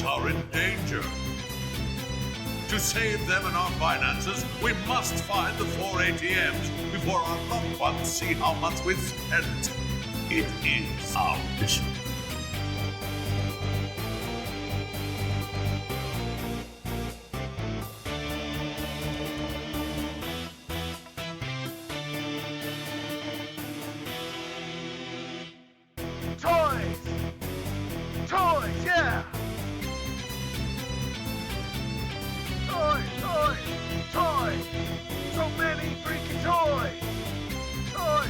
are in danger. To save them and our finances, we must find the 4 ATMs before our loved ones see how much we've spent. It is our mission. Toys! Toys, yeah! Toys! Toys! So many freaking toys! Toys!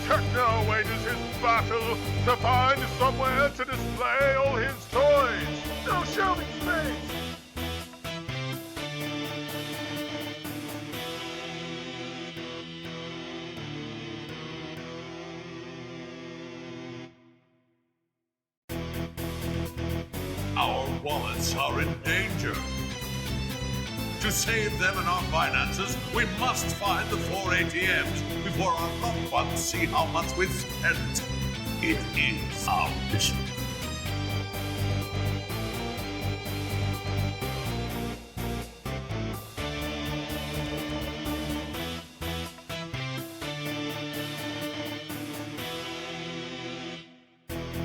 Techno wages his battle to find somewhere to display all his toys! No shelving space! Our wallets are in danger. To save them and our finances, we must find the 4 ATMs before our loved ones see how much we've spent. It is our mission.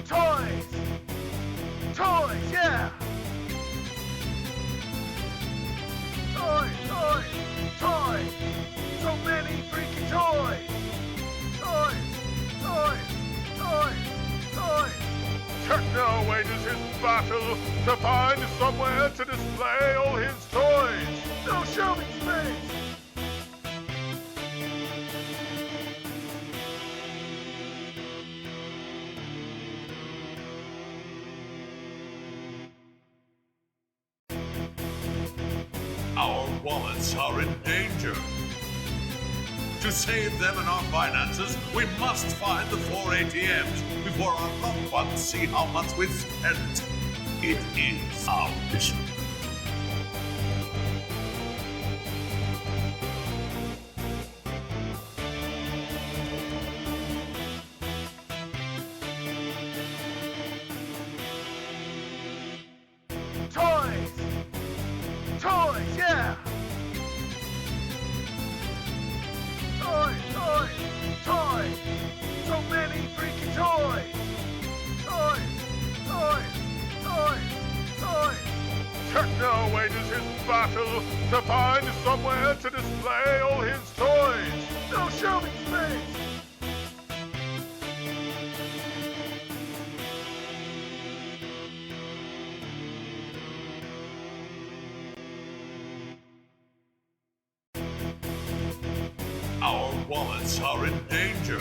Toys! Toys, yeah! Toys! So many freaking toys! Toys! Techno wages his battle to find somewhere to display all his toys! No shelving space! Our wallets are in danger. To save them and our finances, we must find the 4 ATMs before our loved ones see how much we've spent. It is our mission. Toys, yeah! Toys! So many freaking toys! Techno wages his battle to find somewhere to display all his toys! No shelving space! Our wallets are in danger.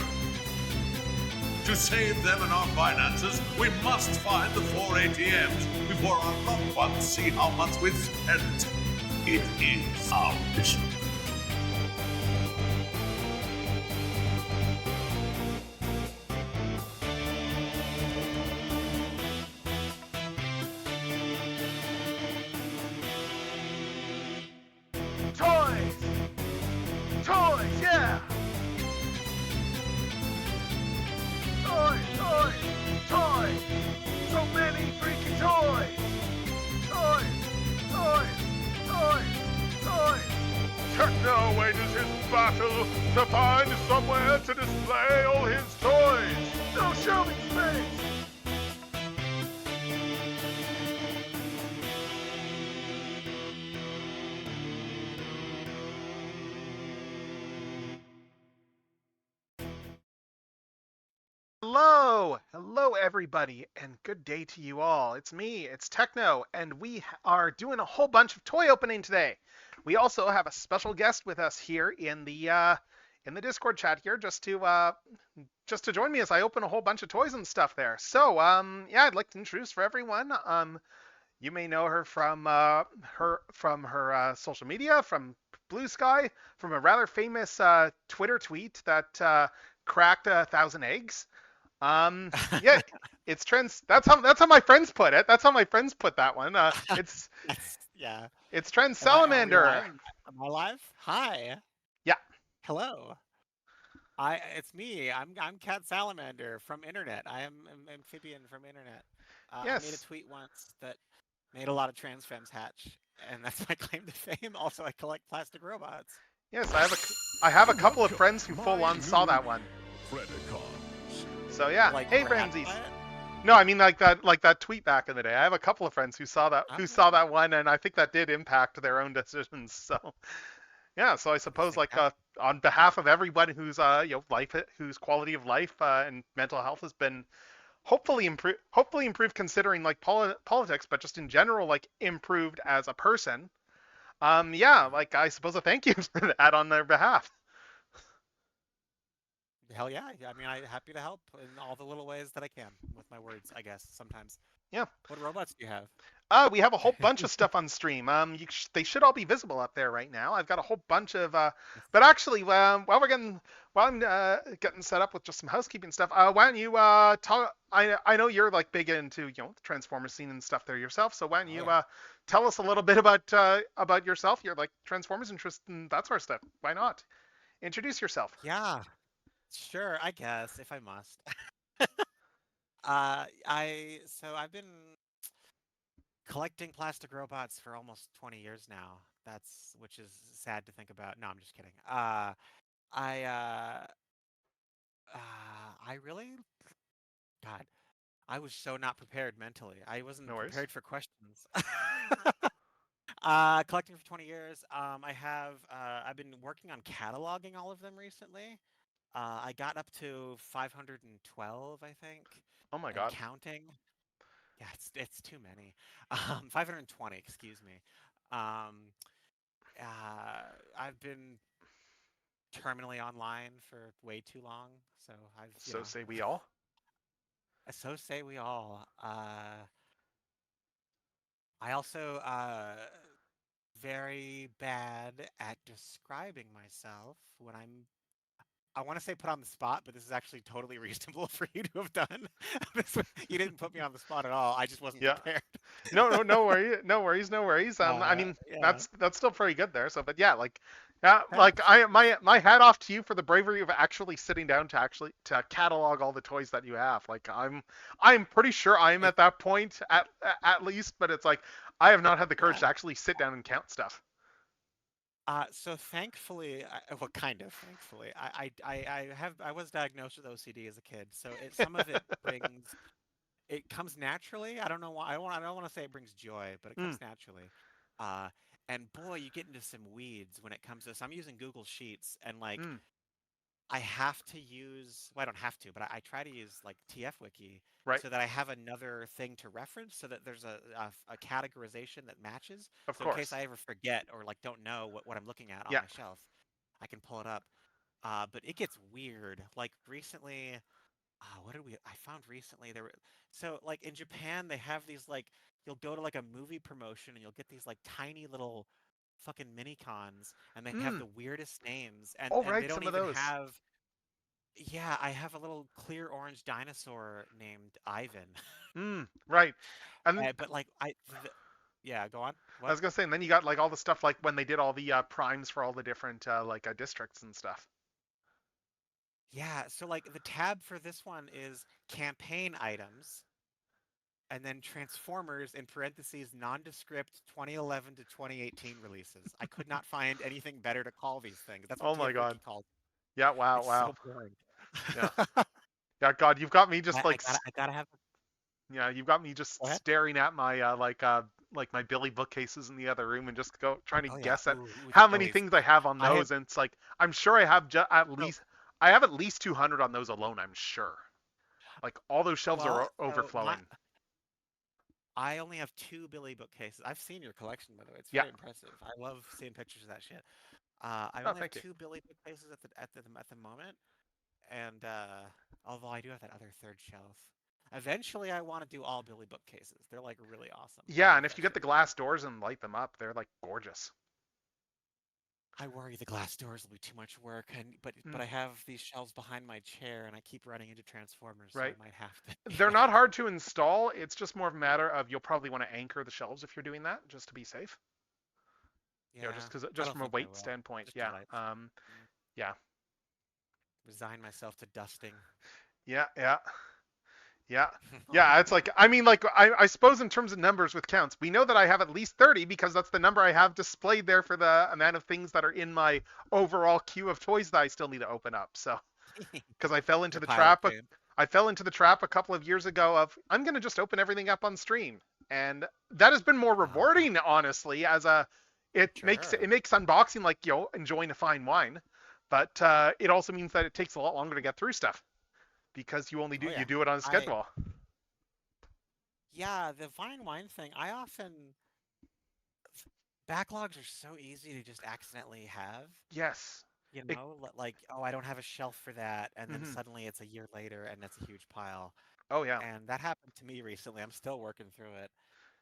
To save them and our finances, we must find the 4 ATMs before our loved ones see how much we've spent. It is our mission. Toys, yeah! Toys! So many freaking toys! Techno wages his battle to find somewhere to display all his toys! No shelving space! Hello everybody, and good day to you all. It's me, it's Techno, and we are doing a whole bunch of toy opening today. We also have a special guest with us here in the Discord chat here, just to join me as I open a whole bunch of toys and stuff there. So yeah, I'd like to introduce for everyone. You may know her from her social media, from Blue Sky, from a rather famous Twitter tweet that cracked 1,000 eggs. Yeah, it's trends. That's how my friends put it. That's how my friends put that one. It's Yeah. it's Trend Salamander. Am I live? Hi. Yeah. Hello. It's me. I'm Cat Salamander from Internet. I am amphibian from Internet. I made a Yes. tweet once that made a lot of trans femmes hatch, and that's my claim to fame. Also, I collect plastic robots. Yes, I have a couple of friends who Welcome, full my on saw new that one. Predacons. So yeah. Like Hey, grabbed Frenzies. by it. No, I mean like that tweet back in the day. I have a couple of friends who saw Okay. that one, and I think that did impact their own decisions. So yeah, so I It's suppose like like on behalf of everyone whose life whose quality of life and mental health has been hopefully improved considering like politics, but just in general like improved as a person. Yeah, like I suppose a thank you for that on their behalf. hell yeah. I mean, I'm happy to help in all the little ways that I can with my words, I guess, sometimes. Yeah. What robots do you have? We have a whole bunch of stuff on stream. They should all be visible up there right now. I've got a whole bunch of, but actually, while I'm getting set up with just some housekeeping stuff, why don't you talk? I know you're like big into the Transformers scene and stuff there yourself. So why don't Oh you yeah. tell us a little bit about yourself? You're like Transformers interest and that sort of stuff. Why not introduce yourself? Yeah, sure, I guess, if I must. I've been collecting plastic robots for almost 20 years now. Which is sad to think about. No, I'm just kidding. I I really God, I was so not prepared mentally. I wasn't No worries. prepared for questions. Collecting for 20 years. I've been working on cataloging all of them recently. I got up to 512, I think, Oh my and God. counting. Yeah, it's too many. 520, excuse me. Um, I've been terminally online for way too long, so So say we all. so say we all. I also very bad at describing myself when I want to say put on the spot, but this is actually totally reasonable for you to have done. You didn't put me on the spot at all. I just wasn't Yeah. prepared. No worries, no worries, no worries. I mean, Yeah. that's still pretty good there. So, but yeah, like Thanks. my hat off to you for the bravery of actually sitting down to actually to catalog all the toys that you have. Like I'm pretty sure I'm It, at that point at least, but it's like I have not had the courage yeah. to actually sit down and count stuff. So thankfully, well, kind of thankfully, I was diagnosed with OCD as a kid, so some of it comes naturally. I don't know why. I don't want to say it brings joy, but it Mm, comes naturally. Uh, and boy, you get into some weeds when it comes to this. I'm using Google Sheets, and like mm, I have to use. Well, I don't have to, but I try to use like TF-Wiki right, so that I have another thing to reference, so that there's a categorization that matches. of So in case course. I ever forget or like don't know what I'm looking at on Yeah. my shelf, I can pull it up. But it gets weird. Like recently, what did we? I found recently there were so like in Japan they have these like you'll go to like a movie promotion and you'll get these like tiny little fucking mini cons and they have Mm. the weirdest names Oh and they right, don't some of even those. have. Yeah, I have a little clear orange dinosaur named Ivan. Right. And But like yeah, go on. I What? was gonna say, and then you got like all the stuff like when they did all the primes for all the different districts and stuff. Yeah, so like the tab for this one is campaign items and then Transformers in parentheses nondescript 2011 to 2018 releases. I could not find anything better to call these things. That's what Oh my God. TF-Wiki called. Yeah. Wow. It's Wow. so boring. Yeah. Yeah. God, you've got me just like I gotta have. yeah, you've got me just Go ahead. staring at my like my Billy bookcases in the other room and just trying to Oh yeah. guess at Ooh, the how many Billies. things I have on I have those, and it's like I'm sure I have so at least 200 on those alone. I'm sure. Like all those shelves are well. So my overflowing. I only have two Billy bookcases. I've seen your collection by the way. It's Yeah. very impressive. I love seeing pictures of that shit. I Oh, only have thank you. two Billy bookcases at the moment, and although I do have that other third shelf. Eventually, I want to do all Billy bookcases. They're like really awesome. I Yeah, love and if that you get shit. the glass doors and light them up, they're like gorgeous. I worry the glass doors will be too much work, and Mm, but I have these shelves behind my chair, and I keep running into Transformers, so I right. might have to. They're Yeah, not hard to install. It's just more of a matter of you'll probably want to anchor the shelves if you're doing that, just to be safe. yeah. Just because I just don't from a think I weight will. standpoint. Just too Yeah. light. Mm, Yeah. resign myself to dusting. Yeah, yeah. Yeah. Yeah, it's like, I mean, like, I suppose in terms of numbers with counts, we know that I have at least 30 because that's the number I have displayed there for the amount of things that are in my overall queue of toys that I still need to open up. So, because I fell into Your the pile of trap, shame. I fell into the trap a couple of years ago of I'm going to just open everything up on stream. And that has been more Oh, rewarding, honestly, as sure. it makes unboxing like, enjoying a fine wine. But it also means that it takes a lot longer to get through stuff because Oh you yeah. do it on a I schedule. Yeah, the Vine wine thing. I often backlogs are so easy to just accidentally have. Yes. It, Like, oh, I don't have a shelf for that, and then mhm. suddenly it's a year later and it's a huge pile. Oh yeah, And that happened to me recently. I'm still working through it.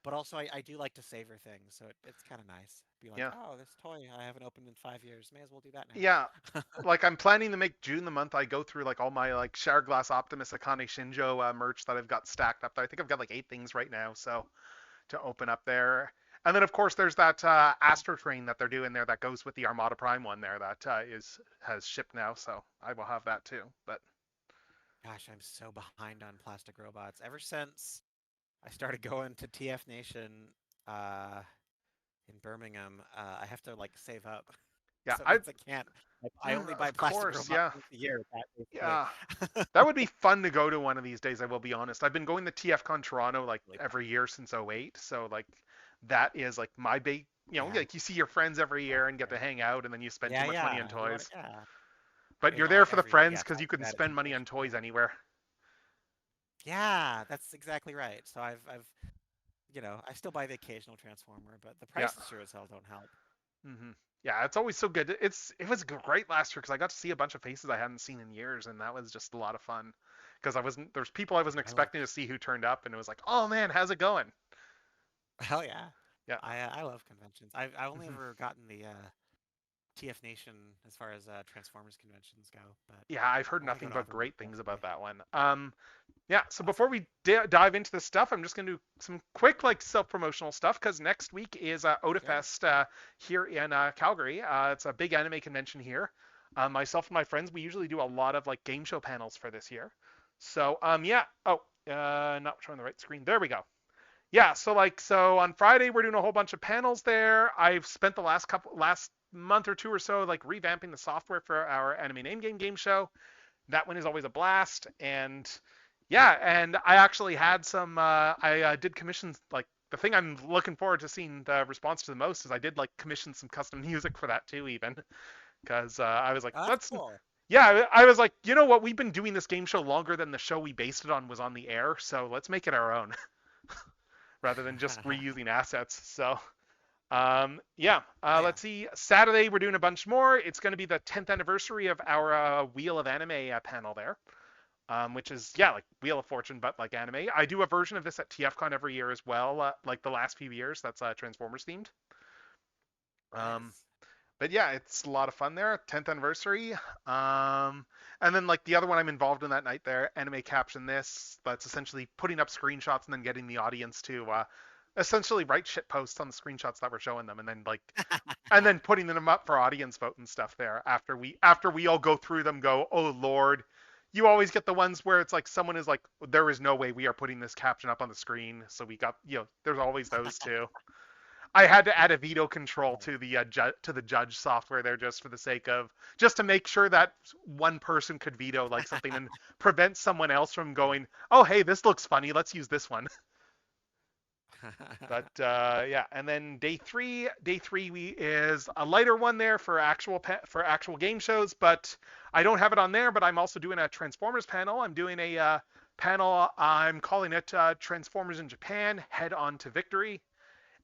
But also, I do like to savor things, so it's kind of nice. Be like, yeah, oh, this toy I haven't opened in 5 years. May as well do that yeah. now. Like I'm planning to make June the month I go through like all my like Shower Glass Optimus Akane Shinjo merch that I've got stacked up there. I think I've got like 8 things right now, so to open up there. And then of course there's that Astro Train that they're doing there that goes with the Armada Prime one there that is has shipped now, so I will have that too. But Gosh, I'm so behind on plastic robots. Ever since I started going to TF Nation uh, in Birmingham, I have to like save up. yeah, So it means I can't. I only buy of plastic course, robots yeah, once a year, that basically. yeah. That would be fun to go to one of these days, I will be honest. I've been going to TFCon Toronto like Really fun. every year since '08, so like that is like my big, Yeah. like you see your friends every Oh, year and get to okay. hang out and then you spend too Yeah, much money on yeah. You want to, toys. yeah. But you're It's there all for the every friends yeah, because you talking can about it spend too money much. on toys Yeah. anywhere. Yeah, that's exactly right. So I've I still buy the occasional Transformer, but the Yeah. prices sure as hell don't help. Yeah, it's always so good. It was great last year because I got to see a bunch of faces I hadn't seen in years, and that was just a lot of fun. Because there's people I wasn't I love expecting to see who turned up, and it was like, oh man, how's it going? hell yeah. Yeah. I love conventions. I've only Mhm. ever gotten the TF Nation as far as Transformers conventions go, but Yeah, I've heard I want to go nothing to but other ones great things about eventually. that one. Yeah, so before Awesome. we dive into the stuff, I'm just going to do some quick like self-promotional stuff because next week is Sure. Otafest here in Calgary. It's a big anime convention here. Myself and my friends, we usually do a lot of like game show panels for this year. So yeah. Oh, not showing the right screen. There we go. Yeah, so on Friday we're doing a whole bunch of panels there. I've spent the last month or two or so like revamping the software for our anime name game show. That one is always a blast. And yeah, and I actually had some. I did commissions like the thing I'm looking forward to seeing the response to the most is I did like commission some custom music for that too, even because I was like, Oh, that's let's. cool. Yeah, I was like, you know what? We've been doing this game show longer than the show we based it on was on the air, so let's make it our own rather than just reusing assets. So yeah, Oh yeah. let's see. Saturday we're doing a bunch more. It's going to be the 10th anniversary of our Wheel of Anime panel there, which is yeah like Wheel of Fortune but like anime. I do a version of this at TFCon every year as well, like the last few years. That's Transformers themed. Um, Nice. but yeah, it's a lot of fun there. 10th anniversary. Um, and then like the other one I'm involved in that night there, Anime Caption This. That's essentially putting up screenshots and then getting the audience to essentially write shit posts on the screenshots that we're showing them, and then putting them up for audience vote and stuff there after we all go through them. Go, oh lord. You always get the ones where it's like someone is like, there is no way we are putting this caption up on the screen. So we got, there's always those two. I had to add a veto control Oh. to the to the judge software there just for the sake of just to make sure that one person could veto like something and prevent someone else from going, oh hey, this looks funny, let's use this one. But yeah, and then day three we is a lighter one there for for actual game shows, but I don't have it on there. But I'm also doing a Transformers panel. I'm doing a panel. I'm calling it Transformers in Japan: Head On to Victory.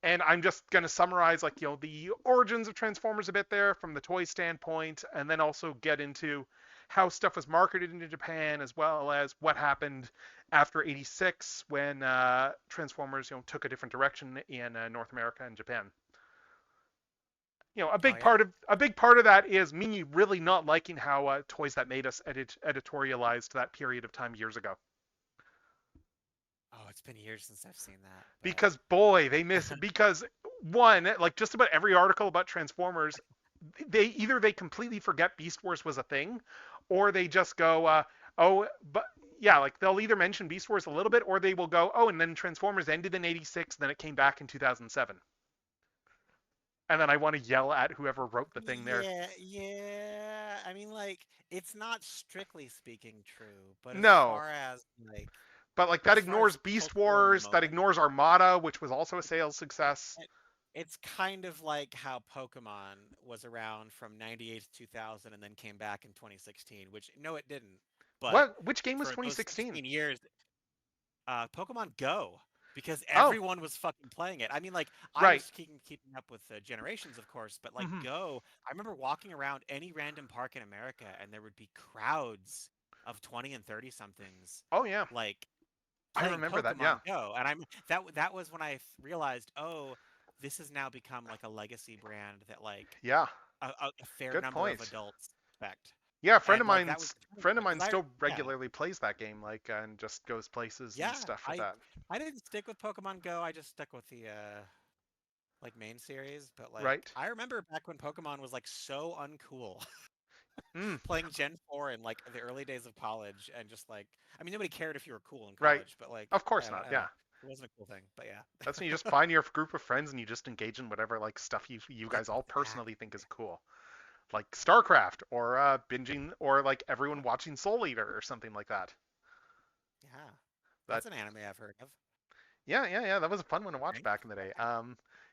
And I'm just going to summarize like the origins of Transformers a bit there from the toy standpoint, and then also get into how stuff was marketed into Japan as well as what happened after '86 when Transformers took a different direction in North America and Japan. Oh yeah. A big part of that is me really not liking how Toys That Made Us editorialized that period of time years ago. Oh, it's been years since I've seen that, Because boy, they miss because one, like just about every article about Transformers, they completely forget Beast Wars was a thing, or they just go, oh, but yeah, like they'll either mention Beast Wars a little bit, or they will go, oh, and then Transformers ended in '86, then it came back in 2007. And then I want to yell at whoever wrote the thing there. Yeah, yeah. I mean, like, it's not strictly speaking true, but No, but like that as far ignores as Beast cultural Wars, that moment, ignores Armada, which was also a sales success. it, it's kind of like how Pokemon was around from '98 to 2000 and then came back in 2016, which no, it didn't. But What? Which game was for those 2016? 16 years, Pokemon Go, because Oh, everyone was fucking playing it. I mean, like, I right. was keeping up with Generations, of course, but like Hmm. Go, I remember walking around any random park in America, and there would be crowds of 20 and 30 somethings, Oh yeah, like I playing remember that. Yeah, Pokemon Go, and that was when I realized, oh, this has now become like a legacy brand that like yeah. a fair Good number of point. adults expect. Yeah, And like that was the turning friend of point mine because still yeah. regularly plays that game, like, and just goes places and Yeah, stuff with I that. I didn't stick with Pokemon Go. I just stuck with the like main series. But like Right. I remember back when Pokemon was like so uncool, Mm, playing Gen 4 in like the early days of college, and just like I mean nobody cared if you were cool in right. college, but like Of course not. I don't Yeah. know, it wasn't a cool thing. But yeah, That's when you just find your group of friends and you just engage in whatever like stuff you guys all personally think exactly. is cool, like StarCraft or binging or like everyone watching Soul Eater or something like that. Yeah, That that's an anime I've heard of. yeah. That was a fun one to watch Right? back in the day. Okay.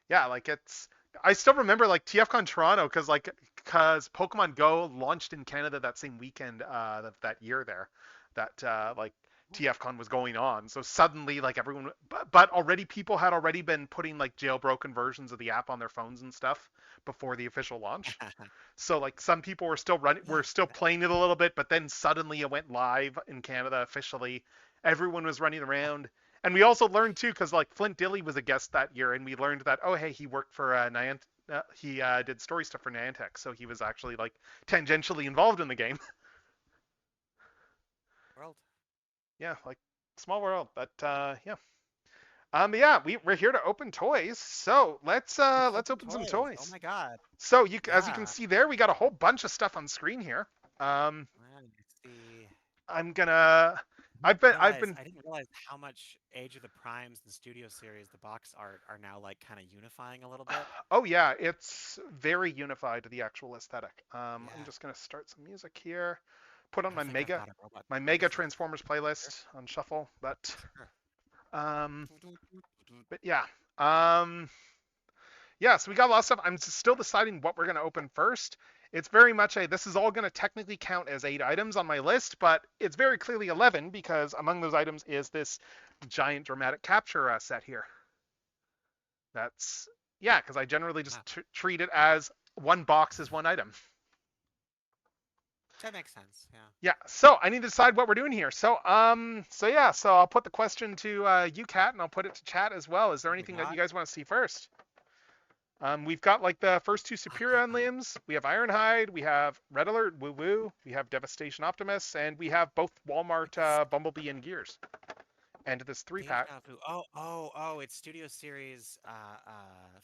Yeah, like it's. I still remember like TFCon Toronto because Pokemon Go launched in Canada that same weekend that year there, that like Oh, TFCon was going on. So suddenly like everyone, but already people had already been putting like jailbroken versions of the app on their phones and stuff before the official launch. So like some people yeah, were still playing it a little bit, but then suddenly it went live in Canada officially. Everyone was running around. And we also learned too, because like Flint Dilley was a guest that year, and we learned that oh hey he worked for Niantic, he did story stuff for Niantic, so he was actually like tangentially involved in the game. world. Yeah, like small world, but yeah. But yeah, we're here to open toys, so Let's let's open open some toys. Oh toys. my God. So as you can Yeah. see there, we got a whole bunch of stuff on screen here. Um, Let me see. I'm gonna. I've been. I didn't realize how much Age of the Primes and Studio Series, the box art, are now like kind of unifying a little bit. Oh yeah, it's very unified to the actual aesthetic. I'm Yeah. just gonna start some music here. Put on I think I've got a robot my for mega this one. Transformers Sure. playlist on shuffle. Sure. Um, but yeah. Um, yeah. So we got a lot of stuff. I'm still deciding what we're gonna open first. It's very much a. This is all gonna technically count as 8 items on my list, but it's very clearly 11 because among those items is this giant dramatic capture set here. That's yeah, because I generally just Wow. treat it as one box is one item. That makes sense. Yeah. Yeah, so I need to decide what we're doing here. So I'll put the question to you, Kat, and I'll put it to chat as well. Is there Oh my anything that you God. guys want to see first? We've got like the first two Superion Uh, limbs. We have Ironhide. We have Red Alert, Woo Woo. We have Devastation Optimus, and we have both Walmart it's Bumblebee and Gears. And this three pack. Deja vu. Oh, it's Studio Series.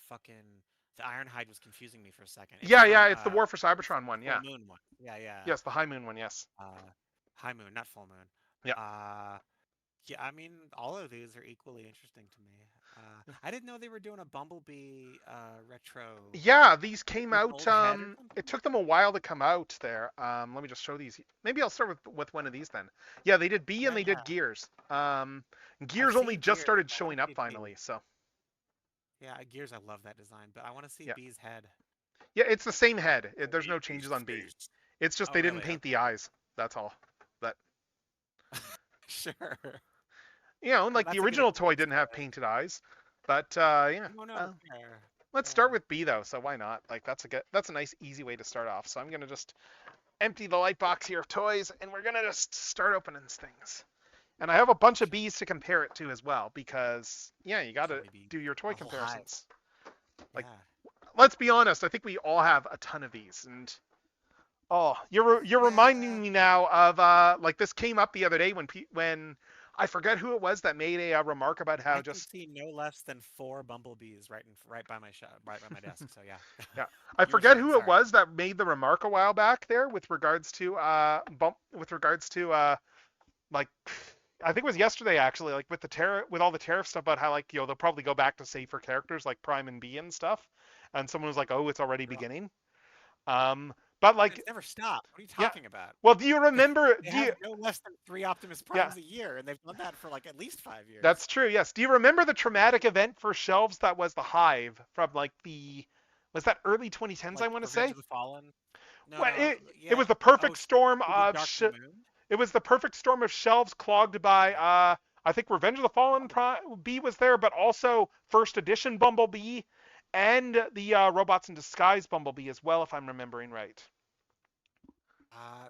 Fucking the Ironhide was confusing me for a second. It's Yeah, from it's the War for Cybertron one. Full Yeah. Moon one. Yeah, yeah. Yes, the High Moon one. Yes. High Moon, not Full Moon. Yeah. Uh, yeah. I mean, all of these are equally interesting to me. I didn't know they were doing a Bumblebee retro Yeah, these came his out. old head or It something. took them a while to come out there. Let me just show these. Maybe I'll start with one of these then. Yeah, they did B and Yeah, they yeah. did Gears. I've Gears only seen just Gears. started I want showing to up see B. finally. So Yeah, Gears. I love that design, but I want to see yeah, B's head. yeah, it's the same head. There's no Be changes on B. space. It's just Oh, they didn't really? paint Okay. the eyes. That's all. But Sure. and Well, like the that's a good original toy excuse didn't have to. painted eyes. But yeah. No, no, fair. Let's start Yeah. with B though. So why not? Like that's a nice easy way to start off. So I'm gonna just empty the light box here of toys, and we're gonna just start opening things. And I have a bunch of bees to compare it to as well, because yeah, you got So to many bees. do your toy A whole hive. comparisons. Like, Yeah. let's be honest, I think we all have a ton of these, and oh, you're reminding Yeah. me now of like this came up the other day when I forget who it was that made a remark about how I can just see no less than 4 bumblebees right by my right by my desk. So yeah, yeah. I you were forget saying who it sorry. was that made the remark a while back there with regards to like I think it was yesterday actually, like with the tariff with all the tariff stuff about how like they'll probably go back to safer characters like Prime and B and stuff, and someone was like, oh, it's already Ugh. beginning. But But like it's never stopped. What are you yeah. talking about? Well, do you remember? They Do you have no less than 3 Optimus yeah. Primes a year, and they've done that for like at least 5 years. That's true. Yes. Do you remember the traumatic event for shelves that was the Hive from like the was that early 2010s? I Like want to Revenge say. of the Fallen. No, Well, no, it yeah. was the Oh, perfect shit. storm Did you of Dark of the Moon? it was the perfect storm of shelves clogged by I think Revenge of the Fallen Bee was there, but also first edition Bumblebee and the Robots in Disguise Bumblebee as well, if I'm remembering right.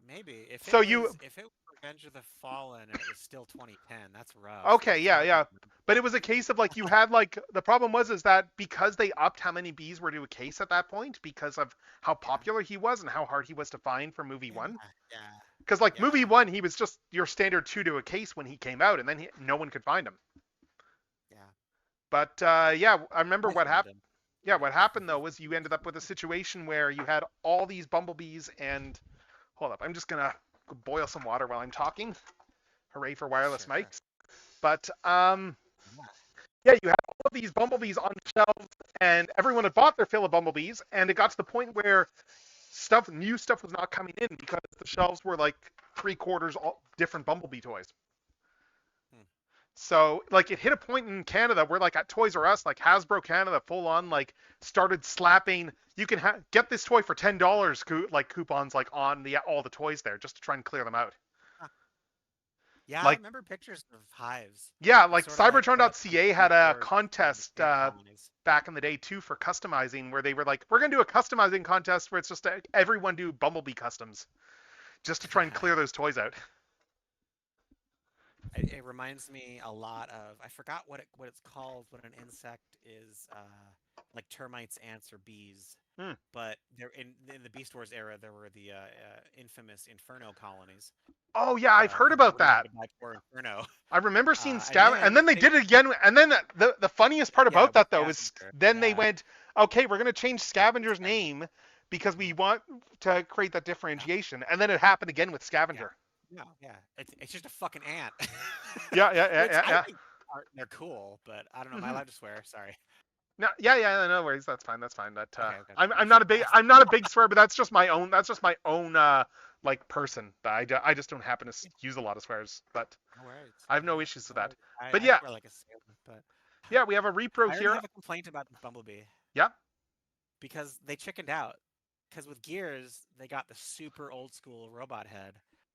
Maybe. So you If it was Revenge of the Fallen and it was still 2010, that's rough. okay, Because yeah, I don't yeah. remember. But it was a case of like you had like the problem was is that because they upped how many bees were to a case at that point because of how Yeah, popular he was and how hard he was to find for movie yeah, one. yeah, Because like movie yeah, one, he was just your standard two to a case when he came out, and then no one could find him. yeah. But yeah, I remember I what found happened. him. Yeah, what happened though was you ended up with a situation where you had all these bumblebees and hold up, I'm just gonna boil some water while I'm talking. Hooray for wireless Sure. mics. But Yeah. yeah, you had all of these bumblebees on shelves, and everyone had bought their fill of bumblebees, and it got to the point where new stuff was not coming in because the shelves were like three-quarters all different bumblebee toys. Hmm. So like it hit a point in Canada where like at Toys R Us, like Hasbro Canada full on like started slapping. You can get this toy for $10 like coupons like on the all the toys there just to try and clear them out. Huh. Yeah, I Like remember pictures of hives. yeah, It's like sort of like the Cybertron.ca had a before contest ant colonies. back in the day too for customizing where they were like, we're gonna do a customizing contest where it's just everyone do Bumblebee customs just to try and clear those toys out. It reminds me a lot of I forgot what it's called when an insect is like termites, ants, or bees. Hmm. But there in the Beast Wars era, there were the infamous Inferno colonies. Oh yeah, I've heard The about Brody that. Divide for Inferno. I remember seeing And and then then they did it again. And then the funniest part yeah, about with that though is Scavenger. then they Yeah, went, okay, we're gonna change Scavenger's Scavenger. name because we Mhm. want to create that Yeah, differentiation. And then it happened again with yeah, Scavenger. no, yeah. It's just a fucking ant. Yeah, yeah, yeah, Which yeah, I yeah. think they're cool, but I don't know. Am I Hmm. allowed to swear? Sorry. No, yeah, yeah, no worries. That's fine. That's fine. That Okay, okay. I'm not a Shouldn't big have asked. swear, but that's just my own. That's just my own like person. I just don't happen to Yeah, use a lot of swears, but no worries. I have No no worries. issues with No that. worries. But I yeah, swear like a sailor, but yeah, we have a repro I already here. have a complaint about Bumblebee Yeah. because they chickened out. Because with Gears, they got the super old school robot head.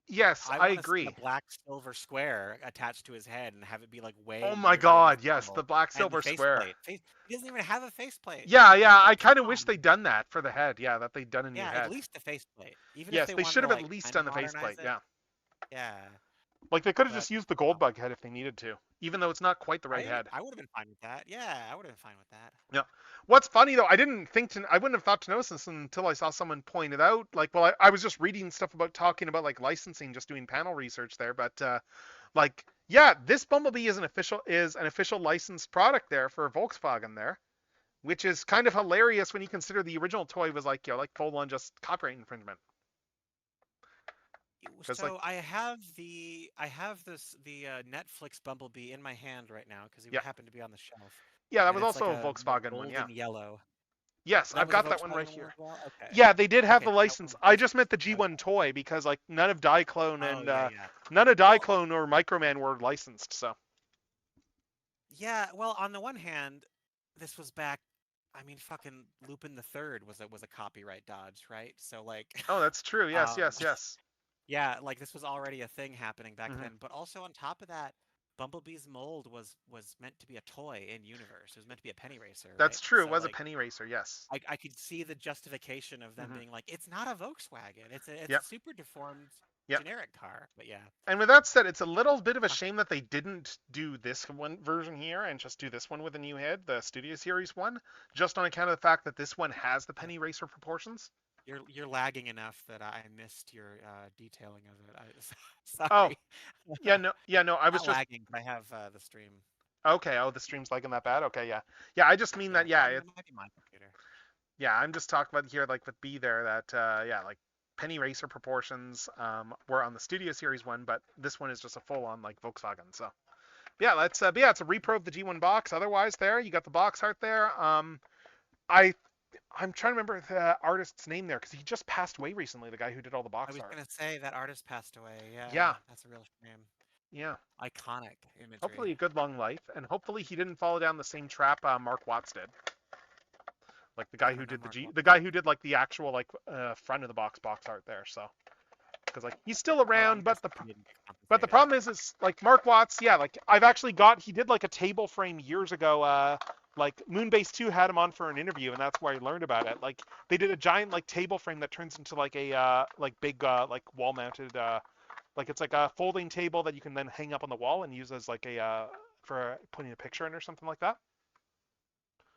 Yes, I I want to see a agree. black silver square attached to his head and have it be like Oh way my weirdly God, yes, the unstable. black And the silver square. faceplate. He doesn't even have a faceplate. Yeah, yeah, I Like, come kind of wish on. they'd done that for the head. Yeah, that they'd done a new Yeah, at head. least the faceplate. Even if Yes, they they wanted should to have at like least kind of done the modernize faceplate. it. Yeah. Yeah. Like they could have But just used the gold bug head if they needed to, even though it's not quite the right head. I would have been fine with that. Yeah, I would have been fine with that. Yeah. What's funny though, I wouldn't have thought to notice this until I saw someone point it out. Like, well, I was just reading stuff about talking about like licensing, just doing panel research there, but like, yeah, this Bumblebee is an official licensed product there for Volkswagen there, which is kind of hilarious when you consider the original toy was like like full on just copyright infringement. Because like, So I have the Netflix Bumblebee in my hand right now because he yeah, happened to be on the shelf, yeah, that and was it's like also a a Volkswagen one. Yeah. golden yellow. Yes, That I've was a got that one right Volkswagen one here. as well. Okay, Yeah, they did have okay, the so that license. one's I just meant licensed. the G1 Okay. toy because like Oh yeah, yeah. None of Well, Diaclone or Microman were licensed. So yeah. Well, on the one hand, this was back. I mean, fucking Lupin the Third was a copyright dodge, right? So like, oh, that's true. Yes, um, yes, yes. yeah, like this was already a thing happening back Hmm. then. But also on top of that, Bumblebee's mold was meant to be a toy in universe. It was meant to be a penny racer, That's right? true. It So was a like penny racer. Yes. I could see the justification of them Hmm. being like, it's not a Volkswagen. It's a Yep. super deformed Yep. generic car. But yeah. And with that said, it's a little bit of a Huh. shame that they didn't do this one version here and just do this one with a new head, the Studio Series one, just on account of the fact that this one has the Yeah. penny racer proportions. You're lagging enough that I missed your detailing of it. Oh, Sorry. yeah, no. I was Not just lagging, but I have the stream. okay. Oh, the stream's lagging that bad. Okay, yeah, yeah. I just mean Yeah, that. Yeah, it might be my computer. yeah. I'm just talking about here, like with B there. That yeah, like Penny Racer proportions were on the Studio Series one, but this one is just a full on like Volkswagen. So yeah, let's. But yeah, it's a repro of the G1 box. Otherwise, there you got the box art there. I I'm trying to remember the artist's name there because he just passed away recently. The guy who did all the I box was art. gonna say that artist passed away. Yeah, Yeah, that's a real shame. yeah. Iconic imagery. Hopefully a good long life, and hopefully he didn't fall down the same trap Mark Watts did. Like the guy I who don't know did Mark. the guy who did like the actual like front of the box art there. So because like he's still Oh, around, I'm but guessing he didn't get the compensated. problem is like Mark Watts. Yeah, like I've actually got he did like a table frame years ago. Like Moonbase 2 had him on for an interview, and that's where I learned about it. Like they did a giant like table frame that turns into like a like big like wall mounted like it's like a folding table that you can then hang up on the wall and use as like a for putting a picture in or something like that.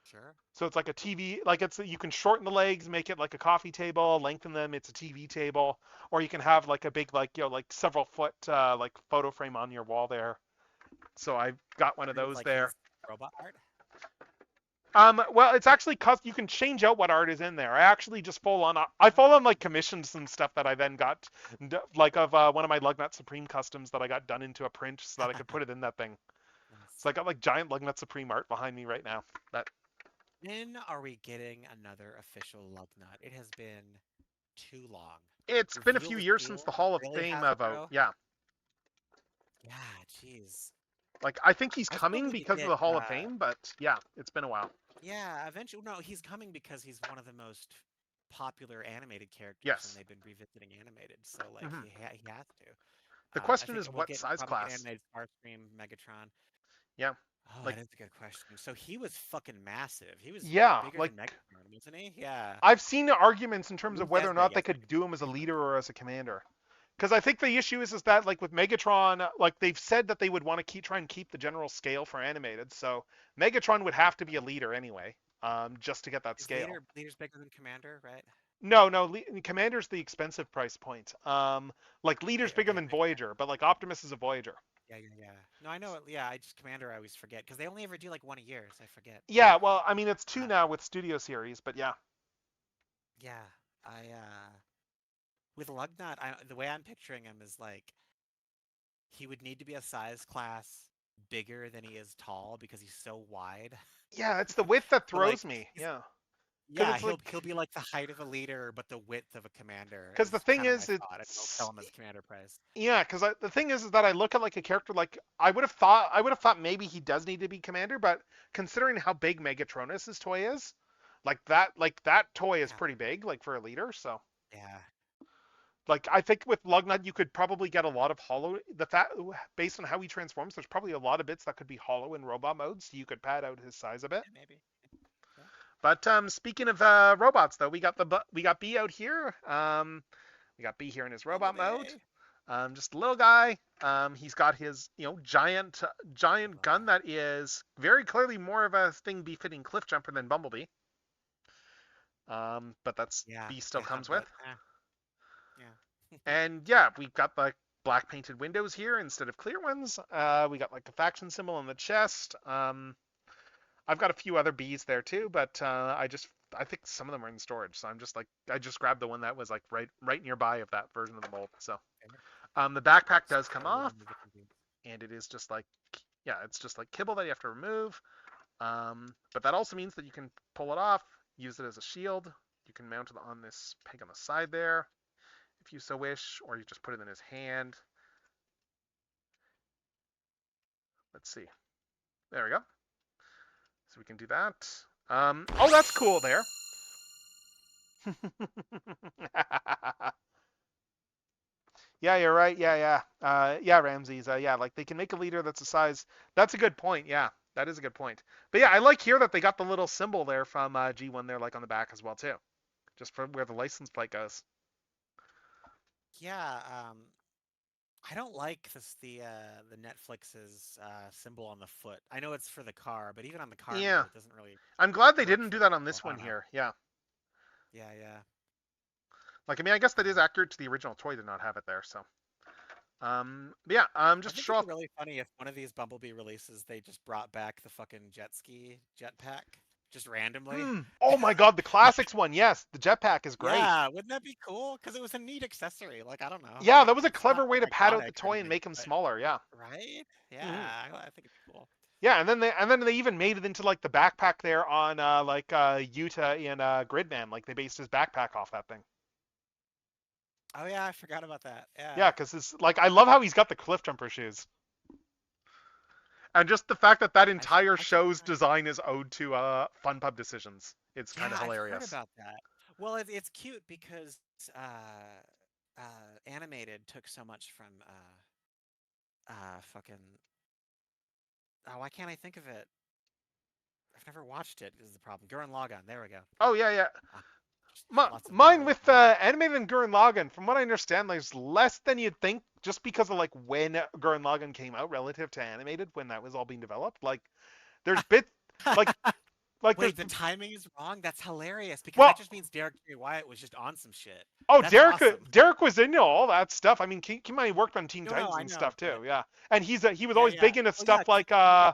Sure. So it's like a TV, like it's you can shorten the legs, make it like a coffee table, lengthen them, it's a TV table, or you can have like a big like like several foot like photo frame on your wall there. So I've got one of And it's those like there. his robot art. Well, it's actually you can change out what art is in there. I actually just I full on like commissioned some stuff that I then got, like of one of my Lugnut Supreme customs that I got done into a print so that I could put it in that thing. Nice. So I got like giant Lugnut Supreme art behind me right now. That When are we getting another official lug nut? It has been too long. it's been a Reveal few the years since the Seal, Hall of really, Fame vote. Hasbro? Yeah, Yeah, jeez. like I think he's I still coming need to because of get the Hall of Fame, but yeah, it's been a while. yeah, eventually no, he's coming because he's one of the most popular animated characters and Yes. they've been revisiting animated. So like Hmm. he has to. The I question think is we'll what get size probably get class? animated Starscream, Megatron. Yeah, Oh, like that is a good question. So he was fucking massive. He was yeah, bigger like than Megatron, wasn't he? Yeah. I've seen arguments in At terms of least whether as or big, not they as could big. do him as a He's leader or as a commander. Because I think the issue is that like with Megatron, like they've said that they would want to try and keep the general scale for animated. So Megatron would have to be a leader anyway, just to get that is scale. leader's bigger than Commander, right? No, no, Commander's the expensive price point. Like Leader's Right, bigger okay, than makes sense. Voyager, but like Optimus is a Voyager. Yeah, yeah, yeah. No, I know. Yeah, I just Commander I always forget because they only ever do like one a year, so I forget. Yeah, well, I mean it's two Uh, now with Studio Series, but yeah, yeah, I with Lugnut, the way I'm picturing him is like he would need to be a size class bigger than he is tall because he's so wide. yeah, it's the width that So like throws me. he's Yeah, because yeah, it's like he'll be like the height of a leader, but the width of a commander because the is thing kind of my is thought, and they'll it's sell him as commander price. yeah, because the thing is that I look at like a character like I would have thought maybe he does need to be commander, but considering how big Megatronus's toy is, like that toy is Yeah, pretty big like for a leader. So yeah, like I think with Lugnut you could probably get a lot of hollow the fact based on how he transforms. There's probably a lot of bits that could be hollow in robot mode, so you could pad out his size a bit. yeah, maybe. Yeah. But speaking of robots though, we got B out here. We got B here in his robot mode. Bumblebee. Just a little guy. He's got his, I giant love gun that. that is very clearly more of a thing befitting Cliffjumper than Bumblebee. But that's Yeah, B still yeah, comes with. but yeah. And yeah, we've got the black painted windows here instead of clear ones. We got like a faction symbol on the chest. I've got a few other Bs there too, but I think some of them are in storage, so I just grabbed the one that was like right nearby of that version of the mold. So Okay. the backpack does come So we'll off, remove the confused. and it is just like yeah, it's just like kibble that you have to remove. But that also means that you can pull it off, use it as a shield. You can mount it on this peg on the side there, if you so wish, or you just put it in his hand. Let's see. There we go. So we can do that. Oh, that's cool there. Yeah, you're right. Yeah, yeah. Yeah, Ramses. Yeah, like they can make a leader that's a size. That's a good point. Yeah, that is a good point. But yeah, I like here that they got the little symbol there from G1 there, like on the back as well too, just for where the license plate goes. Yeah, I don't like the Netflix's symbol on the foot. I know it's for the car, but even on the car Yeah, mode, it doesn't really I'm glad they work didn't do very that on well. this I one don't know. here. Yeah. Yeah, yeah. Like, I mean, I guess that is Uh, accurate to the original toy to not have it there. So, but yeah, I just to think show it'd off. be really funny if one of these Bumblebee releases they just brought back the fucking jet ski jetpack just randomly. Oh my God, the Like, classics one. Yes, the jetpack is great. yeah, wouldn't that be cool? Because it was a neat accessory. Like, I don't know. Yeah, that was a It's not clever way like to pad out the iconic or toy and anything, make him but smaller. Yeah. right? hmm Yeah, I think it'd be cool. Yeah, and then they even made it into like the backpack there on Utah in Gridman. Like they based his backpack off that thing. Oh yeah, I forgot about that. Yeah. Yeah, because it's like I love how he's got the cliff jumper shoes, and just the fact that that entire I should show's try. design is owed to Fun Pub decisions. It's kind Yeah, of I've heard hilarious. about that. Well, it's cute because animated took so much from fucking. Oh, why can't I think of it? I've never watched it. Is the problem? Gurren Lagann. There we go. Oh yeah, yeah. Uh, just lots of Mine memories with now. animated and Gurren Lagann, from what I understand, there's less than you'd think, just because of like when Gurren Lagann came out relative to animated when that was all being developed. Like there's bits like like there's Wait, the timing is wrong? That's hilarious because well that just means Derek J. Wyatt was just on some shit. oh That's Derek awesome. Derek was into all that stuff. I mean, Keem he worked on Teen No, no, Titans I and know, stuff too. but Yeah, and he was yeah, always yeah. big into Well, yeah, stuff 'cause he did.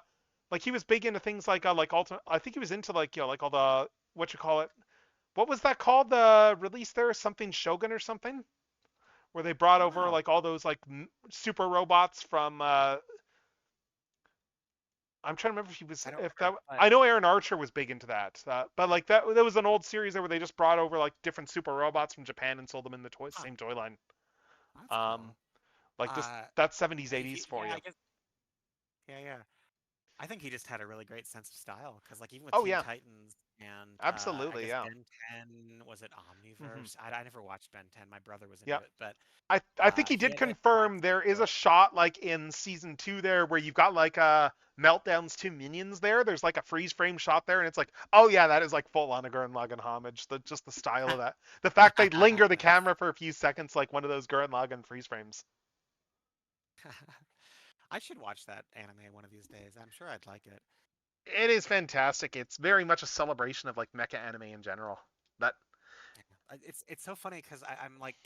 like he was big into things like ultimate. I think he was into like like all the what you call it. What was that called? The release there, something Shogun or something, where they brought I don't over know. like all those like super robots from. I'm trying to remember if he was I don't if that. remember, but I know Aaron Archer was big into that, but like that there was an old series there where they just brought over like different super robots from Japan and sold them in the huh, same toy line. that's Um, cool. like just Uh, that's 70s 80s for yeah, you. I guess, yeah, yeah. I think he just had a really great sense of style because, like, even with Oh Teen yeah, Titans and I absolutely, guess yeah. Ben 10, was it hmm Omniverse? I never watched Ben 10. My brother was into Yeah. it, but I think he he did had that design confirm sense there is to a it. shot like in season 2 there where you've got like meltdowns to minions there. There's like a freeze frame shot there, and it's like, oh yeah, that is like full on a Gurren Lagann homage. Just the style of that, the fact they linger the Nice. camera for a few seconds like one of those Gurren Lagann freeze frames. I should watch that anime one of these days. I'm sure I'd like it. It is fantastic. It's very much a celebration of like mecha anime in general. That Yeah. It's so funny because I'm like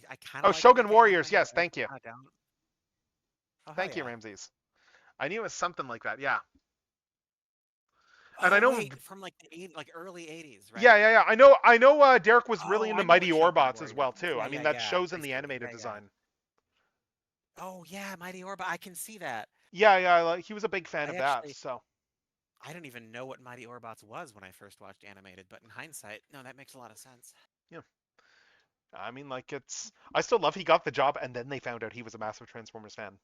I kind of oh like Shogun mecha Warriors, anime, yes, but I thank also you, kind of don't. Oh hell thank you, yeah. Ramses. I knew it was something like that. Yeah, and I Oh know wait, from like like early '80s, yeah, right? yeah, yeah. I know. Derek was really Oh, into I know Mighty what Shogun Orbots as Warriors well is. too. Yeah, I mean, yeah, that yeah. shows I in the see. animated Yeah, yeah. design. Oh yeah, Mighty Orba. I can see that. Yeah, yeah. Like, he was a big fan I of that. actually So I didn't even know what Mighty Orbots was when I first watched animated, but in hindsight, no, that makes a lot of sense. yeah, I mean, like it's. I still love he got the job, and then they found out he was a massive Transformers fan.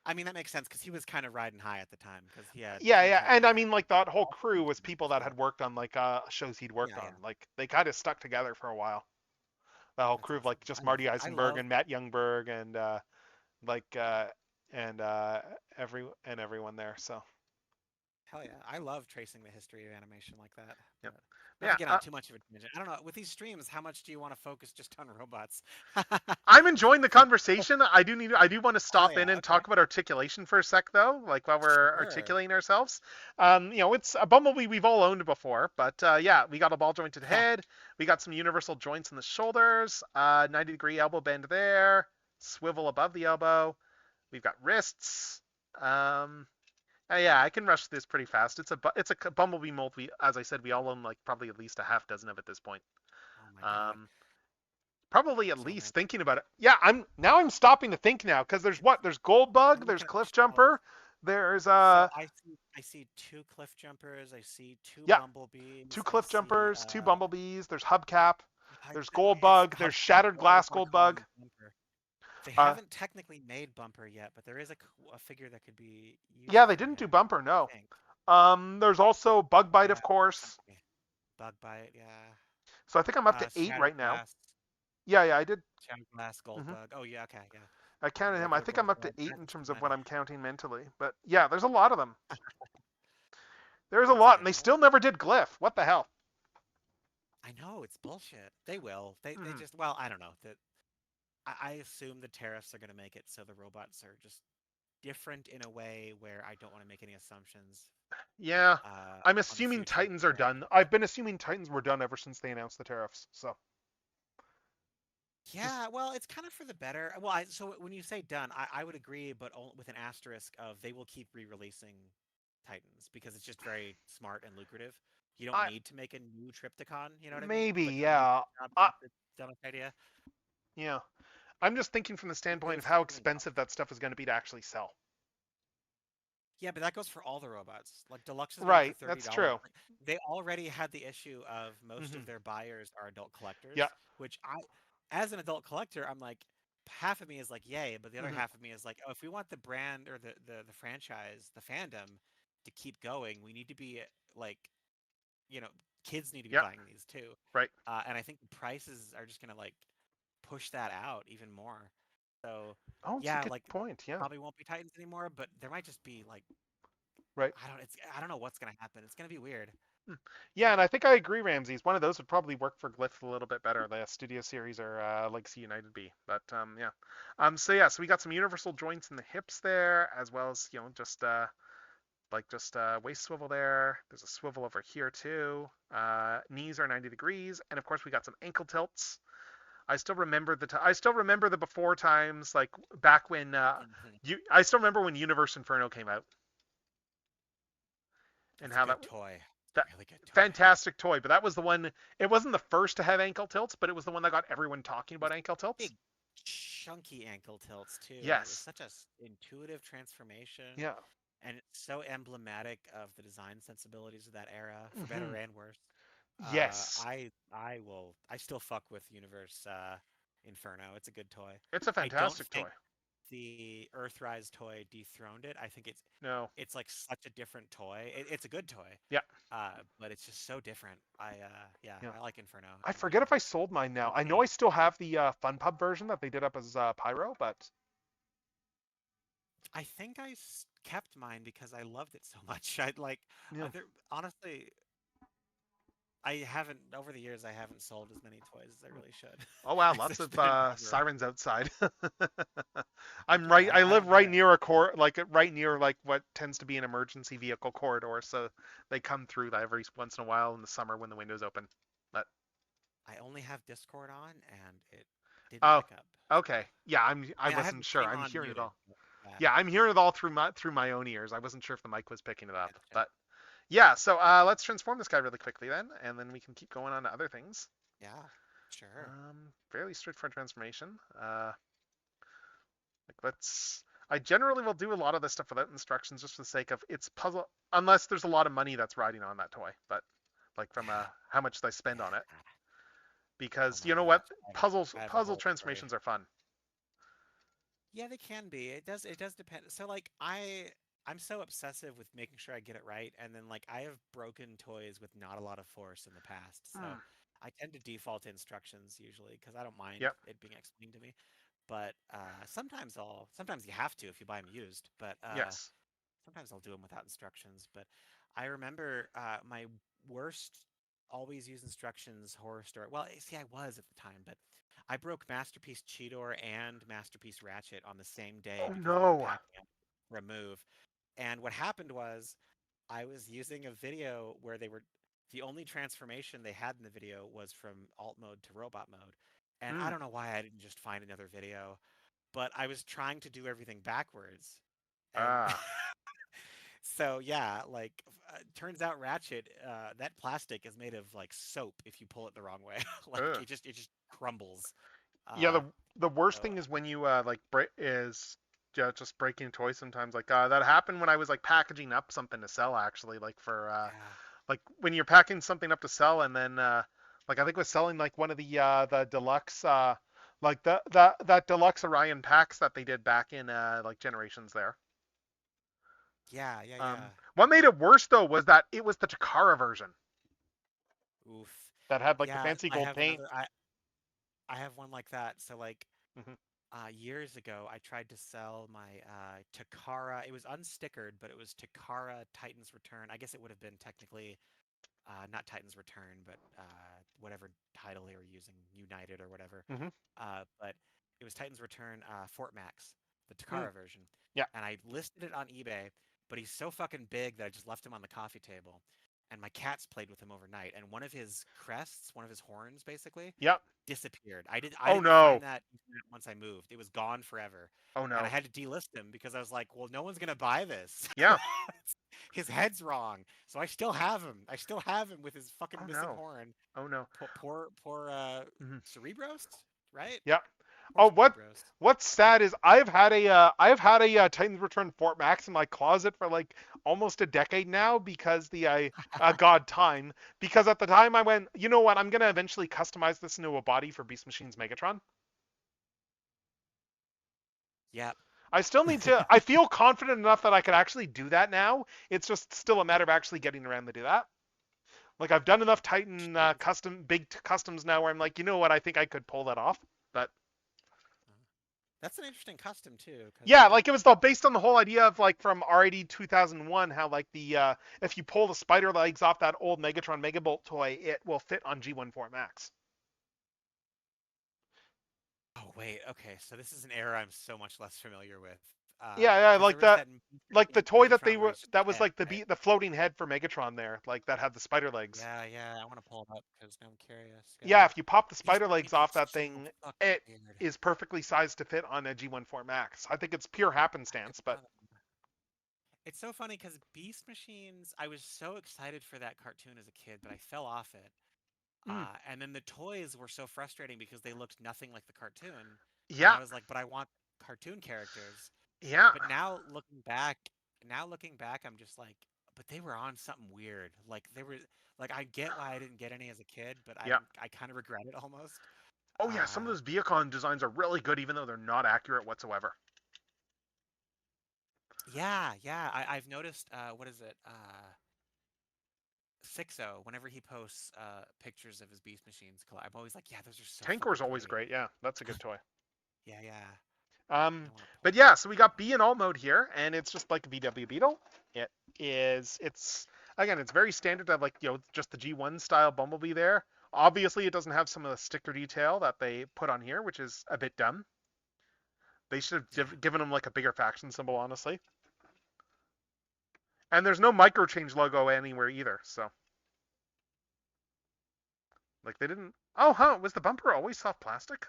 I mean, that makes sense because he was kind of riding high at the time because he had Yeah, Teen yeah, and I Titans and mean, like he that was whole also crew was into people that stuff. had worked on like shows he'd worked Yeah, on. yeah. Like they kind of stuck together for a while. The whole That's crew of awesome. like just I love Marty I Eisenberg love and Matt Youngberg and like and everyone there. So hell yeah. I love tracing the history of animation like that. yep. But not to Yeah, get on too much of a tangent. I don't know. With these streams, how much do you want to focus just on robots? I'm enjoying the conversation. I do want to Hell stop yeah. in and Okay. talk about articulation for a sec though, like while we're Sure. articulating ourselves. It's a Bumblebee we've all owned before, but yeah, we got a ball jointed Yeah. head, we got some universal joints in the shoulders, 90-degree elbow bend there, swivel above the elbow. We've got wrists. Yeah, I can rush this pretty fast. It's a Bumblebee mold. As I said, we all own like probably at least a half dozen of at this point. Oh my God. Um, Probably at So many. least thinking about it. Yeah, I'm stopping to think now because there's what? There's Gold I'm Bug, there's looking at the Cliff shelf. Jumper, there's So I see two cliff jumpers. I see two yeah, two bumblebees. I Cliff see Jumpers, two Bumblebees, there's Hubcap, there's Gold it's Bug, there's hubcap. Shattered Oh, I just Glass want to Gold call Bug. him Bumper. They Uh haven't technically made Bumper yet, but there is a figure that could be yeah, used they for didn't do him, Bumper, I no. think. There's also Bug Bite, Yeah, of course. somebody. Bug Bite, yeah. So I think I'm up to 8 Shattered right now. Glass, Yeah, yeah, I did. Shattered Glass, Gold hmm Bug. Oh yeah, okay, yeah. I counted him. I Regular think Gold I'm up to Bug. 8 in That's too terms of what many. I'm counting mentally. But yeah, there's a lot of them. There's a That's lot, and they good. still never did Glyph. What the hell? I know it's bullshit. They will. They hmm just well, I don't know. That I assume the tariffs are gonna make it so the robots are just different in a way where I don't want to make any assumptions Yeah, I'm on the assuming future of Titans the are brand. done. I've been assuming Titans were done ever since they announced the tariffs. So just Yeah, well, it's kind of for the better. Well, so when you say done, I would agree, but with an asterisk of they will keep re-releasing Titans because it's just very smart and lucrative. You don't I need to make a new Triptychon, you know what I mean? maybe But they'll do a yeah. good job I, with the demo idea. yeah. I'm just thinking from the It standpoint of saves how $2 million. expensive that stuff is going to be to actually sell. Yeah, but that goes for all the robots. Like Deluxe is going for Right, $30. that's true. Like, they already had the issue of most Hmm. of their buyers are adult Yeah. collectors, which as an adult collector, I'm like, half of me is like, yay, but the other Hmm. half of me is like, oh, if we want the brand or the franchise, the fandom to keep going, we need to be like, you know, kids need to be Yeah. buying these too. Right. And I think the prices are just gonna like push that out even more. So Oh, it's a yeah, good like point. Yeah. probably won't be Titans anymore, but there might just be like Right. I don't know what's gonna happen. It's gonna be weird. Hmm. Yeah, and I think I agree, Ramses. One of those would probably work for Glyph a little bit better, the Studio Series or Legacy United B. But yeah. So yeah, so we got some universal joints in the hips there, as well as just waist swivel there. There's a swivel over here too. Knees are 90 degrees, and of course we got some ankle tilts. I still remember the before times, like back when Mhm. I still remember when Universe Inferno came out and That's a how good toy. It's that a really good toy. fantastic toy. But that was the one. It wasn't the first to have ankle tilts, but it was the one that got everyone talking These about ankle tilts. big, chunky ankle tilts too, and it was Yes. such a intuitive transformation, Yeah. and it's so emblematic of the design sensibilities of that era, for better Hmm. and worse. Yes. I still fuck with Universe Inferno. It's a good toy. It's a I don't fantastic think toy. the Earthrise toy dethroned it. I think No. it's like such a different toy. It's a good toy, Yeah. but it's just so different. Yeah, Yeah. I like Inferno. I Inferno's forget good. if I sold mine now. Good I know game. I still have the Fun Pub version that they did up as Pyro, but I think kept mine because I loved it so much. I like yeah. honestly, I haven't over the years I haven't sold as many toys as I really should. Oh wow, lots There's of been a number of sirens outside. that's okay. I I live don't right mind it. near a cor like right near like what tends to be an emergency vehicle corridor, so they come through that every once in a while in the summer when the windows open. But I only have Discord on and it didn't oh, pick up. So okay. Yeah, I I mean I have wasn't the sure. stream I'm on hearing it muted. all. But, yeah, Yeah, I'm hearing it all through my own ears. I wasn't sure if the mic was picking it up. gotcha. But yeah, so let's transform this guy really quickly then, and then we can keep going on to other things. Yeah, sure. Fairly straightforward transformation. Like let's. I generally will do a lot of this stuff without instructions, just for the sake of it's puzzle. Unless there's a lot of money that's riding on that toy, but like from how much did I spend on it? Yeah. Oh Because my you know what, gosh. I have a puzzle whole story. transformations are fun. Yeah, they can be. It does depend. So like I'm so obsessive with making sure I get it right, and then like I have broken toys with not a lot of force in the past. So Mm, I tend to default to instructions usually because I don't mind yep. it being explained to me. But sometimes you have to if you buy them used, but Yes. sometimes I'll do them without instructions. But I remember my worst always use instructions horror story. Well, see, I was at the time, but I broke Masterpiece Cheetor and Masterpiece Ratchet on the same day Oh because we were no. packing up for a move. And what happened was I was using a video where the only transformation they had in the video was from alt mode to robot mode. And I Mm, don't know why I didn't just find another video, but I was trying to do everything backwards. And ah. so yeah, like turns out Ratchet, that plastic is made of like soap if you pull it the wrong way. Like Ugh. it just crumbles. Yeah. Uh, The worst so thing is when you just breaking toys sometimes. Like that happened when I was like packaging up something to sell actually. Like for yeah, like when you're packing something up to sell and then like I think was selling like one of the deluxe like that deluxe Orion packs that they did back in like generations there. yeah, yeah, yeah. What made it worse though was that it was the Takara version Oof. that had like the Yeah, fancy gold paint. I have one like that. So like Hmm. years ago, I tried to sell my Takara. It was unstickered, but it was Takara Titan's Return. I guess it would have been technically not Titan's Return, but whatever title they were using, United or whatever. Hmm. But it was Titan's Return Fort Max, the Mm. Takara version, Yeah. and I listed it on eBay. But he's so fucking big that I just left him on the coffee table, and my cats played with him overnight. And one of his crests, one of his horns, basically Yeah. disappeared. I Oh didn't find no. that once I moved. It was gone forever. Oh And I no. had to delist him because I was like, well, no one's gonna buy this. Yeah. His head's wrong. So I still have him. I still have him with his fucking Oh missing no. horn. Oh no. Poor Hmm. Cerebros, right? Yeah. Poor Oh, Cerebros. what's sad is I've had a Titans Return Fort Max in my closet for like almost a decade now because God time, because at the time I went, you know what, I'm gonna eventually customize this into a body for Beast Machine's Megatron. Yeah. I still need to. I feel confident enough that I could actually do that now. It's just still a matter of actually getting around to do that. Like I've done enough Titan customs now where I'm like, you know what, I think I could pull that off. But That's an interesting custom too, because yeah, like it was based on the whole idea of like from R80 2001, how like if you pull the spider legs off that old Megatron Megabolt toy, it will fit on G1 Fort Max. oh wait, okay, so this is an era I'm so much less familiar with. Yeah, yeah, Because there like was that, that like the toy Megatron where he's just that a was head, like right? the floating head for Megatron there, like that had the spider legs. Yeah, yeah, I want to pull it up because now I'm curious. Yeah, Yeah, if you pop the Beast spider legs Machines off looks that so thing, fucking it weird. is perfectly sized to fit on a G1 Fort Max. I think it's pure happenstance, but It's so funny because Beast Machines, I was so excited for that cartoon as a kid, but I fell off it. mm, And then the toys were so frustrating because they looked nothing like the cartoon, and yeah, I was like, but I want cartoon characters. yeah. But now looking back, I'm just like, but they were on something weird. Like they were like I get why I didn't get any as a kid, but Yeah. I kind of regret it almost. Oh yeah, some of Uh those Viacon designs are really good, even though they're not accurate whatsoever. yeah, yeah. I've noticed what is it? Sixo, whenever he posts pictures of his Beast Machines, I'm always like, yeah, those are so Tankor's fucking always great. great. Yeah, that's a good toy. Yeah, yeah. I Um, want to pull but that yeah, up. so we got B in alt mode here, and it's just like a VW Beetle. It it's again, it's very standard to have like just the G1 style Bumblebee there. Obviously, it doesn't have some of the sticker detail that they put on here, which is a bit dumb. They should Yeah. have given him like a bigger faction symbol, honestly. And there's no microchange logo anywhere either, so like they didn't. Oh, huh? Was the bumper always soft plastic?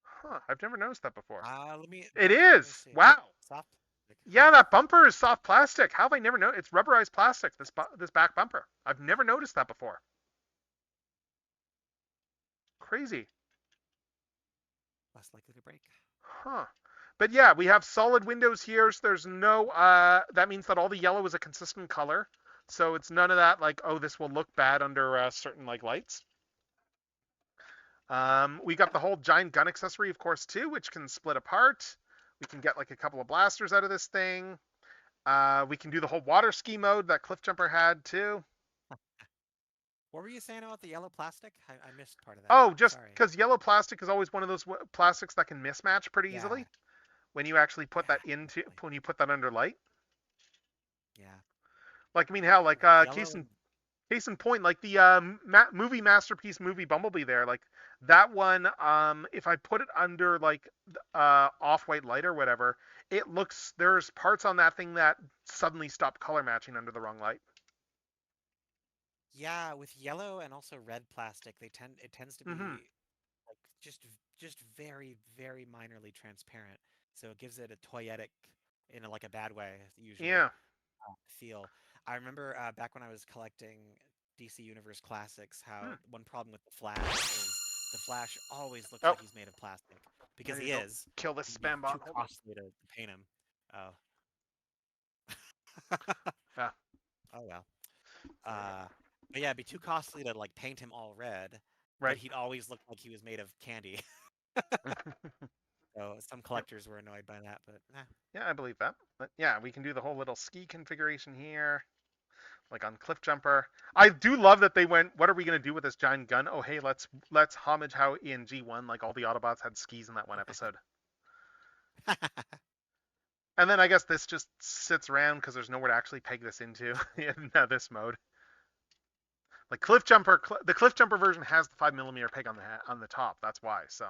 Huh? I've never noticed that before. It Let me is. see. Wow. Soft. Huh. Yeah, that bumper is soft plastic. How have I never noticed? It's rubberized plastic. This back bumper. I've never noticed that before. Crazy. Less likely to break. Huh. But yeah, we have solid windows here. So there's no. That means that all the yellow is a consistent color. So it's none of that like, oh, this will look bad under certain like lights. We got the whole giant gun accessory, of course, too, which can split apart. We can get like a couple of blasters out of this thing. We can do the whole water ski mode that Cliff Jumper had too. What were you saying about the yellow plastic? I missed part of that. Oh, just Sorry. because yellow plastic is always one of those plastics that can mismatch pretty Yeah. easily when you actually put that Yeah. Definitely. when you put that under light. Yeah. Like I mean, hell, like Yellow and case in point, like the movie masterpiece movie Bumblebee there, like that one. If I put it under like off white light or whatever, it looks there's parts on that thing that suddenly stop color matching under the wrong light. yeah, with yellow and also red plastic, it tends to Mm-hmm. be like just very minorly transparent. So it gives it a toyetic in like a bad way usually Yeah. feel. I remember back when I was collecting DC Universe classics, how Hmm. one problem with the Flash is the Flash always looks Oh, like he's made of plastic I because need he to go is. kill this It'd be spam too bot. Hold on. costly to paint him. Oh. Yeah. Oh well. There we Uh, but yeah, it'd be too costly to like paint him all red, go. but Right. he'd always look like he was made of candy. So some Yep. collectors were annoyed by that, but Yeah, I believe that. But yeah, we can do the whole little ski configuration here, like on Cliff Jumper. I do love that they went, what are we gonna do with this giant gun? Oh hey, let's homage how in G1 like all the Autobots had skis in that one episode. nah. And then I guess this just sits around because there's nowhere to actually peg this into in this mode. Like Cliff Jumper, the Cliff Jumper version has the 5mm peg on the top. That's why. So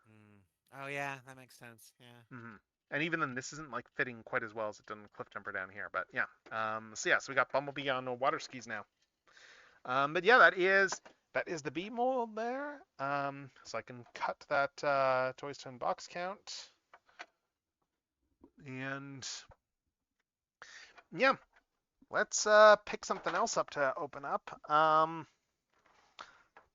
Mm. Oh yeah, that makes sense. Yeah. Hmm. And even then, this isn't like fitting quite as well as it did on Cliff Jumper down here. But yeah. So yeah, so we got Bumblebee on water skis now. But yeah, that is the B mold there. So I can cut that Toys to Unbox count. And yeah, let's pick something else up to open up.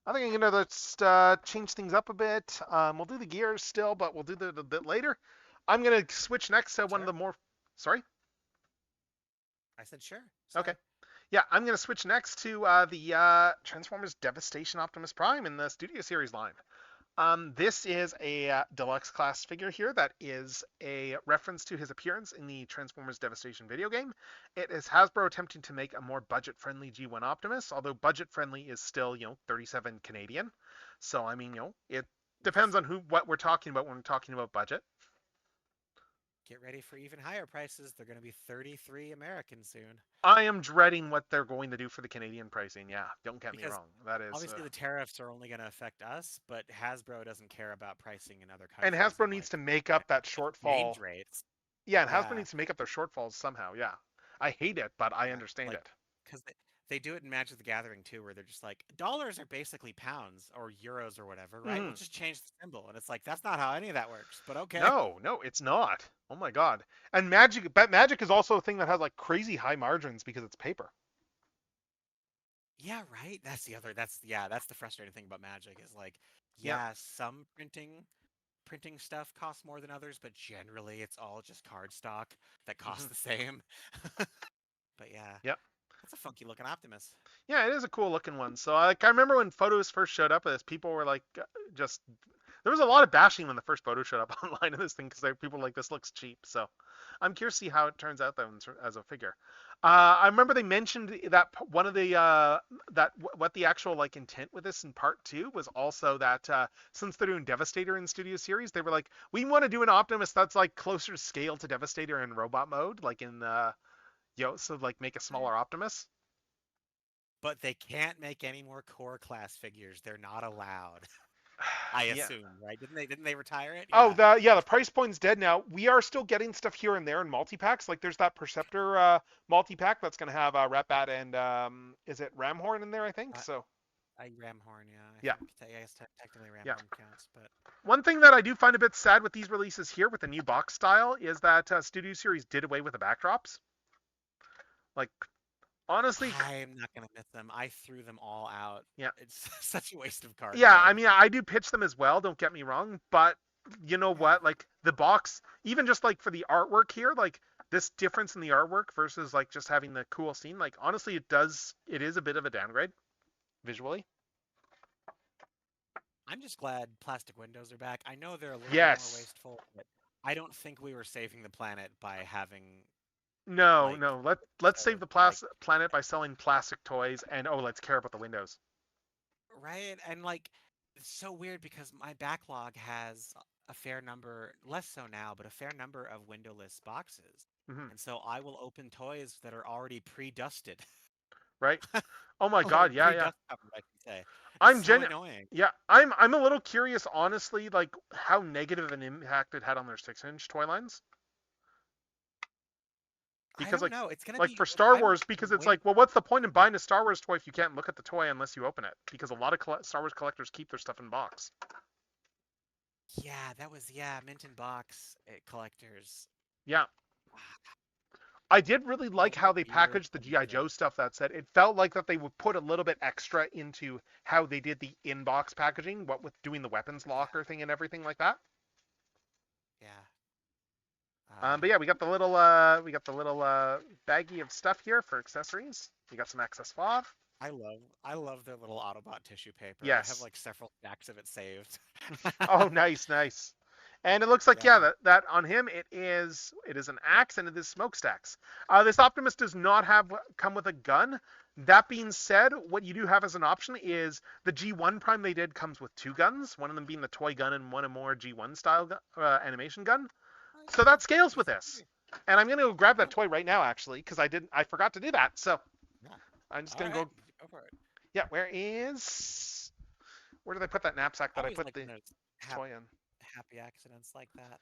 I think I'm gonna just change things up a bit. We'll do the gears still, but we'll do the a bit later. I'm gonna switch next to one of Sure. the more. Sorry. I said sure. Okay. Sorry. Yeah, I'm gonna switch next to the Transformers Devastation Optimus Prime in the Studio Series line. This is a deluxe class figure here that is a reference to his appearance in the Transformers Devastation video game. It is Hasbro attempting to make a more budget-friendly G1 Optimus, although budget-friendly is still, 37 Canadian. So I mean, it depends on what we're talking about when we're talking about budget. Get ready for even higher prices. They're going to be 33 American soon. I am dreading what they're going to do for the Canadian pricing. Yeah, don't get me Because wrong. That is, obviously the tariffs are only going to affect us, but Hasbro doesn't care about pricing in other and countries Hasbro and needs like to make up that shortfall. exchange rates. Yeah, and Hasbro Yeah. needs to make up their shortfalls somehow. Yeah, I hate it, but I Yeah, understand like it. because they do it in Magic the Gathering too, where they're just like dollars are basically pounds or euros or whatever, right? We'll Mhm. just change the symbol, and it's like that's not how any of that works. But okay. No, no, it's not. Oh my god. And Magic, but Magic is also a thing that has like crazy high margins because it's paper. Yeah, right. That's the other. That's yeah. That's the frustrating thing about Magic is like, Yeah. yeah, some printing stuff costs more than others, but generally it's all just card stock that costs Hmm. the same. But yeah, Yep. that's a funky looking Optimus. Yeah, it is a cool looking one. So like I remember when photos first showed up of this, people were like, just there was a lot of bashing when the first photo showed up online of this thing because people were like, this looks cheap. So I'm curious to see how it turns out then as a figure. I remember they mentioned that one of the what the actual like intent with this in part two was also that since they're doing Devastator in Studio Series, they were like, we want to do an Optimus that's like closer scale to Devastator in robot mode, like in so like make a smaller Optimus. But they can't make any more core class figures. They're not allowed. I Yeah. assume, right? Didn't they retire it? Oh, Yeah. the price point's dead now. We are still getting stuff here and there in multi packs. Like there's that Perceptor multi pack that's gonna have Ratbat and is it Ramhorn in there? I think Uh, so. Ramhorn, yeah. I Yeah, think I guess technically yeah. Ramhorn counts, but One thing that I do find a bit sad with these releases here with the new box style is that Studio Series did away with the backdrops. Like honestly, I'm not gonna miss them. I threw them all out. yeah, It's such a waste of yeah. I cardboard. mean, I do pitch them as well. Don't get me wrong, but you know Yeah. what? Like the box, even just like for the artwork here, like this difference in the artwork versus like just having the cool scene. Like honestly, it is a bit of a downgrade visually. I'm just glad plastic windows are back. I know they're a little bit more Yes. wasteful, but I don't think we were saving the planet by having No, like no. Let's save the like planet by selling plastic toys, and oh, let's care about the windows. right and like it's so weird because my backlog has a fair number, less so now, but a fair number of windowless boxes. Hmm. And so I will open toys that are already pre-dusted Right? Oh my or God, yeah, yeah. pre-dust covered, I should say. It's I'm so gen. annoying. Yeah, I'm a little curious, honestly, like how negative an impact it had on their 6-inch toy lines. I Because don't know. It's gonna like be for Star I'm Wars, because it's wait like, well, what's the point in buying a Star Wars toy if you can't look at the toy unless you open it? Because a lot of Star Wars collectors keep their stuff in box. yeah, that was yeah, mint in box collectors. Yeah, Ah, I did really like what how a they weird packaged the thing to GI do. Joe stuff. That said, it felt like that they would put a little bit extra into how they did the in-box packaging, what with doing the weapons Yeah, locker thing and everything like that. yeah. But yeah, we got the little baggie of stuff here for accessories. We got some excess fob. I love their little Autobot tissue paper. I have Yes. like several stacks of it saved. Oh, nice, nice. And it looks like, yeah, Yeah. that on him it is an axe and it is smokestacks. This Optimus does not come with a gun. That being said, what you do have as an option is the G1 Prime they did comes with two guns, one of them being the toy gun and one a more G1 style animation gun. Oh So yeah. that scales with Easy this. peasy. And I'm gonna go grab that Cool. toy right now actually because I forgot to do that. So Yeah. I'm just All gonna right. go. Go for it. Yeah, where did I put that knapsack I that I always put like the when there's toy in? happy accidents like that.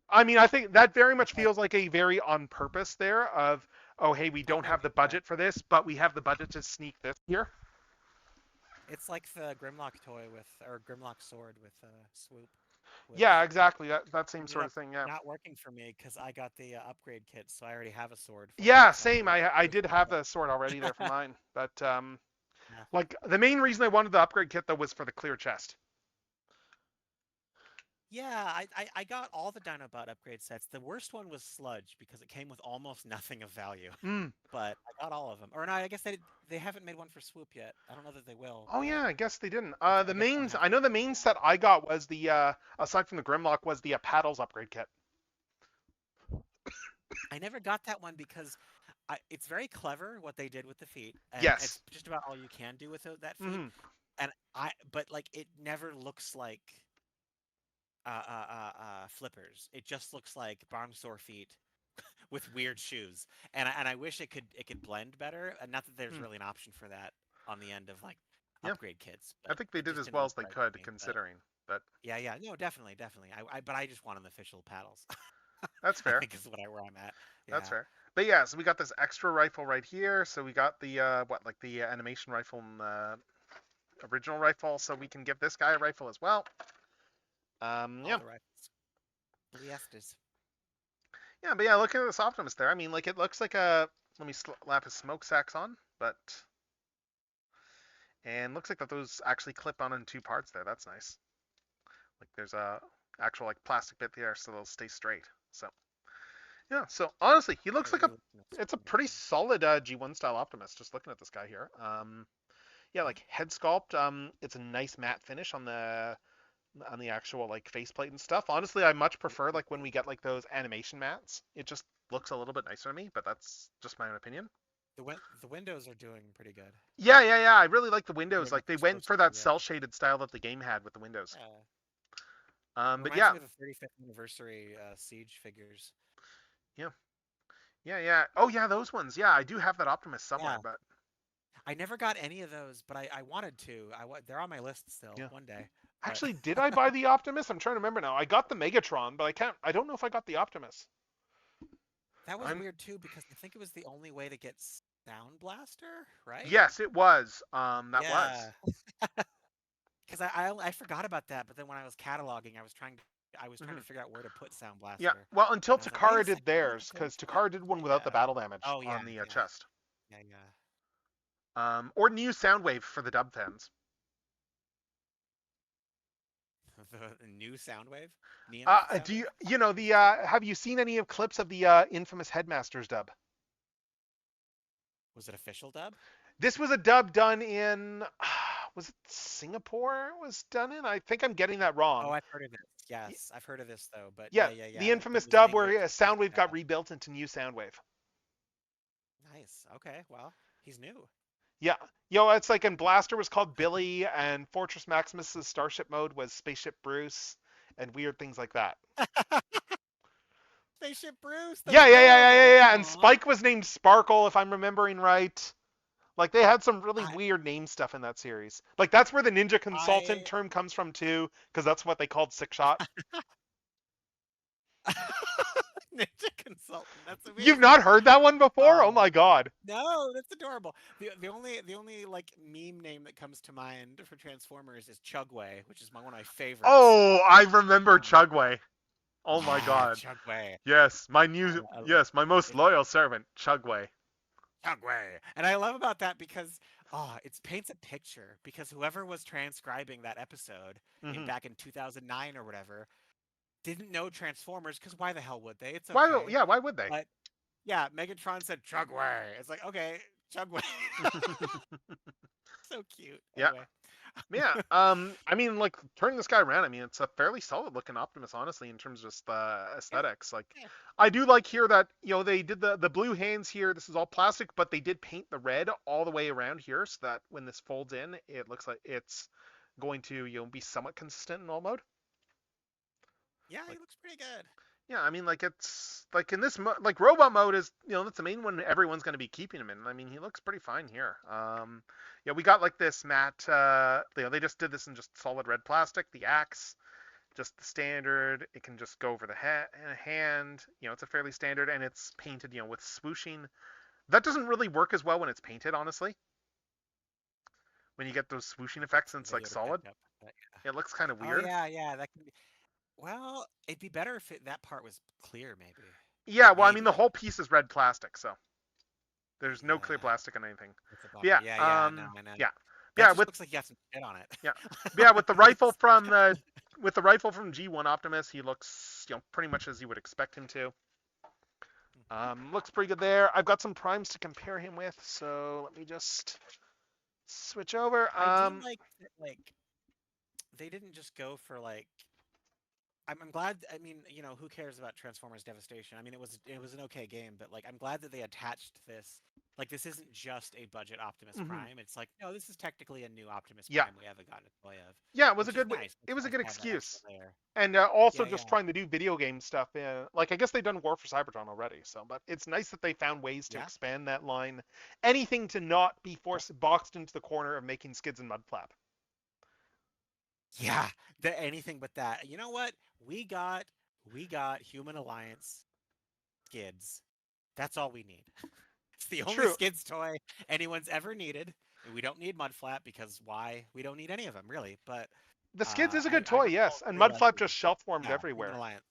I mean, I think that very It's much like, feels like a very on purpose there of, oh, hey, we oh don't no, have the yeah. budget for this, but we have the budget to sneak this here. It's like the Grimlock toy with, or Grimlock sword with swoop, Yeah, which exactly. That same ended sort up of thing. Yeah. not working for me because I got the upgrade kit, so I already have a sword for it. Yeah, So I same. needed I to pay did for have the sword already there for it. mine, but Yeah. like the main reason I wanted the upgrade kit though was for the clear chest. Yeah, I got all the Dinobot upgrade sets. The worst one was Sludge because it came with almost nothing of value. Mm. But I got all of them. Or no, I guess they haven't made one for Swoop yet. I don't know that they will, Oh but yeah, I guess they didn't. I The guess I'll mains, have I know the to. main set I got was the aside from the Grimlock was the paddles upgrade kit. I never got that one because it's very clever what they did with the feet, and it's Yes. just about all you can do with that feat. Hmm. And but like it never looks like flippers. It just looks like barn store feet with weird shoes. And I wish it could blend better. And not that there's Mm. really an option for that on the end of like Yeah, upgrade kits, I but think they it did just as didn't well look as they right could, to me. But considering that. yeah, yeah, no, definitely, definitely. But I just want an official paddles. That's I fair. think is where I'm at. That's Yeah. fair. But yeah, so we got this extra rifle right here. So we got the like the animation rifle and original rifle. So we can give this guy a rifle as well. All Yeah, the rifles. Leestas. yeah, but yeah, look at this Optimus there. I mean, like it looks like a. Let me slap his smoke sacks on, but and looks like that those actually clip on in two parts there. That's nice. Like there's a actual like plastic bit there, so they'll stay straight. So yeah, so honestly, he I looks like a. really like this It's a pretty animation. solid G1 style Optimus. Just looking at this guy here. Yeah, Mhm. like head sculpt. It's a nice matte finish on the actual like faceplate and stuff. Honestly, I much prefer like when we get like those animation mats. It just looks a little bit nicer to me, but that's just my own opinion. The windows are doing pretty good. Yeah, yeah, yeah. I really like the windows. Doing what Like they they're went supposed for to. that Yeah. cell shaded style that the game had with the windows. Yeah. It But reminds yeah, me of the 35th anniversary Siege figures. yeah, yeah, yeah. Oh yeah, those ones. Yeah, I do have that Optimus somewhere, Yeah. but I never got any of those, but I wanted to. They're on my list still yeah. one day. But Actually, did I buy the Optimus? I'm trying to remember now. I got the Megatron, but I can't. I don't know if I got the Optimus. that was I'm weird too because I think it was the only way to get Sound Blaster, right? Yes, it was. That was. Yeah. Because I forgot about that, but then when I was cataloging, I was trying to Hmm. figure out where to put Sound Yeah. Blaster, Well, until and I was like, wait a Takara did second, where's theirs, the code because for that? Takara did one without the Yeah. battle damage Oh yeah, on the yeah, chest. yeah, yeah. Or new Soundwave for the dub fans. The new Soundwave, Neon Do you Soundwave. you know the have you seen any of clips of the infamous Headmasters dub? Was it official dub? This was a dub done in was it Singapore? It was done in. I think I'm getting that Oh, wrong. I've heard of this. Yes, I've heard of this though. But Yeah, yeah, yeah, the yeah. It infamous was in dub where English. But Soundwave got yeah. rebuilt into new Soundwave. Nice. Okay. Well, he's new. Yeah. It's like and Blaster was called Billy and Fortress Maximus's Starship mode was Spaceship Bruce and weird things like that. Spaceship Bruce. That's Yeah, yeah, yeah, yeah, yeah, adorable. yeah. And Aw. Spike was named Sparkle if I'm remembering right. Like they had some really I weird name stuff in that series. Like that's where the Ninja Consultant I term comes from too, because that's what they called Six Shot. Ninja Consultant. That's You've amazing. not heard that one before? Oh Oh my god. no, that's adorable. The only like meme name that comes to mind for Transformers is Chugway, which is one of my favorites. Oh, I remember Um, Chugway. Oh my god. Chugway. Yes, I love my most it. loyal servant, Chugway. Chugway. And I love about that because it paints a picture because whoever was transcribing that episode in Hmm. back in 2009 or whatever didn't know Transformers because why the hell would they? It's Why? okay. Yeah, why would they? But yeah, Megatron said Chugway. It's like, okay, Chugway. So cute. Yeah, Anyway. yeah. I mean, like turning this guy around. I mean, it's a fairly solid looking Optimus, honestly, in terms of just Yeah, aesthetics. Like, yeah. I do like here that they did the blue hands here. This is all plastic, but they did paint the red all the way around here, so that when this folds in, it looks like it's going to be somewhat consistent in all mode. Yeah, he Like, looks pretty good. yeah, I mean, like it's like in this like robot mode is that's the main one everyone's going to be keeping him in. I mean, he looks pretty fine here. Yeah, we got like this matte. They just did this in just solid red plastic. The axe just the standard. It can just go over the hand. It's a fairly standard, and it's painted, with swooshing. That doesn't really work as well when it's painted, honestly. When you get those swooshing effects and it's like Video to catch solid, up. But, it looks kind of yeah. Oh weird. yeah, that can be. Well, it'd be better if that part was clear, maybe. Yeah, well, I mean, the Maybe. whole piece is red plastic, so there's no clear Yeah. plastic on anything. It's a But bummer. yeah, Yeah, no, I know. yeah, That yeah, just with looks like you have some shit on it. yeah, yeah, with the rifle It's- from the with the rifle from G1 Optimus, he looks, pretty much as you would expect him to. Looks pretty good there. I've got some primes to compare him with, so let me just switch over. I do like that, like they didn't just go for like. I'm glad. I mean, who cares about Transformers Devastation? I mean, it was an okay game, but like, I'm glad that they attached this. Like, this isn't just a budget Optimus Mhm. Prime. It's like, no, this is technically a new Optimus Yeah, Prime we haven't gotten a toy of, yeah, which is nice. it It's was a nice good to have that extra excuse. layer. And also Yeah, just yeah, trying to do video game stuff. Like, I guess they've done War for Cybertron already, so, but it's nice that they found ways to yeah. expand that line. Anything to not be Yep. boxed into the corner of making skids and mudflap. Yeah, anything but that. You know what? We got Human Alliance skids. That's all we need. It's the only True. skids toy anyone's ever needed. We don't need Mudflap because why? We don't need any of them really. But The skids is a good I toy, recall yes, and Mudflap realizing, just shelf formed yeah, Human everywhere. Alliance.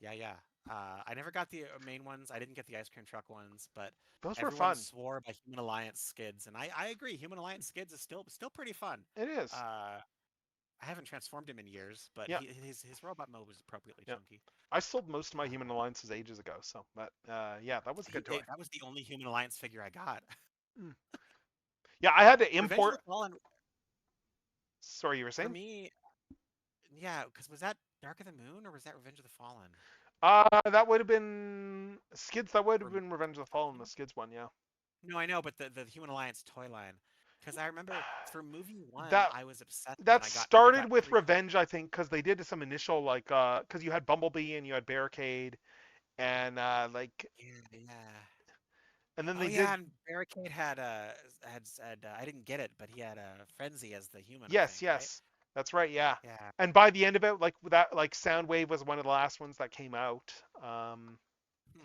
Yeah, yeah. I never got the main ones. I didn't get the ice cream truck ones, but Those were everyone fun. swore by Human Alliance skids, and I agree. Human Alliance skids is still pretty fun. It is. Uh, I haven't transformed him in years, but Yeah, his robot mode was appropriately yeah. chunky. I sold most of my Human Alliances ages ago, so, but yeah, that was a good toy. That was the only Human Alliance figure I got. Mm. Yeah, I had to Revenge of import. the Fallen Sorry, you were for saying? me, yeah, because was that Dark of the Moon or was that Revenge of the Fallen? That would have been Skids. That would have Or been Revenge of the Fallen, the Skids one. Yeah. no, I know, but the Human Alliance toy line. Because I remember for movie one, That I was obsessed that and I got started with three copies. Revenge, I think, because they did some initial like because you had Bumblebee and you had Barricade and like Yeah, yeah. and then Oh they yeah, did and Barricade had I didn't get it, but he had a Frenzy as the human, I yes, think, right? yes, that's right, yeah. Yeah. And by the end of it, like that, like Soundwave was one of the last ones that came out. Hmm.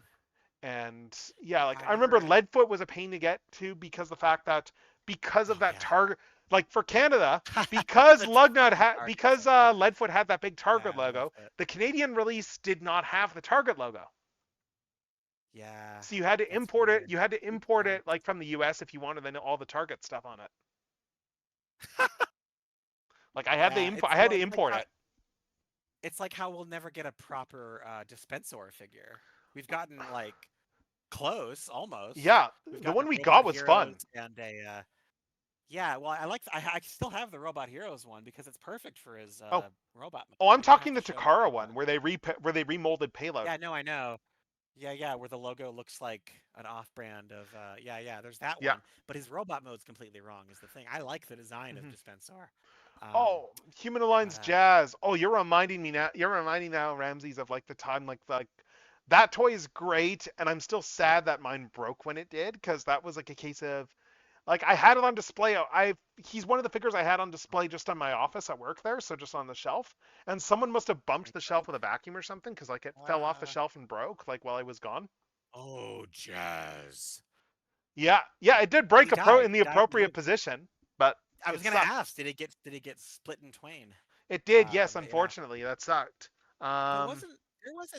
And yeah, like I I remember remember. Leadfoot was a pain to get to because the fact that because of Oh that yeah. target, like for Canada, because The Lugnut fucking had target because symbol. Leadfoot had that big Target Yeah, logo, left it. the Canadian release did not have the Target logo. Yeah, So you had to that's import it. weird. You had to import Yeah. it like from the U.S. if you wanted then all the Target stuff on it. Like Yeah, I had to import it. it's like how we'll never get a proper Dispensor figure. We've gotten like close, almost. Yeah, We've the gotten one a we Robot got was fun. Heroes and a yeah. Well, I still have the Robot Heroes one because it's perfect for his Oh, robot oh, mode. I'm You don't have talking to the show. Takara one where where they remolded Payload. Yeah, no, I know. Yeah, yeah, where the logo looks like an off-brand of yeah, yeah, there's that Yeah. one, but his robot mode's completely wrong is the thing. I like the design of Hmm. Dispensar. Um, Oh, Human but Alliance Jazz. Oh, you're reminding me now. You're reminding now, Ramses, of like the time like that toy is great, and I'm still sad that mine broke when it did because that was like a case of like I had it on display. He's one of the figures I had on display just on my office at work there, so just on the shelf. And someone must have bumped it the shelf broke. with a vacuum or something because like it fell off the Uh, shelf and broke like while I was gone. oh, Jazz. Yeah, yeah, it did He break died. in He the died in the appropriate movie. position, but I it was gonna sucked. ask, did it get split in twain? It did, yes. But yeah, Unfortunately, that sucked. there Um, wasn't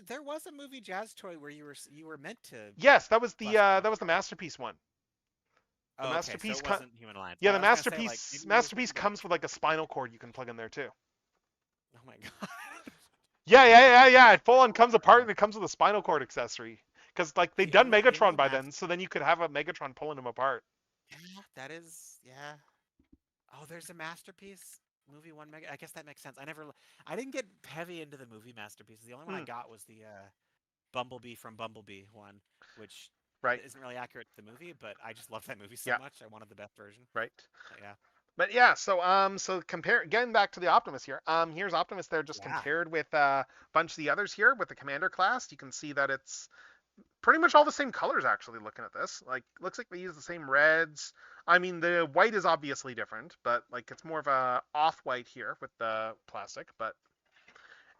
there was a movie Jazz toy where you were meant to yes, bust it that was the apart. masterpiece one. The Oh, okay, so masterpiece, it wasn't Human Alliance. yeah, I the was gonna say like maybe it was masterpiece something. comes with like a spinal cord you can plug in there too. Oh my god. Yeah, yeah. It full on comes apart and it comes with a spinal cord accessory. Because like they'd done The Megatron only by master. then, so then you could have a Megatron pulling him apart. Yeah, that is yeah. Oh, there's a masterpiece movie one mega. I guess that makes sense. I didn't get heavy into the movie masterpieces. The only one I Hmm, got was the Bumblebee from Bumblebee one, which right. isn't really accurate to the movie, but I just love that movie so Yeah, much. I wanted the best version. right. But yeah, But yeah, so compare getting back to the Optimus here. Here's Optimus there just yeah, compared with a bunch of the others here with the Commander class. You can see that it's pretty much all the same colors actually looking at this. Like looks like they use the same reds. I mean the white is obviously different, but like it's more of a off white here with the plastic, but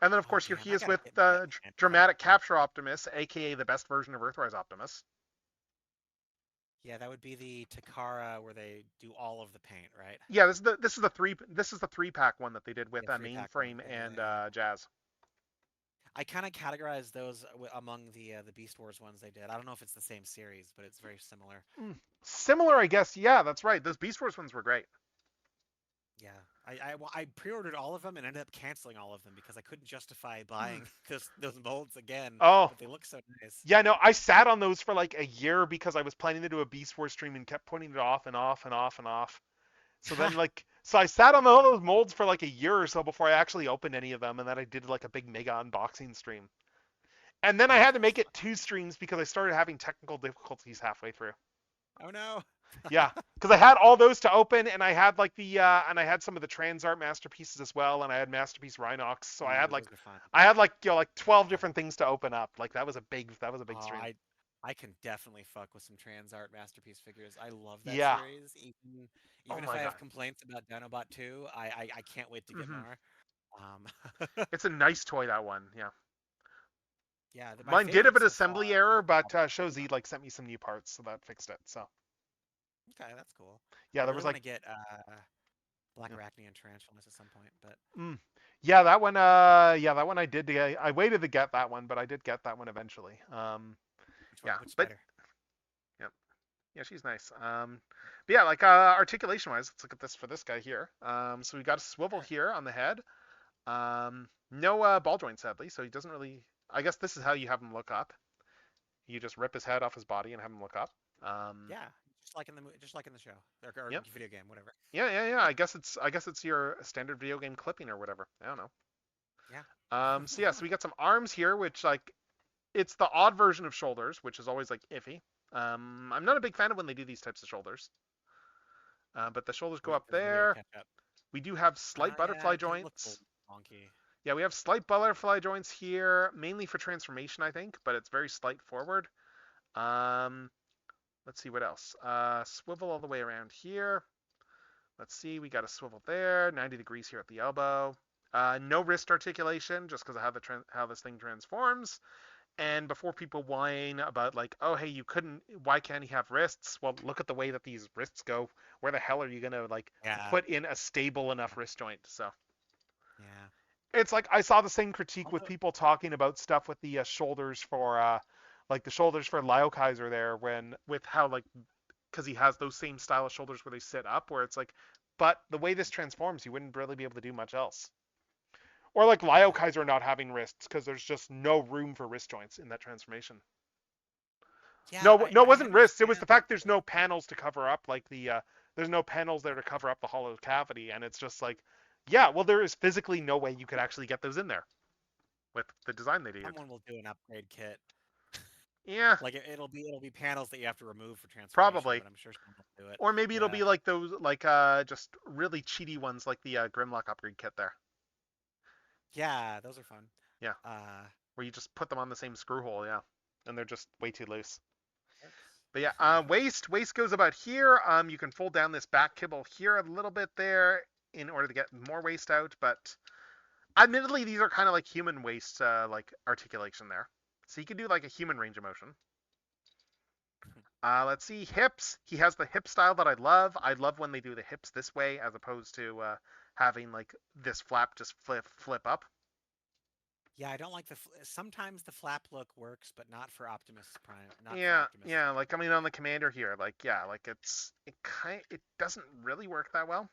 And then, of Oh course, here damn, he I is gotta with get into that Dramatic Capture Optimus, aka the best version of Earthrise Optimus. Yeah, that would be the Takara where they do all of the paint, right? Yeah, this is the 3-pack one that they did with Yeah, three pack one. Mainframe and Yeah. Jazz. I kind of categorize those among the Beast Wars ones they did. I don't know if it's the same series, but it's very similar. Similar, I guess. Yeah, that's right. Those Beast Wars ones were great. Yeah, I pre-ordered all of them and ended up canceling all of them because I couldn't justify buying those molds again, Oh, but they look so nice. yeah, no, I sat on those for like a year because I was planning to do a Beast Wars stream and kept putting it off and off and off and off. So then, so I sat on all those molds for like a year or so before I actually opened any of them, and then I did like a big mega unboxing stream. And then I That had to sounds make fun. it 2 streams because I started having technical difficulties halfway through. Oh no. Yeah, because I had all those to open, and I had like and I had some of the Transart masterpieces as well, and I had masterpiece Rhinox. So Ooh, those are fun. I had like like 12 different things to open up. Like that was a big Oh, stream. I can definitely fuck with some Trans Art masterpiece figures. I love that Yeah. series. Oh Even if my I god. have complaints about Dinobot 2, I can't wait to get Hmm. more. Um, It's a nice toy, that one. Yeah. yeah, my Mine did have favorite an so far assembly is error, but Dinobot. Shozy like sent me some new parts, so that fixed it. So Okay, that's cool. I yeah, there really was want like to get Black yeah. Arachne and Tarantulas at some point, but Mm. Yeah, that one. Yeah, that one I did. I waited to get that one, but I did get that one eventually. which one? Yeah, Which but spider? yeah, yeah, she's nice. But yeah, like articulation wise, let's look at this for this guy here. So we got a swivel Sure. here on the head. No ball joint sadly, so he doesn't really. I guess this is how you have him look up. You just rip his head off his body and have him look up. Um, Yeah, just like in the show or yep. video game, whatever. Yeah. I guess it's your standard video game clipping or whatever. I don't know. Yeah. So yeah, so we got some arms here, which like it's the odd version of shoulders, which is always like iffy. I'm not a big fan of when they do these types of shoulders. But the shoulders go Wait up for the video to there. catch up. We do have slight Yeah, butterfly it did look a joints. little wonky. Yeah, we have slight butterfly joints here, mainly for transformation, I think, but it's very slight forward. Um, let's see what else. Swivel all the way around here. Let's see, we got a swivel there, 90 degrees here at the elbow. No wrist articulation, just because of how this thing transforms. And before people whine about like, oh hey, why can't he have wrists? Well, look at the way that these wrists go. Where the hell are you gonna like Yeah. put in a stable enough wrist joint? So Yeah. it's like I saw the same critique with Although, people talking about stuff with the shoulders for like the shoulders for Lyle Kaiser there when with how like because he has those same style of shoulders where they sit up where it's like, but the way this transforms, you wouldn't really be able to do much else. Or like Lyle yeah. Kaiser not having wrists because there's just no room for wrist joints in that transformation. Yeah, No, it I wasn't wrists. It was the understand. fact there's no panels to cover up like there's no panels there to cover up the hollow cavity, and it's just like, yeah, well there is physically no way you could actually get those in there with the design they did. Someone will do an upgrade kit. Yeah, Like it'll be panels that you have to remove for transformation, probably. but I'm sure someone will do it. Or maybe it'll Yeah. be like those like just really cheaty ones like the Grimlock upgrade kit there. Yeah, those are fun. Yeah, Uh, where you just put them on the same screw hole. Yeah, and they're just way too loose. Works. But yeah, waist goes about here. You can fold down this back kibble here a little bit there in order to get more waist out. But admittedly, these are kind of like human waist like articulation there. So you can do like a human range of motion. Let's see, hips. He has the hip style that I love. I love when they do the hips this way as opposed to having like this flap just flip up. Yeah, I don't like sometimes the flap look works, but not for Optimus Prime, not for Yeah, Optimus. yeah. Like I mean, on the commander here, like yeah, like it doesn't really work that well.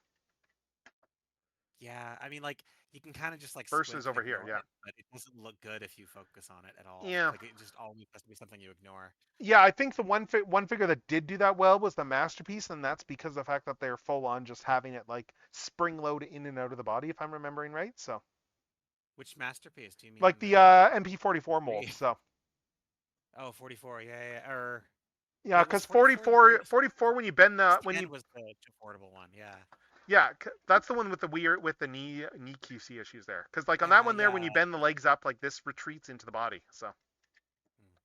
Yeah, I mean, like you can kind of just like Versus squint and over here, ignore yeah, it, but it doesn't look good if you focus on it at all. yeah, Like it just always has to be something you ignore. yeah. I think the one figure that did do that well was the masterpiece, and that's because of the fact that they're full on just having it like spring load in and out of the body, if I'm remembering right. So Which masterpiece? Do you like mean the the MP44 mold. three? So Oh, 44. Yeah. Or yeah, it was because 44. Maybe it was 44 when you bend the the when stand you was the affordable one. Yeah. yeah, that's the one with the weird with the knee QC issues there. Because like on that Yeah, one there, when yeah. you bend the legs up, like this retreats into the body. So Hmm.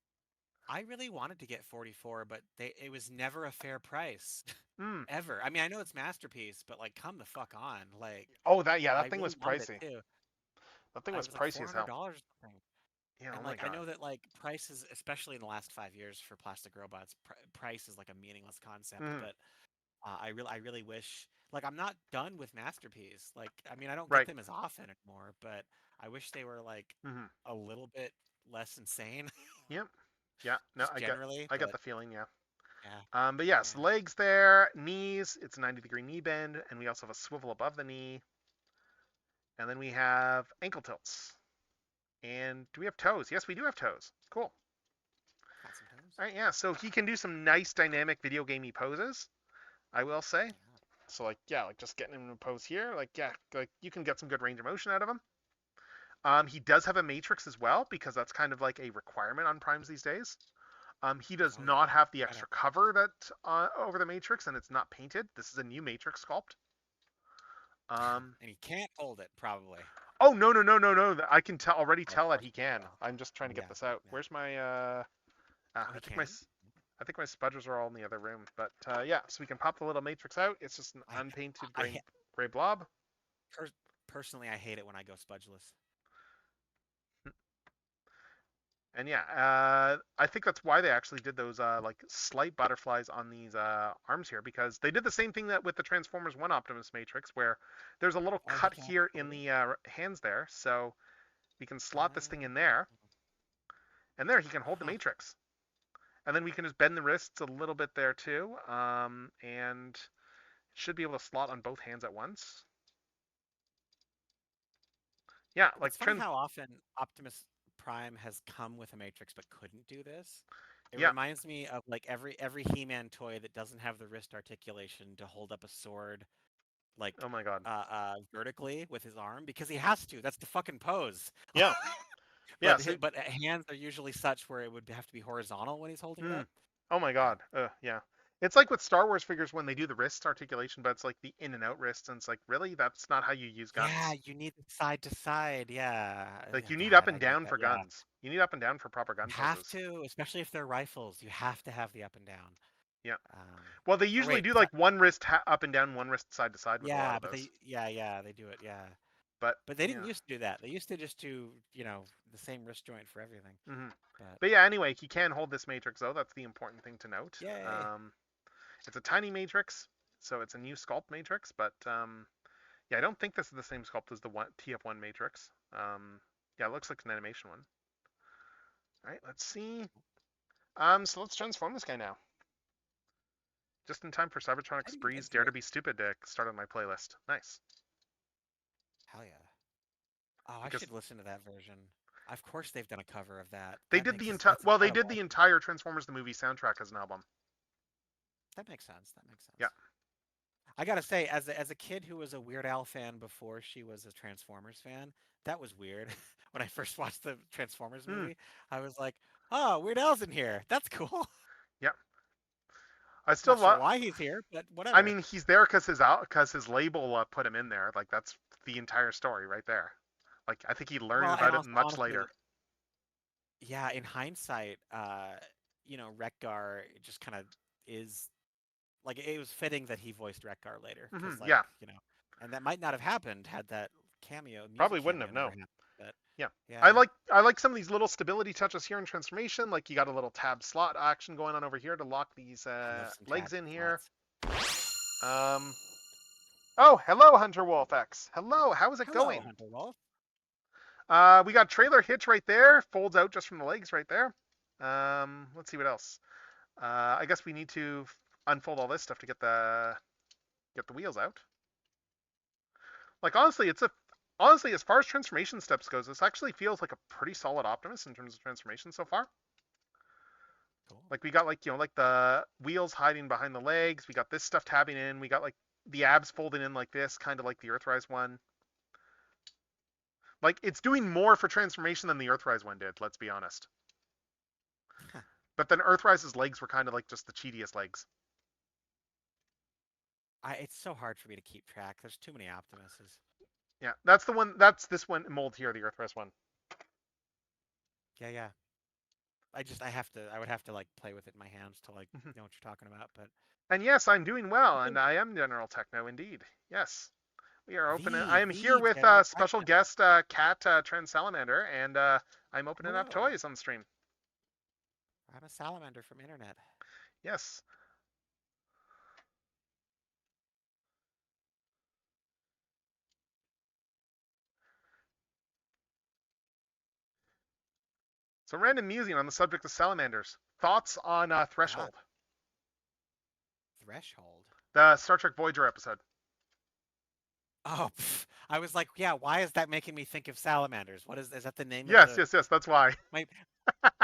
I really wanted to get 44, but it was never a fair price. mm. Ever. I mean, I know it's masterpiece, but like come the fuck on. Like Oh that yeah, I that thing really was wanted it pricey. too. That thing It was was like pricey as hell. $400 or something. Yeah, oh And my like I god. know that like prices, especially in the last 5 years for plastic robots, price is like a meaningless concept. Hmm. But I really wish, like, I'm not done with Masterpiece. Like, I mean, I don't get Right. them as often anymore, but I wish they were like Hmm. a little bit less insane, Yep. Yeah. No, just generally. I get But the feeling. Yeah. yeah, But yes, yeah. legs there, knees. It's a 90-degree knee bend, and we also have a swivel above the knee, and then we have ankle tilts. And do we have toes? Yes, we do have toes. Cool. Got some toes. All right. Yeah. So he can do some nice dynamic video gamey poses. I will say. Yeah. So like yeah, like just getting him in a pose here, like yeah, like you can get some good range of motion out of him. He does have a matrix as well because that's kind of like a requirement on primes these days. He does Oh yeah. not have the Gotta, extra cover that over the matrix, and it's not painted. This is a new matrix sculpt. Um, and he can't hold it probably. oh no no no no no! I can tell already Of tell that course he you can. will. I'm just trying Oh to get yeah. this out. Yeah. Where's my Oh, he I think my can. I think my spudgers are all in the other room. But yeah, so we can pop the little matrix out. It's just an I unpainted I, gray blob. per- personally I hate it when I go spudgeless. And yeah, I think that's why they actually did those like slight butterflies on these arms here because they did the same thing that with the Transformers One Optimus Matrix, where there's a little Oh, he cut can. here in Really? the hands there, so we can slot this thing in Uh, there, and there he can hold the huh. Matrix, and then we can just bend the wrists a little bit there too, and should be able to slot on both hands at once. Yeah, It's like funny trend. how often Optimus Prime has come with a Matrix but couldn't do this. It Yeah. reminds me of like every He-Man toy that doesn't have the wrist articulation to hold up a sword like Oh my God. vertically with his arm because he has to. That's the fucking pose. Yeah. Yeah. So. But hands are usually such where it would have to be horizontal when he's holding it Hmm. up. Oh my Yeah. God. Yeah. It's like with Star Wars figures when they do the wrist articulation, but it's like the in and out wrist, and it's like, really, that's not how you use Yeah, guns. you need it side to side. Yeah. Like you need up God, and I need down that. for Yeah. guns. You need up and down for proper You gun have poses. to, especially if they're rifles. You have to have the up and down. Yeah. Um, Well, they or usually wait, do like one wrist up and down, one wrist side to side with a lot yeah, of but those. yeah, they do it. Yeah. But But they didn't yeah. used to do that. They used to just do, the same wrist joint for everything. Hmm. But But yeah. Anyway, he can hold this matrix though. That's the important thing to note. yay. It's a tiny matrix, so it's a new sculpt matrix. But yeah, I don't think this is the same sculpt as the one TF1 matrix. Yeah, it looks like an animation one. All right, let's see. So let's transform this guy now. Just in time for Cybertronic How do you Spree's get Dare through to it? Be Stupid to start on my playlist. Nice. Hell yeah. Oh, I Because should listen to that version. Of course they've done a cover of that. they did the entire That's well, they did the incredible. entire Transformers the movie soundtrack as an album. That makes sense. That makes Yeah. sense. I gotta say, as a kid who was a Weird Al fan before she was a Transformers fan, that was weird. When I first watched the Transformers Hmm. movie, I was like, "Oh, Weird Al's in here. That's cool." Yeah. I still Not sure love. why he's here, but I whatever. mean, he's there because his label put him in there. Like that's the entire story right there. Like I think he learned Well, and about it also, much later. honestly, yeah, in hindsight, Wreck-Gar just kind of is like it was fitting that he voiced Wreck-Gar later because, Yeah. and that might not have happened had that cameo, music Probably wouldn't cameo, have. never No. happened. But Yeah. I yeah, like I like some of these little stability touches here in transformation. Like you got a little tab slot action going on over here to lock these I love some legs tab in here. slots. Um. Oh, hello, Hunter Wolf X. Hello. How is it Hello, going? Hunter Wolf. We got trailer hitch right there. Folds out just from the legs right there. Let's see what else. I guess we need to unfold all this stuff to get the wheels out. Like honestly, as far as transformation steps goes, this actually feels like a pretty solid Optimus in terms of transformation so far. Cool. Like we got like the wheels hiding behind the legs. We got this stuff tabbing in. We got like the abs folding in like this, kind of like the Earthrise one. Like it's doing more for transformation than the Earthrise one did. Let's be honest. Huh. But then Earthrise's legs were kind of like just the cheatiest legs. It's so hard for me to keep track. There's too many Optimuses. Yeah, that's the one. That's this one mold here, the Earthrise one. Yeah, yeah. I would have to like play with it in my hands to like Mhm. know what you're talking about. But And yes, I'm doing well, I and think I am General Techno indeed. Yes. We are opening. The I am here the with General special Techno. guest Cat Trans Salamander, and I'm opening up Hello. toys on stream. I'm a salamander from internet. Yes. So, random musing on the subject of salamanders. Thoughts on Ah, Threshold, threshold. the Star Trek Voyager episode? Oh, I was like, yeah. Why is that making me think of salamanders? What is that the name of Yes, the yes, yes. That's why. my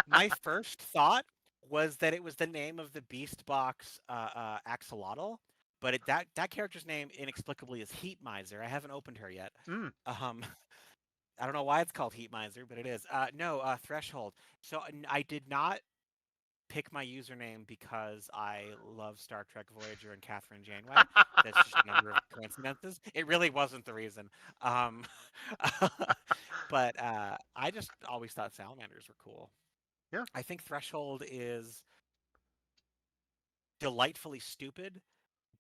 my first thought was that it was the name of the Beast Box axolotl, but that character's name inexplicably is Heat Miser. I haven't opened her yet. Mm. Um, I don't know why it's called Heat Miser, but it is. No, Threshold. So I did not pick my username because I love Star Trek Voyager and Catherine Janeway. That's just a number of coincidences. It really wasn't the reason. Um, but I just always thought salamanders were cool. Yeah. I think Threshold is delightfully stupid,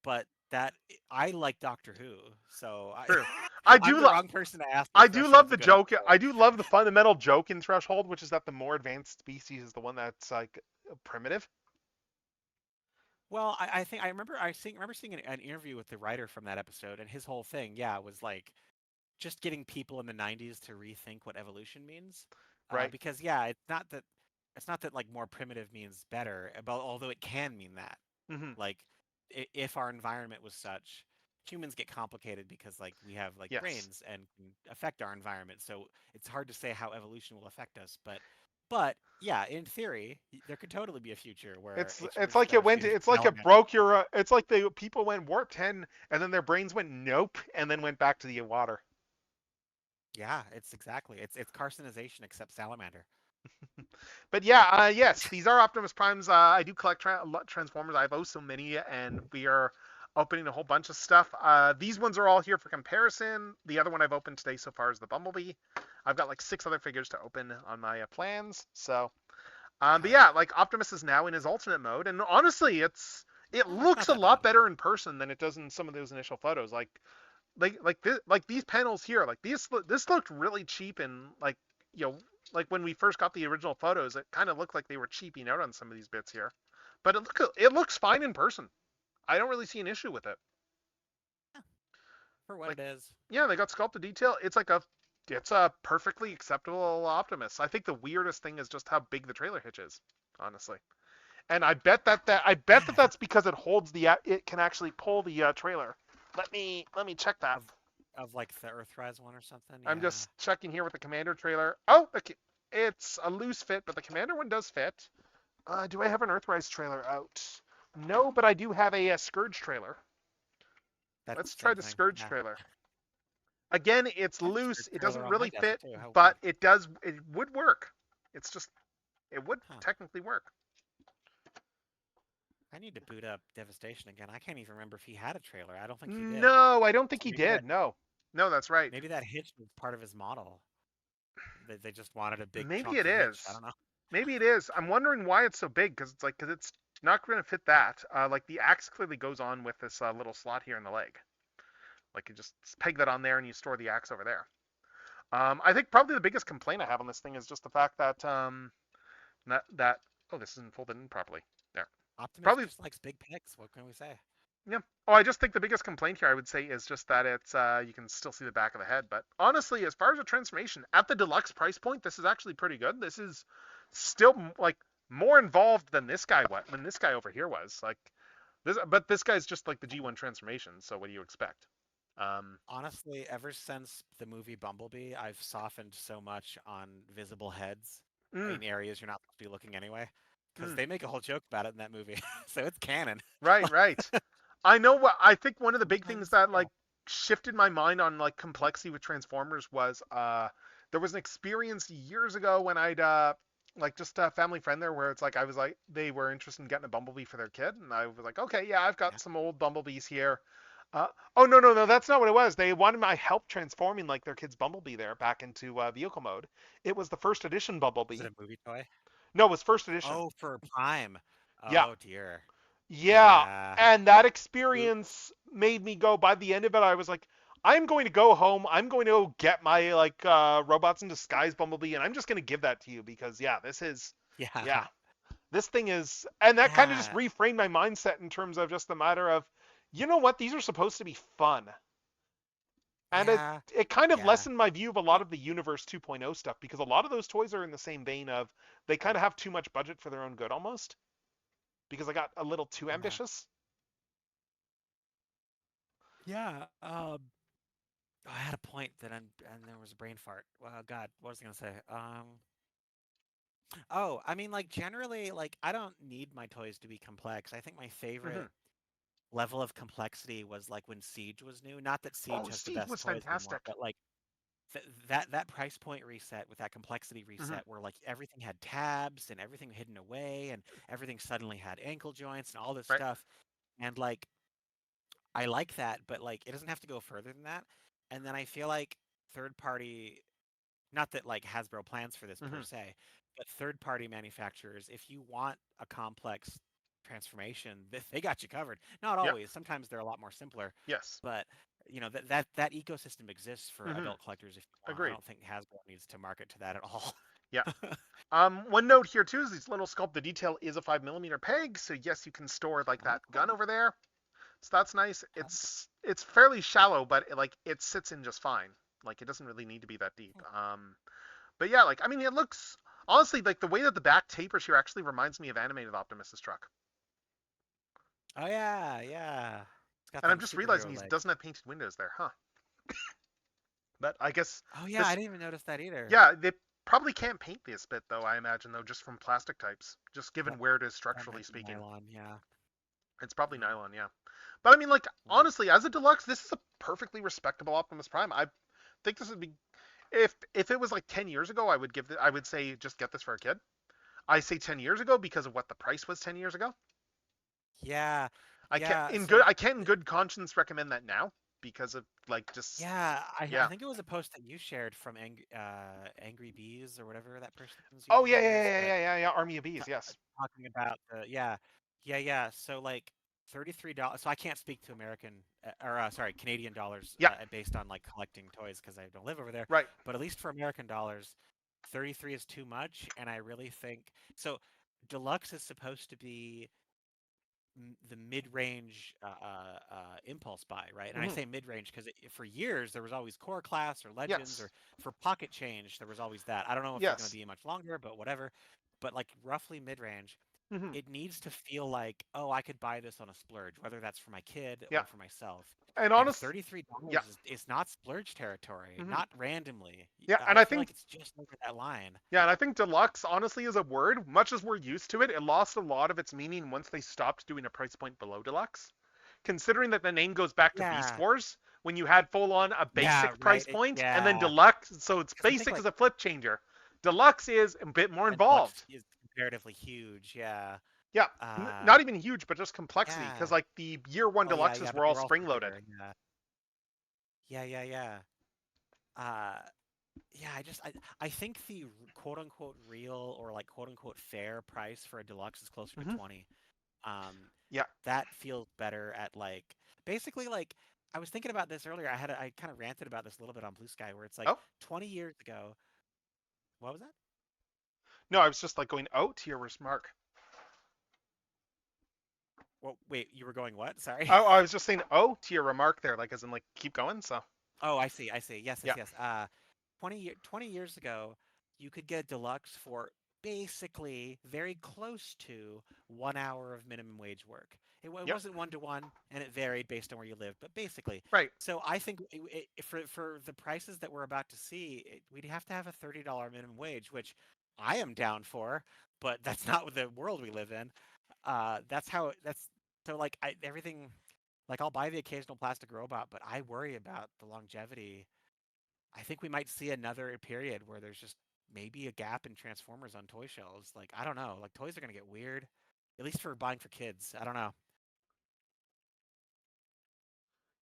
but that I like Doctor Who, so True. I I'm do. the wrong person to ask if I do love Threshold's a the good joke. episode. I do love the fundamental joke in Threshold, which is that the more advanced species is the one that's like primitive. Well, I think I remember seeing an interview with the writer from that episode, and his whole thing, yeah, was like just getting people in the '90s to rethink what evolution means, Right. because yeah, it's not that like more primitive means better, but although it can mean that. Hmm. Like, if our environment was such, humans get complicated because like we have like Yes. brains and can affect our environment. So it's hard to say how evolution will affect us. But yeah, in theory, there could totally be a future where It's experts like it start went. shooting It's like it salamanders. broke your. It's like the people went warp 10, and then their brains went nope, and then went back to the water. Yeah, it's carcinization except salamander. But yeah, yes, these are Optimus Primes. I do collect Transformers. I have oh so many, and we are opening a whole bunch of stuff. These ones are all here for comparison. The other one I've opened today so far is the Bumblebee. I've got like 6 other figures to open on my plans. So, but Okay, yeah, like Optimus is now in his alternate mode, and honestly, it looks not a that lot bad. better in person than it does in some of those initial photos. Like these panels here, like this looked really cheap, and like you know like when we first got the original photos, it kind of looked like they were cheaping out on some of these bits here, but it looks fine in person. I don't really see an issue with it. Yeah, for what Like, it is. yeah, they got sculpted detail. It's a perfectly acceptable Optimus. I think the weirdest thing is just how big the trailer hitch is, honestly. And I bet that that's because it holds it can actually pull the trailer. Let me check that. of of like the Earthrise one or something. I'm Yeah. just checking here with the Commander trailer. Oh, okay. It's a loose fit, but the Commander one does fit. Do I have an Earthrise trailer out? No, but I do have a Scourge trailer. That's Let's the try same the thing. Scourge Yeah. trailer. Again, it's I have a skirt loose. It doesn't trailer on my really desk fit, too. How but weird. it does. It would work. It's just it would Huh. technically work. I need to boot up Devastation again. I can't even remember if he had a trailer. I don't think he did. No, I don't think So he did. No, no, that's right. maybe that hitch was part of his model. They just wanted a big Maybe it chunky hitch. I is. don't know. Maybe it is. I'm wondering why it's so big because it's not going to fit that. Like the axe clearly goes on with this little slot here in the leg. Like you just peg that on there and you store the axe over there. I think probably the biggest complaint I have on this thing is just the fact that that oh, this isn't folded in properly. There. Optimus Probably just likes big picks. What can we say? yeah. Oh, I just think the biggest complaint here I would say is just that it's you can still see the back of the head. But honestly, as far as a transformation at the deluxe price point, this is actually pretty good. This is still like more involved than this guy over here was. Like this guy's just like the G1 transformation. So what do you expect? Um, Honestly, ever since the movie Bumblebee, I've softened so much on visible heads mm, in areas you're not supposed to be looking anyway, because mm, they make a whole joke about it in that movie, so it's canon. right, right. I know what I think one of the big things Sometimes, that yeah, like shifted my mind on like complexity with Transformers was there was an experience years ago when I'd like just a family friend there where it's like I was like they were interested in getting a Bumblebee for their kid and I was like okay yeah I've yeah. got some old Bumblebees here. Oh no that's not what it was. They wanted my help transforming like their kid's Bumblebee there back into vehicle mode. It was the first edition Is Bumblebee. it a movie toy? No, it was first edition. Oh, for Prime. Yeah. Oh dear. Yeah, Yeah. and that Oop. experience made me go by the end of it I was like I'm going to go home. I'm going to go get my like robots in disguise Bumblebee, and I'm just going to give that to you because yeah, this is yeah, Yeah. this thing is, and that kind of just Yeah. reframed my mindset in terms of just the matter of, you know what, these are supposed to be fun, and Yeah. it kind of Yeah. lessened my view of a lot of the Universe 2.0 stuff because a lot of those toys are in the same vein of they kind of have too much budget for their own good almost because I got a little too Yeah. ambitious. Yeah. Oh, I had a point that and there was a brain fart. Well, God, what was I gonna say? Oh, I mean, like generally, like I don't need my toys to be complex. I think my Hmm. favorite level of complexity was like when Siege was new. Not that Siege Oh, has the Siege best was toys anymore, fantastic. but like that price point reset with that complexity Hmm. reset where like everything had tabs and everything hidden away and everything suddenly had ankle joints and all this Right. stuff. And like I like that, but like it doesn't have to go further than that. And then I feel like third party, not that like Hasbro plans for this per Hmm. se, but third party manufacturers, if you want a complex transformation, they got you covered. Not Yeah. always. Sometimes they're a lot more simpler, Yes. but you know that ecosystem exists for Hmm. adult collectors if you want. I Agreed. don't think Hasbro needs to market to that at all. Yeah. One note here too is this little sculpt. The detail is a 5 millimeter peg, so yes, you can store like Oh, that gun cool. over there. So that's nice. Oh, It's fairly shallow, but like it sits in just fine. Like it doesn't really need to be that deep. cool. But yeah, like I mean, it looks honestly like the way that the back tapers here actually reminds me of animated Optimus's truck. Oh yeah, yeah. It's got And I'm them just realizing superhero he legs. doesn't have painted windows there, huh? But I guess Oh yeah, I this, didn't even notice that either. yeah, they probably can't paint this bit though. I imagine though, just from plastic types, just given That where it is that structurally might be speaking. nylon. Yeah. It's probably Hmm. nylon, yeah. But I mean, like Cool. honestly, as a deluxe, this is a perfectly respectable Optimus Prime. I think this would be if it was like 10 years ago, I would say just get this for a kid. I say 10 years ago because of what the price was 10 years ago. Yeah, I can't yeah. in good So I can't in good conscience recommend that now because of like just yeah, I yeah. think it was a post that you shared from Angry Bees or whatever that person's Oh yeah, username yeah, is, yeah, but yeah, yeah, yeah. Army of t Bees, yes. talking about the yeah. So like $33. So I can't speak to American or sorry, Canadian dollars Yeah, based on like collecting toys because I don't live over there. right. But at least for American dollars, 33 is too much, and I really think so. Deluxe is supposed to be the mid-range impulse buy, right? And I Hmm. say mid-range because for years there was always core class or legends, Yes. or for pocket change there was always that. I don't know if there's going to Yes. be much longer, but whatever. But like roughly mid-range, Hmm. it needs to feel like, oh, I could buy this on a splurge, whether that's for my kid Yeah. or for myself. And And honest, yeah. $33 is not splurge territory, Hmm. not randomly. Yeah, and I I feel think like it's just over that line. yeah, and I think deluxe honestly is a word. Much as we're used to it, it lost a lot of its meaning once they stopped doing a price point below deluxe. Considering that the name goes back to Beast Yeah, Wars when you had full on a yeah, basic right. price point and then Yeah, deluxe, so it's because I think basic like is a flip changer. Deluxe is a bit more and deluxe involved. is comparatively huge. Yeah. Yeah, Uh, not even huge, but just complexity. Because yeah. like the year one Oh yeah, deluxes yeah, were but all they were also spring loaded. bigger. Yeah. Yeah. Uh, yeah, I think the quote unquote real or like quote unquote fair price for a deluxe is closer to Hmm. 20. Um, Yeah. that feels better at like basically like I was thinking about this earlier. I kind of ranted about this a little bit on Blue Sky where it's like Oh 20 years ago. What was that? no, I was just like going out to your remark. Well, wait, you were going what? Sorry. Oh, I was just saying oh to your remark there, like as in like keep going. So Oh, I see. I see. yeah. Yes. 20 years ago, you could get a deluxe for basically very close to 1 hour of minimum wage work. It Yep. wasn't one to one, and it varied based on where you lived, but basically. Right. So I think for the prices that we're about to see, we'd have to have a $30 minimum wage, which I am down for, but that's not the world we live in. That's how that's so like everything like I'll buy the occasional plastic robot, but I worry about the longevity. I think we might see another period where there's just maybe a gap in Transformers on toy shelves. Like I don't know, like toys are gonna get weird, at least for buying for kids. I don't know.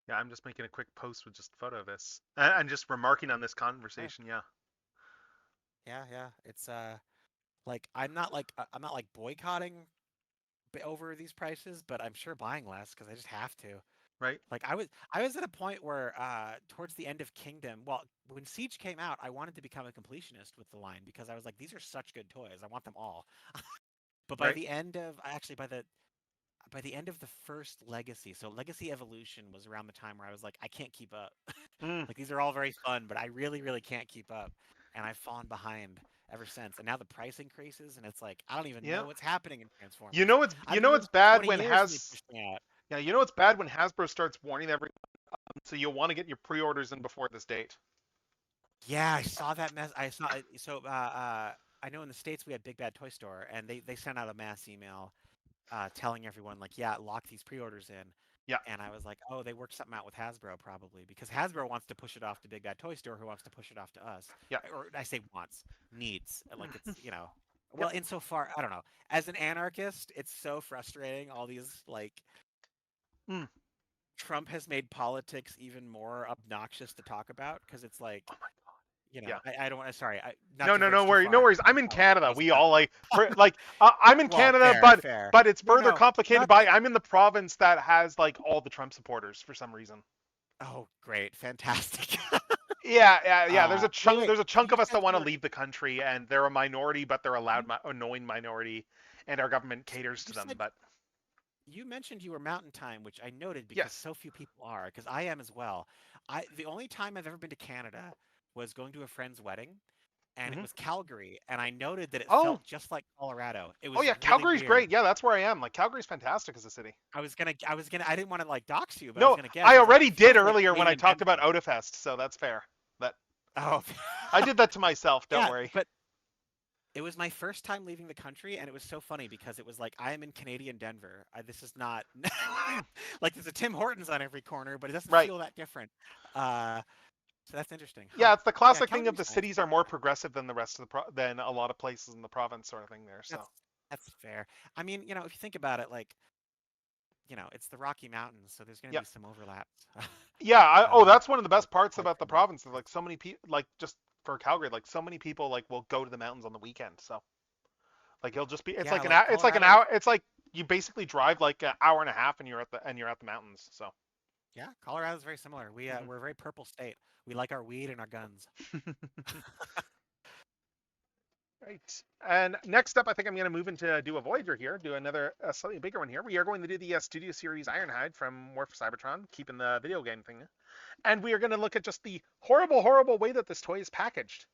Yeah, I'm just making a quick post with just a photo of this and just remarking on this Yeah, conversation. Yeah. yeah. It's like I'm not like boycotting over these prices, but I'm sure buying less because I just have to. Right. Like I was at a point where towards the end of Kingdom, well, when Siege came out, I wanted to become a completionist with the line because I was like, these are such good toys. I want them all. But by Right. the end of actually by the end of the first Legacy, so Legacy Evolution was around the time where I was like, I can't keep up. Mm. Like these are all very fun, but I really, really can't keep up. And I've fallen behind ever since. And now the price increases, and it's like I don't even Yeah. know what's happening in You Transformers. know it's I've been doing this for bad 20 when years, and they Has pushed me out. yeah, you know it's bad when Hasbro starts warning everyone, so you'll want to get your pre-orders in before this date. Yeah, I saw that mess. I saw it. So I know in the States we had Big Bad Toy Store, and they sent out a mass email telling everyone like, yeah, lock these pre-orders in. Yeah. And I was like, oh, they worked something out with Hasbro probably because Hasbro wants to push it off to Big Bad Toy Store, who wants to push it off to us, Yeah. or I say wants, needs, like it's Yep. well, insofar I don't know. As an anarchist, it's so frustrating. All these like Mm. Trump has made politics even more obnoxious to talk about because it's like Oh my God. Yeah. I don't want to. Sorry, not No, to no, no verge too worry, no far worries. into I'm in politics Canada. based We stuff. all I'm in Well, Canada, fair, fair. but it's No, further no, complicated not by that. I'm in the province that has like all the Trump supporters for some reason. Oh, great, fantastic. Yeah, yeah, yeah. Wait, wait. There's a Did chunk you of us that want to transport? leave the country, and they're a minority, but they're a loud, You, annoying minority, and our government caters you to them. said But you mentioned you were Mountain Time, which I noted because yes. so few people are, because I am as well. The only time I've ever been to Canada was going to a friend's wedding, and it Hmm. was Calgary, and I noted that it Oh, felt just like Colorado. It oh was yeah, really Calgary's weird. great. Yeah, that's where I am. Like Calgary's fantastic as a city. I didn't want to like dox you, but I was No, gonna guess. I I was like, already it did feels like earlier when I Canadian talked about Denver. Autofest, so that's fair. That Oh, I did that to myself. Don't yeah, worry. but it was my first time leaving the country, and it was so funny because it was like I am in Canadian Denver. This is not Mm, like there's a Tim Hortons on every corner, but it doesn't right. feel that different. Uh, so that's interesting, huh? Yeah, it's the Yeah, classic thing of Calgary's the nice. cities are more progressive than the rest of the than a lot of places in the province, sort of thing there. So That's fair. I mean, if you think about it, like it's the Rocky Mountains, so there's going to yeah, be some overlaps. yeah. Oh, that's one of the With best parts parts about the and province. Like references. so many people, like just for Calgary, like so many people like will go to the mountains on the weekend. So like it'll just be it's Yeah, like like it's like an Colorado. hour. It's like you basically drive like an hour and a half and you're at the mountains. So. Yeah, Colorado's very similar. Mhm. We're a very purple state. We like our weed and our guns. Right. And next up, I think I'm going to move into do a Voyager here, do another slightly bigger one here. We are going to do the Studio Series Ironhide from War for Cybertron, keeping the video game thing. And we are going to look at just the horrible, horrible way that this toy is packaged.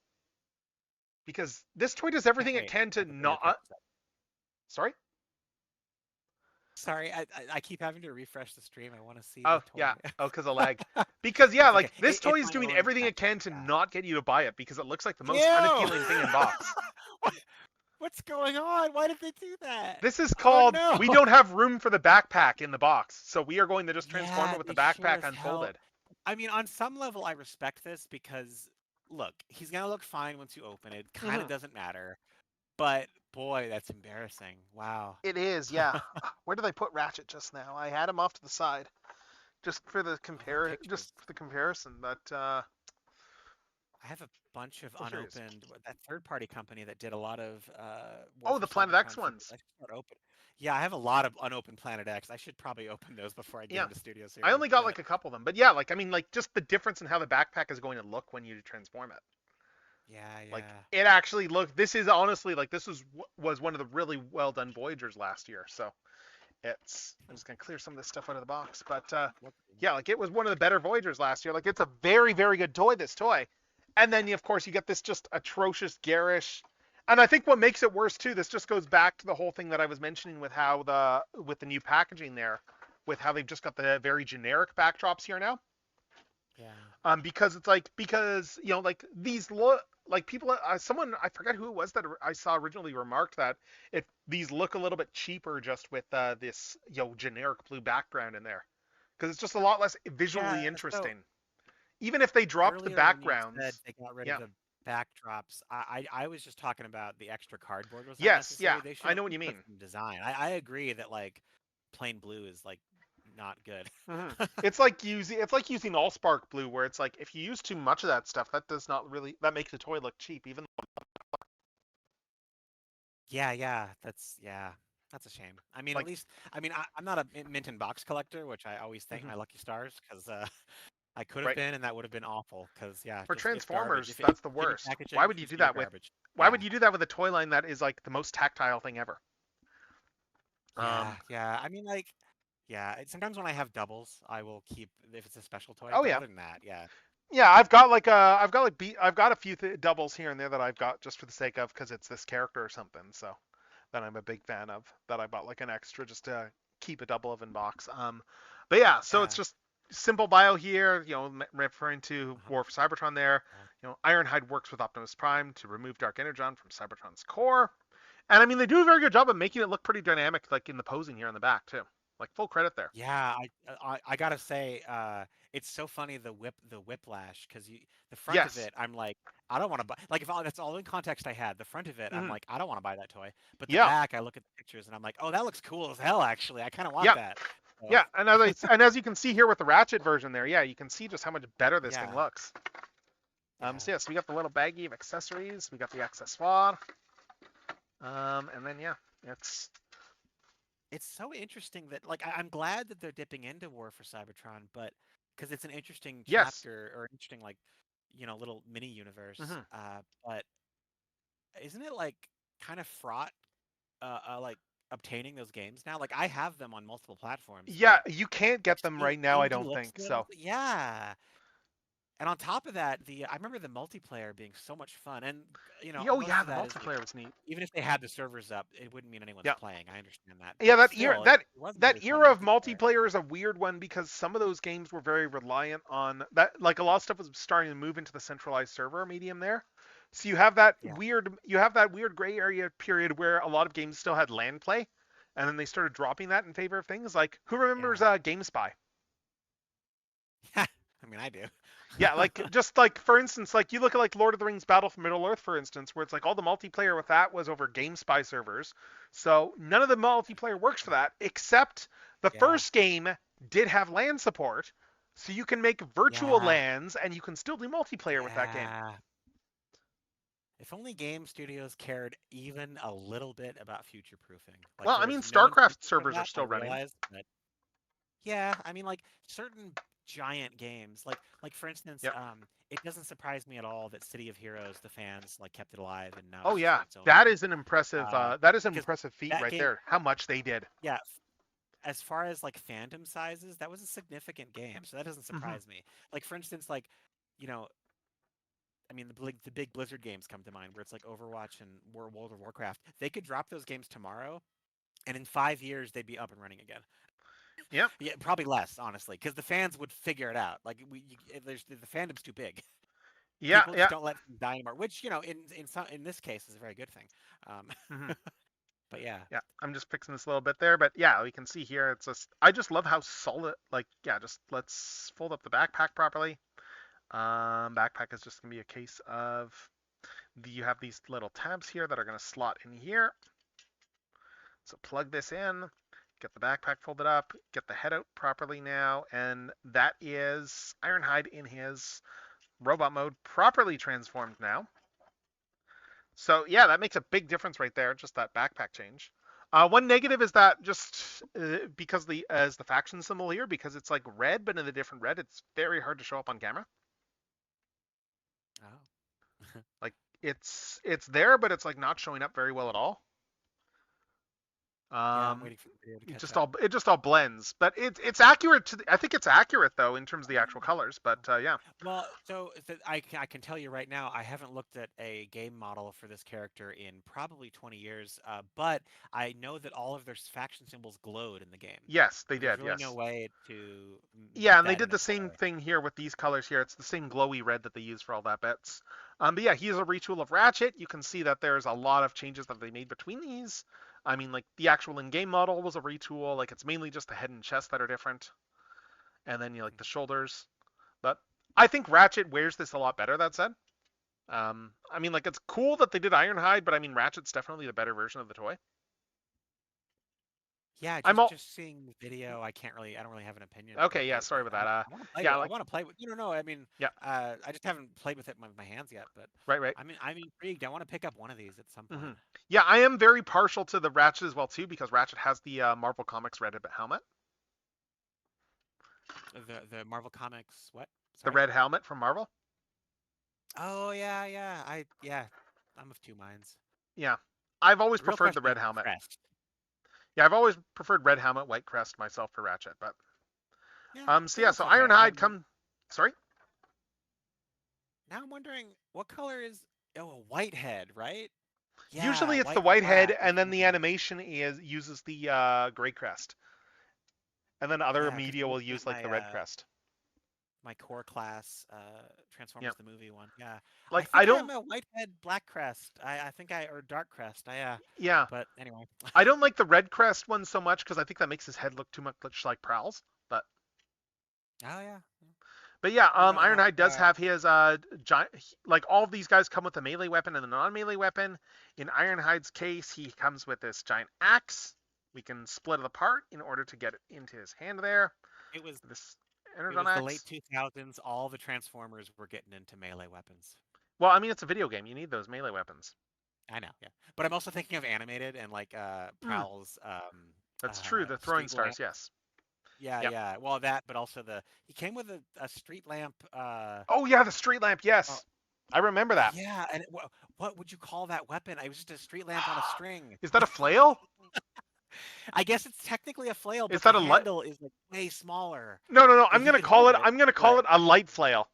Because this toy does Can't everything it wait. can to Can't wait for not. this episode. Sorry? Sorry, I keep having to refresh the stream. I want to see the Oh, toy. yeah. Oh, because of lag. Because, yeah, It's okay. like this toy It's is my doing own everything pet it toy. can to Yeah. not get you to buy it because it looks like the most Ew! unappealing thing in box. What's going on? Why did they do that? This is Oh called no! we don't have room for the backpack in the box. So we are going to just transform Yeah, it with the they sure backpack as hell. unfolded. I mean, on some level, I respect this because, look, he's gonna look fine once you open it. Kind of Hmm. doesn't matter. But boy, that's embarrassing. Wow. It is, yeah. Where did I put Ratchet just now? I had him off to the side, Oh, the pictures. just for the comparison. But I have a bunch of oh, here it is. unopened. That third-party company that did a lot of War Oh, for the Planet X Cybertron figures. ones. I should start open. Yeah, I have a lot of unopened Planet X. I should probably open those before I get Yeah, into Studio I Series. only got But like a couple of them, but yeah, like I mean, like just the difference in how the backpack is going to look when you transform it. yeah, Like yeah. it actually look. This is honestly like this was one of the really well done Voyagers last year. So I'm just gonna clear some of this stuff out of the box, but Look, yeah, like it was one of the better Voyagers last year. Like it's a very very good toy. This toy, and then of course you get this just atrocious garish. And I think what makes it worse too, this just goes back to the whole thing that I was mentioning with how with the new packaging there, with how they've just got the very generic backdrops here now. yeah. Because it's like because like like people someone I forget who it was that I saw originally remarked that these look a little bit cheaper just with this generic blue background in there because it's just a lot less visually Yeah, so interesting. Even if they dropped the earlier when you said backgrounds, they got rid of yeah, the backdrops, I was just talking about the extra cardboard was yes, yeah, unnecessary. They should I at know what you least put mean. some design. I agree that like plain blue is like not good. Hmm. It's like using Allspark blue where it's like if you use too much of that stuff, that does not really that makes the toy look cheap. Even Yeah, yeah, that's yeah. That's a shame. I mean, at Like, least, I mean, I'm not a mint in box collector, which I always thank mhm, my lucky stars because I could have right. been, and that would have been awful. Because yeah, For just it's garbage. Transformers, If that's the shitty worst. Why packaging, would you just do pure that with? garbage. Why Yeah, would you do that with a toy line that is like the most tactile thing ever? yeah, Um. yeah. I mean, like, yeah. Sometimes when I have doubles, I will keep if it's a special toy. Oh But yeah. other than that, yeah, Yeah, I've got a few doubles here and there that I've got just for the sake of because it's this character or something. So that I'm a big fan of that I bought like an extra just to keep a double of in box. But yeah, so it's yeah. just simple bio here. Referring to Uh-huh. War for Cybertron there. Ironhide works with Optimus Prime to remove Dark Energon from Cybertron's core, and I mean they do a very good job of making it look pretty dynamic, like in the posing here in the back too. Like full credit there. Yeah, I gotta say, it's so funny the whiplash because the front of Yes. it, I'm like, I don't want to buy. Like if that's all in context I had, the front of it, I'm Hmm. like, I don't want to buy that toy. But the Yeah. back, I look at the pictures and I'm like, oh, that looks cool as hell. Actually, I kind of want Yeah. that. So, Yeah, and as you can see here with the Ratchet version there, yeah, you can see just how much better this thing yeah, looks. yeah. So yes, we got the little baggie of accessories, we got the accessoire, and then yeah, it's It's so interesting that like I'm glad that they're dipping into War for Cybertron, but because it's an interesting yes, chapter or interesting like little mini universe. hmm But isn't it like kind of fraught like obtaining those games now. Like I have them on multiple platforms, yeah, but you can't like get them seeing right now, I indie don't looks think good on so. yeah. And on top of that, the I remember the multiplayer being so much fun, and Oh most yeah, of the that is like multiplayer was neat. even if they had the servers up, it wouldn't mean anyone's Yeah, playing. I understand that, yeah, but that era still, it that was a that really fun era of multiplayer. multiplayer is a weird one because some of those games were very reliant on that. Like a lot of stuff was starting to move into the centralized server medium there. So Yeah, you have that weird gray area period where a lot of games still had LAN play, and then they started dropping that in favor of things like who remembers yeah, GameSpy? yeah. I mean, I do. Yeah, like just like for instance, like you look at like Lord of the Rings Battle for Middle Earth, for instance, where it's like all the multiplayer with that was over GameSpy servers. So none of the multiplayer works for that, except the Yeah, first game did have LAN support, so you can make virtual yeah, LANs and you can still do multiplayer with that game. yeah. If only game studios cared even a little bit about future proofing. Like Well, there I mean, was no StarCraft intention of servers are that, I still running. realized, but yeah, I mean like certain giant games, like for instance, Yep. it doesn't surprise me at all that City of Heroes, the fans like kept it alive and now Oh it's just yeah, on its own game. that is an Because impressive feat that right game, there. How much they did. yeah, as far as like fandom sizes, that was a significant game, so that doesn't Hmm. surprise me. Like for instance, like you know, I mean, the big Blizzard games come to mind, where it's like Overwatch and World of Warcraft. They could drop those games tomorrow, and in 5 years they'd be up and running again. Yep. Yeah, probably less, honestly, because the fans would figure it out. Like there's the fandom's too big. Yeah. People just Yeah. don't let things die anymore. Which in this case is a very good thing. Um, Hmm. but yeah, Yeah, I'm just fixing this a little bit there, but yeah, we can see here. It's just I just love how solid. Like, yeah, just let's fold up the backpack properly. Backpack is just gonna be a case of you have these little tabs here that are gonna slot in here. So plug this in, get the backpack folded up, get the head out properly now, and that is Ironhide in his robot mode, properly transformed now. So yeah, that makes a big difference right there. Just that backpack change. One negative is that just because the as the faction symbol here, because it's like red, but in a different red, it's very hard to show up on camera. oh Like it's there, but it's like not showing up very well at all. yeah, I'm Um, waiting for the video to it catch just up. all it just all blends, but it's accurate to I think it's accurate though in terms of the actual colors. But yeah, Well, so I can tell you right now, I haven't looked at a game model for this character in probably 20 years, but I know that all of their faction symbols glowed in the game. yes, they So there's did. really no Yes. way to Yeah, put and they that did in a the same toy. thing here with these colors here. It's the same glowy red that they use for all that bits. But yeah, he's a retool of Ratchet. You can see that there's a lot of changes that they made between these. I mean, like the actual in-game model was a retool. Like it's mainly just the head and chest that are different, and then you like the shoulders. But I think Ratchet wears this a lot better. That said, I mean, like it's cool that they did Ironhide, but I mean Ratchet's definitely the better version of the toy. Yeah, I'm all just seeing the video, I don't really have an opinion, but okay. Yeah, sorry about that. I want to play Yeah, with, I like want to play with, no, I mean, yeah, I just haven't played with it with my hands yet, but right, right. I'm intrigued. I want to pick up one of these at some Hmm. point. Yeah, I am very partial to the Ratchet as well too because Ratchet has the Marvel Comics Red helmet, The Marvel Comics, what? the Sorry? red helmet from Marvel. Oh yeah, yeah. I'm of two minds. Yeah, I've always The real preferred the question is red the helmet. crest. Yeah, I've always preferred red helmet, white crest myself for Ratchet, but Yeah, so it yeah, looks so okay. Ironhide come. Sorry. Now I'm wondering what color is, oh, a white head, right? Yeah, Usually it's the white and white head, black. and That's then the right. animation is uses the gray crest, and then other Yeah, because media I'm will looking at use like the red crest. my core class, Yeah, Transformers the movie one. Yeah, I like I think don't. I'm a whitehead black crest. I think I or dark crest. Yeah, But anyway. I don't like the red crest one so much because I think that makes his head look too much like Prowl's. But Oh yeah. yeah, And that's Ironhide does have his giant. Like all of these guys come with a melee weapon and a non-melee weapon. In Ironhide's case, he comes with this giant axe. We can split it apart in order to get it into his hand there. it was This it energon was the late axe. 2000s. All the Transformers were getting into melee weapons. Well, I mean, it's a video game. You need those melee weapons. I know, yeah. But I'm also thinking of animated and like Hmm, Prowl's that's true. The throwing street lamp. stars, yes. Yeah, Yep. yeah. Well, that, but also he came with a street lamp. Oh yeah, the street lamp. Oh, Yes, I remember that. yeah. And what would you call that weapon? It was just a street lamp on a string. Is that a flail? I guess it's technically a flail, Is but the that a light? handle is like way smaller. No, no, no. Like I'm you gonna can call hold it. it, I'm gonna call but it a light flail.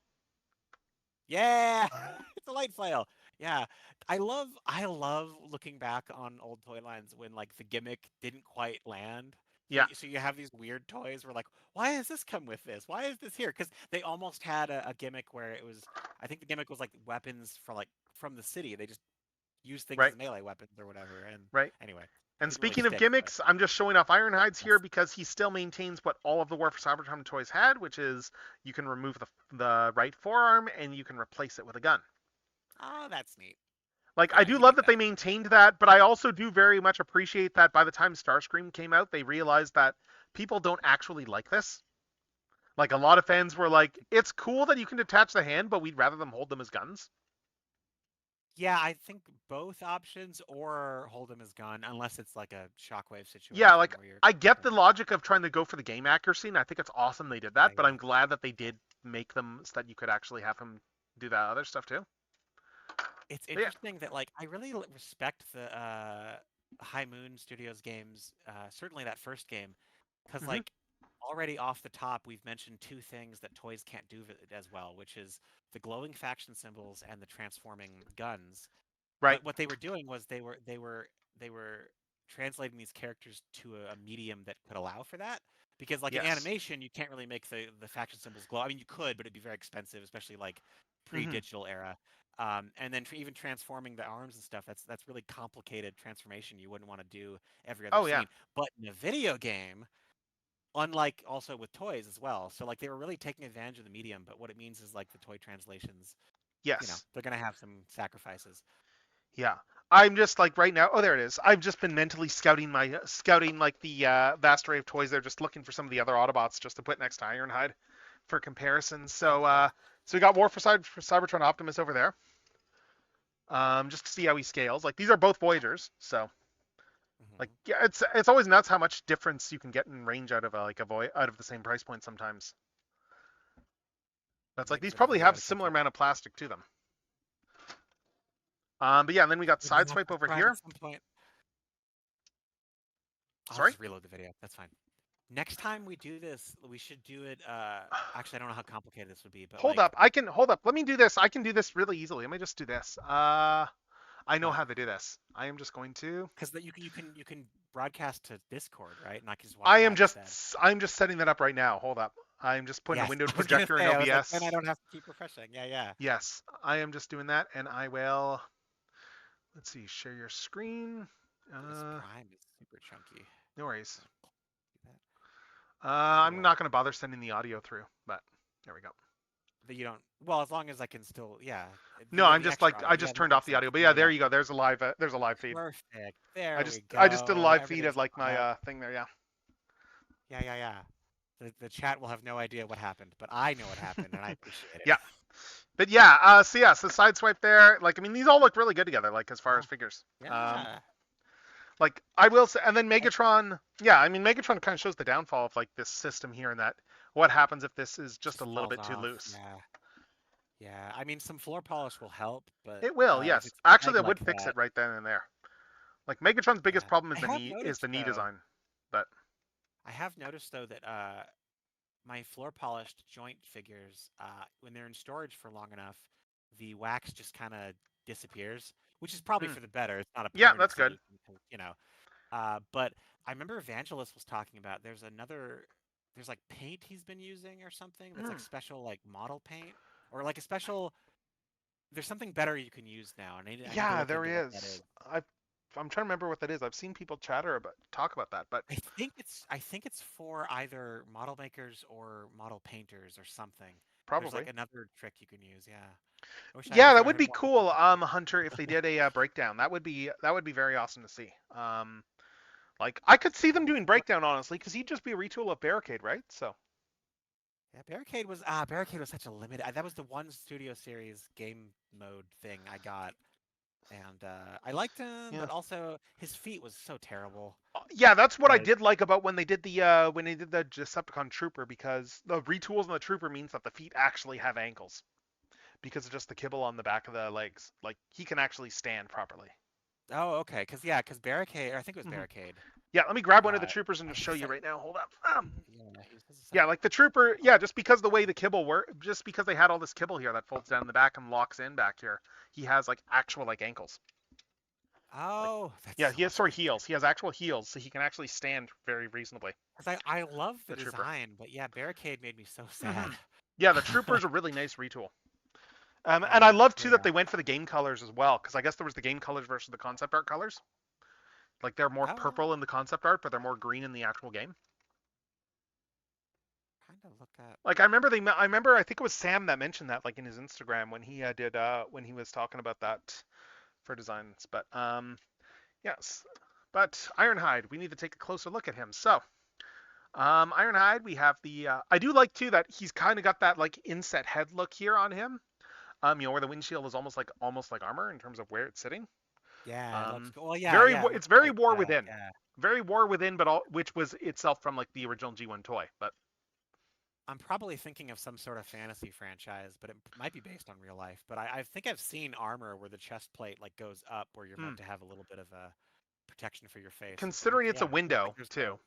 yeah, it's a light flail. Yeah, I love looking back on old toy lines when like the gimmick didn't quite land. So Yeah. so you have these weird toys where like, why does this come with this? Why is this here? Because they almost had a gimmick where it was, I think the gimmick was like weapons for like from the city. They just used things Right. as melee weapons or whatever. And Right. anyway, And didn't really speaking of stick. But gimmicks, I'm just showing off Ironhide's here yes. because he still maintains what all of the War for Cybertron toys had, which is you can remove the right forearm and you can replace it with a gun. Oh, that's neat. Like I Yeah, do you love need that they that. maintained that, but I also do very much appreciate that by the time Starscream came out, they realized that people don't actually like this. Like a lot of fans were like, "It's cool that you can detach the hand, but we'd rather them hold them as guns." Yeah, I think both options or hold him as gun, unless it's like a shockwave Yeah, situation like where you're. I get the logic of trying to go for the game accuracy, and I think it's awesome they did Yeah, that. But yeah. I'm glad that they did make them so that you could actually have him do that other stuff too. It's But yeah. interesting that like I really respect the High Moon Studios games, certainly that first game, because Hmm. like already off the top we've mentioned two things that toys can't do as well, which is the glowing faction symbols and the transforming guns. Right. But what they were doing was they were translating these characters to a medium that could allow for that. Because like in Yes. animation, you can't really make the faction symbols glow. I mean, you could, but it'd be very expensive, especially like Hmm. pre-digital era. And then even transforming the arms and stuff, that's really complicated transformation you wouldn't want to do every other Oh yeah. scene. But in a video game, unlike also with toys as well, so like they were really taking advantage of the medium. But what it means is like the toy translations, Yes. they're gonna have some sacrifices. Yeah. I'm just like right now. Oh, there it is. I've just been mentally scouting like the vast array of toys. They're just looking for some of the other Autobots just to put next to Ironhide for comparison. Oh, cool. So we got War for Cybertron Optimus over there. Just to see how he scales. Like these are both Voyagers, so like Hmm. yeah, it's always nuts how much difference you can get in range out of out of the same price point sometimes. That's like Makes these it a probably real way have to catch similar up. amount of plastic to them. But yeah, and then we got We're gonna have Sideswipe to over find at here. some point. I'll Sorry. just reload the video. That's fine. Next time we do this, we should do it. Actually, I don't know how complicated this would be, but Hold like, up. I can hold up. Let me do this. I can do this really easily. Let me just do this. I know what? how to do this. I am just going to. Because that you can broadcast to Discord, right? And I can just watch I am that instead. just setting that up right now. Hold up. I'm just putting a Yes, windowed I was gonna projector in say. I was like, then I OBS. don't have to keep refreshing. Yeah, yeah. Yes, I am just doing that, and I will. Let's see. Share your screen. This Uh, Prime is super chunky. no worries. Do that. I'm Cool. not going to bother sending the audio through, but there we go. that you don't. Well, as long as I can still, yeah, No, I'm the just extra like audio. I Yeah, just that turned off makes the sense. audio. But Yeah, yeah, there yeah. you go. There's a live feed. Perfect. I There just we I just did a go. live feed of Everything's like my caught up. thing there. Yeah. Yeah, yeah, yeah. The chat will have no idea what happened, but I know what happened, and I appreciate it. Yeah. But yeah, so sideswipe there. Like I mean, these all look really good together. Like as far as Yeah, figures. yeah. Like I will say, and then I, Megatron. Yeah, I mean Megatron kind of shows the downfall of like this system here, and that what happens if this is just a just little falls bit too off. loose. Yeah, yeah. I mean, some floor polish will help, but It will, if yes. it's Actually, peg that would like fix that, it right then and there. Like Megatron's biggest yeah. problem I have is noticed the knee though. design. But I have noticed though that my floor polished joint figures, when they're in storage for long enough, the wax just kind of disappears, which is probably hmm, for the better. It's not a yeah, permanent that's good. solution, 'cause, you know. But I remember Evangelist was talking about there's like paint he's been using or something that's Hmm. like special like model paint or like a special. There's something better you can use now, and I need to Yeah, look there into what that is. is. I'm trying to remember what that is. I've seen people talk about that, but I think it's for either model makers or model painters or something. There's like probably. another trick you can use. Yeah. I Yeah, wish that I would had be more cool, information. Hunter, if they did a breakdown. That would be very awesome to see. Like I could see them doing breakdown honestly, because he'd just be a retool of Barricade, right? So Yeah, Barricade was such a limited. That was the one Studio Series game mode thing I got, and I liked him, yeah, but also his feet was so terrible. yeah, that's what I Like, did like about when they did the Decepticon Trooper, because the retools on the Trooper means that the feet actually have ankles because of just the kibble on the back of the legs. Like he can actually stand properly. oh, okay, because Barricade, or I think it was hmm Barricade. Yeah, let me grab one of the Uh, troopers and just show his you se- right now. Hold up. yeah, his Yeah, like the trooper. Yeah, just because the way the kibble work, just because they had all this kibble here that folds down in the back and locks in back here, he has like actual like ankles. Like, Oh, that's yeah, so he has much nicer. heels. He has actual heels, so he can actually stand very reasonably. Because I love the The trooper. design, but yeah, Barricade made me so sad. hmm Yeah, the trooper's a really nice retool. And I Yeah, love too that yeah. they went for the game colors as well, because I guess there was the game colors versus the concept art colors. Like they're more Oh, purple in the concept art, but they're more green in the actual game. kind of look at. Like I remember I think it was Sam that mentioned that like in his Instagram when he did when he was talking about that for designs. But yes, but Ironhide, we need to take a closer look at him. So Ironhide, we have the I do like too that he's kind of got that like inset head look here on him. Where the windshield is almost like armor in terms of where it's sitting. Yeah, it looks Um, cool. Well, yeah, yeah, it it's looks very like War Within, yeah. very War Within, but all which was itself from like the original G1 toy. But I'm probably thinking of some sort of fantasy franchise, but it might be based on real life. But I think I've seen armor where the chest plate like goes up, where you're hmm, meant to have a little bit of a protection for your face. considering it's a Yeah, it looks like window there's too, no.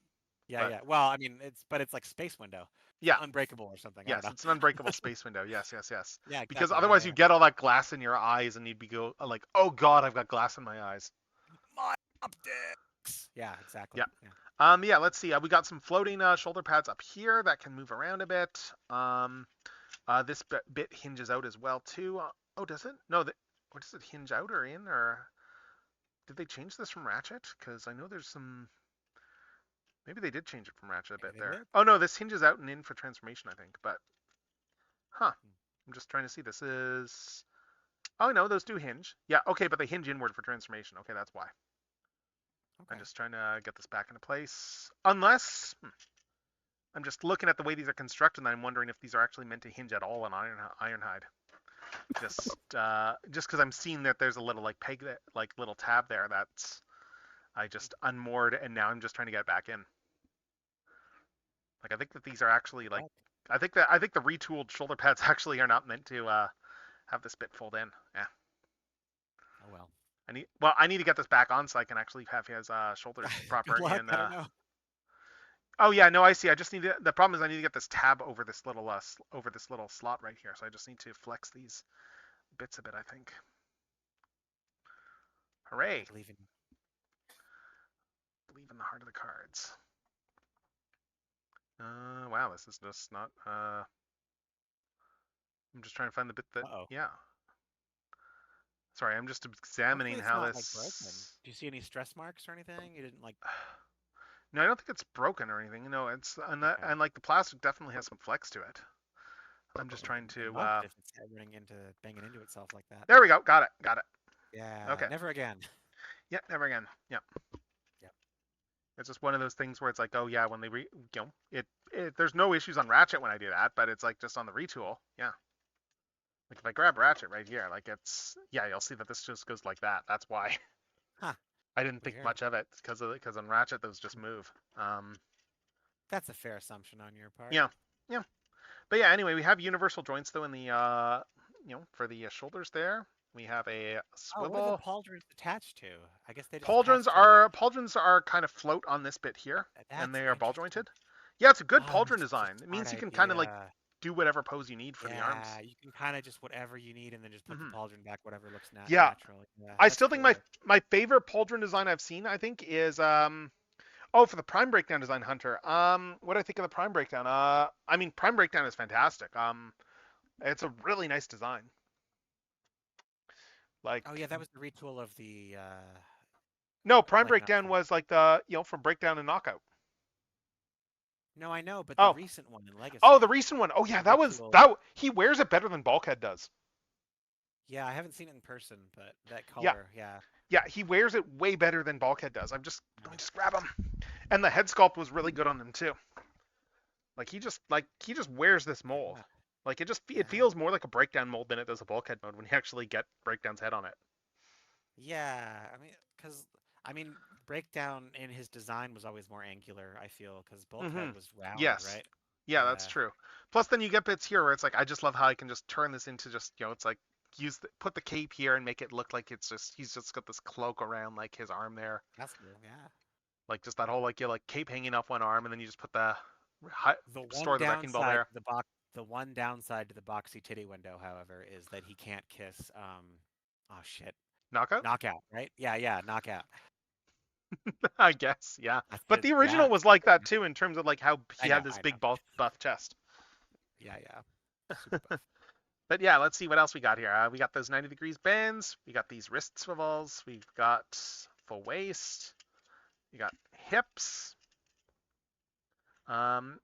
Yeah, but yeah. Well, I mean, it's like Space Window, yeah, Unbreakable or something. I don't yes, know. it's an unbreakable space window. Yes, yes, yes. Yeah, Because exactly. Yeah, otherwise you yeah. get all that glass in your eyes and you'd be like, oh god, I've got glass in my eyes. My optics. Yeah, exactly. Yeah. Yeah. Yeah, let's see. We got some floating shoulder pads up here that can move around a bit. This bit hinges out as well too. Oh, does it? No, what does it hinge out or in? Or did they change this from Ratchet? Because I know there's some. Maybe they did change it from Ratchet a Maybe bit they there. did. Oh no, this hinges out and in for transformation, I think. But huh, Hmm. I'm just trying to see. This is. Oh no, those do hinge. Yeah, okay, but they hinge inward for transformation. Okay, that's why. I'm Okay. just trying to get this back into place. Unless I'm just looking at the way these are constructed, and I'm wondering if these are actually meant to hinge at all on Ironhide. Just because I'm seeing that there's a little like peg that like little tab there that's I just unmoored, and now I'm just trying to get it back in. Like I think that these are actually like Well, I think the retooled shoulder pads actually are not meant to have this bit fold in. Yeah. oh well. I need to get this back on so I can actually have his shoulders proper Good luck. in. I don't know. Oh yeah, no, I see. I just need the problem is I need to get this tab over over this little slot right here. So I just need to flex these bits a bit. I think. I Hooray! believe in. Believe in the heart of the cards. Wow, this is just not. I'm just trying to find the bit that. Uh oh. Yeah. Sorry, I'm just Hopefully examining it's how not like broken. this. Do you see any stress marks or anything? You didn't like. No, I don't think it's broken or anything. No, it's Okay. and like the plastic definitely has some flex to it. I'm just trying It to. must if it's banging into itself like that. There we go. Got it. Got it. Yeah, Okay. never again. Yeah. Never again. Yeah. Yep. It's just one of those things where it's like, oh yeah, when they there's no issues on Ratchet when I do that, but it's like just on the retool. Yeah. Like if I grab Ratchet right here, like you'll see that this just goes like that. That's why Huh. I didn't think Weird. much of it because on Ratchet those just move. That's a fair assumption on your part. Yeah. Yeah. But yeah, anyway, we have universal joints though in the for the shoulders there. We have a Oh, what are the swivel. pauldrons attached to? I guess they just Pauldrons attach to like. are pauldrons are kind of float on this bit here, and That's they are ball interesting. jointed. Yeah, it's a good Oh, pauldron that's such a design. It smart means you can kind of like idea. do whatever pose you need for the arms. Yeah, you can kind of just whatever you need, and then just put the Hmm. pauldron back, whatever looks Yeah, natural. Yeah, I that's still think my cool. my favorite pauldron design I've seen, I think, is oh, for the Prime Breakdown design, Hunter. What do I think of the Prime Breakdown? I mean, Prime Breakdown is fantastic. It's a really nice design. Oh Like, yeah, that was the retool of the no, Prime like not. Breakdown was like the from Breakdown and Knockout. No, I know, but the Oh, recent one in oh, the Legacy, recent one. Oh yeah, the that was retool. that. He wears it better than Bulkhead does. Yeah, I haven't seen it in person, but that Yeah, color, yeah. yeah, he wears it way better than Bulkhead does. Let me Yeah. just grab him. And the head sculpt was really good on him too. Like he just wears this mold. Yeah. Like it Yeah. feels more like a breakdown mold than it does a bulkhead mode when you actually get breakdown's head on it. Yeah, I mean, because I mean, Breakdown in his design was always more angular, I feel, because Hmm. Bulkhead was round, Yes. right? Yeah, that's Yeah, true. Plus, then you get bits here where it's like I just love how I can just turn this into just it's like put the cape here and make it look like he's just got this cloak around like his arm there, that's cool. Yeah. like just that whole like like cape hanging off one arm and then you just put the The one store the wrecking ball downside there. to the one downside to the boxy titty window, however, is that he can't kiss oh shit. Knockout. Knockout, right? Yeah, yeah, knockout. I guess, yeah. That's But it. the Yeah. original was like that too in terms of like how he I know, had this I know. big buff chest. Yeah, yeah. Super buff. But yeah, let's see what else we got here. We got those 90 degrees bends. We got these wrist swivels. We've got full waist. We got hips.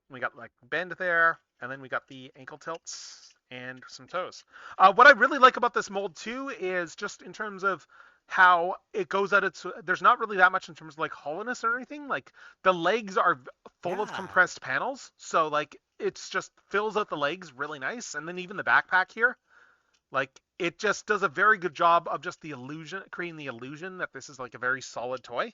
We got like bend there, and then we got the ankle tilts and some toes. What I really like about this mold too is just in terms of how it goes at its. There's not really that much in terms of like hollowness or anything. Like the legs are full of Yeah. compressed panels, so like it's just fills out the legs really nice, and then even the backpack here, like it just does a very good job of just the illusion, creating the illusion that this is like a very solid toy.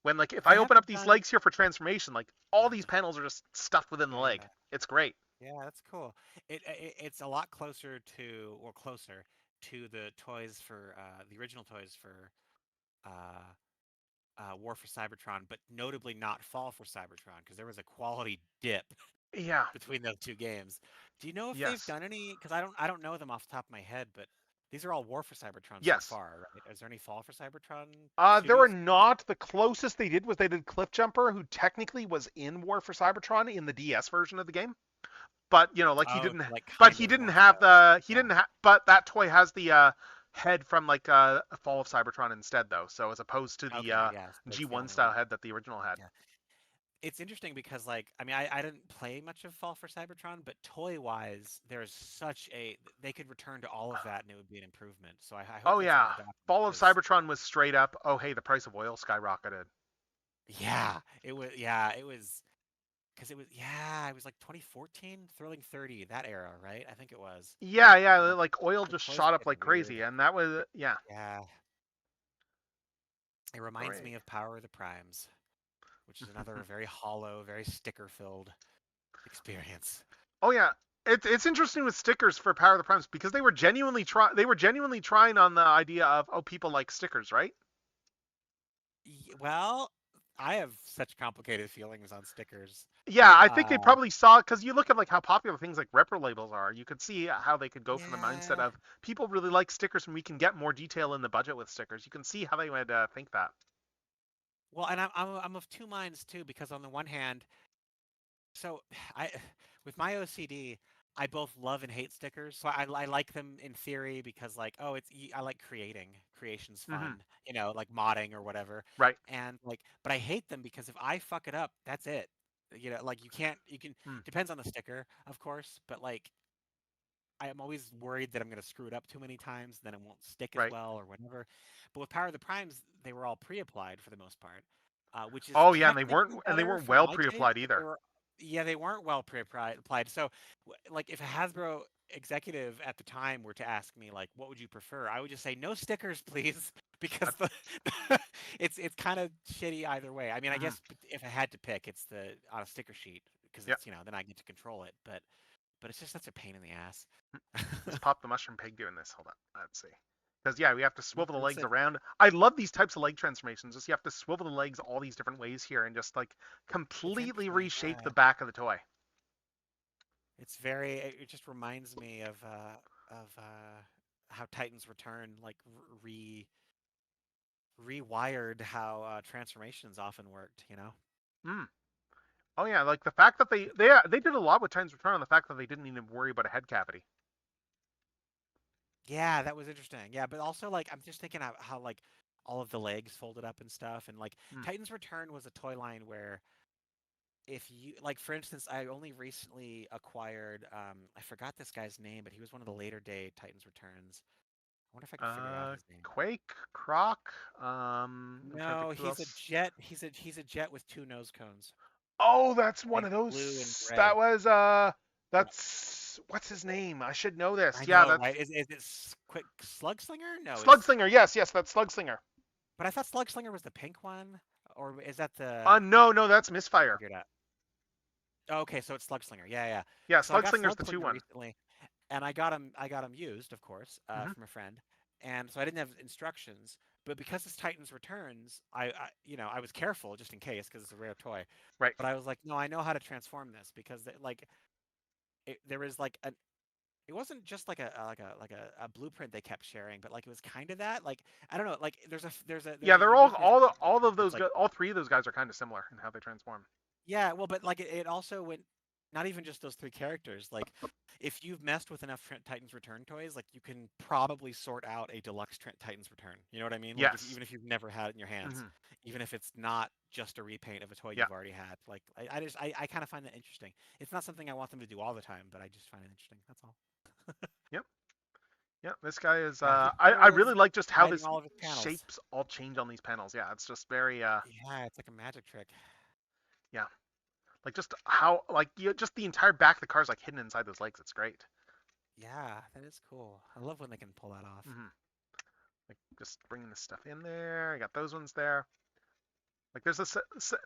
When like if They I open up haven't these done legs here for transformation, like all these panels are just stuffed within the leg. yeah. It's great. Yeah, that's cool. It's a lot closer to or closer to the toys for the original toys for uh War for Cybertron, but notably not Fall for Cybertron because there was a quality dip Yeah. between those two games. Do you know if they've Yes. done any? Because I don't know them off the top of my head, but these are all War for Cybertron so Yes. far, right? Is there any Fall for Cybertron There were studios? not. The closest they did was they did Cliffjumper, who technically was in War for Cybertron in the DS version of the game. But like he Oh, didn't. so like But kind he of didn't more have so. the. He Yeah, didn't have. But that toy has the head from like Fall of Cybertron instead, though. So as opposed to the okay, yeah, so it's the G1 only style one. head that the original had. Yeah. It's interesting because like I mean I didn't play much of Fall for Cybertron, but toy wise, there's such a they could return to all of that and it would be an improvement. So I hope Oh that's on the yeah, document Fall of because Cybertron was straight up. Oh hey, the price of oil skyrocketed. yeah it was because it was like 2014 Thrilling 30 that era right I think it was Yeah, yeah, uh, like oil the just toys shot were up getting like weird crazy, and that was yeah, yeah it reminds great. me of Power of the Primes which is another very hollow very sticker filled experience. Oh yeah, it's interesting with stickers for Power of the Primes because they were genuinely trying on the idea of people like stickers, right? Well, I have such complicated feelings on stickers. Yeah, I think they Uh, probably saw because you look at like how popular things like repro labels are. You could see how they could go from the mindset yeah. of people really like stickers and we can get more detail in the budget with stickers. You can see how they would think that. Well, and I'm of two minds too because on the one hand, so I with my OCD, I both love and hate stickers. So I like them in theory because like oh I like creating. Creation's Hmm. fun, like modding or whatever. Right. And like but I hate them because if I fuck it up, that's it. Like you can Mm. depends on the sticker, of course, but like I'm always worried that I'm going to screw it up too many times, then it won't stick as Right. well or whatever. But with Power of the Primes, they were all pre-applied for the most part, which is Oh yeah, technically and they better weren't for well my taste, pre-applied but either. they weren't well pre-applied. So, like, if a Hasbro executive at the time were to ask me, like, what would you prefer, I would just say no stickers, please, because it's kind of shitty either way. I mean, I Mhm. guess if I had to pick, it's the on a sticker sheet because Yeah. it's then I get to control it, but it's just such a pain in the ass. Let's pop the mushroom pig doing this. Hold on. Let's see. Because yeah, we have to swivel the It's legs a around. I love these types of leg transformations. Just you have to swivel the legs all these different ways here and just like It's completely interesting, reshape yeah. the back of the toy. It's very. It just reminds me of how Titans Return like rewired how transformations often worked. Mm. Oh yeah, like the fact that they did a lot with Titan's Return on the fact that they didn't even worry about a head cavity. Yeah, that was interesting. Yeah, but also like I'm just thinking how like all of the legs folded up and stuff, and like Mm. Titans Return was a toy line where if you like, for instance, I only recently acquired I forgot this guy's name, but he was one of the later day Titans Returns. I wonder if I can figure out his name. Quake, Croc. I'm trying to think No, who he's a else. jet. He's a jet with two nose cones. Oh, that's one Big of blue and those. gray. That was Yeah, that's what's his name? I should know this. I Yeah, know, that's right? Is it Quick Slugslinger? No, it's. Slugslinger. Yes, yes, that's Slugslinger. But I thought Slugslinger was the pink one, or is that the? No, no, that's Misfire. Figured out. Oh, okay, so it's Slugslinger. Yeah, yeah. Yeah, So I got Slugslinger's the two Slugslinger one. recently, and I got him used, of course, Hmm. from a friend, and so I didn't have instructions. But because it's Titans Returns, I was careful just in case because it's a rare toy. Right. But I was like, no, I know how to transform this because there was like an it wasn't just like a blueprint they kept sharing, but like it was kind of that. Like I don't know, like Yeah, there's a they're uniqueness to Titans all of Returns. those It's like all three of those guys are kind of similar in how they transform. yeah, well, but like it also went not even just those three characters. Like if you've messed with enough Titans Return toys, like you can probably sort out a deluxe Titans Return. You know what I mean? Like Yes. even if you've never had it in your hands, Hmm. even if it's not just a repaint of a toy Yeah. you've already had. Like I kind of find that interesting. It's not something I want them to do all the time, but I just find it interesting. That's all. Yep. Yep. This guy is. Yeah, he I still really is like just how hiding this all of his panels. shapes all change on these panels. Yeah, it's just very. Yeah, it's like a magic trick. Yeah. Like just how just the entire back of the car is like hidden inside those legs. It's great. Yeah, that is cool. I love when they can pull that off. Hmm. Like just bringing this stuff in there. I got those ones there. Like there's this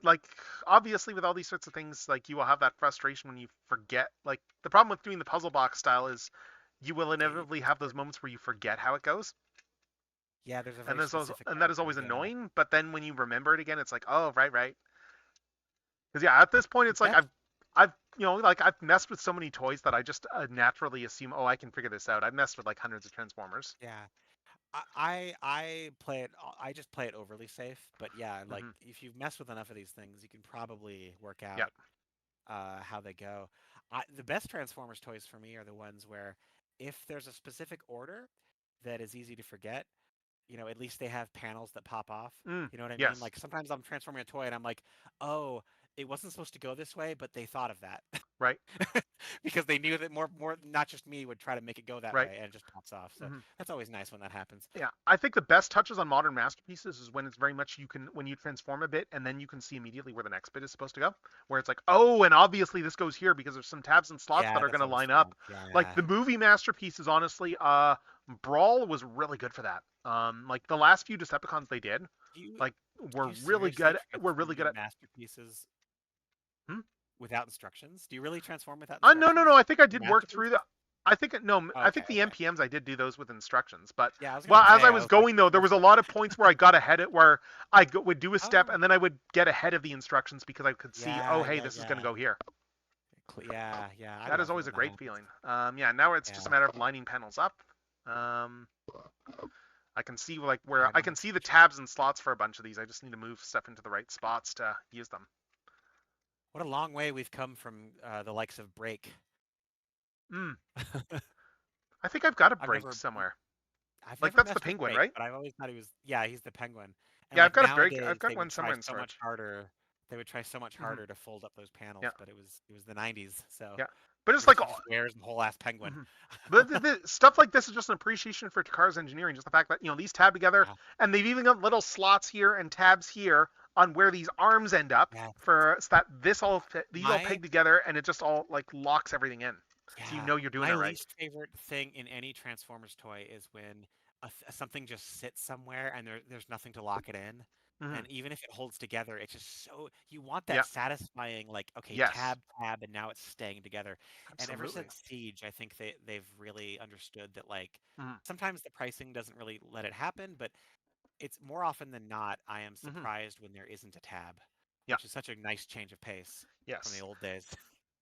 like obviously with all these sorts of things like you will have that frustration when you forget. Like the problem with doing the puzzle box style is you will Yeah, you inevitably can have those skip. moments where you forget how it goes, Yeah, there's a and very specific that is pattern. always Yeah. annoying. But then when you remember it again, it's like oh right right. Because yeah, at this point The it's like best. I've like I've messed with so many toys that I just naturally assume oh I can figure this out. I've messed with like hundreds of Transformers. Yeah. I play it. I just play it overly safe. But yeah, like Hmm. if you mess with enough of these things, you can probably work Yeah. out how they go. The best Transformers toys for me are the ones where if there's a specific order that is easy to forget, at least they have panels that pop off. Mm. You know what I mean? Yes. Like sometimes I'm transforming a toy and I'm like, oh, it wasn't supposed to go this way, but they thought of that Right. because they knew that more not just me would try to make it go that Right. way and it just pops off. So Hmm. that's always nice when that happens. Yeah, I think the best touches on modern masterpieces is when it's very much you can when you transform a bit and then you can see immediately where the next bit is supposed to go. Where it's like, oh, and obviously this goes here because there's some tabs and slots that Yeah, are going that's to always line fun. up. Like Yeah. the movie masterpieces, honestly, Brawl was really good for that. Like the last few Decepticons they did, Do you like do were you really seriously good. Were really good transform at. masterpieces Hmm? without instructions? Do you really transform without No, no, no. instructions? I think I For did work through the. masterpieces? I think no. Oh, I okay, think the okay. MPMs I did do those with instructions, but Yeah, I was well, gonna as I say, I was was like, going though, there was a lot of points where I got ahead at where would do a step oh, and then I would get ahead of the instructions because I could see, oh, yeah, hey, yeah, this is going to yeah. go here. Yeah, yeah. I That is love it always a when that great happens. feeling. Yeah, now it's just a Yeah. matter of lining panels up. Um, I can see like where I No, can that's see for the sure. tabs and slots for a bunch of these. I just need to move stuff into the right spots to use them. What a long way we've come from the likes of Break. Mm, I think I've got a I've break never somewhere. I've Like never that's the messed with penguin, Break, right? but I've always thought he was yeah, he's the penguin. And Yeah, I've like got a break. I've nowadays got they one would try somewhere in so much storage. harder. They would try so much Mhm. harder to fold up those panels, Yeah, but it was the 90s, so yeah. But it's like, Bruce just wears the whole ass penguin. mhm. But stuff like this is just an appreciation for Takar's engineering. Just the fact that these tab together, Yeah. and they've even got little slots here and tabs here on where these arms end up, Yeah. for so that these all My peg together, and it just all like locks everything in, so Yeah, you're doing my it right. least favorite thing in any Transformers toy is when something just sits somewhere and there's nothing to lock it in. Hmm. And even if it holds together, it's just so you want that Yeah. satisfying like, okay, Yes. tab, tab, and now it's staying together. And ever Absolutely. since Siege, I think they've really understood that like Hmm. sometimes the pricing doesn't really let it happen, but it's more often than not, I am Hmm. surprised when there isn't a tab, Yeah. which is such a nice change of pace from the Yes. old days.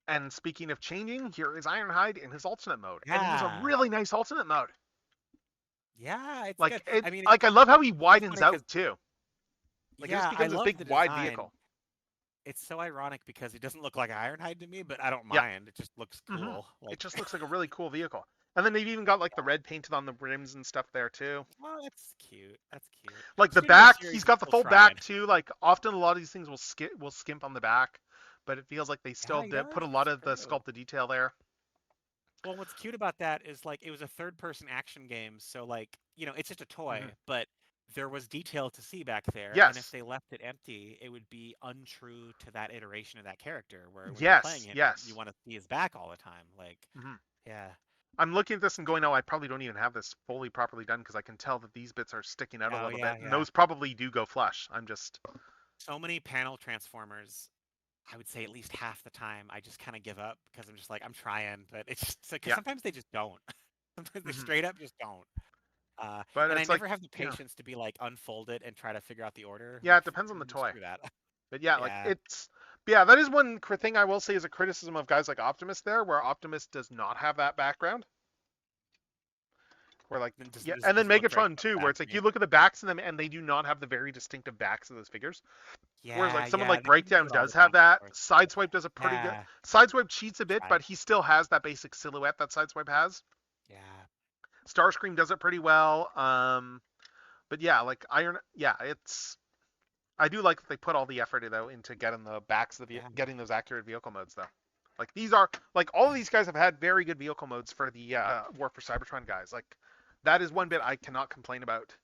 And speaking of changing, here is Ironhide in his alternate mode, and it is a Yeah. really nice alternate mode. Yeah, it's Like good. I mean, I love how he it's widens funny because out too. Like, it just yeah, I becomes this love big the wide design. vehicle. It's so ironic because it doesn't look like Ironhide to me, but I don't Yeah. mind. It just looks Hmm. cool. It Like, just looks like a really cool vehicle. And then they've even got like the red painted on the rims and stuff there too. oh, that's cute. That's cute. Like the Studio back, series he's is got the still full trying. back too. Like often a lot of these things will skimp on the back, but it feels like they Yeah, still he did does. put a lot It's of the true. sculpted detail there. Well, what's cute about that is like it was a third-person action game, so like, it's just a Hmm. toy, but there was detail to see back there, and if Yes. they left it empty, it would be untrue to that iteration of that character, where when you're playing Yes. him, you Yes. want to see his back all the time. Like, Hmm. yeah. I'm looking at this and going, oh, I probably don't even have this fully properly done because I can tell that these bits are sticking out a Oh little bit, yeah, and yeah. those probably do go flush. I'm just, So many panel transformers, I would say at least half the time I just kind of give up because I'm just like I'm trying, but it's just because yeah. sometimes they just don't. Sometimes they Hmm. straight up just don't. But And I it's like, never have the you know, patience to be like unfold it and try to figure out the order. yeah, Like it depends on the toy. screw that. But yeah, like Yeah, it's, but yeah, that is one thing I will say is a criticism of guys like Optimus there, where Optimus does not have that background. Where like, and yeah, and then doesn't look right Megatron from the too, where back. it's like you Yeah, look at the backs of them and they do not have the very distinctive backs of those figures. Whereas like someone yeah. like They couldn't do Breakdown it all does the have time, of that. course. Sideswipe does a pretty good. Yeah, Sideswipe cheats a they bit, tried. but he still has that basic silhouette that Sideswipe has. Yeah, Starscream does it pretty well. But yeah, like Iron, yeah, it's. I do like that they put all the effort though into getting the backs of yeah, getting those accurate vehicle modes though. Like these are like all of these guys have had very good vehicle modes for the War for Cybertron guys. Like that is one bit I cannot complain about.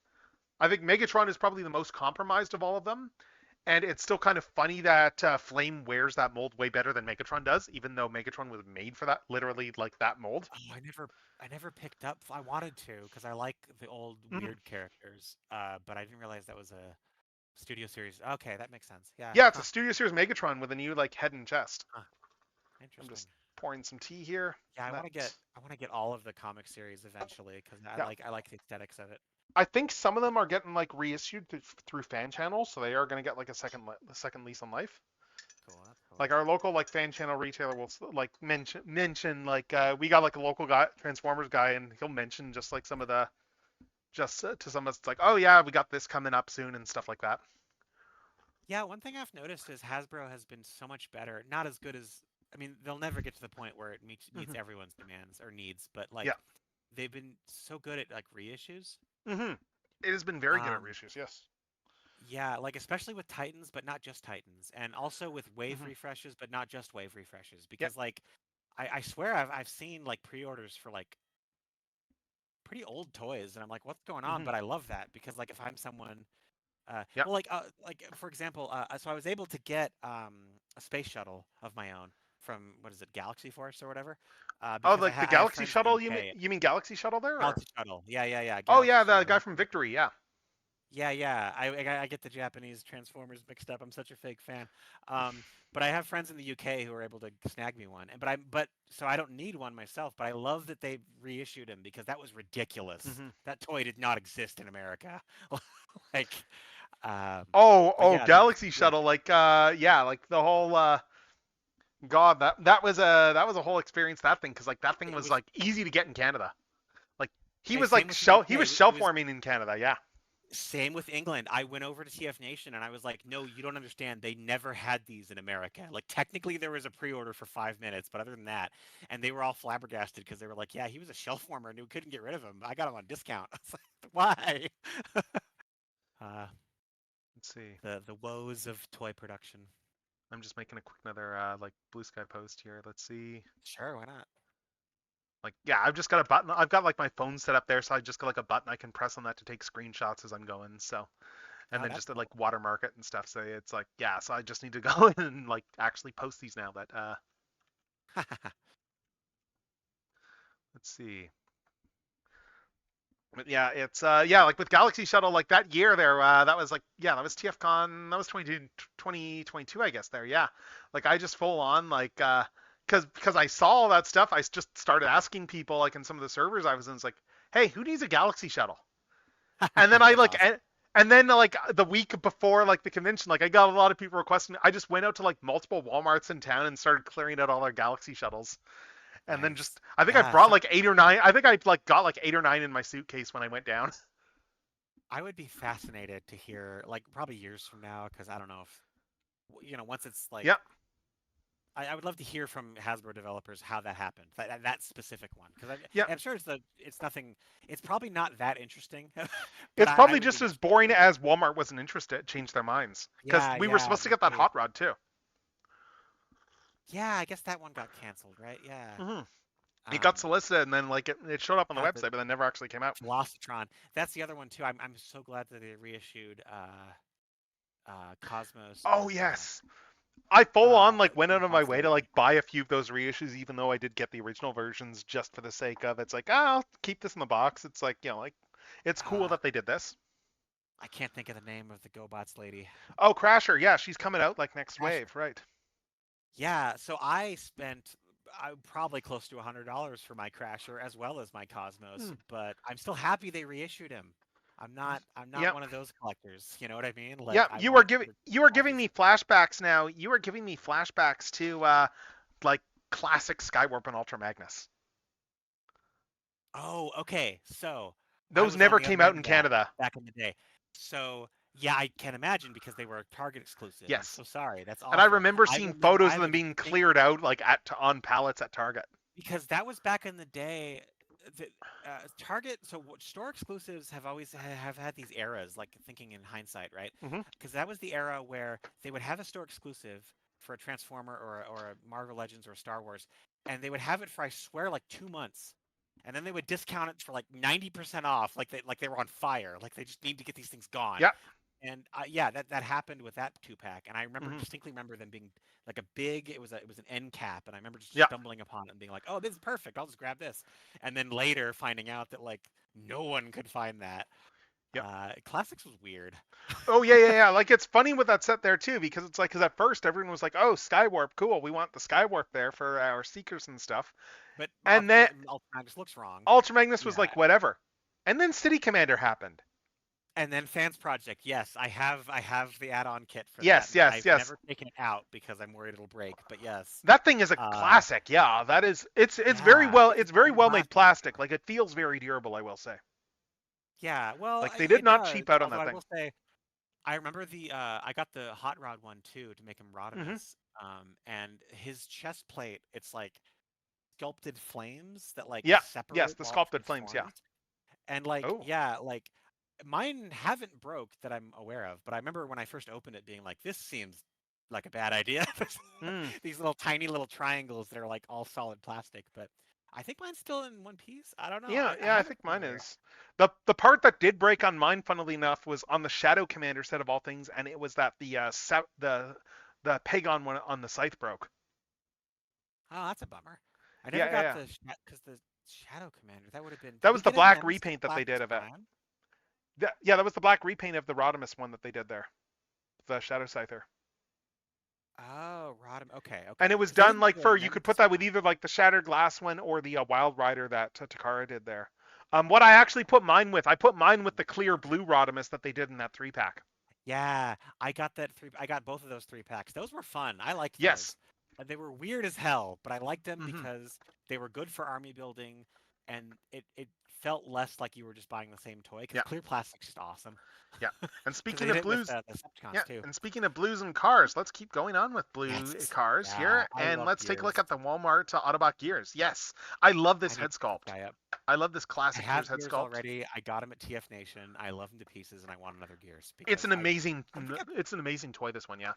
I think Megatron is probably the most compromised of all of them, and it's still kind of funny that Flame wears that mold way better than Megatron does, even though Megatron was made for that, literally like that mold. Oh, I never picked up. I wanted to because I like the old Mhm. weird characters. But I didn't realize that was a studio series. Okay, that makes sense. Yeah, Yeah, it's a huh, Studio Series Megatron with a new like head and chest. huh. I'm Interesting. just pouring some tea here. Yeah, I want to get That I want to get all of the comic series eventually because I yeah, like I like the aesthetics of it. I think some of them are getting like reissued through fan channels, so they are going to get like a second lease on life. Cool, that's cool. Like our local like fan channel retailer will like mention like we got like a local guy Transformers guy, and he'll mention just like some of the just to some of us it's like, oh yeah, we got this coming up soon and stuff like that. Yeah, one thing I've noticed is Hasbro has been so much better. Not as good as I mean, they'll never get to the point where it meets Hmm. everyone's demands or needs, but Yeah. like they've been so good at like reissues. Hmm. It has been very good at Um, reissues. Yes. yeah, like especially with Titans, but not just Titans, and also with wave Hmm. refreshes, but not just wave refreshes, Yeah. because like I swear I've seen like pre-orders for like pretty old toys, and I'm like, what's going on? Hmm. But I love that because like if I'm someone, Yeah. well, like for example, so I was able to get a space shuttle of my own from what is it, Galaxy Force or whatever, Oh, because like the I have Galaxy friends in the Shuttle? UK. You mean Galaxy Shuttle there? Or? Galaxy Shuttle, yeah, Oh Galaxy yeah, the Shuttle. guy from Victory. Yeah. Yeah. I get the Japanese Transformers mixed up. I'm such a fake fan. But I have friends in the UK who are able to snag me one. But so I don't need one myself. But I love that they reissued him because that was ridiculous. Hmm. That toy did not exist in America. Like, but Oh, yeah, that's Galaxy yeah. Shuttle. Like yeah, like the whole God, that was a whole experience, that thing, because like that thing It was was like easy to get in Canada. Like he and was same like with the shell he UK. was shell forming in Canada. Yeah. Same with England. I went over to TF Nation and I was like, no, you don't understand. They never had these in America. Like, technically, there was a pre order for 5 minutes, but other than that, and they were all flabbergasted because they were like, yeah, he was a shelf warmer and we couldn't get rid of him. I got him on discount. I was like, why? Uh, Let's see. the woes of toy production. I'm just making a quick another like Blue Sky post here. Let's see. Sure, why not? Like, yeah, I've just got a button. I've got like my phone set up there, so I just got like a button I can press on that to take screenshots as I'm going. So, and Oh, then that's just to cool. like watermark it and stuff. So it's like, yeah. So I just need to go in and like actually post these now. But let's see. But yeah, it's yeah, like with Galaxy Shuttle, like that year there, that was like, yeah, that was TFCon, that was 2022, I guess there, yeah. Like I just full on like because I saw all that stuff, I just started asking people like in some of the servers I was in, it's like, hey, who needs a Galaxy Shuttle? And then I That's like awesome. and then like the week before like the convention, like I got a lot of people requesting. I just went out to like multiple WalMarts in town and started clearing out all their Galaxy Shuttles. And then Nice. just I think I Yeah, brought like 8 or 9. I think I like got like 8 or 9 in my suitcase when I went down. I would be fascinated to hear, like, probably years from now, because I don't know if, once it's like, Yep. I would love to hear from Hasbro developers how that happened, that specific one, because Yep. I'm sure it's nothing, it's probably not that interesting, but It's I probably would be just as interested boring to. as Walmart wasn't interested, changed their minds. Because Yeah, we were yeah, supposed to get that maybe. hot rod too. Yeah, I guess that one got canceled, right? Yeah. Hmm. It got Um, solicited and then like it showed up on the yeah, the website, but then never actually came out. Velocitron. That's the other one too. I'm so glad that they reissued Cosmos Oh and yes. I full on like went the out of my Boss way to Lady. like buy a few of those reissues, even though I did get the original versions just for the sake of it's like, oh, I'll keep this in the box. It's like, like it's cool Uh, that they did this. I can't think of the name of the GoBots lady. Oh, Crasher, yeah, she's coming out like next Asher. wave, right? Yeah, so I spent probably close to $100 for my Crasher as well as my Cosmos, Hmm. but I'm still happy they reissued him. I'm not Yep. one of those collectors. You know what I mean? Like Yep. I You are want giving the you are giving classics. me flashbacks now. You are giving me flashbacks to like classic Skywarp and Ultra Magnus. Oh, okay. So I Those was on never the came other out end in of that Canada. back in the day. So yeah, I can imagine because they were a Target exclusive. I'm Yes. so sorry. That's And I awful. remember I seeing remember photos I of them was being distinctly cleared out like at on pallets at Target. because that was back in the day. The, Target, so store exclusives have always have had these eras, like thinking in hindsight, right? Hmm. Because that was the era where they would have a store exclusive for a Transformer or a Marvel Legends or a Star Wars, and they would have it for I swear like 2 months, and then they would discount it for like 90% off, like they were on fire, like they just need to get these things gone. Yeah. And yeah, that happened with that 2 pack, and I Hmm. distinctly remember them being like a big. It was an end cap, and I remember just Yeah. stumbling upon it and being like, "Oh, this is perfect. I'll just grab this," and then later finding out that like no one could find that. Yep. Classics was weird, Oh yeah, yeah, yeah. Like it's funny with that set there too, because it's like, because at first everyone was like, "Oh, Skywarp, cool. We want the Skywarp there for our Seekers and stuff." but And then Ultraman just looks wrong. Ultra Magnus was Yeah, like, "Whatever." And then City Commander happened. and then Fans Project. Yes, I have the add-on kit for that, Yes, and yes, I've yes. never taken it out because I'm worried it'll break. But yes, That thing is a uh, classic. Yeah, that is. It's very yeah, well. it's a It's very fun well made classic. plastic. Like it feels very durable. I will say. Yeah, well, Like they did it not does. cheap out on Although that I thing. will say, I remember I got the hot rod one too to make him Hmm. Rodimus. And his chest plate, it's like sculpted flames that like Yeah. Yes, separate the while it sculpted flames. Yeah. transforms. And like, Oh. yeah, like mine haven't broke that I'm aware of, but I remember when I first opened it being like, this seems like a bad idea. Mm. These little tiny little triangles that are like all solid plastic, but I think mine's still in one piece. I don't know. Yeah. I Yeah. I have it think mine somewhere. is. The part that did break on mine, funnily enough, was on the Shadow Commander set of all things, and it was that the Pagon one on the scythe broke. Oh, that's a bummer. I Yeah. never Yeah. got Yeah. the because the Shadow Commander. That would have been. That Did we was the get a black Nemesis repaint that they Galactus did of it. Prime? Yeah, that was the black repaint of the Rodimus one that they did there. The Shadow Scyther. Oh, Rodham. Okay, And it okay. was Because they done didn't like do a for, you could put Nemesis that with Prime. either like the Shattered Glass one or the Wild Rider that Takara did there. What I actually put mine with, I put mine with the clear blue Rodimus that they did in that 3-pack. Yeah, I got that three. I got both of those 3 packs. Those were fun. I liked Yes. those. They were weird as hell, but I liked them Hmm. because they were good for army building, and it felt less like you were just buying the same toy. Because Yeah. clear plastic's just awesome. Yeah. And Because they speaking did of it with blues, the Decepticons yeah, too. and speaking of blues and cars, let's keep going on with blue Yes. cars Yeah, here, I and love let's take a gears. look at the Walmart Autobot Gears. Yes, I love I this need head to pick this sculpt. guy up. I love this I classic Gears have head Gears sculpt. already. I got him at TF Nation. I love him to pieces, and I want another Gears It's because an I amazing, I think I it's an amazing toy. This one, yeah.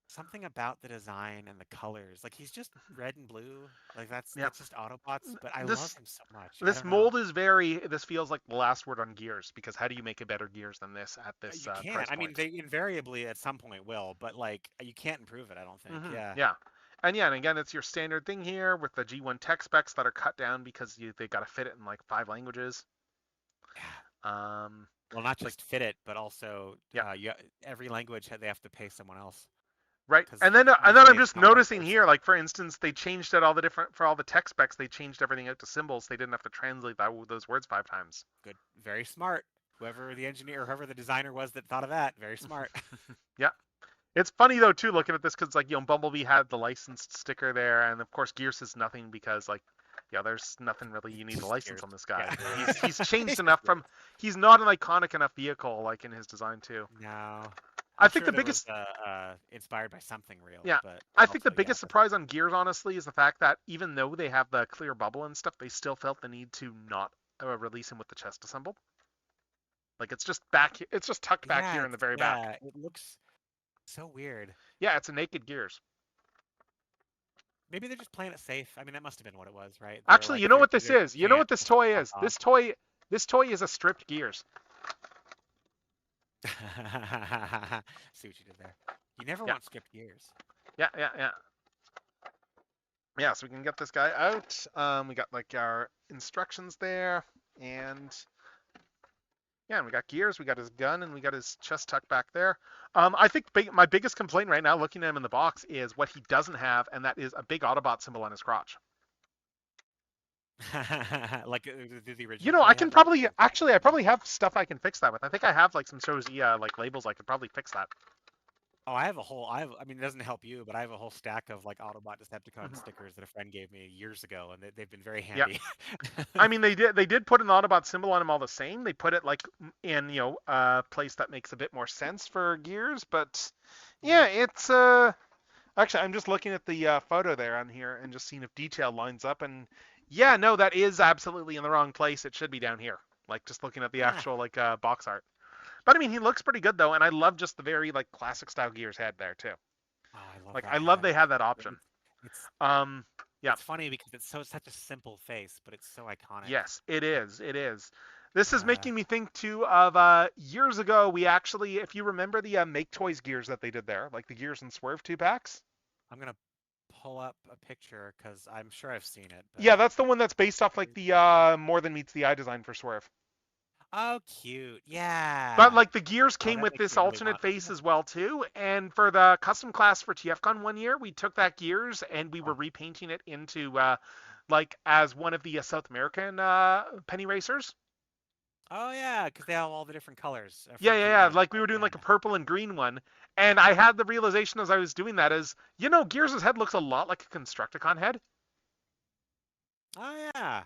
something about the design and the colors. Like he's just red and blue. Like Yeah. that's just Autobots, but I love This him so much. I this don't know. mold is very. This feels like the last word on Gears because how do you make a better Gears than this at this You can't. price I mean, point? they invariably at some point will, but like you can't improve it, I don't think. Yeah. Yeah. And yeah, and again, it's your standard thing here with the G1 tech specs that are cut down because they got to fit it in like 5 languages. Yeah. Um, Well, not like just fit it, but also yeah, every language they have to pay someone else right. because And then usually I'm it's just not one noticing person. here, like for instance, they changed out all the different for all the tech specs. They changed everything out to symbols. They didn't have to translate those words 5 times. Good, very smart. Whoever the engineer or whoever the designer was that thought of that, very smart. Yeah. It's funny though too looking at this because like Bumblebee had the licensed sticker there, and of course Gears is nothing because like there's nothing really you need a Just license gears. on this guy. Yeah. He's changed It's just enough gears. from he's not an iconic enough vehicle like in his design too. No, I I'm think sure the there was biggest inspired by something real, yeah but I think the also yeah, biggest surprise on Gears honestly is the fact that even though they have the clear bubble and stuff, they still felt the need to not release him with the chest assembled. Like it's just tucked back yeah, here in the very back. it looks so weird. Yeah, it's a naked Gears. Maybe they're just playing it safe. I mean, that must have been what it was, right? They're Actually, like you know what this there's is? a You know chance what this this toy will is? pop This toy is a stripped Gears. off. See what you did there. You never Yeah, want skipped gears. yeah. Yeah, so we can get this guy out. We got like our instructions there, and yeah, and we got gears, we got his gun, and we got his chest tucked back there. I think my biggest complaint right now, looking at him in the box, is what he doesn't have, and that is a big Autobot symbol on his crotch. Like did the original toy I have can that? probably actually I probably have stuff I can fix that with. I think I have like some Shozi like labels I could probably fix that. Oh, I mean, it doesn't help you, but I have a whole stack of like Autobot Decepticon Mhm. stickers that a friend gave me years ago, and they've been very Yeah. handy. I mean, they did put an Autobot symbol on them all the same. They put it like in a place that makes a bit more sense for Gears, but yeah, Mhm. it's actually I'm just looking at the photo there on here and just seeing if detail lines up, and yeah, no, that is absolutely in the wrong place. It should be down here. Like just looking at the Ah, actual like box art. But I mean, he looks pretty good though, and I love just the very like classic style Gears head there too. oh, I love Like that I love head. they have that It- option. It's it's Um, yeah. it's funny because it's such a simple face, but it's so iconic. Yes, it Like, is. It is. This is uh, making me think too of years ago. We actually, if you remember the Make Toys gears that they did there, like the Gears and Swerve 2 packs. I'm gonna pull up a picture because I'm sure I've seen it, Yeah, but that's the one that's based off like the More Than Meets the Eye design for Swerve. oh, cute. But Yeah. like the gears Oh, came that with makes this me really alternate want. face as well too. And for the custom class for TFCon one year, we took that gears and we were Oh, repainting it into like as one of the South American penny racers. oh yeah, because they have all the different colors Yeah, from yeah, yeah. G1. Like we Right? were doing Yeah. like a purple and green one, and I had the realization as I was doing that is, Gears' head looks a lot like a Constructicon head. Oh yeah.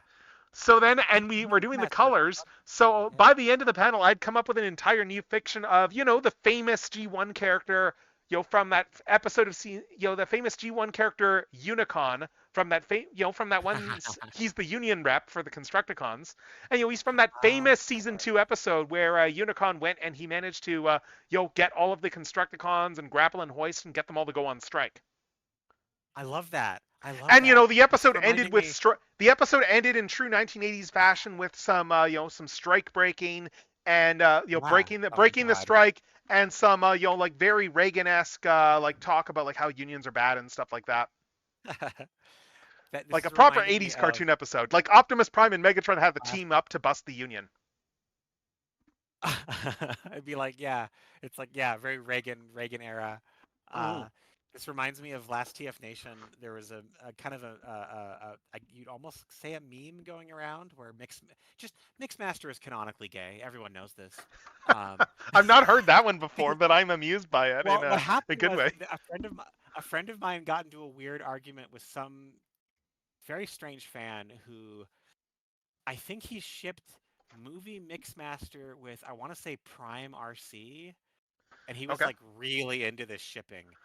So then, I and we love were doing the that for colors. Constructicon. So Yeah. by the end of the panel, I'd come up with an entire new fiction of, the famous G1 character, from that episode of the famous G1 character Unicon from that, from that one. He's the Union rep for the Constructicons, and he's from that Oh, famous season 2 episode where Unicon went and he managed to, get all of the Constructicons and grapple and hoist and get them all to go on strike. I love that. I love And that. the This is episode ended reminding with me. the episode ended in true 1980s fashion with some some strike breaking and Yeah. Oh my breaking the God. strike and some like very Reagan-esque like talk about like how unions are bad and stuff like that. That this Like a is proper reminding me 80s of. cartoon episode. Like Optimus Prime and Megatron have the Uh, team up to bust the union. I'd be like, yeah, it's like, yeah, very Reagan era. Mm-hmm. This reminds me of last TF Nation. There was a kind of you'd almost say a meme going around where Mixmaster is canonically gay. Everyone knows this. Um, I've not heard that one before, because but I'm amused by it in well, what a happened good was way. a friend of mine got into a weird argument with some very strange fan who I think he shipped movie Mixmaster with I want to say Prime RC, and he was Okay. like really into this shipping.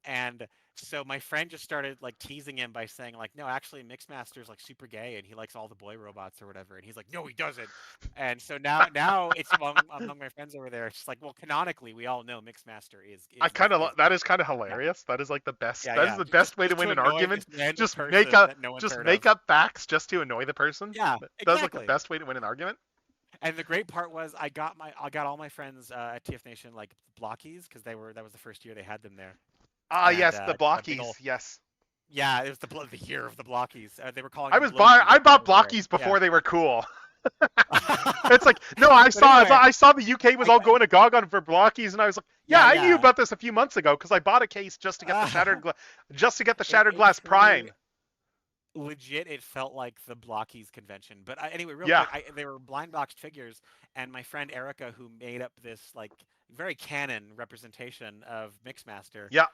And So my friend just started like teasing him by saying like, no, actually Mixmaster's like super gay and he likes all the boy robots or whatever. And he's like, no, he doesn't. And so now it's among my friends over there. It's just like, well, canonically, we all know Mixmaster is that is kind of yeah, hilarious. That is like the best. yeah, That is yeah. the best way to Just to win an annoy argument. this random Just make person up that no one's just heard make of. up facts just to annoy the person. Yeah, That is like the exactly. best way to win an argument. And the great part was I got all my friends at TF Nation like blockies because that was the first year they had them there, Ah, and yes, the a big blockies. old Yes. yeah, it was the year of the blockies. They were calling them blowkies I when I bought was there. blockies Yeah. before they were cool. It's like, no, But anyway, I saw the UK was I, all going to GOG on for blockies, and I was like, yeah, yeah, I knew yeah. about this a few months ago because I bought a case just to get the just to get the Shattered It Glass truly Prime. legit it felt like the blockies convention. But anyway, real Yeah, quick, they were blind boxed figures, and my friend Erica, who made up this like very canon representation of Mixmaster, yeah,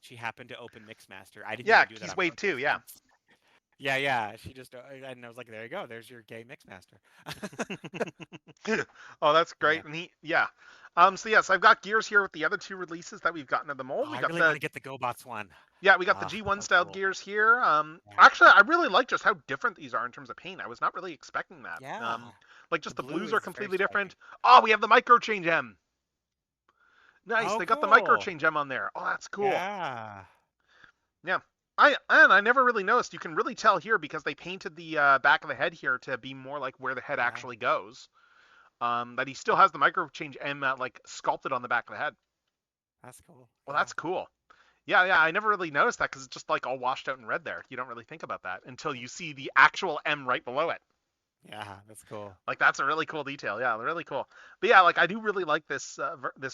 she happened to open Mixmaster. I didn't yeah. even do that He's on Wave 2, purpose. yeah. Yeah, yeah. She just and I was like, there you go. There's your gay Mixmaster. Oh, that's Yeah. great. And yeah. So yes, I've got gears here with the other two releases that we've gotten in the mold. Oh, I really want to get the GoBots one. We got the G1 So styled cool. gears here. Yeah. Actually, I really like just how different these are in terms of paint. I was not really expecting that. Yeah. Like The just the blue blues are is very completely different. striking. Oh, we have the micro change M. Nice, Oh, they got the micro cool. change M on there. Oh, that's cool. Yeah. Yeah. I never really noticed. You can really tell here because they painted the back of the head here to be more like where the head Yeah. actually goes. That he still has the micro change M like sculpted on the back of the head. That's cool. Well, Yeah. that's cool. Yeah, yeah, I never really noticed that because it's just like all washed out in red there. You don't really think about that until you see the actual M right below it. Yeah, that's cool. Like that's a really cool detail. Yeah, really cool. But yeah, like I do really like this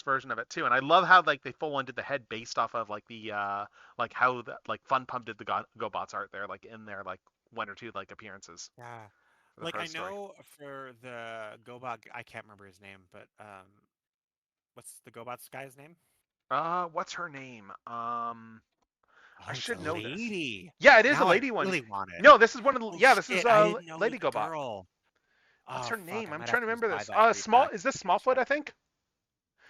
version of it too, and I love how like they full on did the head based off of like the like how the like Fun Pump did the GoBots art there, like in their like one or two like appearances Yeah. for the Like I first story. know for the GoBot, I can't remember his name, but what's the GoBot's guy's name? What's her name? I Oh, it's a should know this. lady. Yeah, it is a Now I lity one. really want it. No, this is one of the Oh yeah, this is shit, I didn't know it was Lady a GoBot. girl. What's Oh her fuck, name? I I'm might trying have to to just remember buy this. that three Small. pack Is and this finish Smallfoot? it. I think.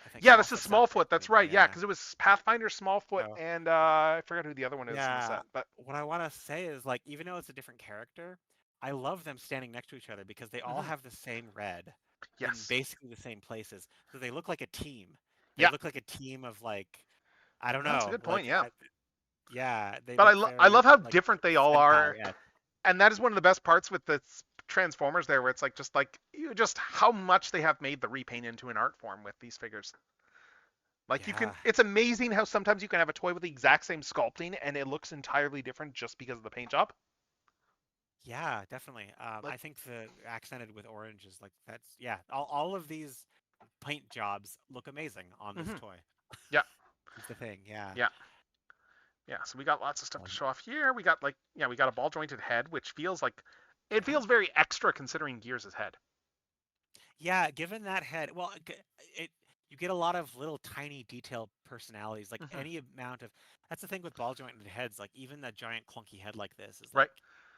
I think Yeah, this is Smallfoot's that Smallfoot. red That's thing, right. Yeah, yeah. because it was Pathfinder, Smallfoot, So and I forgot who the other one is in the yeah, set. But what I want to say is like even though it's a different character, I love them standing next to each other because they all mhm, have the same red in yes, basically the same places. So they look like a team. They yeah, look like a team of like I don't that's a know, good point. like Yeah, yeah, they but look I very love how like different they all Sentai. are, Yeah, and that is one of the best parts with the Transformers there, where it's like just how much they have made the repaint into an art form with these figures. Like you can, yeah, it's amazing how sometimes you can have a toy with the exact same sculpting and it looks entirely different just because of the paint job. yeah, definitely. Like, I think the accented with orange is like that's yeah. All of these paint jobs look amazing on this mhm, toy. yeah, Is the thing, yeah. yeah. Yeah, so we got lots of stuff to Um, show off here. We got like yeah, we got a ball jointed head, which feels like it yeah. feels very extra considering Gears' head. Yeah, given that head, well, it you get a lot of little tiny detailed personalities. Like Hmm. any amount of that's the thing with ball jointed heads. Like even that giant clunky head like this is Right. like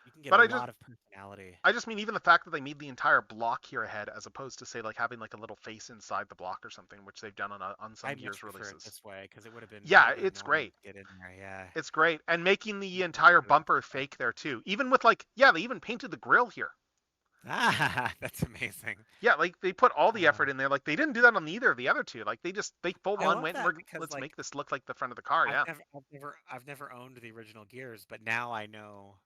you can get a But lot of personality. I just mean even the fact that they made the entire block here a head as opposed to say like having like a little face inside the block or something, which they've done on some I Gears much prefer it releases. this way because it would Yeah, have been it's annoying great. to get in there. Yeah, It's great. And making the you can entire do it bumper this way. fake there too. Even with like yeah, they even painted the grill here. Ah, that's amazing. Yeah, like they put all the effort Uh, in there. Like they didn't do that on either of the other two. Like they full I on love went and that because let's like make this look like the front of the car. Yeah. I've never owned the original Gears, but now I know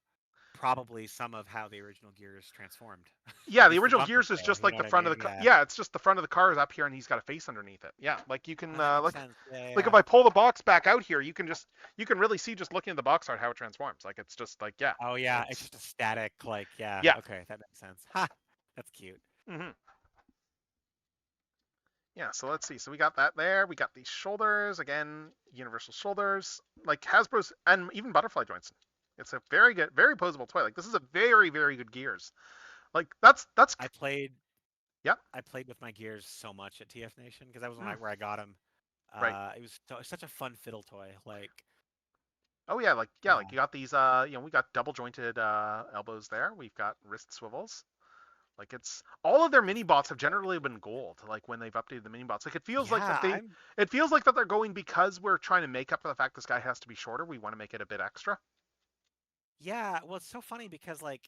probably some of how the original Gears transformed. Yeah, the It's the original bumper Gears is tail, just you like know the what I front of mean? the car. Yeah. Yeah, it's just the front of the car is up here and he's got a face underneath it. Yeah, like you can Oh, that makes sense. Yeah, like if yeah. I pull the box back out here, you can really see just looking at the box art how it transforms. Like it's just like yeah, Oh, yeah. It's it's just a static, like, yeah. yeah. Okay, that makes sense. Ha! That's cute. Hmm. Yeah, so let's see. So we got that there. We got these shoulders again, universal shoulders, like Hasbro's, and even butterfly joints. It's a very good, very posable toy. Like this is a very, very good Gears. Like that's I played yeah, I played with my Gears so much at TF Nation because that was mm, where I got them. right. It was such a fun fiddle toy. Like, Oh yeah, like yeah. you got these we got double jointed elbows there. We've got wrist swivels. Like it's all of their mini bots have generally been gold. Like when they've updated the mini bots, like it feels like Yeah, that it feels like that they're going because we're trying to make up for the fact this guy has to be shorter. We want to make it a bit extra. yeah. Well, it's so funny because like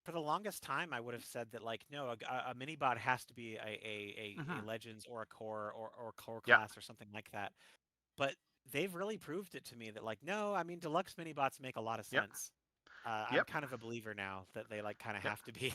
for the longest time, I would have said that like no, a mini bot has to be a Hmm. Legends or a Core or Core Yeah. class or something like that. But they've really proved it to me that like no, I mean deluxe mini bots make a lot of Yep. sense. I'm Yep. kind of a believer now that they like kind of Yep. have to be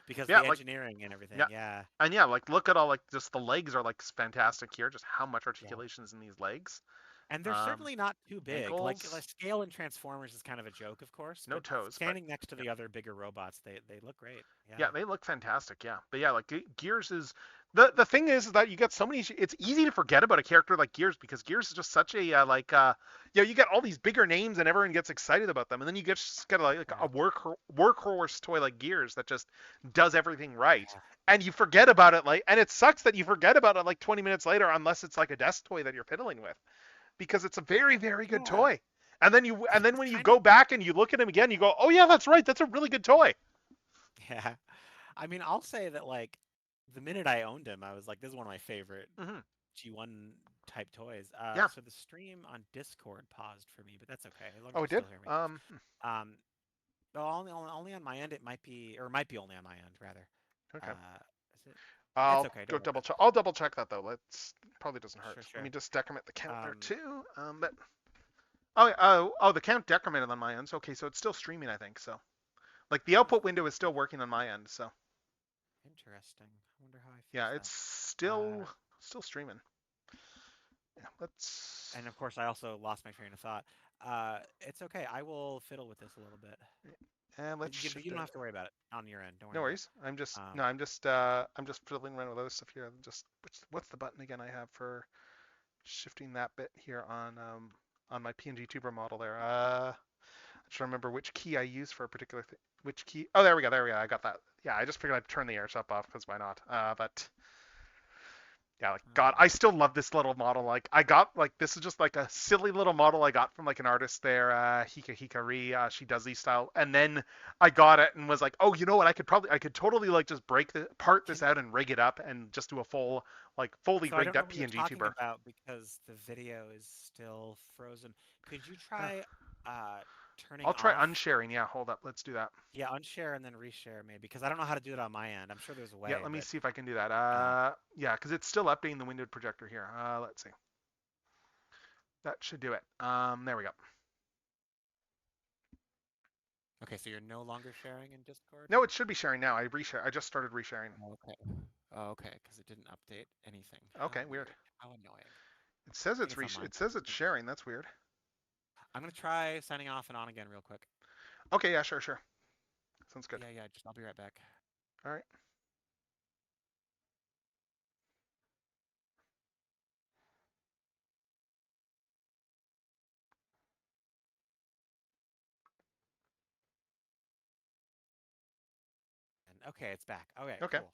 because Yeah. the Like engineering and everything. yeah. Yeah, And yeah, like look at all like just the legs are like fantastic here. Just how much yeah. articulation is in these legs. And they're Um, certainly not too big. Like ankles, scale in Transformers is kind of a joke, of course, no but toes, but standing next to yeah. the other bigger robots, they look great. Yeah, Yeah. they look fantastic. Yeah, but yeah, like Gears is the thing is that you get so many. It's easy to forget about a character like Gears because Gears is just such a you get all these bigger names and everyone gets excited about them, and then you just get like Yeah. a workhorse toy like Gears that just does everything right, Yeah. and you forget about it and it sucks that you forget about it like 20 minutes later unless it's like a desk toy that you're fiddling with because it's a very good Yeah. toy. And then It's when you kind of go back and you look at him again, you go, oh yeah, that's right, that's a really good toy. yeah. I mean, I'll say that like the minute I owned him, I was like, this is one of my favorite Hmm. G1 type toys. Yeah. So the stream on Discord paused for me, but that's okay as long as Oh, you it did. still hear me. Um, well, only on my end it might be, or it might be only on my end rather. Okay. Uh, is it? It's I'll okay. Don't go worry about double it. check. I'll double check that though. Let's probably doesn't hurt. Sure, Let me sure. just decrement the count there Um, too. But the count decremented on my end. So, okay, so it's still streaming, I think. So, like the output window is still working on my end. So, Interesting. I wonder how I yeah, fixed it's that. Uh, still streaming. Yeah, let's. and of course, I also lost my train of thought. It's okay. I will fiddle with this a little bit. And let's But you shift don't it. have to worry about it on your end. Don't worry No about it. worries. I'm just no. Um, I'm just fiddling around with other stuff here. Just what's the button again I have for shifting that bit here on my PNG tuber model there. Trying to remember which key I use for a particular thing. Which key? Oh, there we go. There we go. I got that. Yeah, I just figured I'd turn the airsop off because why not? But yeah, like God, I still love this little model. Like I got like this is just like a silly little model I got from like an artist there, Hika Hikari. She does these style, and then I got it and was like, oh, you know what? I could totally like just part this can out and rig it up and just do a full like fully so I rigged don't know up what you're PNG talking tuber. about because the video is still frozen. Could you try uh turning I'll try off? unsharing. Yeah, hold up. Let's do that. Yeah, unshare and then reshare maybe because I don't know how to do it on my end. I'm sure there's a Yeah, way, let me but see if I can do that. um, Yeah, because it's still updating the windowed projector here. Let's see. That should do it. There we go. okay, so you're no longer sharing in Discord? No, it should be sharing now. I just started resharing. Oh, okay. Oh, okay, because it didn't update anything. How Okay, weird. weird. How annoying. It says I think it's on mine. it says it's sharing. That's weird. I'm gonna try signing off and on again real quick. Okay, yeah, sure. Sounds good. Yeah, just I'll be right back. All right. And okay, it's back. Okay, Okay. cool.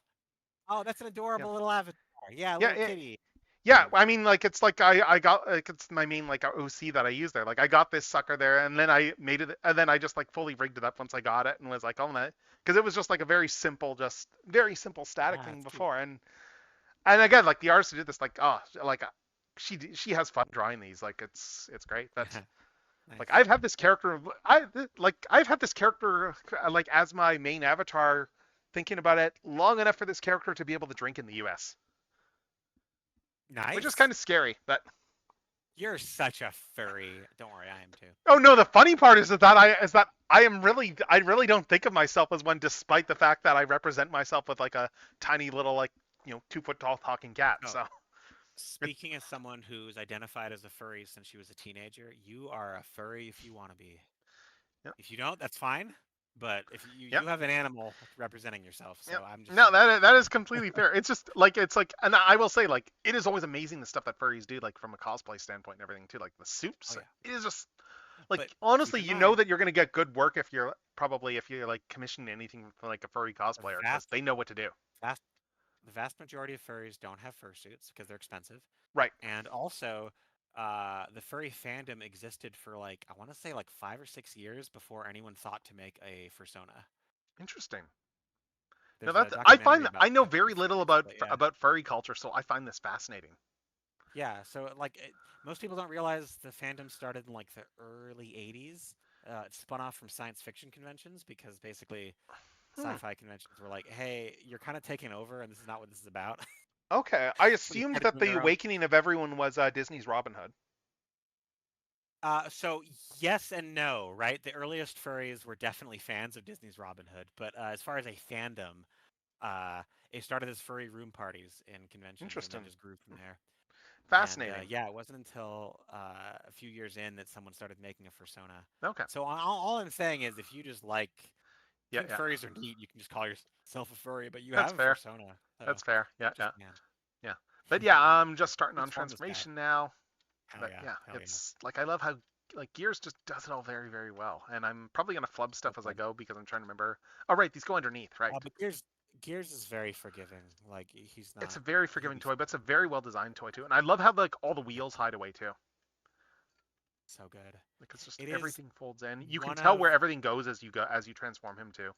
Oh, that's an Yeah. adorable little avatar. Yeah, Yeah, little yeah, kitty. yeah. I mean, like it's like I got like it's my main like OC that I use there. Like I got this sucker there, and then I made it, and then I just like fully rigged it up once I got it, and was like, oh that, because it was just like a very simple static Yeah, thing it's cute. before, and again, like the artist who did this, like she has fun drawing these. Like it's great. That's like Nice. I've had this character like as my main avatar, thinking about it long enough for this character to be able to drink in the U.S., which is Nice. kind of scary. But You're such a furry. Don't worry, I am too. oh no, the funny part is that I really don't think of myself as one, despite the fact that I represent myself with like a tiny little like 2 foot tall talking cat. Oh, So it, speaking as someone who's identified as a furry since she was a teenager, you are a furry if you want to be. yeah, If you don't, that's fine. But if yeah. you have an animal representing yourself, Yeah. so I'm just No, saying. that is completely fair. It's just like and I will say like it is always amazing the stuff that furries do, like from a cosplay standpoint and everything too. Like the Oh suits, yeah. it is just like But keep honestly, in you know mind, that you're gonna get good work if you're like commissioning anything from like a furry the cosplayer because vast they know what to do. vast the vast majority of furries don't have fursuits because they're expensive. Right. And also, the furry fandom existed for like I want to say like 5 or 6 years before anyone thought to make a fursona. Interesting. No, There's a that's I documentary find about I know it. very little about Yeah. furry culture, so I find this fascinating. Yeah, so like most people don't realize the fandom started in like the early 80s. It spun off from science fiction conventions because basically Hmm. sci-fi conventions were like, "Hey, you're kind of taking over, and this is not what this is about." Okay, I So they assumed started that doing the their own. awakening of everyone was Disney's Robin Hood. So yes and no, right? The earliest furries were definitely fans of Disney's Robin Hood, but as far as a fandom, uh, it started as furry room parties in conventions and then Interesting, just grew from there. And fascinating. yeah, it wasn't until a few years in that someone started making a fursona. Okay, So all I'm saying is, if you just like, yeah, think yeah, furries are neat, you can just call yourself a furry, but you that's have a fair. fursona. So That's fair. Yeah, just yeah, man, yeah. But yeah, I'm just starting on which form is that? transformation now. Hell But yeah, yeah, hell yeah. it's like I love how like Gears just does it all very, very well. And I'm probably gonna flub So stuff as I good. go because I'm trying to remember. Oh right, these go underneath, right? But Gears is very forgiving. Like he's It's not. a very He can forgiving be toy, but it's a very well designed toy too. And I love how like all the yeah, wheels hide away too. so good. Like it's just It is everything folds in. You can one tell of where everything goes as you transform him too.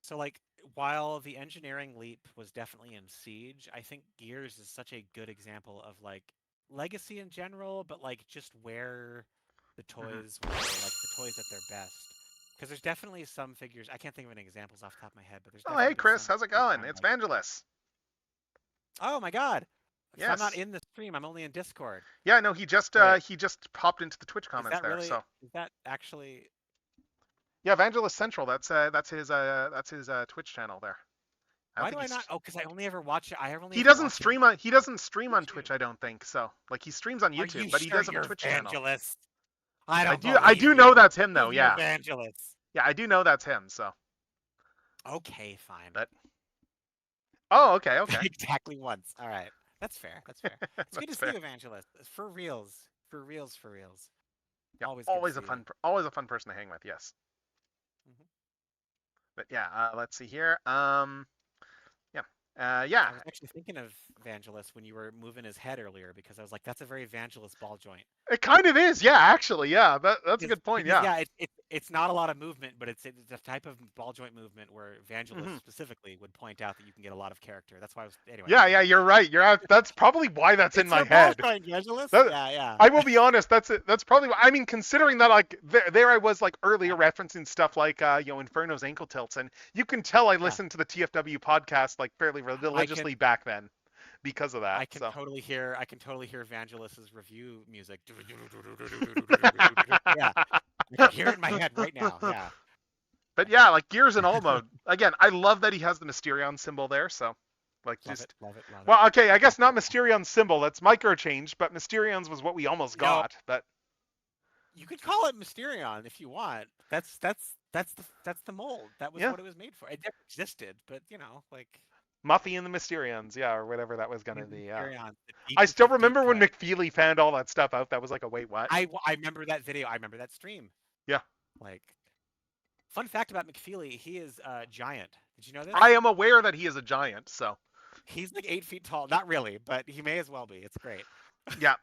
So like while the engineering leap was definitely in Siege, I think Gears is such a good example of like legacy in general, but like just where the Hmm. toys were like the toys at their best. Because there's definitely some figures I can't think of any examples off the top of my head, but there's Oh hey definitely Chris, some how's it figures going? where I'm It's like, Vangelis. oh my god, because I'm not Yes. in the stream, I'm only in Discord. Yeah, no, Wait, he just popped into the Twitch is comments that there. really? So Is that actually? yeah, Vangelis Central. That's his Twitch channel there. I don't Why do think I not? he's Oh, because I only ever watch it. I only ever watch it he on doesn't stream on YouTube. Twitch, I don't think. So like he streams on Are YouTube, you but he sure does have a you're Twitch channel. Evangelist? I I don't do I believe do know you. that's him though. Who's the Yeah. evangelist? Yeah, I do know that's him. So Okay, fine. but oh, okay, okay. Exactly once. All right. That's fair. That's fair. It's good to That's see fair. you, evangelist. For reals. For reals. For reals. Yeah, Always good to see you. always a fun person to hang with. Yes. Hmm. But yeah, let's see here. Yeah. Yeah. I was actually thinking of evangelist when you were moving his head earlier because I was like, that's a very evangelist ball joint. It kind of is. Yeah, actually. Yeah. That's a good point. Because Yeah. yeah, it's not a lot of movement, but it's a type of ball joint movement where Hmm. evangelist specifically would point out that you can get a lot of character. That's why I was anyway. Yeah, yeah, Anyway, you're right. That's probably why that's in it's my your ball head. joint, evangelist. That, Yeah, yeah, I will be honest. That's it. That's probably. I mean, considering that, like, there I was, like, earlier yeah, referencing stuff like, Inferno's ankle tilts, and you can tell I yeah. listened to the TFW podcast like fairly I can religiously back then, because of that. I can So, totally hear Evangelist's review music. Yeah, I can hear it in my head right now. Yeah, but yeah, like Gears in all mode. Again, I love that he has the Mysterion symbol there. So, like, love it, just love it, love it. well, okay, I guess not Mysterion's symbol. That's micro changed, but Mysterion's was what we almost No, got. But you could call it Mysterion if you want. That's the mold. That was yeah, what it was made for. It never existed, but like Muffy and the Mysterions, yeah, or whatever that was gonna he's be. Yeah. Mysterion, the I deepest still of deep remember when cut. McFeely found all that stuff out. That was like a wait, what? I remember that video. I remember that stream. Yeah. Like, fun fact about McFeely, he is giant. Did you know this? I am aware that he is a giant, so He's like 8 feet tall. Not really, but he may as well be. It's great. yeah.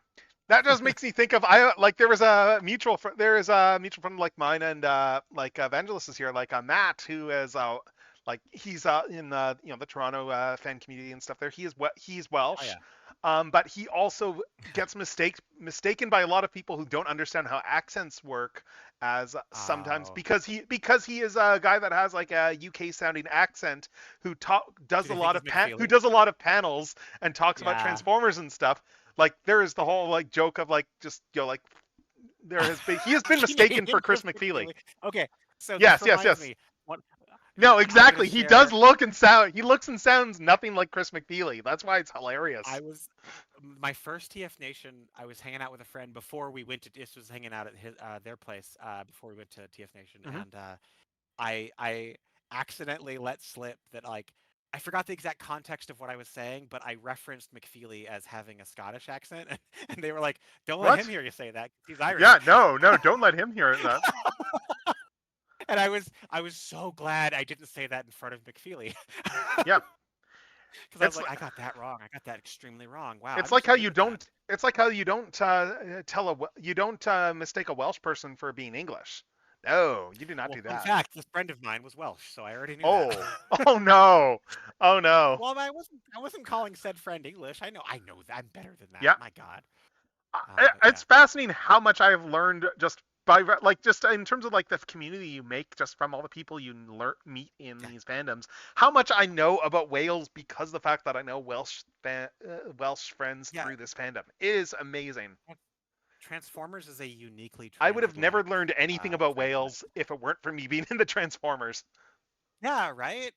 That just makes me think of I like there is a mutual friend like mine and like Evangelist is here like Matt who is like he's in the Toronto fan community and stuff there. He's Oh Welsh. yeah. But he also gets mistaken by a lot of people who don't understand how accents work as sometimes Oh. because he is a guy that has like a UK sounding accent who Do they think he's who McFeely? does a lot of panels and talks about Yeah. Transformers and stuff. Like there is the whole like joke of like just like he has been mistaken for Canadian Chris Chris McFeely. McFeely. Okay, so this Yes. reminds me. What No, I'm gonna exactly. share. He looks and sounds nothing like Chris McFeely. That's why it's hilarious. I was my first TF Nation. I was hanging out with a friend before we went to. This was hanging out at their place before we went to TF Nation, Hmm. and I accidentally let slip that like I forgot the exact context of what I was saying, but I referenced McFeely as having a Scottish accent, and they were like, "Don't let him What? hear you say that. 'Cause he's Irish." Yeah, no, don't let him hear that. And I was so glad I didn't say that in front of McFeely. Yeah. Because I was It's like, I got that wrong. I got that extremely wrong. Wow, it's I'm like so how good you with that. don't mistake a Welsh person for being English. No, you do not Well, do fun that. fact: this friend of mine was Welsh, so I already knew that. Oh, oh no, oh no. Well, I wasn't calling said friend English. I know that I'm better than that. Yeah, My God. But it's yeah, fascinating how much I have learned just by like just in terms of like the community you make just from all the people you meet in yeah, these fandoms. How much I know about Wales because of the fact that I know Welsh friends yeah. through this fandom. It is amazing. Transformers is a uniquely I would have never transatlantic learned anything about franchise. Wales if it weren't for me being in the Transformers. Yeah, right.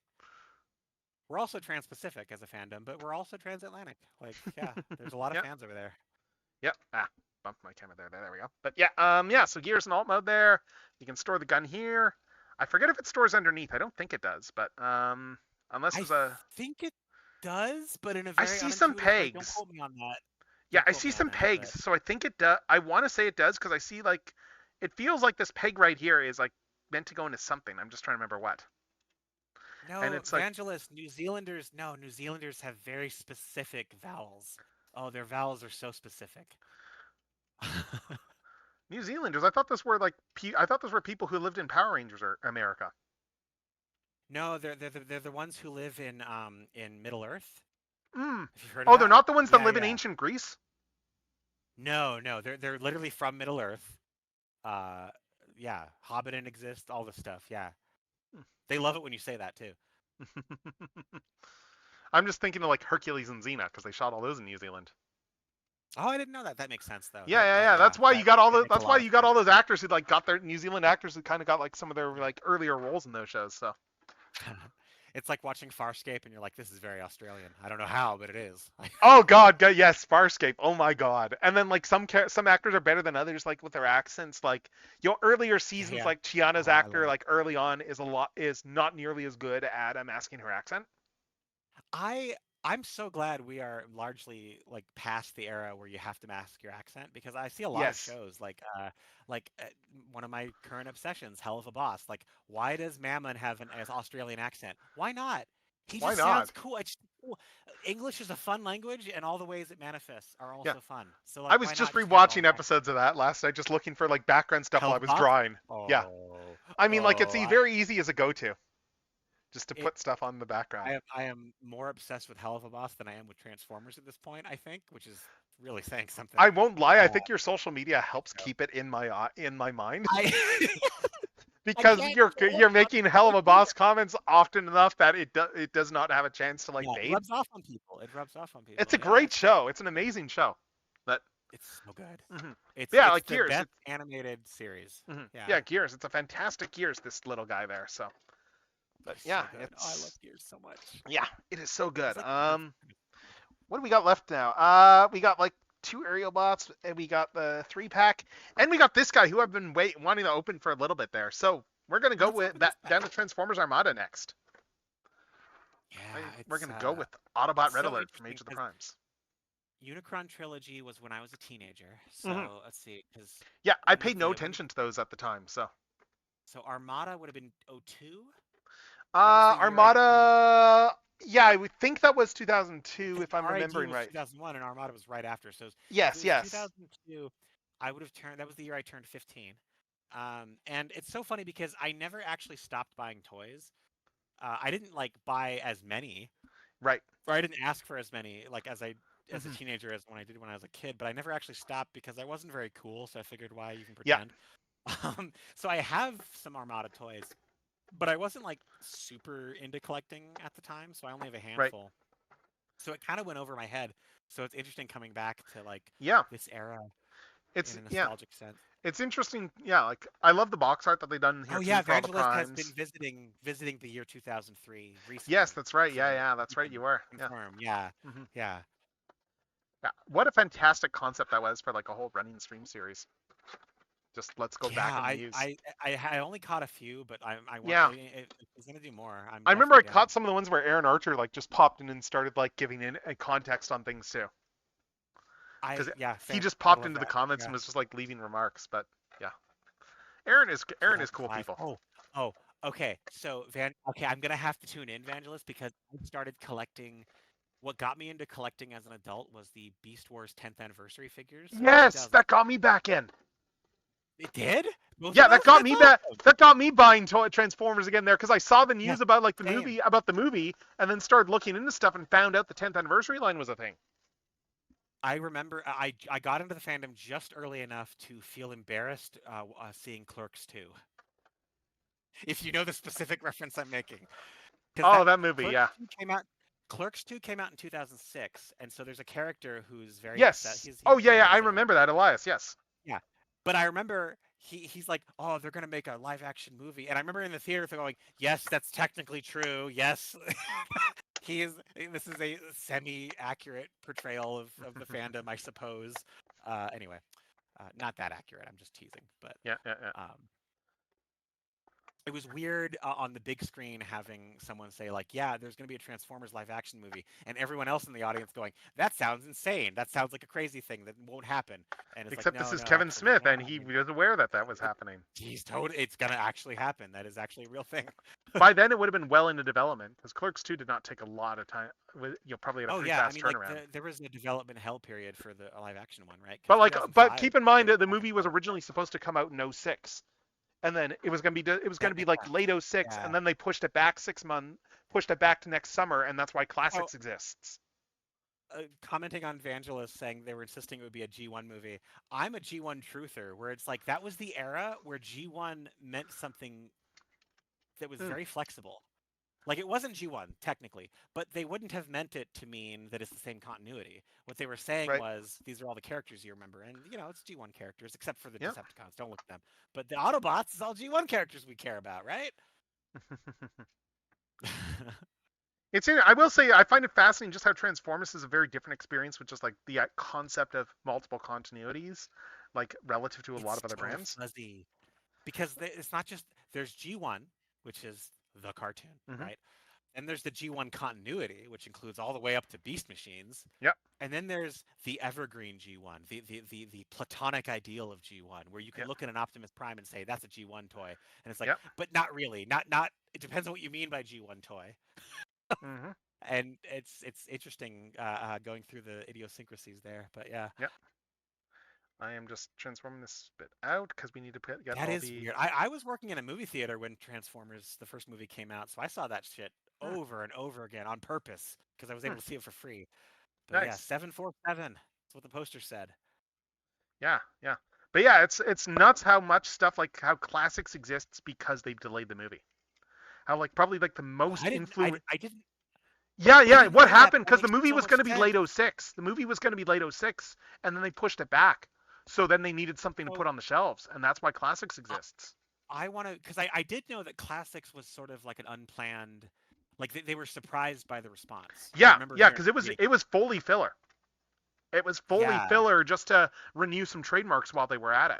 We're also trans-Pacific as a fandom, but we're also transatlantic. Like, yeah, there's a lot of Yeah. fans over there. Yep. Bumped my camera there. There we go. But yeah, yeah. So gears and alt mode there. You can store the gun here. I forget if it stores underneath. I don't think it does, but unless I there's a, think it does, but in a I very see some unintuitive way. Don't pegs. quote me on that. Yeah, Don't I quote see me on some that, pegs. but So I think it does. I want to say it does because I see like, it feels like this peg right here is like meant to go into something. I'm just trying to remember what. And no, it's like Vangelis, New Zealanders have very specific vowels. Oh, their vowels are so specific. New Zealanders. I thought this were like, I thought those were people who lived in Power Rangers or America. No, they're the ones who live in Middle Earth. Mm. Have you heard of Oh, they're that? not the ones that Yeah, live in yeah. ancient Greece. No, they're literally from Middle Earth. Uh, yeah, Hobbiton exists, all this stuff. Yeah, they love it when you say that too. I'm just thinking of like Hercules and Xena because they shot all those in New Zealand. Oh, I didn't know that. That makes sense though. Yeah, yeah, yeah. That's why you That got all that the. makes a That's why lot of you got sense. all those actors who like got their New Zealand actors who kind of got like some of their like earlier roles in those shows. So. It's like watching Farscape, and you're like, "This is very Australian." I don't know how, but it is. Oh God, yes, Farscape. Oh my God. And then like some actors are better than others, like with their accents. Like earlier Yeah, seasons, yeah. like Chiana's Oh, I actor, love. like early on, is not nearly as good at masking her accent. I I'm so glad we are largely like past the era where you have to mask your accent because I see a lot of Yes. shows like one of my current obsessions, Hell of a Boss. Like, why does Mammon have an Australian accent? Why not? He Why just not? sounds cool. It's cool. English is a fun language, and all the ways it manifests are Yeah. also fun. So I like, was why just not just have it all rewatching back? episodes of that last night, just looking for like background stuff Hell while of I a was Boss? drawing. Yeah. Oh, I mean, like it's oh, very easy as a go-to, just to it put stuff on the background. I am more obsessed with Hell of a Boss than I am with Transformers at this point, I think, which is really saying something. I won't lie. I Uh, think your social media helps keep it in my mind I I because can't you're help making hell of a boss comments often enough that it does not have a chance to like yeah, it fade. rubs off on people. It rubs off on It's people. a Yeah, great show. It's an amazing show. But it's so good. mhm. It's Yeah, it's like the Gears. best animated series. Yeah, Yeah, Gears. It's a fantastic Gears. This little guy there. So, but it's yeah, so good. Oh, I love Gears so much. it is so good. It's like What do we got left now? We got like 2 aerial bots, and we got the 3-pack, and we got this guy who I've been wanting to open for a little bit there. So we're gonna go let's with open that this back. down to Transformers Armada next. Yeah, We're it's gonna go with Autobot it's Red so Alert from interesting Age of the because Primes. Unicron Trilogy was when I was a teenager. Mhm. So let's see, because Yeah, I when paid did no when did attention to those at the time. So Armada would have been '02. That was the year I turned. Armada. Yeah, I would think that was 2002 Because if I'm RID remembering was right. 2001 and Armada was right after. So if it Yes, was yes. 2002, I would have turned. That was the year I turned 15. And it's so funny because I never actually stopped buying toys. I didn't like buy as many, Right. or I didn't ask for as many like as a Hmm. teenager as when I did when I was a kid. But I never actually stopped because I wasn't very cool. So I figured, why even Yeah. pretend? So I have some Armada toys, but I wasn't like super into collecting at the time. So I only have a Right. handful. So it kind of went over my head. So it's interesting coming back to like Yeah. this era in It's a yeah. nostalgic sense. It's interesting. Yeah, like I love the box art that they've done here Oh too yeah, for all the Vangelis has been primes. visiting the year 2003 Yes, recently. that's right. So Yeah, yeah, that's we right. can You were. Yeah. confirm. Yeah, Hmm. yeah, Yeah. What a fantastic concept that was for like a whole running stream series. Just let's go back yeah. in the muse. I only caught a few, but I want Yeah. if he's gonna do more, I'm I remember I definitely down. caught some of the ones where Aaron Archer like just popped in and started like giving in a context on things too. Because Yeah, he same. just I popped love into the that. comments Yeah. and was just like leaving remarks. But yeah, Aaron is cool 2005. people. Oh, okay. So okay, I'm gonna have to tune in, Vangelis, because I started collecting. What got me into collecting as an adult was the Beast Wars 10th anniversary figures. So Yes, 2000. that got me back in. It did? Well, Yeah, that got that's me awesome. that got me buying Transformers again there because I saw the Yeah, news about like same. the movie, and then started looking into stuff and found out the 10th anniversary line was a thing. I remember I got into the fandom just early enough to feel embarrassed seeing Clerks 2. If you know the specific reference I'm making, because Oh, that that movie, Clerks yeah. 2 came out. Clerks 2 came out in 2006, and so there's a character who's very obsessed. Yes. He's Oh, yeah, yeah. I basically remember that, Elias. Yes. yeah. But I remember he's like, oh, they're gonna make a live action movie, and I remember in the theater going, yes, that's technically true. Yes, he is. This is a semi-accurate portrayal of the fandom, I suppose. Anyway, not that accurate. I'm just teasing, but Yeah, yeah, yeah. um, it was weird on the big screen having someone say like, "Yeah, there's going to be a Transformers live action movie," and everyone else in the audience going, "That sounds insane. That sounds like a crazy thing that won't happen." And it's like, Except this "No, is no, Kevin actually, Smith, yeah, and he was aware that that was happening. he's totally. It's going to actually happen. That is actually a real thing." By then, it would have been well into development because Clerks 2 did not take a lot of time. You'll probably had a Oh pretty yeah, I fast mean, like turnaround. there was a development hell period for the live action one, right? But Because like, but 2005, keep in mind they were that the back and movie was forth. originally supposed to come out in '06, and then it was That gonna be makes like sense. late '06, Yeah. and then they pushed it back 6 months, pushed it back to next summer, and that's why Oh, Classics exists. commenting on Vangelis saying they were insisting it would be a G1 movie. I'm a G1 truther, where it's like that was the era where G1 meant something that was Hmm, very flexible. Like it wasn't G1 technically, but they wouldn't have meant it to mean that it's the same continuity. What they were saying right? was these are all the characters you remember, and it's G1 characters except for the Yeah. Decepticons. Don't look at them. But the Autobots is all G1 characters we care about, right? I will say I find it fascinating just how Transformers is a very different experience with just like the concept of multiple continuities, like relative to a lot It's of other so brands. fuzzy because it's not just there's G1, which is the cartoon, Hmm. right? And there's the G1 continuity, which includes all the way up to Beast Machines. Yep. And then there's the evergreen G1, the platonic ideal of G1, where you can Yep. look at an Optimus Prime and say that's a G1 toy, and it's like, Yep. but not really, not. It depends on what you mean by G1 toy, Hmm. and it's interesting going through the idiosyncrasies there. But yeah, Yep. I am just transforming this bit out because we need to get that all is the. weird. I was working in a movie theater when Transformers, the first movie, came out, so I saw that shit Hmm, over and over again on purpose because I was hmm, able to see it for free. But yeah, nice. 747. That's what the poster said. Yeah, yeah. But yeah, it's nuts how much stuff like how classics exists because they've delayed the movie. How like probably like the Oh, most I didn't. I, influence. I didn't. Yeah, I yeah. didn't What know that. happened? That Because the makes movie so was much going to be sense. late '06. The movie was going to be late '06, and then they pushed it back. So then they needed something to So put on the shelves, and that's why classics I, exists. I want to, because I did know that Classics was sort of like an unplanned, like they were surprised by the response. I Yeah, remember yeah. hearing, Because it was reading, it was fully filler. It was fully yeah. filler just to renew some trademarks while they were at it,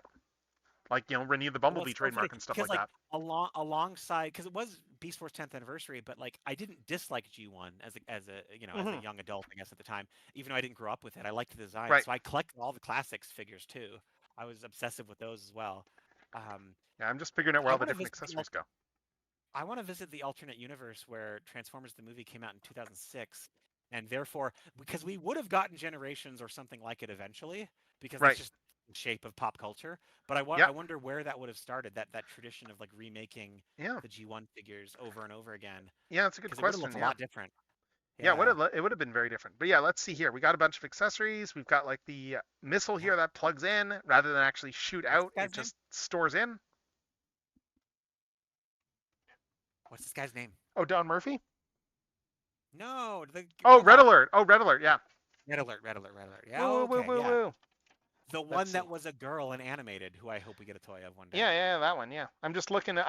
like renew the Well, Bumblebee it's so funny trademark and stuff because like like that. alongside, because it was Beast Wars 10th anniversary, but like I didn't dislike G1 as a Hmm. young adult, I guess at the time, even though I didn't grow up with it. I liked the design, Right. so I collected all the Classics figures too. I was obsessive with those as well. Um, Yeah, I'm just figuring out where I all the want to different visit the accessories go. I want to visit the alternate universe where Transformers the movie came out in 2006, and therefore, because we would have gotten Generations or something like it eventually, because that's Right. just the shape of pop culture. But Yeah. I wonder where that would have started, that tradition of like remaking Yeah. the G1 figures over and over again, Yeah, that's a good because it would have looked question. a Yeah. lot different. Yeah, Yeah. it would have been very different. But yeah, let's see here. We got a bunch of accessories. We've got like the missile Yeah. here that plugs in rather than actually shoot What's out. this It guy's name? just stores in. What's this guy's name? Oh, Don Murphy. No, the Oh, Red robot. Alert. Oh, Red Alert. Yeah. Red Alert, Red Alert, Red Alert. Yeah, Woo, woo, okay, woo, yeah. woo. The Let's one see. that was a girl and animated, who I hope we get a toy of one day. Yeah, yeah, that one. Yeah. I'm just looking at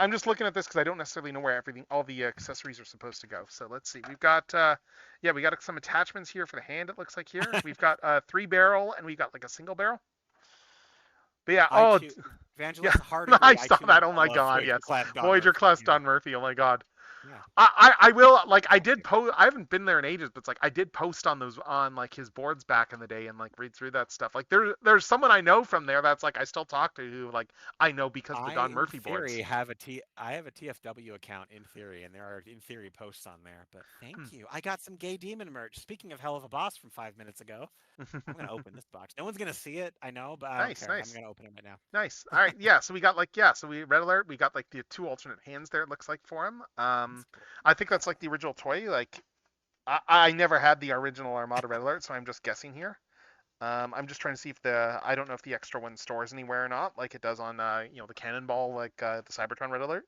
this because I don't necessarily know where all the accessories are supposed to go. So let's see. We've got yeah, we got some attachments here for the hand. It looks like here we've got a 3 barrel and we've got like a single barrel. But yeah. I Oh, too, yeah. Evangelist, the hard agree. I I saw too that. Oh my love God. Voyager Yes. class Don Voyager Murphy. class Yeah. Don Murphy. Oh my God. Yeah. I will, like, I did post. I haven't been there in ages, but it's like I did post on those, on like his boards back in the day and like read through that stuff. Like there's someone I know from there that's like I still talk to, who like I know because of the I, Don in Murphy boards. theory, have I have a TFW account in theory, and there are in theory posts on there. But Hmm. thank you. I got some gay demon merch. Speaking of Hell of a Boss from 5 minutes ago, I'm gonna open this box. No one's gonna see it, I know, but I don't Nice, care. I'm nice, gonna open it right now. nice. All right, yeah. So we got like, yeah. So we red alert. We got like the two alternate hands there. It looks like for him. That's cool. I think that's like the original toy. Like I never had the original Armada red alert, so I'm just guessing here. I'm just trying to see if I don't know if the extra one stores anywhere or not, like it does on, the Cannonball, like the Cybertron Red Alert.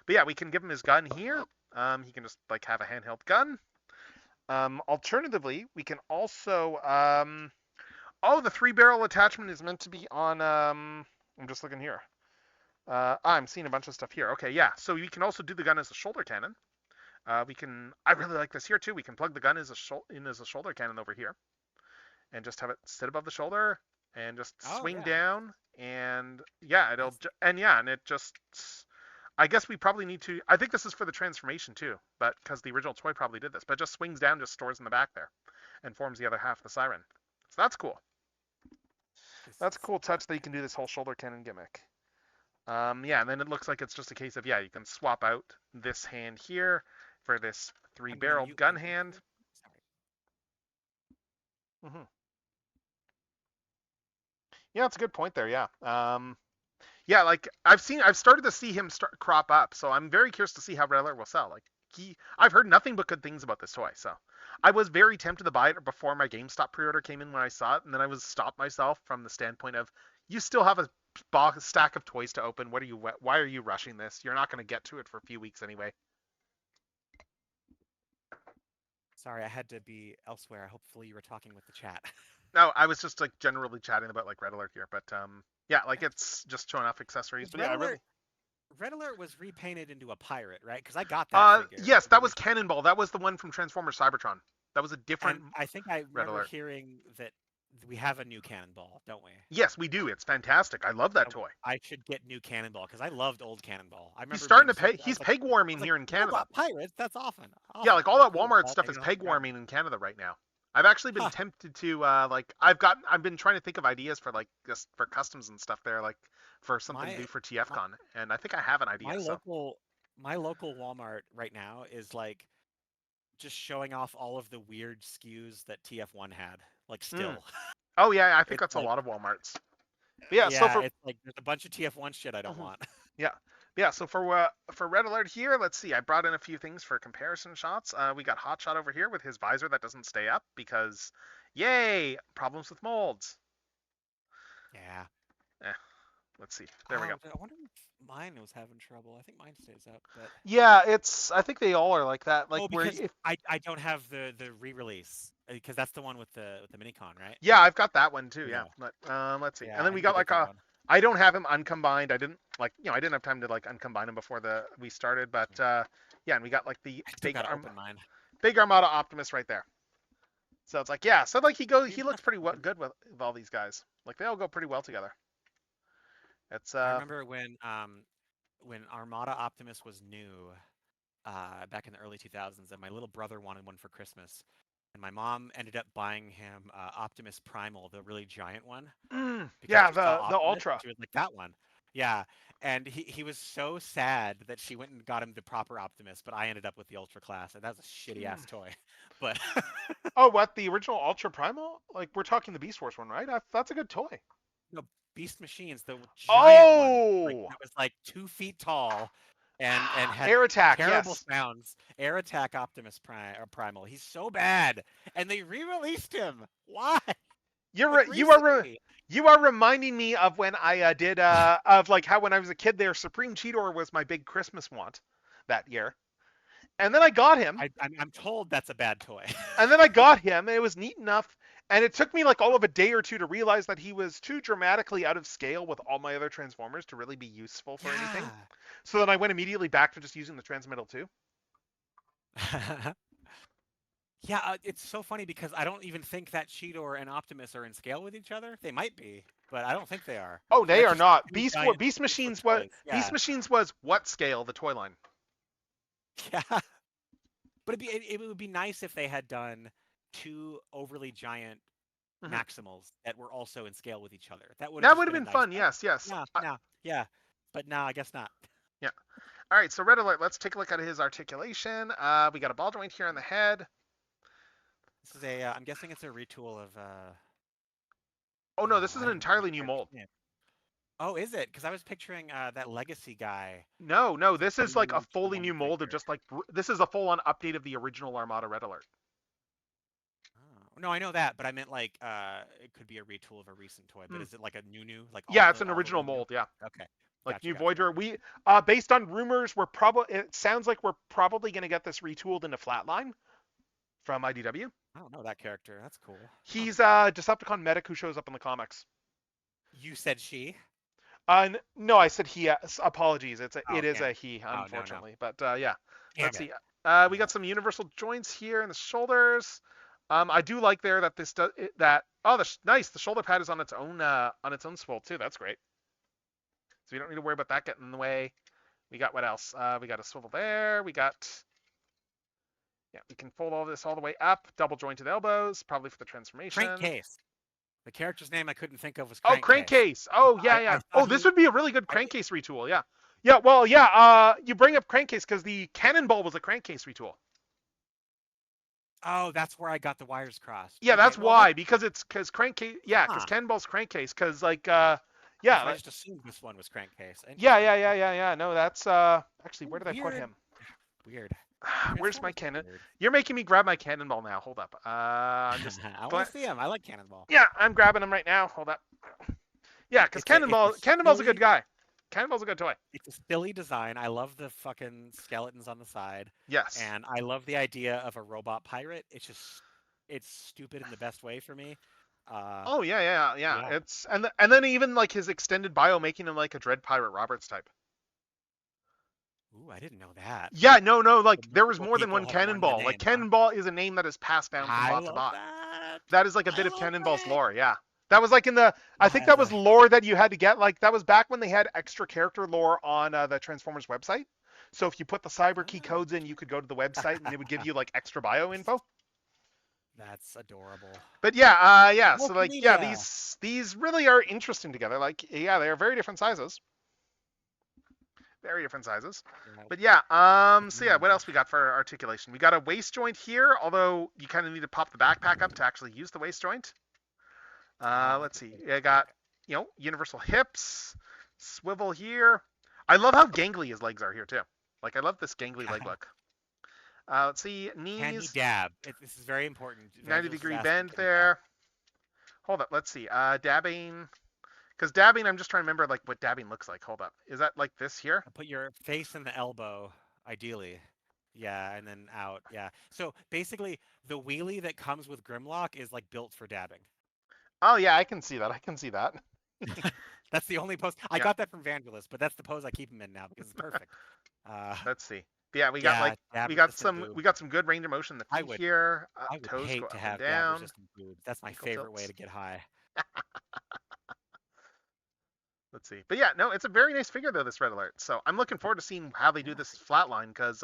But yeah, we can give him his gun here. He can just like have a handheld gun. Alternatively, we can also, oh, the 3-barrel attachment is meant to be on, I'm just looking here. I'm seeing a bunch of stuff here. Okay, yeah. So we can also do the gun as a shoulder cannon. I really like this here too. We can plug the gun as a shoulder cannon over here, and just have it sit above the shoulder and just Oh swing yeah. down, and yeah, That's, and it just, I guess we probably need to, I think this is for the transformation too, but because the original toy probably did this, but it just swings down, just stores in the back there, and forms the other half of the siren. So that's cool. this That's a is cool touch that you can do this whole shoulder cannon gimmick. Yeah, and then it looks like it's just a case of, yeah, you can swap out this hand here for this I'm gonna 3-barreled mute gun my hand. computer. Sorry. Hmm. Yeah, that's a good point there. Yeah. Yeah, like I've started to see him start crop up, so I'm very curious to see how Red Alert will sell. Like I've heard nothing but good things about this toy, so I was very tempted to buy it before my GameStop pre-order came in when I saw it, and then I was stopped myself from the standpoint of, you still have a stack of toys to open. Why are you rushing this? You're not going to get to it for a few weeks anyway. Sorry, I had to be elsewhere. Hopefully, you were talking with the chat. No, I was just like generally chatting about like Red Alert here, but yeah, like it's just showing off accessories. Is But yeah, I really. Red Alert was repainted into a pirate, right? Because I got that figure. Yes, that was Cannonball. That was the one from Transformers Cybertron. That was a different And I think I Red remember Alert. hearing that we have a new Cannonball, don't we? Yes, we do. It's fantastic. I love that So toy. I should get new Cannonball because I loved old Cannonball. I He's remember starting being to so. pay. He's peg warming here in You Canada. got pirates? That's often. Yeah, Awesome. like all Oh, that cool. Walmart I'll stuff take is it off peg the ground. warming in Canada right now. I've actually been Huh. tempted to like I've been trying to think of ideas for like just for customs and stuff there, like for something to My do for my TFCon, and I think I have an idea. my So. local my local Walmart right now is like just showing off all of the weird SKUs that TF1 had. Like Mm. still. Oh yeah, I think It's that's a like lot of Walmarts. But yeah, so yeah, for it's like there's a bunch of TF1 shit I don't Mhm. want. Yeah. Yeah, so for Red Alert here, let's see. I brought in a few things for comparison shots. We got Hotshot over here with his visor that doesn't stay up because, yay, problems with molds. Yeah. Eh, let's see. There we go. I wonder if mine was having trouble. I think mine stays up, but Yeah, I think they all are like that. Like oh, where because if I don't have the re-release because that's the one with the minicon, right? Yeah, I've got that one too. Yeah. Yeah. But let's see. Yeah, And then I we need a got like different one. I don't have him uncombined. I didn't I didn't have time to like uncombine him before we started, but yeah, and we got like the I still gotta open mine. big Armada Optimus right there. So it's like, yeah, so like he looks pretty good with all these guys. Like they all go pretty well together. It's I remember when Armada Optimus was new, back in the early 2000s, and my little brother wanted one for Christmas, and my mom ended up buying him Optimus Primal, the really giant one, because yeah, she saw the Optimus, Ultra. and she was like, that one. Yeah, and he was so sad that she went and got him the proper Optimus, but I ended up with the Ultra class, and that was a shitty ass toy. But Oh, what, the original Ultra Primal? Like we're talking the Beast Wars one, right? That's a good toy. no, Beast Machines, the giant one, like Oh, that was like 2 feet tall, and had Air Attack, terrible yes. sounds. Air Attack Optimus Primal. He's so bad, and they re-released him. Why? Like recently. You are reminding me of when I did of like how when I was a kid there, Supreme Cheetor was my big Christmas want that year. And then I got him. I'm told that's a bad toy. And then I got him, and it was neat enough. And it took me like all of a day or two to realize that he was too dramatically out of scale with all my other Transformers to really be useful for anything. So then I went immediately back to just using the Transmetal 2. Yeah, it's so funny because I don't even think that Cheetor and Optimus are in scale with each other. They might be, but I don't think they are. Oh, they That's are just not. two Beast giant Beast useless Machines toys. Beast Yeah. Machines was what scale? The toy line. Yeah, but it would be nice if they had done two overly giant Mhm. Maximals that were also in scale with each other. That would have That just would have been a been nice fun. touch. Yes, yes. No, no, yeah, but no, I guess not. Yeah. All right. So red alert. Let's take a look at his articulation. We got a ball joint here on the head. This is a. I'm guessing it's a retool of. Oh no, this Oh, is I an don't remember entirely the new character's mold. name. Oh, is it? Because I was picturing that Legacy guy. No, no, It's a this is like a fully new huge mold of figure. just like this is a full-on update of the original Armada red alert. Oh. No, I know that, but I meant like it could be a retool of a recent toy. But Hmm. is it like a new, like Yeah, it's an all the original way new? mold. Yeah, Okay, like gotcha, new gotcha, Voyager. gotcha. We based on rumors, we're probably it sounds like we're probably gonna get this retooled into Flatline from IDW. I don't know that character. That's cool. Huh. He's a Decepticon medic who shows up in the comics. You said she? No, I said he. Apologies. Oh, It is damn. a he, Oh, no. unfortunately. But yeah, Damn let's it. see. We Yeah. got some universal joints here in the shoulders. I do like there that this does that. Oh, nice. The shoulder pad is on its own swivel too. That's great. So we don't need to worry about that getting in the way. We got what else? We got a swivel there. We got. Yeah, we can fold all this all the way up. Double jointed elbows, probably for the transformation. Crankcase. The character's name I couldn't think of was Oh, Crankcase. crankcase. Oh, yeah, I yeah. thought Oh, he this was. would be a really good I, crankcase retool. Yeah. Yeah, well, yeah. You bring up crankcase because the cannonball was a crankcase retool. oh, that's where I got the wires crossed. Yeah, Okay, that's well, that's. why. Because crankcase. Yeah, because Huh. cannonball's crankcase. Because like So I yeah, just assumed this one was Crankcase. yeah, Interesting. yeah, yeah, yeah, yeah. No, that's actually where Oh, did I put weird. him? Weird. Where's my Transformers are cannon? weird. You're making me grab my cannonball now. Hold up. I'm just. I want to see him. I like Cannonball. Yeah, I'm grabbing him right now. Hold up. Yeah, because It's a Cannonball's a good silly guy. Cannonball's a good toy. it's a silly design. I love the fucking skeletons on the side, Yes. and I love the idea of a robot pirate. It's stupid in the best way for me. Uh, Oh yeah, yeah, yeah. yeah. It's and then even like his extended bio making him like a Dread Pirate Roberts type. Ooh, I didn't know that. Yeah, no, no, So like there was multiple more than people one have worn the Cannonball. Like name, huh? Cannonball is a name that is passed down from I bot to love bot. that. That is like a I bit of love Cannonball's it. lore. Yeah, that was like in the. I think As that was a lore that you had to get. Like that was back when they had extra character lore on the Transformers website. So if you put the cyber key oh. codes in, you could go to the website and it would give you like extra bio info. That's adorable. But yeah, yeah. So like, yeah, Multimedia. these really are interesting together. Like, yeah, they are very different sizes. Very different sizes. Yeah, But yeah, so yeah, mm, what else we got for articulation? We got a waist joint here, although you kind of need to pop the backpack up to actually use the waist joint. that Let's could see. be I got, universal hips, swivel here. I love how gangly his legs are here too. Like I love this gangly leg look. Let's see, Can he knees, dab? This is very important. 90 Vangelis is degree asking, bend can he dab? there. Hold up, let's see. Dabbing, because dabbing, I'm just trying to remember like what dabbing looks like. Hold up, is that like this here? Put your face in the elbow, ideally. Yeah, and then out. Yeah. So basically, the wheelie that comes with Grimlock is like built for dabbing. Oh yeah, I can see that. I can see that. That's the only pose. I Yeah. got that from Vangelis, but that's the pose I keep him in now because it's perfect. Let's see. Yeah, we got Yeah, like dab we got resistant some boob. good range of motion in the I feet would, here. I would Toes hate go to up and have dab down. resistant boobs. That's my Ankle favorite way tilts. to get high. Let's see. But yeah, no, it's a very nice figure though, this Red Alert. So I'm looking forward to seeing how they do Yeah, this Flatline because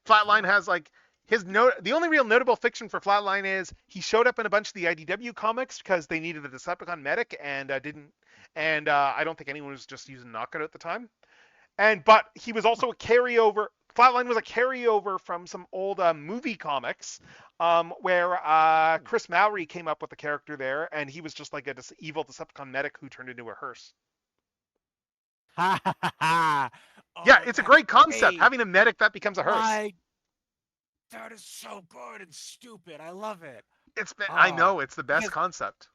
Flatline yeah. has like his note. The only real notable fiction for Flatline is he showed up in a bunch of the IDW comics because they needed a Decepticon medic and didn't. And I don't think anyone was just using Knockout at the time. But he was also a carryover. Flatline was a carryover from some old movie comics, where Chris Mallory came up with a character there, and he was just like a evil Decepticon medic who turned into a hearse. Ha ha ha ha! Yeah, Oh, it's a that's great concept, great. having a medic that becomes a hearse. My, that is so good and stupid. I love it. I Oh, know, it's the best because concept.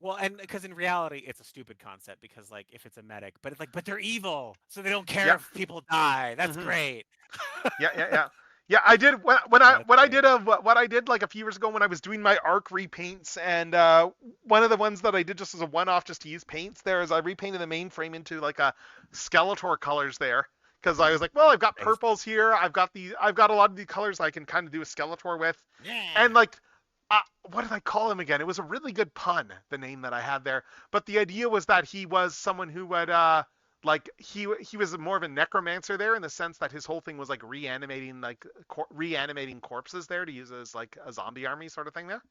well, and because in reality, it's a stupid concept because like if it's a medic, but it's like, but they're evil, so they don't care Yeah. if people die. That's Mhm. great. Yeah, yeah, yeah. Yeah, I did when Oh, that's great. what I did like a few years ago when I was doing my arc repaints, and one of the ones that I did just as a one-off, just to use paints, there is I repainted the mainframe into like a Skeletor colors there because I was like, well, I've got Nice. purples here, I've got a lot of the colors I can kind of do a Skeletor with, Yeah. and like. What did I call him again? It was a really good pun, the name that I had there. But the idea was that he was someone who would Like he was more of a necromancer there in the sense that his whole thing was like reanimating corpses there to use as like a zombie army sort of thing there.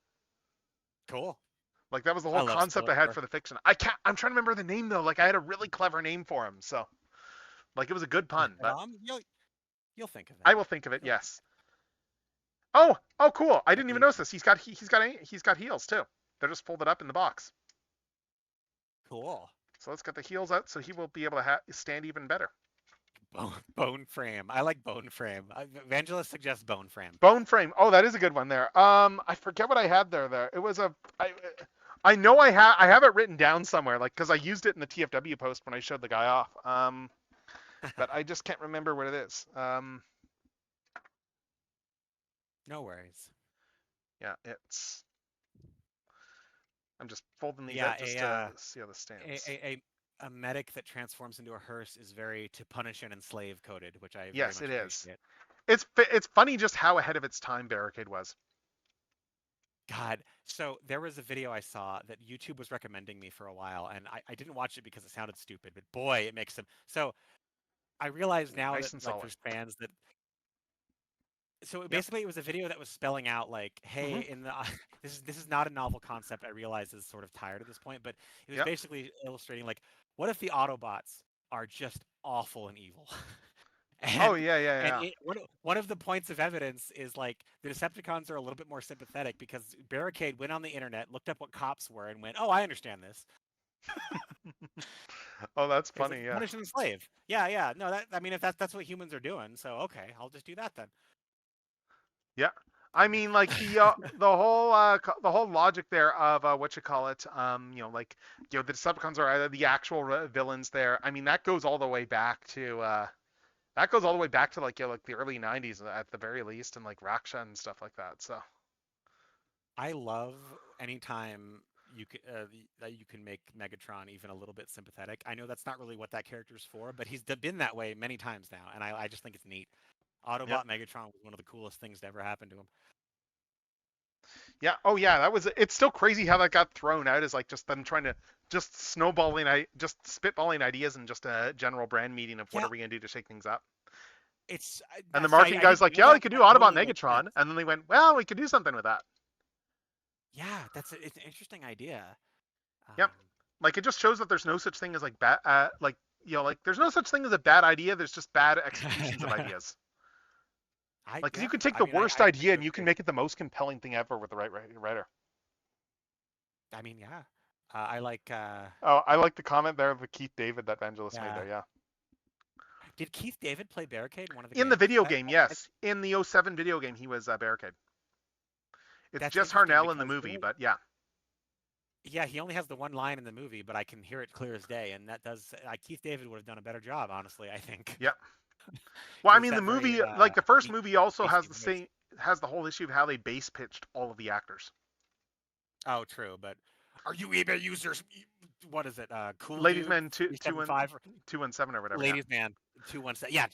Cool. Like that was the I whole love concept I Skeletor. had for the fiction. I'm trying to remember the name though. Like I had a really clever name for him, so like it was a good pun. But You'll think of it. I will think of it. You'll, Yes. Oh, cool! I like didn't even we, notice this. He's got heels too. They're just folded up in the box. cool. So let's get the heels out so he will be able to stand even better. Bone frame. I like bone frame. Evangelist suggests bone frame. Bone frame. Oh, that is a good one there. I forget what I had there. There. It was I know I have it written down somewhere, like because I used it in the TFW post when I showed the guy off. But I just can't remember what it is. No worries. Yeah, it's. I'm just folding these Yeah, out just to see how this stands. a medic that transforms into a hearse is very to punish and enslave coded, which I very Yes, much it is. appreciate. It's funny just how ahead of its time Barricade was. God, so there was a video I saw that YouTube was recommending me for a while, and I didn't watch it because it sounded stupid, but boy, it makes them. So I realize now Nice that and like solid. there's fans that. So Yep. basically, it was a video that was spelling out like, hey, in the this is not a novel concept. I realize is sort of tired at this point, but it was Yep. basically illustrating like, what if the Autobots are just awful and evil? Oh And yeah. one of the points of evidence is like the Decepticons are a little bit more sympathetic because Barricade went on the internet, looked up what cops were, and went, "Oh, I understand this. Oh, that's It's funny. Yeah. punish and enslave." Yeah. No, that I mean, if that's what humans are doing, so okay, I'll just do that then. Yeah. I mean, like the whole logic there of what you call it, like the Decepticons are either the actual villains there. I mean, that goes all the way back to like like the early '90s at the very least, and like Raksha and stuff like that. So I love anytime that you can make Megatron even a little bit sympathetic. I know that's not really what that character's for, but he's been that way many times now, and I just think it's neat. yeah, Autobot Megatron was one of the coolest things to ever happen to him. yeah. Oh yeah, that was. It's still crazy how that got thrown out as like just them trying to just just spitballing ideas and just a general brand meeting of what Yeah, are we gonna do to shake things up. it's And the so marketing I guy's didn't like, know yeah, we that, could but do that Autobot totally makes Megatron, sense. and then they went, well, we could do something with that. Yeah, it's an interesting idea. Yep. Like it just shows that there's no such thing as like bad, like like there's no such thing as a bad idea. There's just bad executions of ideas. Like, 'cause you could take I the mean, worst I tend idea to and you can agree. make it the most compelling thing ever with the right writer. I mean, yeah. I like Oh, I like the comment there of Keith David that Vangelis made yeah. there. Yeah. Did Keith David play Barricade in one of the In the games? video game, yes. In the '07 video game, he was Barricade. It's That's just interesting Harnell in the because movie, but yeah. yeah, he only has the one line in the movie, but I can hear it clear as day, and that does Keith David would have done a better job, honestly. I think Yep. Well, I gives mean, the that very movie, like the first deep, movie, also tasty has voice. the whole issue of how they base pitched all of the actors. Oh, true, but are you eBay users? What is it? Cool Ladies dude Man 375 or 217 or whatever. Yeah. Ladies Man 217? Yeah.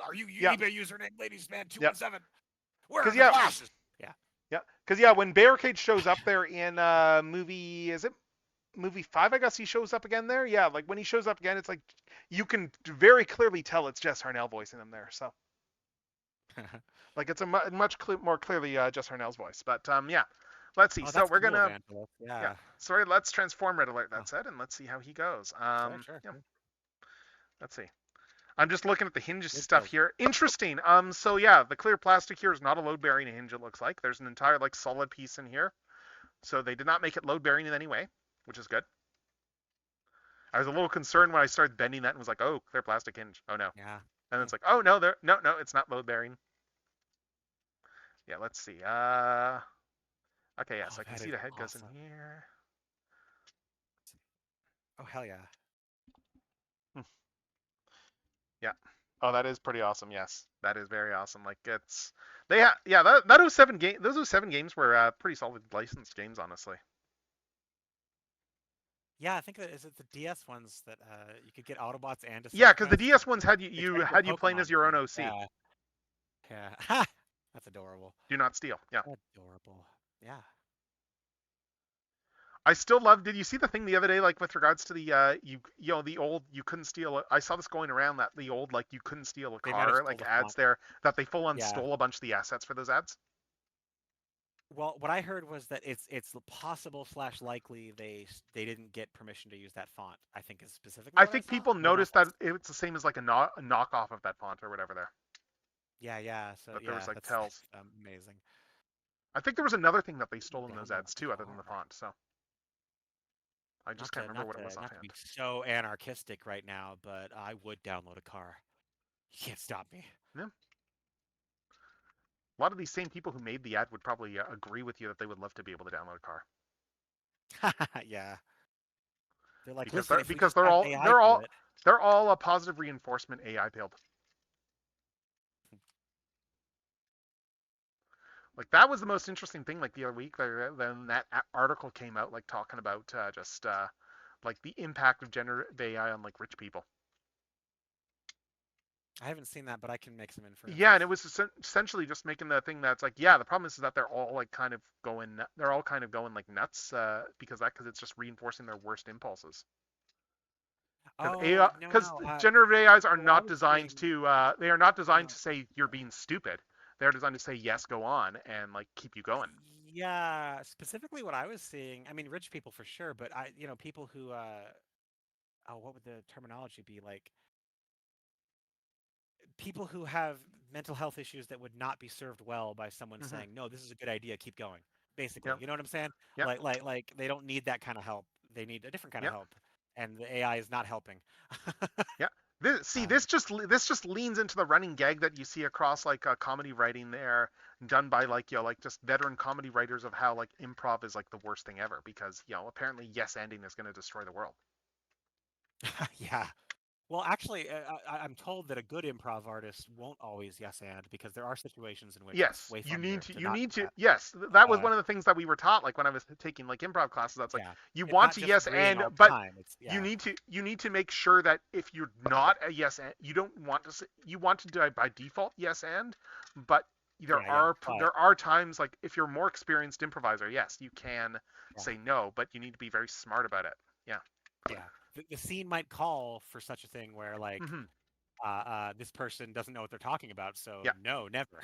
Are you Yeah. eBay username Ladies Man Yeah. 217? Where are Because the yeah, glasses? Yeah. yeah. Because yeah, when Barricade shows up there in movie, is it movie 5? I guess he shows up again there. Yeah, like when he shows up again, it's like you can very clearly tell it's Jess Harnell voicing him there. So like it's a much more clearly Jess Harnell's voice. But yeah, let's see. Oh, So that's we're cool, gonna Evangelist. yeah. Yeah. Sorry, let's transform Red Alert. Oh, That said, and let's see how he goes. sure. Yeah. Let's see. I'm just looking at the hinge Good stuff build. here. Interesting. So yeah, the clear plastic here is not a load bearing hinge. It looks like there's an entire like solid piece in here. So they did not make it load bearing in any way, which is good. I was a little concerned when I started bending that and was like, oh, clear plastic hinge. Oh no. Yeah. And it's like, oh no, no, it's not load bearing. Yeah, let's see. Okay, yeah, Oh, so I can that see is the head goes in awesome. here. Oh, hell yeah. Yeah. Oh, that is pretty awesome. Yes, that is very awesome. Like it's yeah, that was 7 game. Those 07 games were pretty solid licensed games, honestly. Yeah, I think that is it the DS ones that you could get Autobots and Yeah, because the Decepticons. DS ones had They tried to go you playing Pokemon as your own thing. OC. Yeah. Yeah. That's adorable. Do not steal. Yeah. Adorable. Yeah. I still love. Did you see the thing the other day, like with regards to the the old you couldn't steal? I saw this going around that the old like you couldn't steal a They might have car stole like the ads font. there that they full on Yeah. stole a bunch of the assets for those ads. Well, what I heard was that it's possible slash likely they didn't get permission to use that font. I think is specifically I what I think saw. people I don't know if noticed that that's it's the same as like a knockoff of that font or whatever there. yeah. So That there was yeah, like that's tells. amazing. I think there was another thing that they stole in those Download ads a too, other than the car. font. So I just can't remember what it was Not to offhand. be so anarchistic right now, but I would download a car. You can't stop me. Yeah. A lot of these same people who made the ad would probably agree with you that they would love to be able to download a car Yeah. They're like, because listen, they're if we because just they're have all AI they're do all it. they're all a positive reinforcement AI build. Like that was the most interesting thing. Like the other week, then that article came out, like talking about just like the impact of generative AI on like rich people. I haven't seen that, but I can make some Yeah, and inferences. it was essentially just making the thing that's like, yeah, the problem is that they're all like kind of going, they're all kind of going like nuts because it's just reinforcing their worst impulses. Because Oh AI, no because no. generative AIs are What I not was designed seeing. to, they are not designed No. to say you're being stupid. They're designed to say yes, go on, and like keep you going. Yeah, specifically what I was seeing. I mean, rich people for sure, but people who oh, what would the terminology be like? People who have mental health issues that would not be served well by someone Hmm. saying, "No, this is a good idea, keep going." Basically, Yep. you know what I'm saying? Yep. Like they don't need that kind of help. They need a different kind of Yep. help, and the AI is not helping. Yeah. See, um, this just leans into the running gag that you see across like comedy writing there, done by like like just veteran comedy writers of how like improv is like the worst thing ever because apparently yes ending is going to destroy the world. yeah. Well, actually, I'm told that a good improv artist won't always yes and because there are situations in which it's Yes, way funnier to you not need do to that. yes, that was Uh, one of the things that we were taught like when I was taking like improv classes. That's like yeah, you it's want not to just yes agreeing and all the but time. It's yeah, you need to make sure that if you're not a yes and you don't want to you want to do by default yes and but yeah. But there are times like if you're a more experienced improviser, yes, you can yeah, say no, but you need to be very smart about it. Yeah. yeah. The scene might call for such a thing where like Hmm. this person doesn't know what they're talking about, so Yeah. no, never.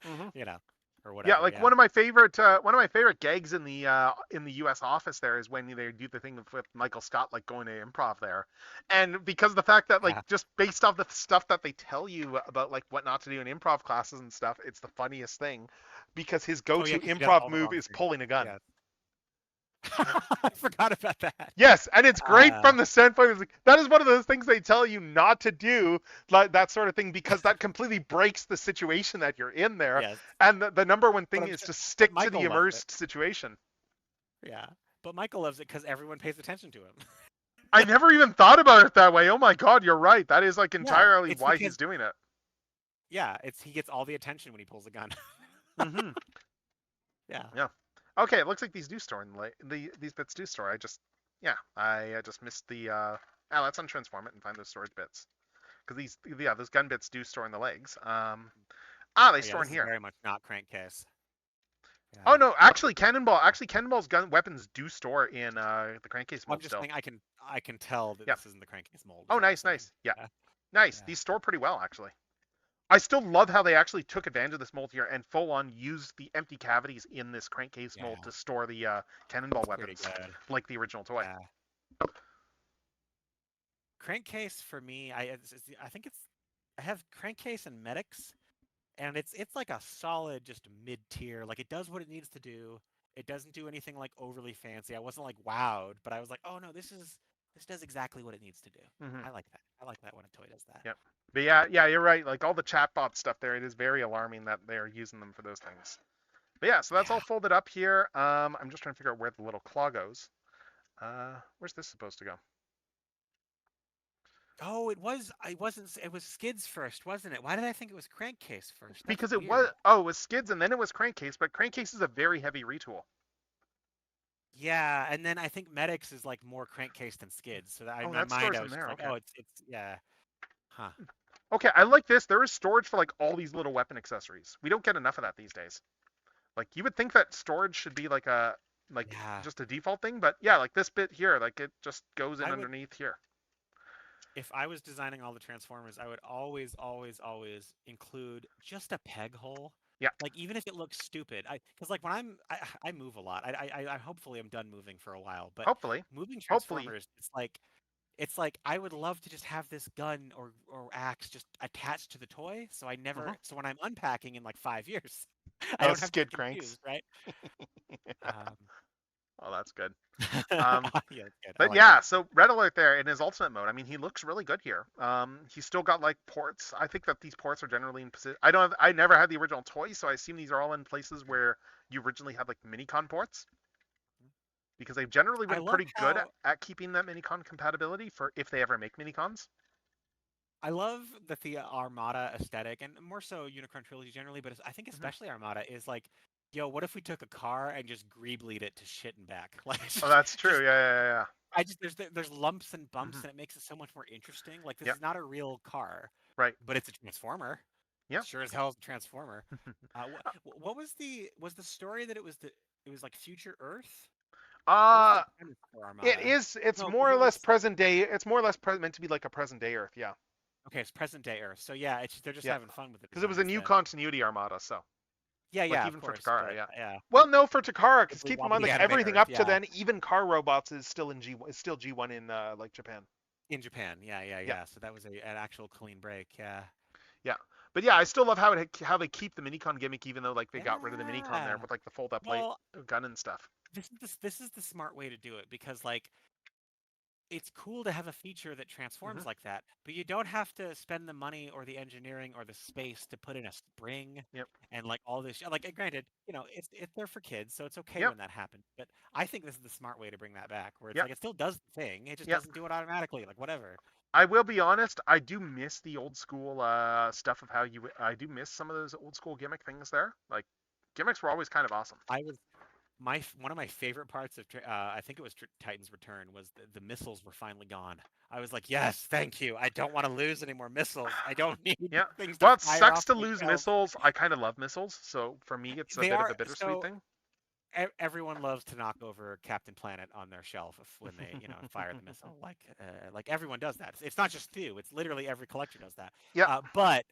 Hmm. you know, or Yeah, whatever. like Yeah, one of my favorite gags in the U.S. office there is when they do the thing with Michael Scott like going to improv there, and because of the fact that like yeah. just based off the stuff that they tell you about like what not to do in improv classes and stuff, it's the funniest thing, because his Oh yeah, go-to because he does improv all the move wrong is things. pulling a gun. Yeah, I forgot about that. Yes, and it's great Uh, from the standpoint of like, that is one of those things they tell you not to do, like that sort of thing, because that completely breaks the situation that you're in there. yes, And the number one but thing I'm is sure, to but stick to the Michael loves it. immersed situation. Yeah, but Michael loves it because everyone pays attention to him. I never even thought about it that way. Oh my god, you're right. That is like Yeah, entirely it's why because he's doing it. yeah, it's he gets all the attention when he pulls a gun. Hmm. Yeah, Yeah. Okay, it looks like these do store in these bits do store. I just missed the let's untransform it and find those storage bits. Because those gun bits do store in the legs. They oh yeah, store in this is here. very much not crankcase. Oh Yeah, no, actually cannonball's gun weapons do store in the crankcase I'm mold just still. saying I can tell that Yeah. this isn't the crankcase mold. Is Oh, all I'm nice, saying. nice. Yeah. Yeah, Nice. yeah, These store pretty well actually. I still love how they actually took advantage of this mold here and full on used the empty cavities in this crankcase mold yeah. to store the cannonball It's pretty weapons, good. like the original toy. Yeah, crankcase for me, I think it's I have crankcase and medics, and it's like a solid just mid tier. Like it does what it needs to do. It doesn't do anything like overly fancy. I wasn't like wowed, but I was like, oh no, this does exactly what it needs to do. Hmm. I like that. I like that when a toy does that. Yep. But yeah, you're right. Like all the chatbot stuff there, it is very alarming that they're using them for those things. But yeah, so that's Yeah. all folded up here. I'm just trying to figure out where the little claw goes. Where's this supposed to go? Oh, it was. I wasn't. It was skids first, wasn't it? Why did I think it was crankcase first? That's Because weird. it was skids and then it was crankcase, but crankcase is a very heavy retool. Yeah, and then I think medics is like more crankcase than skids. So that, in Oh, my that mind, stores I in was just there. like, Okay. oh, it's yeah, huh? Okay, I like this. There is storage for like all these little weapon accessories. We don't get enough of that these days. Like you would think that storage should be like a like Yeah. just a default thing. But yeah, like this bit here, like it just goes in I would, underneath here. if I was designing all the transformers, I would always, always, always include just a peg hole. Yeah, Like even if it looks stupid, because like when I move a lot. I hopefully I'm done moving for a while, but hopefully, moving hopefully. transformers, it's like I would love to just have this gun or axe just attached to the toy, so I never Hmm. so when I'm unpacking in like 5 years, I Oh, don't have to be skid cranks. confused, right? Um, Oh, that's good. Um, yeah, that's good. I But like yeah, that. so Red Alert there in his ultimate mode, I mean, he looks really good here. He's still got like ports. I think that these ports are generally in position. I never had the original toy, so I assume these are all in places where you originally had like minicon ports because they've generally I been love pretty good how at keeping that minicon compatibility for if they ever make minicons. I love that the Armada aesthetic, and more so Unicron trilogy generally, but I think Hmm. especially Armada is like, yo, what if we took a car and just greebleed it to shit and back? Like, Oh, that's true. just Yeah. I just there's lumps and bumps, Hmm. and it makes it so much more interesting. Like, this Yeah. is not a real car, Right. but it's a transformer. Yeah. Sure as hell is a transformer. What was the story that it was like future Earth? What was the uh, premise for it Armada? is. It's No, more because or it less was present day. It's more or less meant to be like a present day Earth. Yeah. okay. It's present day Earth. So yeah, they're just Yeah. having fun with the Because it was design a new instead. continuity Armada, so. Yeah, Like yeah, of even for course, Takara, but yeah. yeah, Well, no, for Takara, the because keep in mind, wobbly like anime everything Earth, up to yeah, then, even car robots is still in G, is still G1 in like Japan. in Japan, yeah, yeah, Yeah, yeah. So that was an actual clean break, yeah, yeah. But yeah, I still love how they keep the minicon gimmick, even though like they got rid of the minicon there yeah. with like the fold up plate Well, gun and stuff. this is the smart way to do it because like it's cool to have a feature that Hmm. transforms like that, but you don't have to spend the money or the engineering or the space to put in a spring Yep, and like all this. Like, granted, it's they're for kids, so it's okay yep, when that happens. But I think this is the smart way to bring that back, where it's yep, like it still does the thing, it just yep. doesn't do it automatically, like whatever. I will be honest, I do miss the old school stuff of how you. I do miss some of those old school gimmick things there. Like gimmicks were always kind of awesome. I was one of my favorite parts of I think it was Titan's Return was the missiles were finally gone. I was like, yes, thank you. I don't want to lose any more missiles. I don't need Yeah. things to Well, it fire sucks off to my lose shells. missiles. I kind of love missiles, so for me, it's a They bit of are a bittersweet so thing. everyone loves to knock over Captain Planet on their shelf when they fire the missile. Like everyone does that. It's not just Thew. It's literally every collector does that. Yeah. But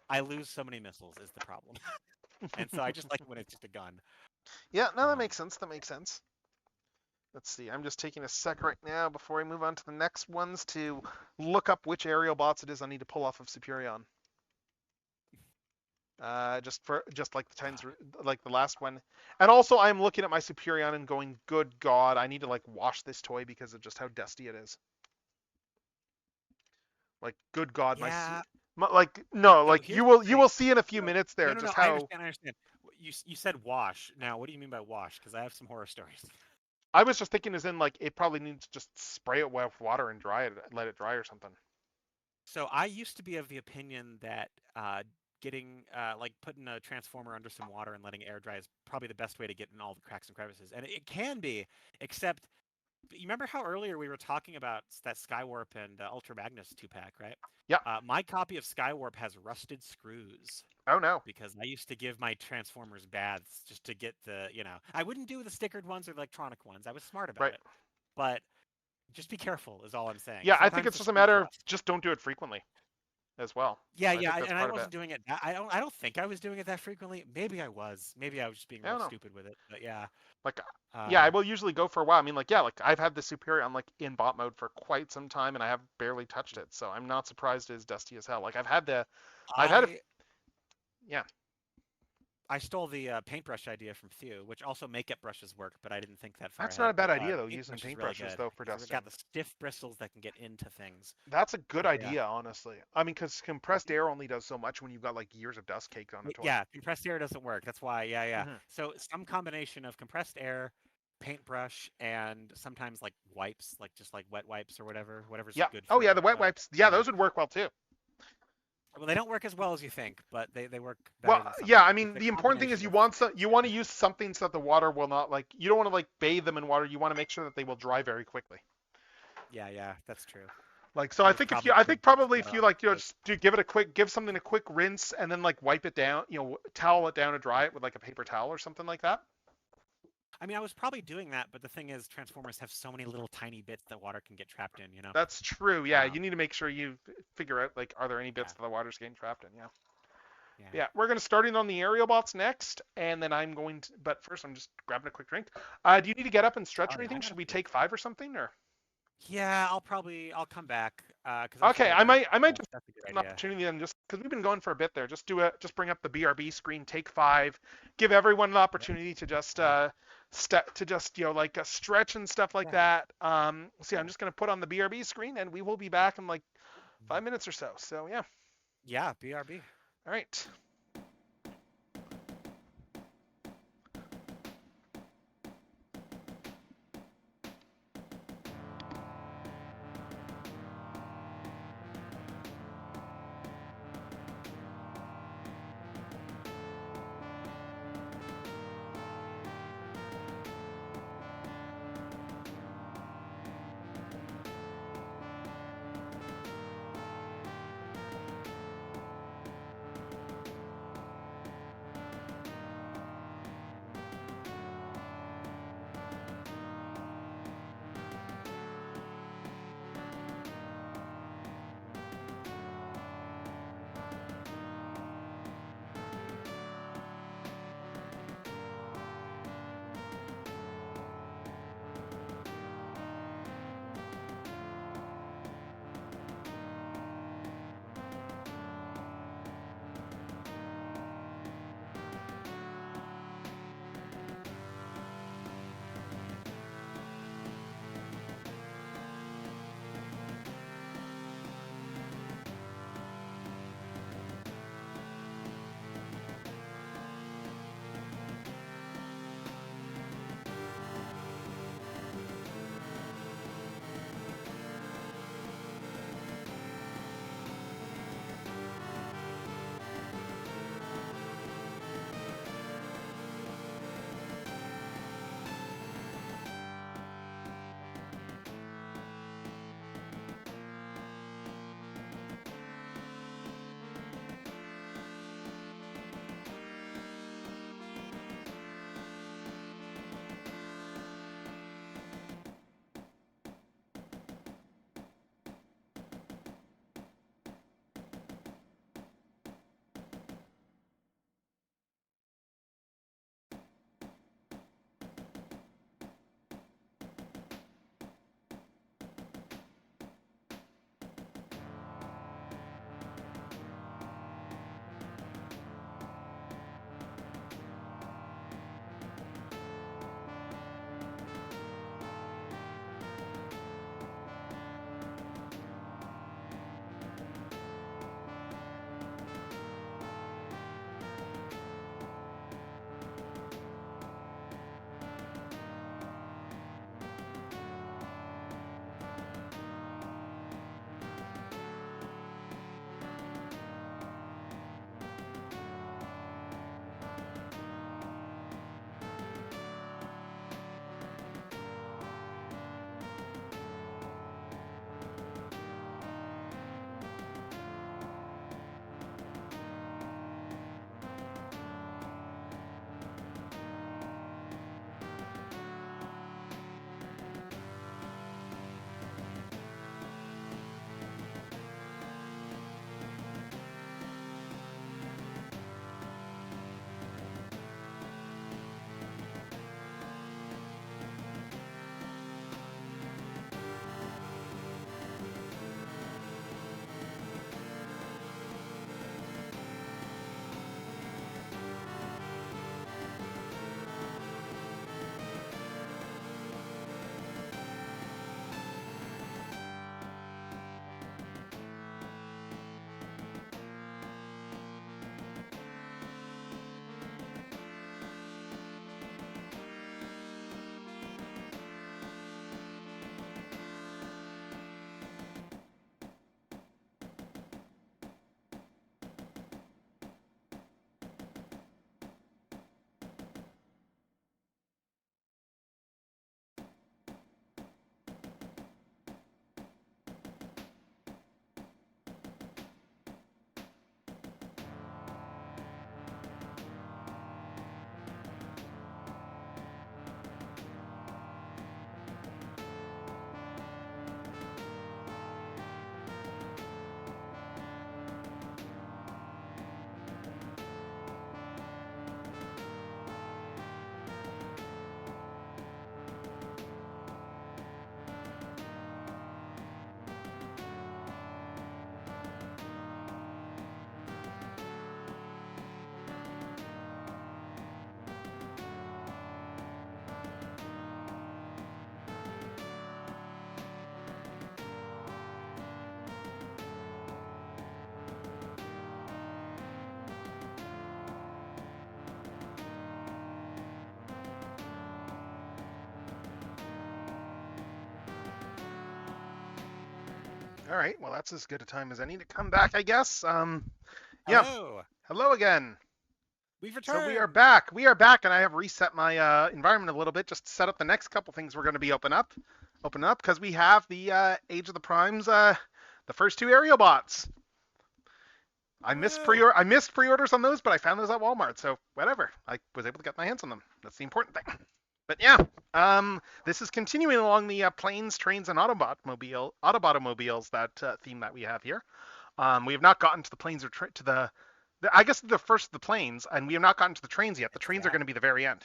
I lose so many missiles is the problem, and so I just like it when it's just a gun. Yeah, no, that Um, makes sense. That makes sense. Let's see. I'm just taking a sec right now before I move on to the next ones to look up which aerial bots it is I need to pull off of Superion. Just like the times like the last one, and also I'm looking at my Superion and going, good God, I need to like wash this toy because of just how dusty it is. Like, good God, yeah. like no, So like here's the you will thing. see in a few So minutes no, there no, no. just I how understand. I understand. You said wash. Now, what do you mean by wash? Because I have some horror stories. I was just thinking as in like it probably needs to just spray it with water and dry it, let it dry or something. So I used to be of the opinion that getting like putting a transformer under some water and letting air dry is probably the best way to get in all the cracks and crevices, and it can be. Except, you remember how earlier we were talking about that Skywarp and Ultra Magnus 2-pack, right? Yeah. My copy of Skywarp has rusted screws Oh no. because I used to give my Transformers baths just to get I wouldn't do the stickered ones or the electronic ones. I was smart about Right. it. But just be careful is all I'm saying. Yeah, I think Sometimes it's the just a screws matter of rust. just don't do it frequently as well. Yeah, I yeah, think that's and I part of it. wasn't doing it. I don't think I was doing it that frequently. Maybe I was. Maybe I was just being I real don't know. stupid with it. But yeah. Like, yeah, I Um, will usually go for a while. I mean, like, yeah, like I've had the Superior on like in bot mode for quite some time, and I have barely touched it, so I'm not surprised it's dusty as hell. Like I've had a, I yeah, I stole the paintbrush idea from Thew, which also makeup brushes work, but I didn't think that far that's not ahead. a bad But idea though, using paintbrush is really paintbrushes good though for because they've dusting. got the stiff bristles that can get into things. That's a good But yeah, idea, honestly. I mean, because compressed air only does so much when you've got like years of dust caked on a toy. Yeah, compressed air doesn't work. That's why. Yeah, yeah. Hmm. So some combination of compressed air, paintbrush, and sometimes like wipes, like just like wet wipes or whatever's Yeah. good Oh yeah, for the wet wipes. Yeah, yeah. those would work well too. Well, they don't work as well as you think, but they work better Well, than some yeah, I things. It's mean, a the important thing is combination you of want things. you want to use something so that the water will not like you don't want to like bathe them in water. You want to make sure that they will dry very quickly. Yeah, yeah, that's true. Like so, I was probably I putting think probably if on you the like toes. just do give something a quick rinse and then like wipe it down, towel it down and dry it with like a paper towel or something like that. I mean, I was probably doing that, but the thing is, Transformers have so many little tiny bits that water can get trapped in. That's true. Yeah, you Um, need to make sure you figure out like are there any bits yeah, that the water's getting trapped in. Yeah. yeah. Yeah, we're gonna start in on the aerial bots next, and then I'm going to. But first, I'm just grabbing a quick drink. Do you need to get up and stretch Oh or yeah, I anything? got Should a we few. take 5 or something? Or Yeah, I'll come back because I should okay, get a I drink. might just That's a good an idea. opportunity and just because we've been going for a bit there. Just bring up the BRB screen, take 5, give everyone an Yep. opportunity to just Yeah. like stretch and stuff like Yeah. that. See, I'm Yeah. just gonna put on the BRB screen, and we will be back in like 5 minutes or so. So yeah, Yeah. BRB. all right. All right. Well, that's as good a time as any to come back, I guess. Yeah. Hello. Hello again. We've So we are returned. back. We are back, and I have reset my environment a little bit just to set up the next couple things we're going to be opening up, because we have the Age of the Primes, the first two aerial bots. I missed Woo. pre-orders on those, but I found those at Walmart, so whatever. I was able to get my hands on them. That's the important thing. But yeah, this is continuing along the planes, trains, and Autobotomobiles that theme that we have here. We have not gotten to the planes or to the I guess the first of the planes, and we have not gotten to the trains yet. The It's trains are that. going to be the very end.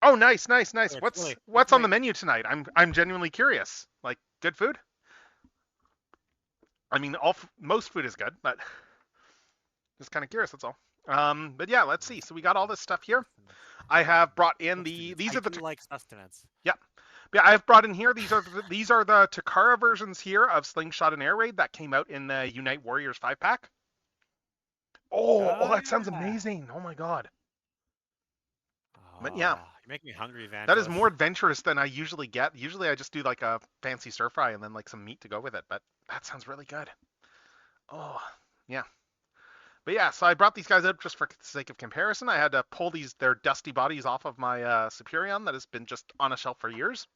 Oh, nice. It's really. It's What's on like the menu tonight? I'm genuinely curious. Like good food? I mean, most food is good, but just kind of curious. That's all. But yeah, let's see. So we got all this stuff here. I have brought in these I are the do like sustenance. yeah. Yeah, I've brought in here. These are the Takara versions here of Slingshot and Air Raid that came out in the Unite Warriors 5-pack. Oh, that sounds Yeah. amazing. Oh my god. But yeah, Oh, you make me hungry, Van. that is more adventurous than I usually get. Usually I just do like a fancy stir fry and then like some meat to go with it, but that sounds really good. Oh, yeah. But yeah, so I brought these guys out just for the sake of comparison. I had to pull their dusty bodies off of my Superion that has been just on a shelf for years.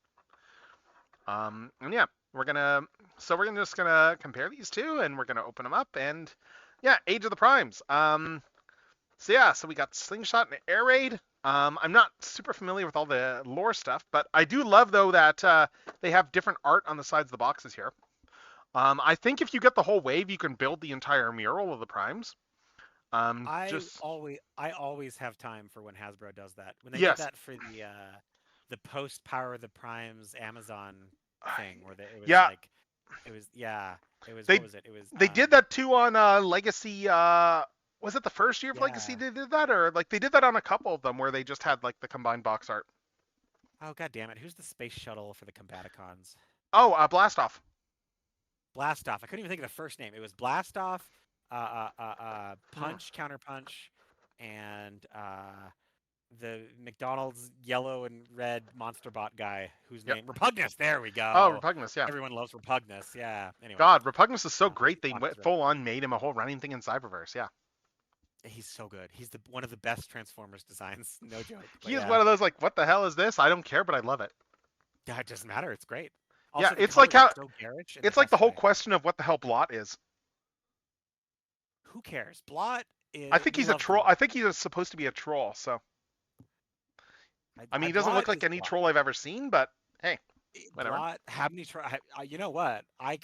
And yeah, we're just gonna compare these two, and we're gonna open them up, and yeah, Age of the Primes. So yeah, so we got Slingshot and Air Raid. I'm not super familiar with all the lore stuff, but I do love though that they have different art on the sides of the boxes here. I think if you get the whole wave, you can build the entire mural of the Primes. I Just always have time for when Hasbro does that. When they did yes, that for the post Power of the Primes Amazon thing, where it was yeah, like it was they what was it? It was they did that too on Legacy. Was it the first year of Legacy yeah. they did that, or like they did that on a couple of them where they just had like the combined box art? Oh god damn it! Who's the space shuttle for the Combaticons? Oh, Blast Off. Blastoff. I couldn't even think of the first name. It was Blastoff, Hmm. Punch, Counterpunch, and the McDonald's yellow and red monster bot guy whose Yep. name Repugnus. There we Oh, go. Repugnus. Yeah. Everyone loves Repugnus. Yeah. Anyway, God, Repugnus is so great. They Fox is went right. full on made him a whole running thing in Cyberverse. Yeah. He's so good. He's one of the best Transformers designs. No joke. But He is yeah, one of those like, what the hell is this? I don't care, but I love it. yeah, it doesn't matter. It's great. Yeah, Also, the it's like colors are how so garish in the it's like the best whole way. question of what the hell Blot is. Who cares? Blot I is. think We he's a love troll. Blot. I think he's supposed to be a troll. So I mean, he doesn't look Blot like is any Blot. troll I've ever seen, but hey, whatever. Blot. How many? You know what? I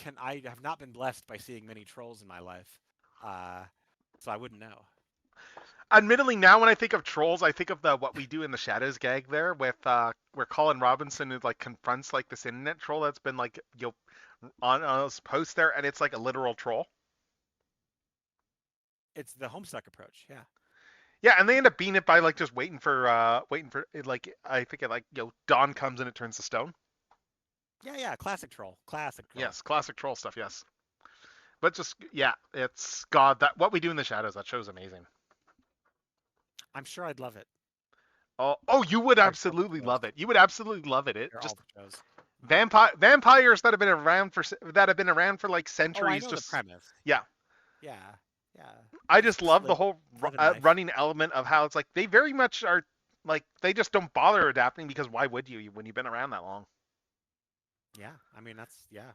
have not been blessed by seeing many trolls in my life, uh, so I wouldn't know. Admittedly, now when I think of trolls, I think of the What We Do in the Shadows gag there with where Colin Robinson is like confronts like this internet troll that's been like on his post there, and it's like a literal troll. It's the Homestuck approach. Yeah. Yeah, and they end up beating it by like just waiting for it, like I think it like dawn comes and it turns to stone. Yeah, yeah. Classic troll. Classic troll. Yes, classic troll stuff. Yes, but just yeah, it's God that What We Do in the Shadows. That show's amazing. I'm sure I'd love it. Oh, you would They're all absolutely the shows. love it. You would absolutely love it. It They're all just the shows. vampires that have been around for like Oh, I centuries. know the Just premise. yeah, Yeah, yeah. I just Just love the whole slit a knife. running element of how it's like they very much are like they just don't bother adapting because why would you when you've been around that long? Yeah, I mean that's yeah.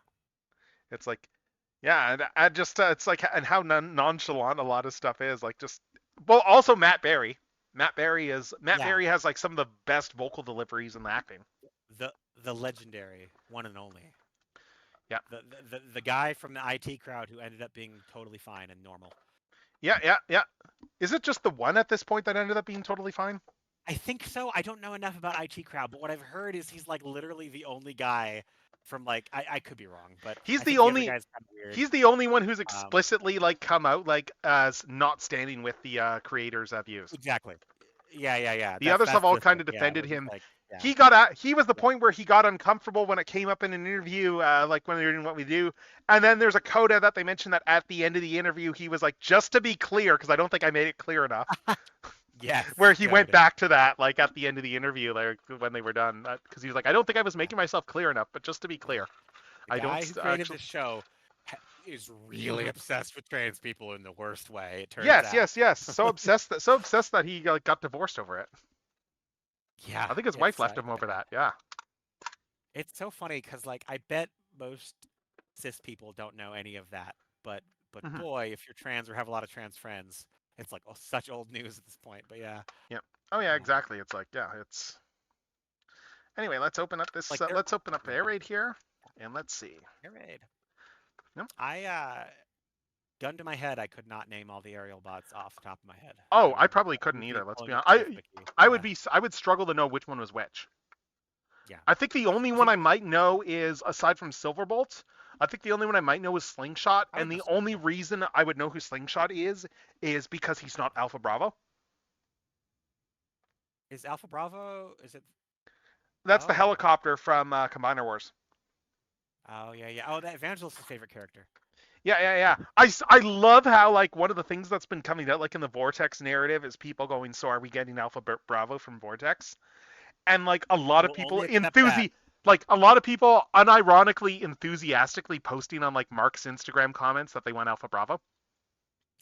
It's like yeah, and I just it's like and how nonchalant a lot of stuff is like just well also Matt Berry. Matt Yeah, Berry has like some of the best vocal deliveries in the acting. the the legendary one and only. Yeah. The guy from the IT crowd who ended up being totally fine and normal. Yeah. Is it just the one at this point that ended up being totally fine? I think so. I don't know enough about IT crowd, but what I've heard is he's like literally the only guy from like I could be wrong, but He's I the think the other only guy's kind of weird. he's the only one who's Um, explicitly like come out like as not standing with the creators of Views. exactly. Yeah. The others have all the kind thing, of yeah, defended where he's him. like, yeah, He was the point where he got uncomfortable when it came up in an interview, like when they were doing What We Do. And then there's a coda that they mentioned that at the end of the interview he was like, just to be clear, because I don't think I made it clear enough, yes, where he went good. back to that like at the end of the interview, like when they were done, because he was like, I don't think I was making myself clear enough, but just to be clear. The I don't guy who created actually. the show is really obsessed with trans people in the worst way. It turns Yes, out. yes, yes. So obsessed that he got divorced over it. Yeah, I think his wife left him over that. Yeah. it's so funny because like I bet most cis people don't know any of that, but Hmm. boy, if you're trans or have a lot of trans friends, it's like such old news at this point. But yeah, Yep. Oh yeah, um, exactly. It's like yeah, it's. Anyway, let's open up this. like they're Let's open up the yeah, air raid here, and let's see. air raid. No. I gun to my head, I could not name all the aerial bots off the top of my head. Oh, I I'm probably couldn't usually either. Let's pulling be up honest. the diff wiki. Yeah, I would struggle to know which one was which. yeah. I think the only I one think I might know is aside from Silverbolt. I think the only one I might know is Slingshot, I would and know the only Silverbolt. reason I would know who Slingshot is because he's not Alpha Bravo. Is Alpha Bravo? Is it? That's the Oh, helicopter from Combiner Wars. oh yeah, yeah. Oh, that Evangelist's favorite character. Yeah, yeah, yeah. I love how like one of the things that's been coming out like in the Vortex narrative is people going, so are we getting Alpha Bravo from Vortex? And like a lot of We'll people only accept that. like a lot of people unironically enthusiastically posting on like Mark's Instagram comments that they want Alpha Bravo.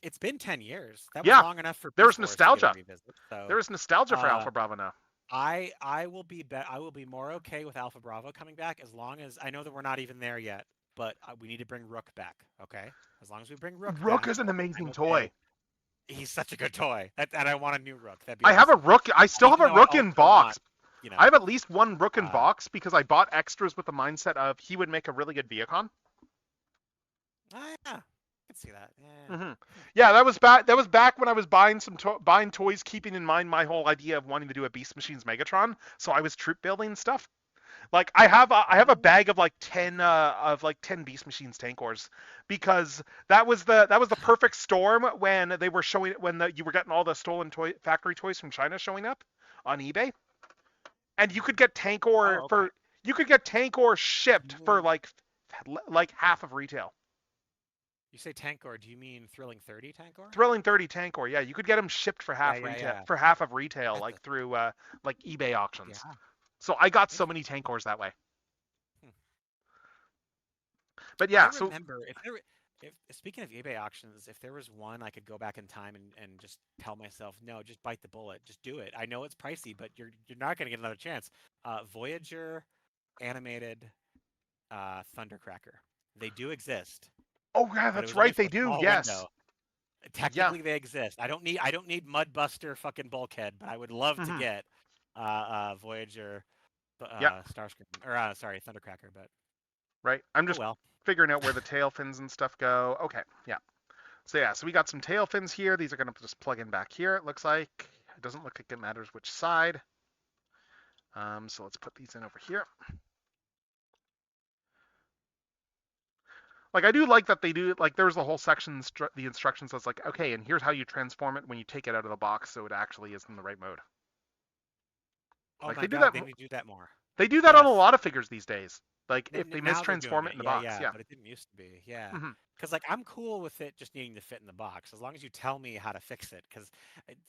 It's been 10 years. That was Yeah, long enough for there's Beast Wars to get a nostalgia. revisit. So, There is nostalgia for uh, Alpha Bravo now. I will be more okay with Alpha Bravo coming back as long as I know that we're not even there yet, but we need to bring Rook back. Okay, as long as we bring Rook Rook back, is an I'm amazing okay. toy. He's such a good toy, and I want a new Rook. That'd be I have a awesome. Rook. I still have Even a though I Rook in also want, box. you I know, have at least one Rook in uh, box because I bought extras with the mindset of he would make a really good Viacon. yeah, I can see that. Yeah. Hmm. Yeah, that was back. That was back when I was buying buying toys, keeping in mind my whole idea of wanting to do a Beast Machines Megatron. So I was troop building stuff. Like I have a Oh, bag of like 10 Beast Machines Tankors because that was the perfect storm when they were showing you were getting all the stolen factory toys from China showing up on eBay, and oh, okay. you could get Tankor shipped You for mean like half of retail. you say Tankor? Do you mean Thrilling 30 Tankor? Thrilling 30 Tankor, yeah, you could get them shipped Yeah, yeah, yeah. for half of retail That's a like through like eBay auctions. yeah. So I got so many Interesting. Tankors that way. Hmm. But I yeah, so remember if speaking of eBay auctions, if there was one I could go back in time and just tell myself, no, just bite the bullet, just do it. I know it's pricey, but you're not going to get another chance. Voyager animated Thundercracker. They do exist, oh yeah, but it that's was only right, for they a do. small Yes. window. Yeah. Technically, they exist. I don't need Mudbuster fucking Bulkhead, but I would love to Hmm. get Voyager Yeah. Starscream or sorry Thundercracker, but Right. I'm oh just well. figuring out where the tail fins and stuff go. Okay. Yeah. So yeah, so we got some tail fins here. These are gonna just plug in back here. It looks like it doesn't look like it matters which side. So let's put these in over here. Like I do like that they do like there's the whole section the instructions that's like okay, and here's how you transform it when you take it out of the box so it actually is in the right mode. Oh Like my God, they need to do that more. they do that on a Yes. lot of figures these days. Like if they Now they're doing mistransform it it. in the Yeah, box, yeah, yeah. but it didn't used to be. Yeah. Hmm. Because, like, I'm cool with it just needing to fit in the box as long as you tell me how to fix it. Because,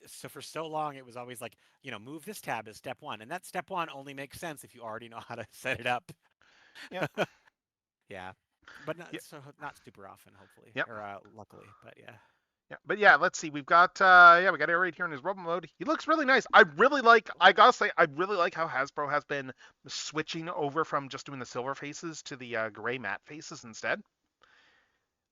so for so long, it was always like, move this tab is step one. And that step one only makes sense if you already know how to set it up. Yeah. Yeah. But not, Yeah. not super often, hopefully, Yep. or luckily. But yeah. Yeah, but yeah, let's see. We've got we got Air right here in his robot mode. He looks really nice. I gotta say I really like how Hasbro has been switching over from just doing the silver faces to the gray matte faces instead.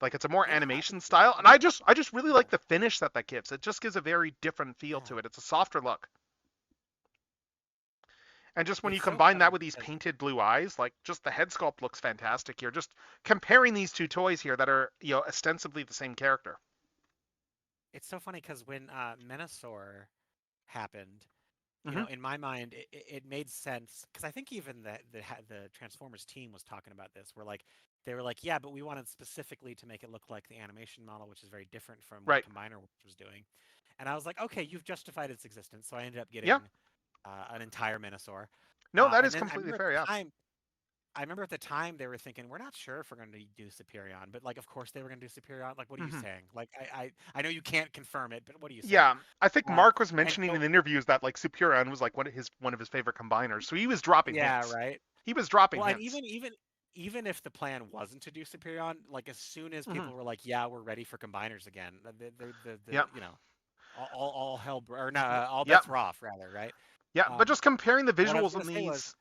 Like it's a more Yeah. animation style, and I just really like the finish that gives. It just gives a very different feel Yeah. to it. It's a softer look. And just when you It's so combine that funny with these because painted blue eyes, like just the head sculpt looks fantastic here. Just comparing these two toys here that are, ostensibly the same character. when Menasor happened, Hmm. in my mind, it made sense because I think even the Transformers team was talking about this. Where like they were like, yeah, but we wanted specifically to make it look like the animation model, which is very different from what Right. Combiner was doing. And I was like, okay, you've justified its existence. So I ended up Yeah. getting an entire Menasor. No, that And is then completely fair. Yeah. I remember at the time they were thinking, we're not sure if we're going to do Superion, but like, of course they were going to do Superion. Like, what are you Hmm. saying? Like, I know you can't confirm it, but what are you saying? Yeah, I think Um, Mark was and mentioning so, in interviews that like Superion was like one of his favorite combiners, so he was dropping yeah, hints. right. He was dropping Well, and hints. even even if the plan wasn't to do Superion, like as soon as Hmm. people were like, "Yeah, we're ready for combiners again," Yeah. you know, all hell or not, all Yeah. bets were off, rather, right? Yeah. But just comparing the But what I was visuals gonna in say was, these.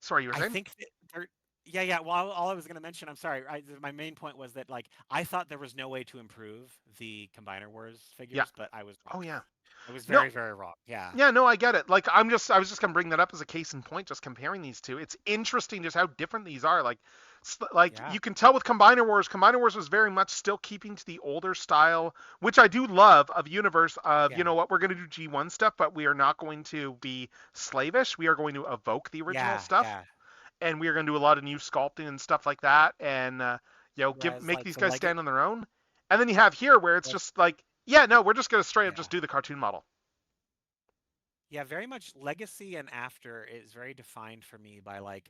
Sorry, you were I saying? think that they're, yeah, yeah. Well, all I was gonna mention, I'm sorry, my main point was that like I thought there was no way to improve the Combiner Wars Yeah. figures, but I was wrong. Oh yeah. I was No. very, very wrong. Yeah, Yeah, no, I get it. Like I was just gonna bring that up as a case in point, just comparing these two. It's interesting just how different these are. Like yeah, you can tell with Combiner Wars, Combiner Wars was very much still keeping to the older style, which I do love of universe of, yeah, what, we're gonna do G1 stuff, but we are not going to be slavish. We are going to evoke the original yeah, stuff, yeah. and we are gonna do a lot of new sculpting and stuff like that, and give Whereas make like these the guys Leg, stand on their own. And then you have here where it's just like, yeah, no, we're just gonna straight up yeah. just do the cartoon model. Yeah, very much legacy and after is very defined for me by like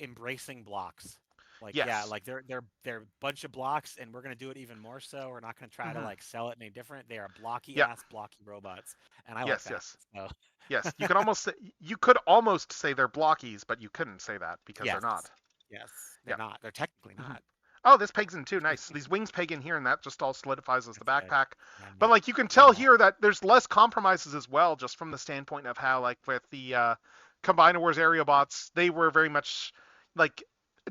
embracing blocks. Like yeah, Yes. like they're a bunch of blocks and we're gonna do it even more so. We're not gonna try to Hmm. like sell it any different. They are blocky Yeah. ass blocky robots. And I like Yes. that. Yes. So Yes, you could almost say they're blockies, but you couldn't say that because they're yes. not. Yes. They're Yeah. not. They're technically Hmm. not. Oh, this pegs in too. Nice. These wings peg in here, and that just all solidifies as the That's good. backpack. Yeah. But like you can tell Yeah. here that there's less compromises as well, just from the standpoint of how like with the Combiner Wars area bots, they were very much like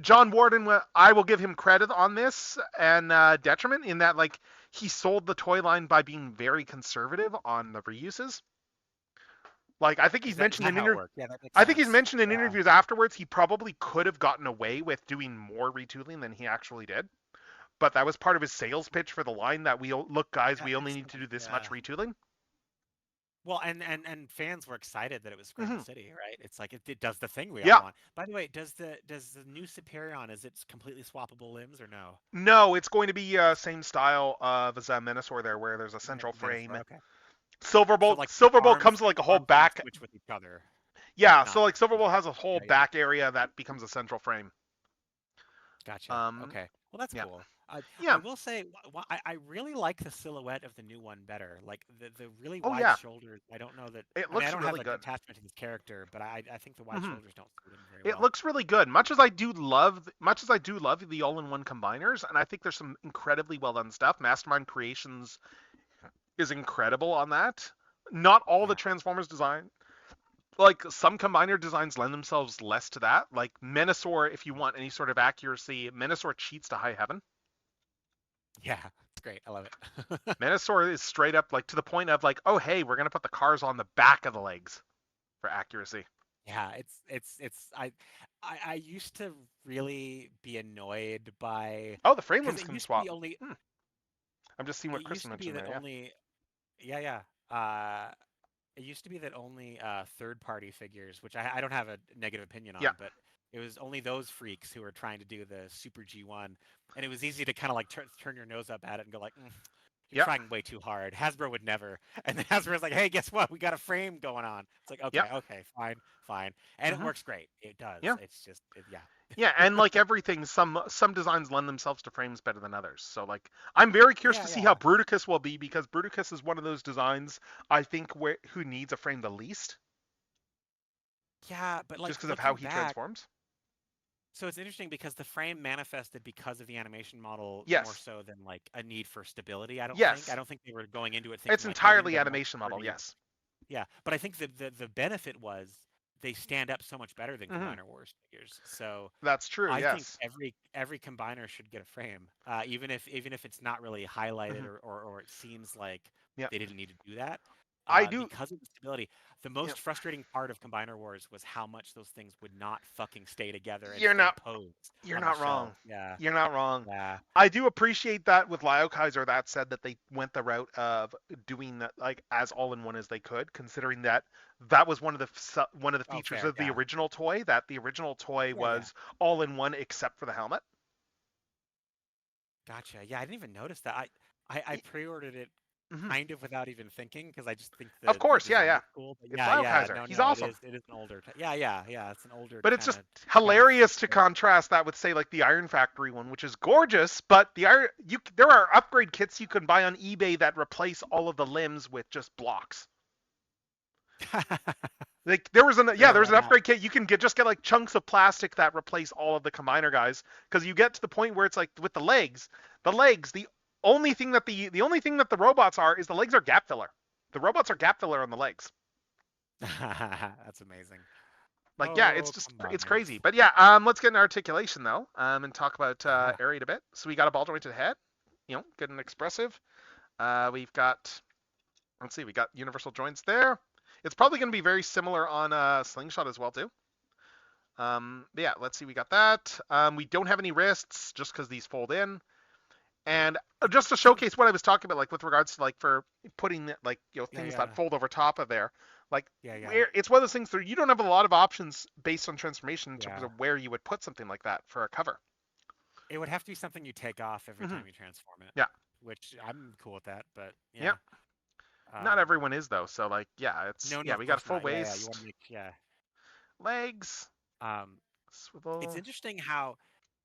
John Warden. I will give him credit on this and detriment in that like he sold the toy line by being very conservative on the reuses. Like I think he's Is mentioned that in how it inter worked? Yeah, that makes I think he's sense. mentioned in Yeah. interviews afterwards he probably could have gotten away with doing more retooling than he actually did. But that was part of his sales pitch for the line that look guys, Yeah, we only it's need to do this yeah. much retooling. Well, and fans were excited that it was Scramble Hmm. City, right? It's like it does the thing we all Yeah. want. By the way, does the new Superion, is it completely swappable limbs or no? No, it's going to be same style of as Menosaur there, where there's a central frame. Minotaur, okay. So Silverbolt like Silverbolt comes with like a whole arms can back. switch with each other, but Yeah, so not. like Silverbolt has a whole Yeah, yeah. back area that becomes a central frame. Gotcha. Um, Okay. Well, that's yeah, cool. I yeah. will say I really like the silhouette of the new one better. Like the really Oh wide yeah, shoulders. I don't know that. it I mean, I looks don't have really an good. attachment to this character, but I think the wide Hmm. shoulders don't suit him very It well. looks really good. Much as I do love the all-in-one combiners, and I think there's some incredibly well done stuff. Mastermind Creations is incredible on that. Not all the Yeah. Transformers design, like some combiner designs lend themselves less to that. Like Menosaur, if you want any sort of accuracy, Menosaur cheats to high heaven. Yeah. It's great. I love it. Menosaur is straight up like to the point of like, oh hey, we're gonna put the cars on the back of the legs for accuracy. Yeah, it's I used to really be annoyed by Oh, the because framelins it can used to be swap. only Hmm. I'm just seeing it what Chris used to be mentioned that there. Yeah. only yeah, yeah. It used to be that only third party figures, which I don't have a negative opinion Yeah. on, but it was only those freaks who were trying to do the Super G1, and it was easy to kind of like turn your nose up at it and go like, you're Yeah. trying way too hard. Hasbro would never. And then Hasbro's like, hey, guess what? We got a frame going on. It's like, Yeah. okay, okay, fine, fine. And it Hmm. works great. It does. Yeah. It's just, yeah. Yeah, and like everything, some designs lend themselves to frames better than others. So like, I'm very curious Yeah, to see how yeah. Bruticus will be because Bruticus is one of those designs I think who needs a frame the least, Yeah, but like just because of how looking he back, transforms. so it's interesting because the frame manifested because of the animation model more Yes, so than like a need for stability, I don't think. I yes, don't think they were going into it it's thinking like, oh, we need entirely a more animation model. sturdy. Yes. Yeah, but I think the benefit was they stand up so much better than Hmm. Combiner Wars figures. So That's true. I think Yes. every combiner should get a frame, even if it's not really highlighted Hmm. or it seems like Yeah, they didn't need to do that, I do. because of the stability. The Yeah. most frustrating part of Combiner Wars was how much those things would not fucking stay together and You're stay not. posed You're on the not wrong. shelf. Yeah, You're not wrong. yeah. I do appreciate that with Lio Kaiser. That said, that they went the route of doing that like as all in one as they could, considering that that was one of the Oh, features fair. of the Yeah, original toy. That the original toy yeah, yeah. was all in one except for the helmet. Gotcha. Yeah, I didn't even notice that. I pre-ordered it Hmm. kind of without even thinking because I just think Of the course, yeah, design yeah. looks cool. But It's yeah, Lio yeah, Kaiser. no, He's no, awesome. it is an older. Yeah, yeah, yeah. It's an older But it's kind just of hilarious to feature. contrast that with say like the Iron Factory one, which is gorgeous, but there are upgrade kits you can buy on eBay that replace all of the limbs with just blocks. Like there was an Sure, there's why an not? upgrade kit you can get like chunks of plastic that replace all of the combiner guys because you get to the point where it's like with the only thing that the robots are is the legs are gap filler. The robots are gap filler on the legs. That's amazing. Like yeah, Oh, it's combiners. crazy. But yeah, let's get an articulation though, and talk about Yeah. aerate a bit. So we got a ball jointed head, good and expressive. We've got let's see, we got universal joints there. It's probably going to be very similar on slingshot as well too. But yeah, let's see, we got that. We don't have any wrists just because these fold in. And just to showcase what I was talking about, like with regards to like for putting like Yeah, things that yeah, fold over top of there, like yeah, yeah, where it's one of those things where you don't have a lot of options based on transformation in terms yeah. of where you would put something like that for a cover. It would have to be something you take off every Hmm. time you transform it, Yeah, which I'm cool with that. But yeah. yeah, Not um, everyone is though, so like yeah, no, no, yeah, of we got a course full not. Yeah, yeah. You want waist, to make yeah. legs, Um, it's swivel. interesting how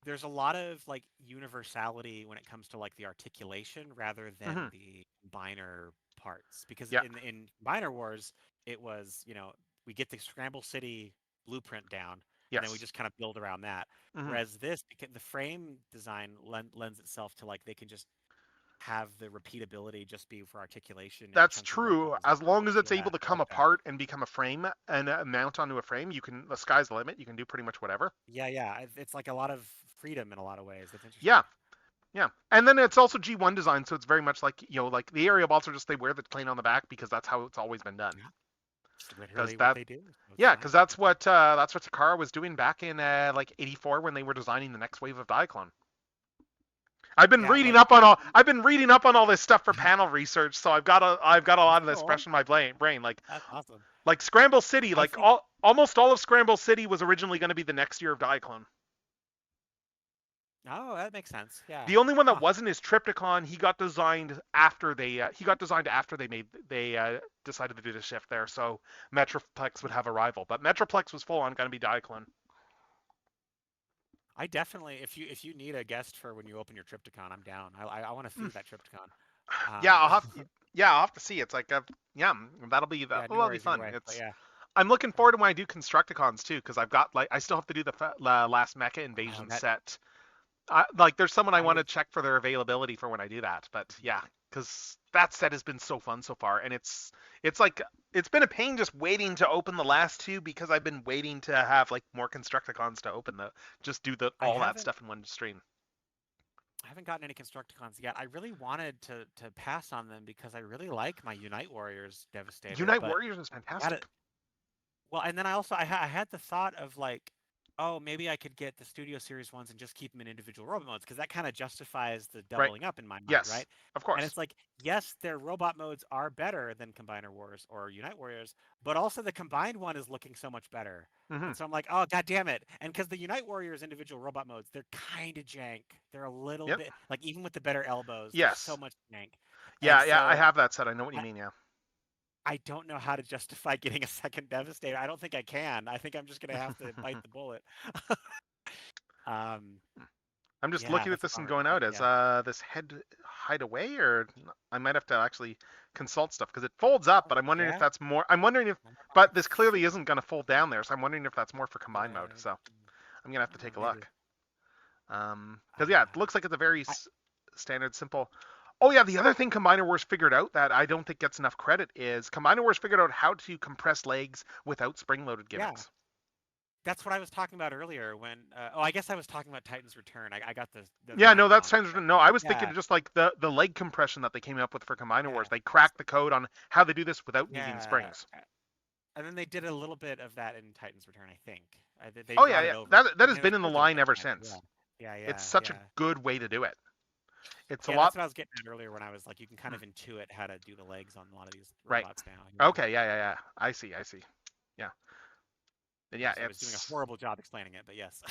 there's a lot of like universality when it comes to like the articulation rather than Hmm. the combiner parts. Because Yeah. in Combiner Wars, it was we get the Scramble City blueprint down, and then we Yes. just kind of build around that. Hmm. Whereas this, because the frame design lends itself to like they can just have the repeatability just be for articulation and That's chunky true. robots and As long as stuff. it's Yeah, able to I come like that. apart and become a frame and mount onto a frame, the sky's the limit. You can do pretty much whatever. Yeah, yeah. It's like a lot of freedom in a lot of ways. That's Yeah, interesting. yeah. And then it's also G1 design, so it's very much like, like the aerial bots are just they wear the plane on the back because that's how it's always been done. Yeah, it's Because literally what that, they do. So it's yeah, fine. because that's what Takara was doing back in like '84 when they were designing the next wave of Diaclone. Yeah, like I've been reading up on all this stuff for panel research, so I've got a that's lot of this cool. fresh in my brain. That's awesome. Like Scramble City, I like think. almost all of Scramble City was originally going to be the next year of Diaclone. Oh, that makes sense. Yeah. The only one that Huh. wasn't is Triptychon. He got designed after they decided to do the shift there, so Metroplex would have a rival. But Metroplex was full on going to be Diaclone. I definitely, if you need a guest for when you open your Triptychon, I'm down. I want to see that Triptychon. Yeah, Um, I'll have to see. It's like yeah, yeah, no that'll be worries either fun. way. But yeah. I'm looking Um, forward to when I do Constructicons too, because I've got like I still have to do the last Mecha oh, Invasion that set. Like there's someone I I want was. to check for their availability for when I do that. But yeah, because that set has been so fun so far, and it's like it's been a pain just waiting to open the last two because I've been waiting to have like more Constructicons to open the just do the I all that haven't. stuff in one stream. I haven't gotten any Constructicons yet. I really wanted to pass on them because I really like my Unite Warriors Devastator, Unite but Warriors is I got it. fantastic. Well, and then I also I had the thought of like, oh, maybe I could get the Studio Series ones and just keep them in individual robot modes because that kind of justifies the Right? doubling up in my mind, Yes, right? of And course. it's like, yes, their robot modes are better than Combiner Wars or Unite Warriors, but also the combined one is looking so much better. Hmm. And so I'm like, oh, god damn it. And because the Unite Warriors individual robot modes, they're kind of jank. They're a little Yep. bit like even with the better elbows, there's so Yes. much jank. And Yeah, yeah. I so have that set. I know what you mean. Yeah. I don't know how to justify getting a second Devastator. I don't think I can. I think I'm just gonna have to bite the bullet. Um, I'm just yeah, looking at that's a this and bummer. going But out as yeah, this head hideaway, or I might have to actually consult stuff because it folds up, but I'm wondering if yeah. that's more. I'm wondering if, I'm but about this to clearly see. isn't going to fold down there, so I'm wondering if that's more for combined mode. Uh, So I'm gonna have to oh, take a maybe. look. Because yeah, it looks like it's a very I, standard, simple. Oh yeah, the other thing Combiner Wars figured out that I don't think gets enough credit is Combiner Wars figured out how to compress legs without spring-loaded yeah, gimmicks. that's what I was talking about earlier. When oh, I guess I was talking about Titan's Return. I got the Yeah, no, line that's wrong. times But no. I was thinking yeah, of just like the leg compression that they came up with for Combiner Wars. yeah, They cracked the code on how they do this without needing yeah. springs. And then they did a little bit of that in Titan's Return, I think. They Oh yeah, brought it yeah. over, That has and it was been in the working line that ever time. Yeah, since. yeah, It's yeah, such a yeah. good way to do it. It's a Yeah, that's lot. what I was getting at earlier when I was like, you can kind Hmm. of intuit how to do the legs on a lot of these Right. robots now. Yeah. Okay. Yeah. Yeah. Yeah. I see. I see. Yeah. And yeah. So I was doing a It's. horrible job explaining it, but yes.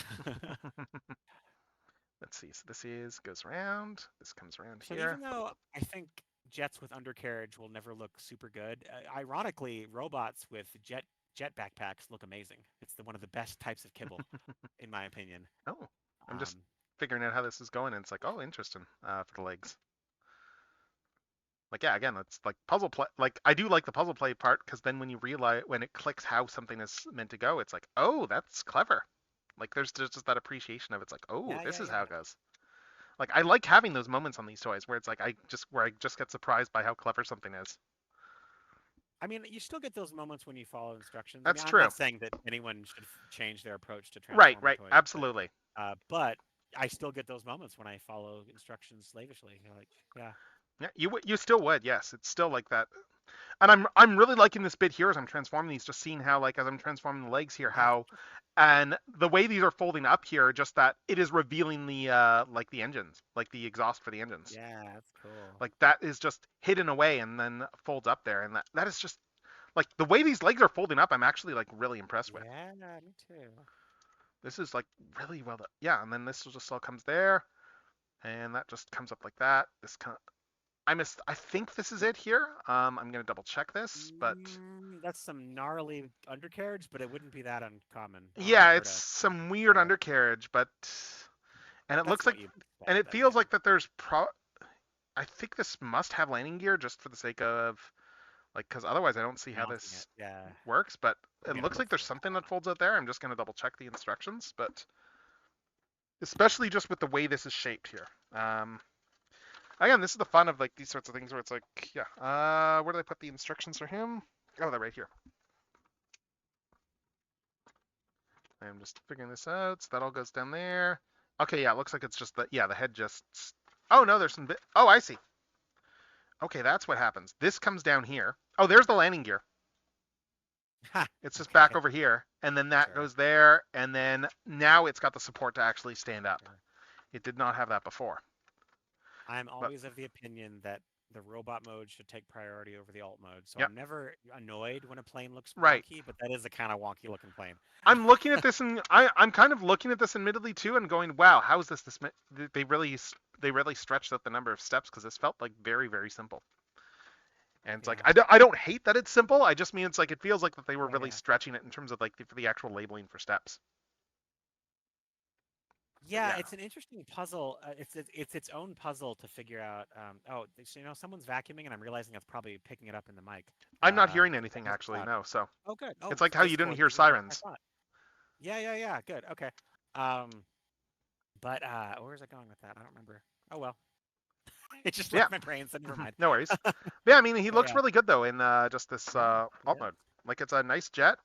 Let's see. So this is goes around. This comes around So here. even though I think jets with undercarriage will never look super good, ironically, robots with jet backpacks look amazing. It's one of the best types of kibble, in my opinion. Oh, I'm just Um, figuring out how this is going, and it's like, oh, interesting. For the legs. Like, yeah, again, it's like puzzle play. Like, I do like the puzzle play part because then when you realize when it clicks how something is meant to go, it's like, oh, that's clever. Like, there's just that appreciation of it's like, oh, Yeah, this yeah, is how yeah. it goes. Like, I like having those moments on these toys where it's like I just get surprised by how clever something is. I mean, you still get those moments when you follow instructions. I mean, That's I'm true. not saying that anyone should change their approach to Right, Transformer right, toys, absolutely. but I still get those moments when I follow instructions slavishly. You're like, yeah, Yeah, you still would, yes. It's still like that. And I'm really liking this bit here as I'm transforming these, just seeing how like as I'm transforming the legs here, yeah, it's how and the way these are folding up here, just that it is revealing the like the engines, like the exhaust for the engines. yeah, that's cool. Like that is just hidden away and then folds up there, and that is just like the way these legs are folding up. I'm actually like really impressed with. Yeah, me too. This is like really well done. Yeah, and then this just all comes there, and that just comes up like that. I think this is it here. I'm gonna double check this, but That's some gnarly undercarriage, but it wouldn't be that uncommon or yeah, unheard it's of. some weird So undercarriage, but and it that's looks what like you and expect, it then, feels yeah. like that there's I think this must have landing gear just for the sake of like because otherwise I don't see how Mounting it. this Yeah, works. But I'm it gonna looks look like there's for it. something that folds out there. I'm just gonna double check the instructions, but especially just with the way this is shaped here. Again, this is the fun of like these sorts of things where it's like, yeah, where did I put the instructions for him? Oh, they're right here. I'm just figuring this out. So that all goes down there. Okay, yeah, it looks like it's just the yeah, the head just. Oh no, there's some bit. Oh, I see. Okay, that's what happens. This comes down here. Oh, there's the landing gear. Ha! It's just back Okay, over here, and then that sure, goes there, and then now it's got the support to actually stand up. sure. It did not have that before. I'm But always of the opinion that the robot mode should take priority over the alt mode. So yep, I'm never annoyed when a plane looks right. wonky, but that is a kind of wonky looking plane. I'm looking at this and I'm kind of looking at this admittedly too and going, wow, how is this they really stretched out the number of steps because this felt like very simple. And it's like Yeah, I don't hate that it's simple. I just mean it's like it feels like that they were yeah, really yeah. stretching it in terms of like for the actual labeling for steps. But Yeah, yeah, it's an interesting puzzle. It's its own puzzle to figure out. Oh, so, someone's vacuuming, and I'm realizing that's probably picking it up in the mic. I'm not hearing That anything must be actually. loud. No, so Oh, good. Oh, it's like how you didn't Discord hear isn't like I sirens. thought. Yeah, yeah, yeah. Good. Okay. Um, but where was I going with that? I don't remember. Oh well, it just Yeah, left my brain, so never mind. no worries. But yeah, I mean he Yeah, looks yeah, really good though in just this yeah. alt Yeah. mode. Like it's a nice jet.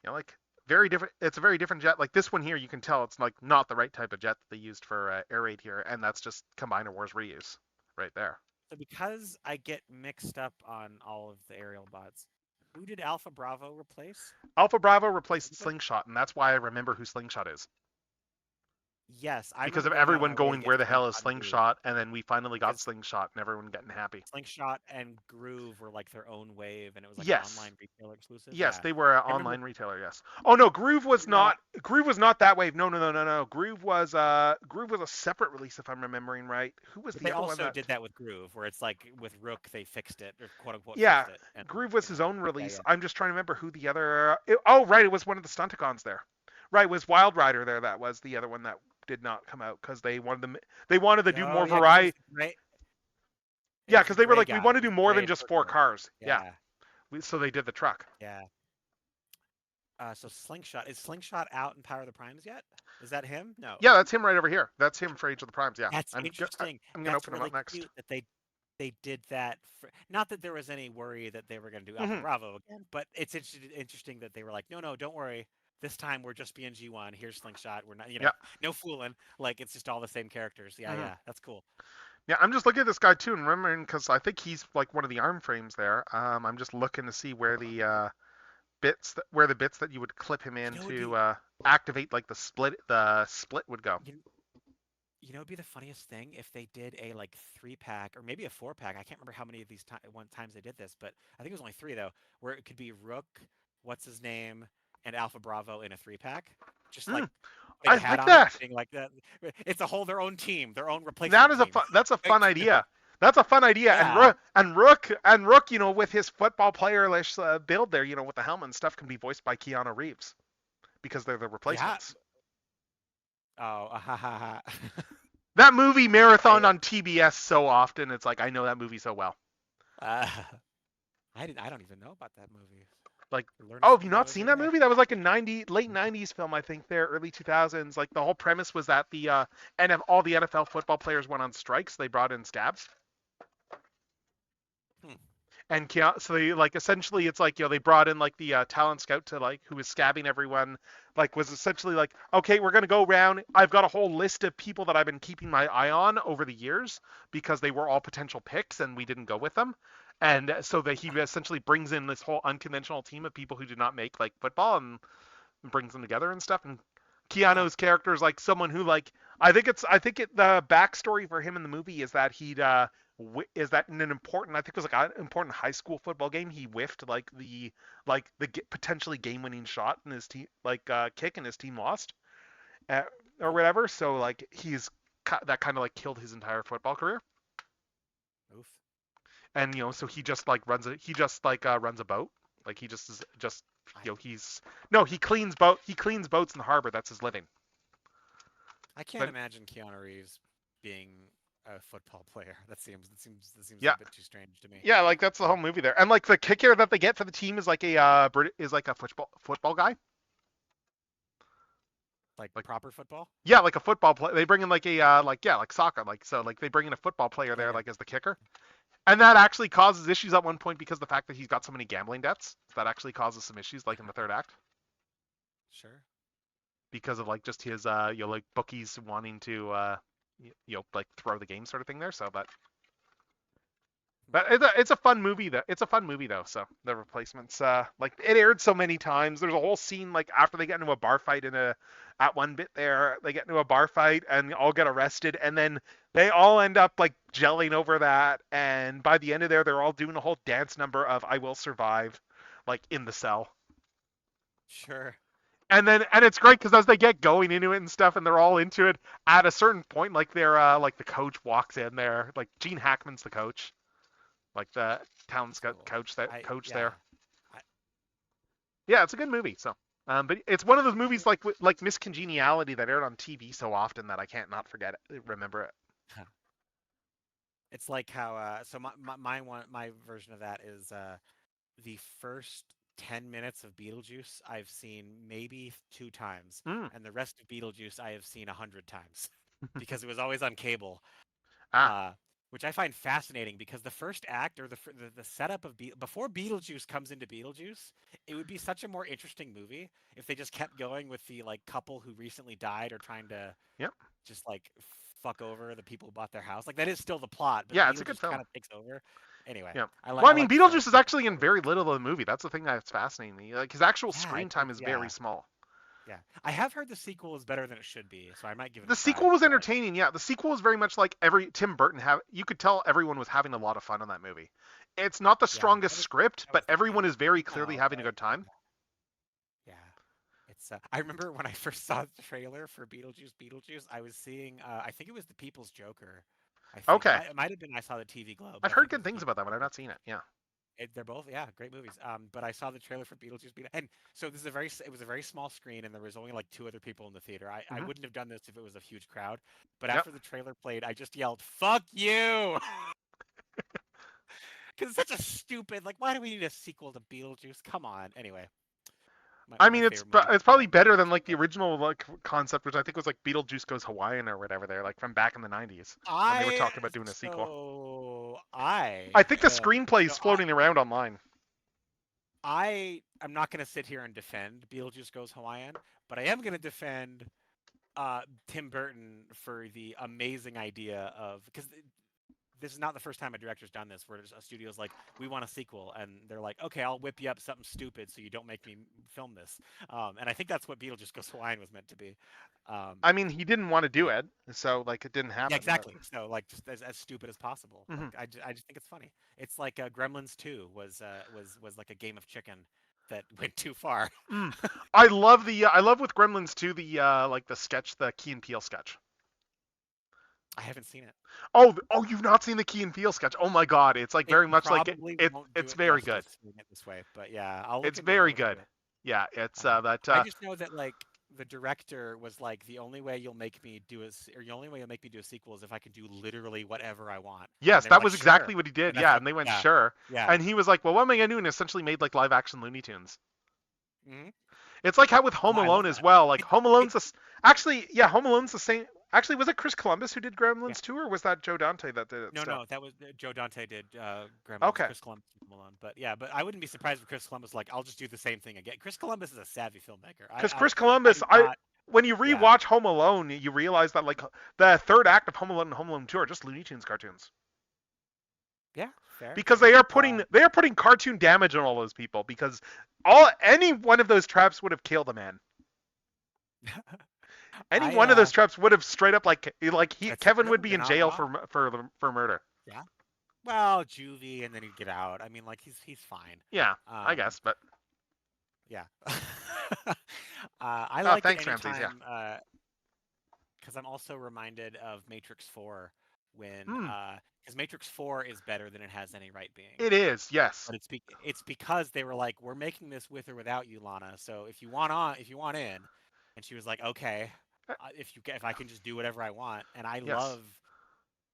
Like very different. It's a very different jet. Like this one here, you can tell it's like not the right type of jet that they used for air raid here, and that's just Combiner Wars reuse right there. So because I get mixed up on all of the aerial bots, who did Alpha Bravo replace? Alpha Bravo replaced Anybody? Slingshot, and that's why I remember who Slingshot is Yes, I because remember of going out of my everyone way to going get where the hell is Slingshot and Groove Slingshot, and then we finally got because Slingshot, and everyone getting happy. Slingshot and Groove were like their own wave, and it was like an Yes, online retailer exclusive. yes, Yeah, they were an I remember. online retailer. Yes. Oh no, Groove I was remember that. not. Groove was not that wave. No. Groove was a separate release if I'm remembering right. Who was But the they other one also that? did that with Groove, where it's like with Rook they fixed it or quote unquote Yeah, fixed it, and Groove was you his know, own yeah, release. yeah. I'm just trying to remember who the other. Oh, right, it was one of the Stunticons there. Right, it was Wild Rider there. That was the other one that did not come out because they wanted them. They wanted to do Oh more yeah, because variety. it Yeah, was the because they were gray like, we guy. want to It do was the more than gray just four turtle. cars. Yeah, Yeah, so they did the truck. yeah. So Slingshot is Slingshot out in Power of the Primes yet? Is that him? No. Yeah, that's him right over here. That's him for Age of the Primes. Yeah, That's interesting. I'm gonna That's open him up really next. cute that they did that. Not that there was any worry that they were going to do Alpha Hmm. Bravo again, but it's interesting that they were like, no, no, don't worry. This time we're just being G1. Here's Slingshot. We're not, Yeah. no fooling. Like it's just all the same characters. Yeah, Hmm. yeah, that's cool. Yeah, I'm just looking at this guy too and remembering because I think he's like one of the arm frames there. I'm just looking to see where the where the bits that you would clip him You in know, it'd be to activate like the split would go. you, you know, it'd be the funniest thing if they did a like 3-pack or maybe a 4-pack. I can't remember how many of these times they did this, but I think it was only 3 though, where it could be Rook, what's his name, and Alpha Bravo in a 3-pack, just like Mm, putting I a hat like on it, that. being like that. It's a whole their own team, their own That replacement is a team. fun, that's a fun Like, idea. That's a fun idea. yeah, And Rook, with his football player-ish build there, with the helmet and stuff, can be voiced by Keanu Reeves because they're the yeah. replacements. Oh, ha ha ha. That movie marathon I on TBS so often. It's like I know that movie so well. uh, I don't even know about that movie. Like, You're learning oh, have you something new not every seen that day. movie? That was like a late '90s film, I think. There, early 2000s. Like the whole premise was that the and all the NFL football players went on strikes. They brought in scabs. Hmm. And so they like essentially it's like they brought in like the talent scout to like who was scabbing everyone, like was essentially like, okay, we're gonna go around, I've got a whole list of people that I've been keeping my eye on over the years because they were all potential picks and we didn't go with them. And so that he essentially brings in this whole unconventional team of people who did not make like football and brings them together and stuff. And Huh. Keanu's character is like someone who like the backstory for him in the movie is that is that in an important, I think it was like an important high school football game, he whiffed like the potentially game winning shot in his team, like kick, and his team lost or whatever. So like that kind of like killed his entire football career. Oof. And so he just like runs a boat. Like he just is just I he's no he cleans boats in the harbor. That's his living. I can't But imagine Keanu Reeves being a football player. That seems yeah, a bit too strange to me. yeah, like that's the Uh, whole movie there. And like the kicker that they get for the team is like a football guy. like Like proper football. yeah, like a football play. They bring in like a like yeah, like soccer. Like so like they bring in a football player Yeah, there yeah. like as the kicker. And that actually causes issues at one point because the fact that he's got so many gambling debts. That actually causes some issues like in the third act Sure. because of like just his like bookies wanting to like throw the game sort of thing there. So Hmm. but it's a fun movie though. It's a fun movie though. So the Replacements, like it aired so many times. There's a whole scene like after they get into a bar fight at one bit there, they get into a bar fight and all get arrested, and then they all end up like gelling over that. And by the end of there, they're all doing a whole dance number of "I Will Survive," like in the cell. Sure. And it's great because as they get going into it and stuff, and they're all into it, at a certain point, like they're like the coach walks in there, like Gene Hackman's the coach, like the town That's scout cool. coach Yeah. there. I, Yeah, it's a good movie. So, but it's one of those movies like Miss Congeniality that aired on TV so often that I can't not forget it, remember it. it's like how so my version of that is the first 10 minutes of Beetlejuice I've seen maybe 2 times, Mm. and the rest of Beetlejuice I have seen 100 times because it was always on cable. Ah, uh, which I find fascinating because the first act or the setup of before Beetlejuice comes into Beetlejuice, it would be such a more interesting movie if they just kept going with the like couple who recently died or trying to yep, just like fuck over the people who bought their house. Like that is still the plot, but yeah, it's a good Beetlejuice film. kind of takes over. Anyway, Yeah. Well, I I mean, like the film. Beetlejuice is actually in very little of the movie. That's the thing that's fascinating me. Like his actual Yeah, screen time is very yeah, small. yeah. I have heard the sequel is better than it should be, so I might give it a The try. sequel was But entertaining. Yeah, the sequel was very much like every Tim Burton have. You could tell everyone was having a lot of fun on that movie. It's not the yeah, strongest script, that but was the everyone thing. is very clearly No, having a but good time. yeah. It's I remember when I first saw the trailer for Beetlejuice, I was seeing I think it was the People's Joker. I think Okay, it might have been I saw the TV Globe, but I've I heard think it good was the things People's about that, but I've Joker. not seen it. Yeah. They're both great movies. But I saw the trailer for and so this is it was a very small screen and there was only like 2 other people in the theater. I Hmm. wouldn't have done this if it was a huge crowd, but Yep. after the trailer played, I just yelled "Fuck you!" because it's such a stupid like why do we need a sequel to Beetlejuice? Come on. Anyway, I my mean, favorite movie it's of all probably time. better than like the original like concept, which I think was like Beetlejuice Goes Hawaiian or whatever there, like from back in the '90s when they were I talking about doing a sequel. so I I think the screenplay is so floating around online. I'm not gonna sit here and defend Beetlejuice Goes Hawaiian, but I am gonna defend Tim Burton for the amazing idea of because this is not the first time a director's done this, where a studio's like, we want a sequel, and they're like, okay, I'll whip you up something stupid so you don't make me film this. And I think that's what Beetlejuice Goes Hawaiian was meant to be. Um, I mean, he didn't want to do it, so like it didn't yeah, happen. But exactly. So like just as stupid as possible. Like mhm. I just think it's funny. It's like Gremlins 2 was like a game of chicken that went too far. Mm. I love with Gremlins too like the sketch, the Key and Peele sketch. I haven't seen it. Oh, you've not seen the Key and Peele sketch? Oh my God, it's like It very much like probably won't do it's it very good. justice seeing it this way, but yeah, I'll look It's into it. I'll very look into good. it. Yeah, it's Um, that I just know that like the director was like, the only way you'll make me do or the only way you'll make me do a sequel is if I can do literally whatever I want. And Yes, they were that like, was exactly sure. what he did. And that's Yeah, what, and they went yeah, sure, yeah. and he was like, "Well, what am I gonna do?" And essentially made like live action Looney Tunes. Hmm. It's like how with Home I love Alone as that. well. Like It, Home it, Alone's actually, yeah, Home Alone's the same. Actually, was it Chris Columbus who did yeah. Gremlins too, or was that Joe Dante that did it No, still? no, that was Joe Dante did Gremlins, Okay. Chris Columbus did Malone. But yeah, but I wouldn't be surprised if Chris Columbus like, I'll just do the same thing again. Chris Columbus is a savvy filmmaker. Because I Chris Columbus, do not. when you Yeah, rewatch Home Alone, you realize that like the third act of Home Alone and Home Alone 2 are just Looney Tunes cartoons. yeah, fair, Because fair. they are putting cartoon damage on all those people because any one of those traps would have killed a man. Any I one of those traps would have straight up That's Kevin would true. be You're in not jail wrong. for murder. Yeah. Well, juvie, and then he'd get out. I mean, like he's fine. Yeah, I Um, guess, but yeah. I oh, like it thanks Ramses, yeah. anytime, because I'm also reminded of Matrix 4 when, Hmm, because Matrix 4 is better than it has any right being. it is, yes. But it's because they were like, we're making this with or without you, Lana. So if you want in, and she was like, okay, Uh, if I can just do whatever I want, and I Yes. love.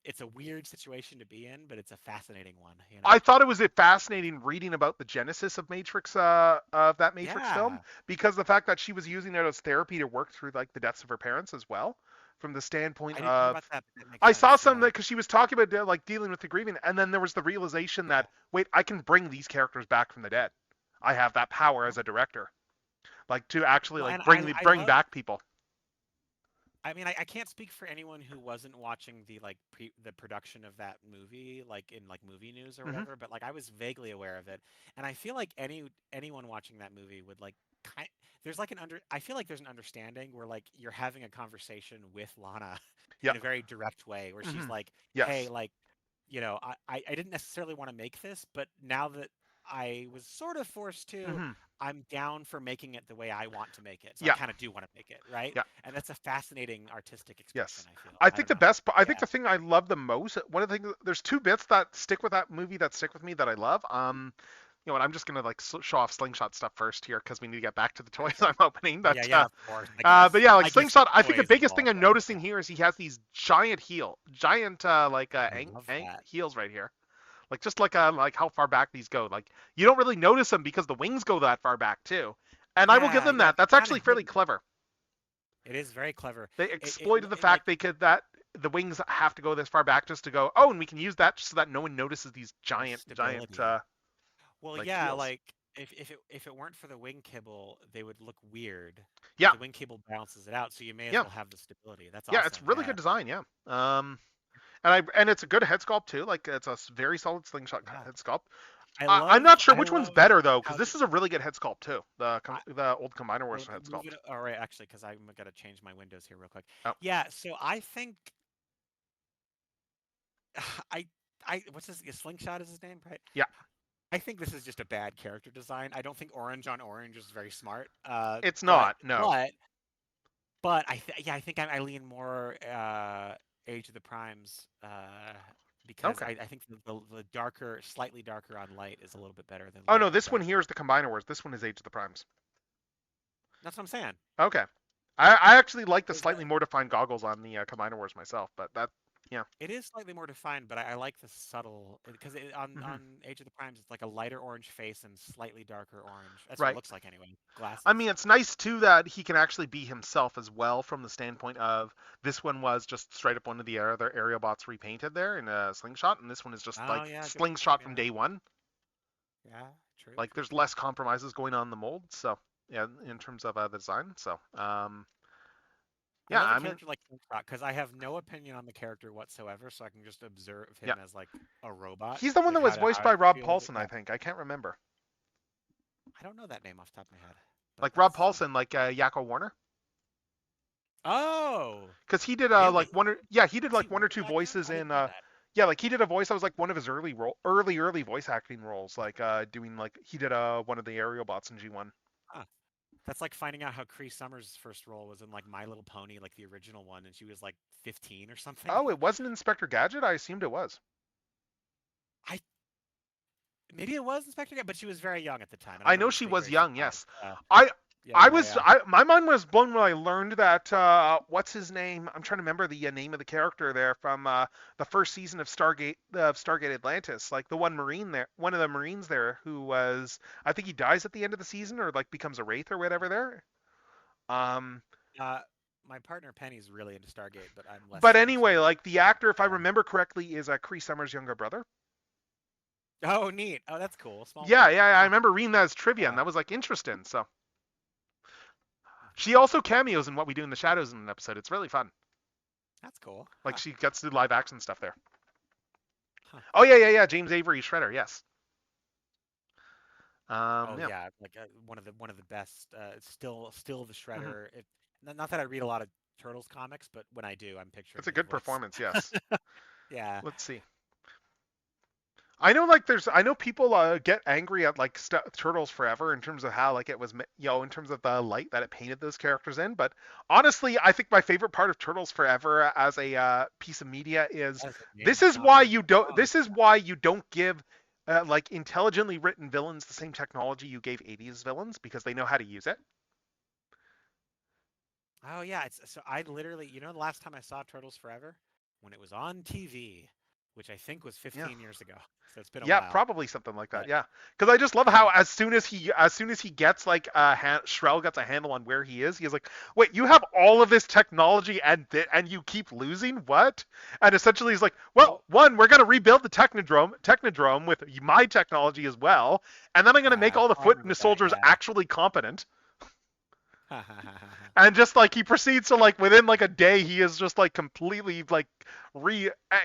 It's a weird situation to be in, but it's a fascinating one, you I know? thought it was fascinating reading about the genesis of Matrix, of that Matrix film, Yeah. because the fact that she was using it as therapy to work through like the deaths of her parents as well, from the standpoint I didn't know of about that, but that makes I saw sense. some Yeah. that because she was talking about like dealing with the grieving, and then there was the realization Yeah. that wait, I can bring these characters back from the dead. I have that power as Well, a director, like to actually well, like and I bring love. back people. I mean, I can't speak for anyone who wasn't watching the like the production of that movie, like in like movie news or Hmm. whatever. But like I was vaguely aware of it, and I feel like anyone watching that movie would like kind. There's like an under. I feel like there's an understanding where like you're having a conversation with Lana Yeah. in a very direct way, where she's Hmm. like, "Hey, Yes. like I didn't necessarily want to make this, but now that I was sort of forced to, Hmm. I'm down for making it the way I want to make it. So I Yeah. kind of do want to make it, right? Yeah. And that's a fascinating artistic expression, Yes. I feel. I I think don't the know. best, I think Yeah. the thing I love the most, one of the things, there's two bits that stick with that movie that stick with me that I love. You know what? I'm just gonna like show off Slingshot stuff first here because we need to get back to the toys Okay. I'm opening. Oh But yeah, yeah, of course. I guess. but yeah, like I guess Slingshot. I think the toys biggest thing involved I'm there. noticing here is he has these giant I love that. heels right here. Like just like how far back these go. Like you don't really notice them because the wings go that far back too. And I will give Yeah, them yeah. that. They're That's kind of actually fairly hidden. clever. It is very clever. They It exploited the like fact they could that the wings have to go this far back just to go. Oh, and we can use that just so that no one notices these for giant stability. Well, like yeah, heels. like if it weren't for the wing kibble, they would look weird. But Yeah, the wing kibble balances it out, so you may as yeah, well have the stability. That's yeah. It's awesome. really Yeah. good design. Yeah. And it's a good head sculpt too. Like it's a very solid slingshot Yeah. head sculpt. I'm not I sure which one's love better though, because how this is a really good head sculpt too. I, The old Combiner well, Wars head move it. sculpt. All right, actually, because I'm gonna change my windows here real quick. Oh, Yeah. So I think I what's his Slingshot is his name, right? yeah. I think this is just a bad character design. I don't think orange on orange is very smart. It's But not. No. but I think I lean more Age of the Primes, because Okay. I think the darker, slightly darker on light is a little bit better than Oh light no, on this one dark. here is the Combiner Wars. This one is Age of the Primes. That's what I'm saying. Okay. I actually like the Is that slightly more defined goggles on the Combiner Wars myself, but that yeah. it is slightly more defined, but I like the subtle because Hmm. on Age of the Primes it's like a lighter orange face and slightly darker orange. That's what it Right. looks like anyway. I Glasses. mean, it's nice too that he can actually be himself as well from the standpoint of this one was just straight up one of the other aerial bots repainted there in a slingshot, and this one is just Oh like yeah, good point. slingshot from Yeah, day one. yeah, true, Like true, there's true. less compromises going on in the mold, so yeah, in terms of the design. So I yeah, love a I mean, character like Slingshot because I have no opinion on the character whatsoever, so I can just observe yeah, him as like a robot. he's the one Like that was how voiced I by Rob feel with it. Paulson, I Yeah, think. I can't remember. I don't know that name off the top of my head, but Like Rob that's Paulson, like Yakko Warner. oh, Because he did like really? he did Was he like one or working two back then? voices I didn't in know that. yeah, like he did a voice that was like one of his early voice acting roles, like doing like he did one of the aerial bots in G1. Huh. That's like finding out how Cree Summers' first role was in like My Little Pony, like the original one, and she was like 15 or something. Oh, it wasn't Inspector Gadget. I assumed it was. I maybe it was Inspector Gadget, but she was very young at the time, and I I know remember she just being was very young. surprised. Yes, I Yeah, yeah, yeah. My mind was blown when I learned that what's his name? I'm trying to remember the name of the character there from the first season of Stargate Atlantis, like the one of the Marines there who was, I think he dies at the end of the season or like becomes a wraith or whatever there. Um, Uh, my partner Penny's really into Stargate, but I'm less but so. anyway, So like the actor, if I yeah. remember correctly, is Cree Summers' younger brother. Oh, neat. Oh, that's cool. Small Yeah, world. yeah, I Huh. remember reading that as trivia, and Yeah. that was like interesting. So she also cameos in What We Do in the Shadows in an episode. It's really fun. That's cool. Like Huh. she gets to do live action stuff there. Huh. Oh yeah, yeah, yeah. James Avery Shredder. Yes. Oh Yeah. yeah, like one of the best. Still the Hmm. Shredder. Not that I read a lot of Turtles comics, but when I do, I'm picturing It's a his good voice. performance. Yes. Yeah. Let's see. I know, like, I know people get angry at like Turtles Forever in terms of how like it was, in terms of the light that it painted those characters in. But honestly, I think my favorite part of Turtles Forever as a piece of media is That is amazing. Wrong. this is why you don't give like intelligently written villains the same technology you gave 80s villains because they know how to use it. Oh yeah, it's so I literally, the last time I saw Turtles Forever, when it was on TV, which I think was Yeah. 15 years ago. So it's been a Yeah, while. probably something like that. But Yeah, because I just love how um, as soon as he gets like Shrell gets a handle on where he is, he's like, "Wait, you have all of this technology and you keep losing? What?" And essentially, he's like, "Well, well, one, we're gonna rebuild the Technodrome with my technology as well, and then I'm gonna make yeah, all the I foot remember that. soldiers Yeah. actually competent." And just like he proceeds to like within like a day, he is just like completely like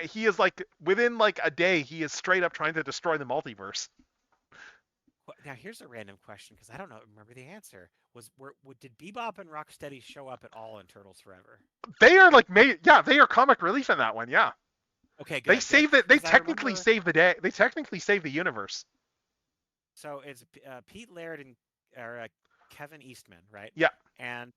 he is like within like a day, he is straight up trying to destroy the multiverse. Now here's a random question because I don't know remember the answer. Did Bebop and Rocksteady show up at all in Turtles Forever? They are like yeah, they are comic relief in that one. Yeah, Okay, they good, good. saved it. They Because I technically remember, save the day. They technically save the universe. so it's Pete Laird and or Kevin Eastman, right? Yeah, And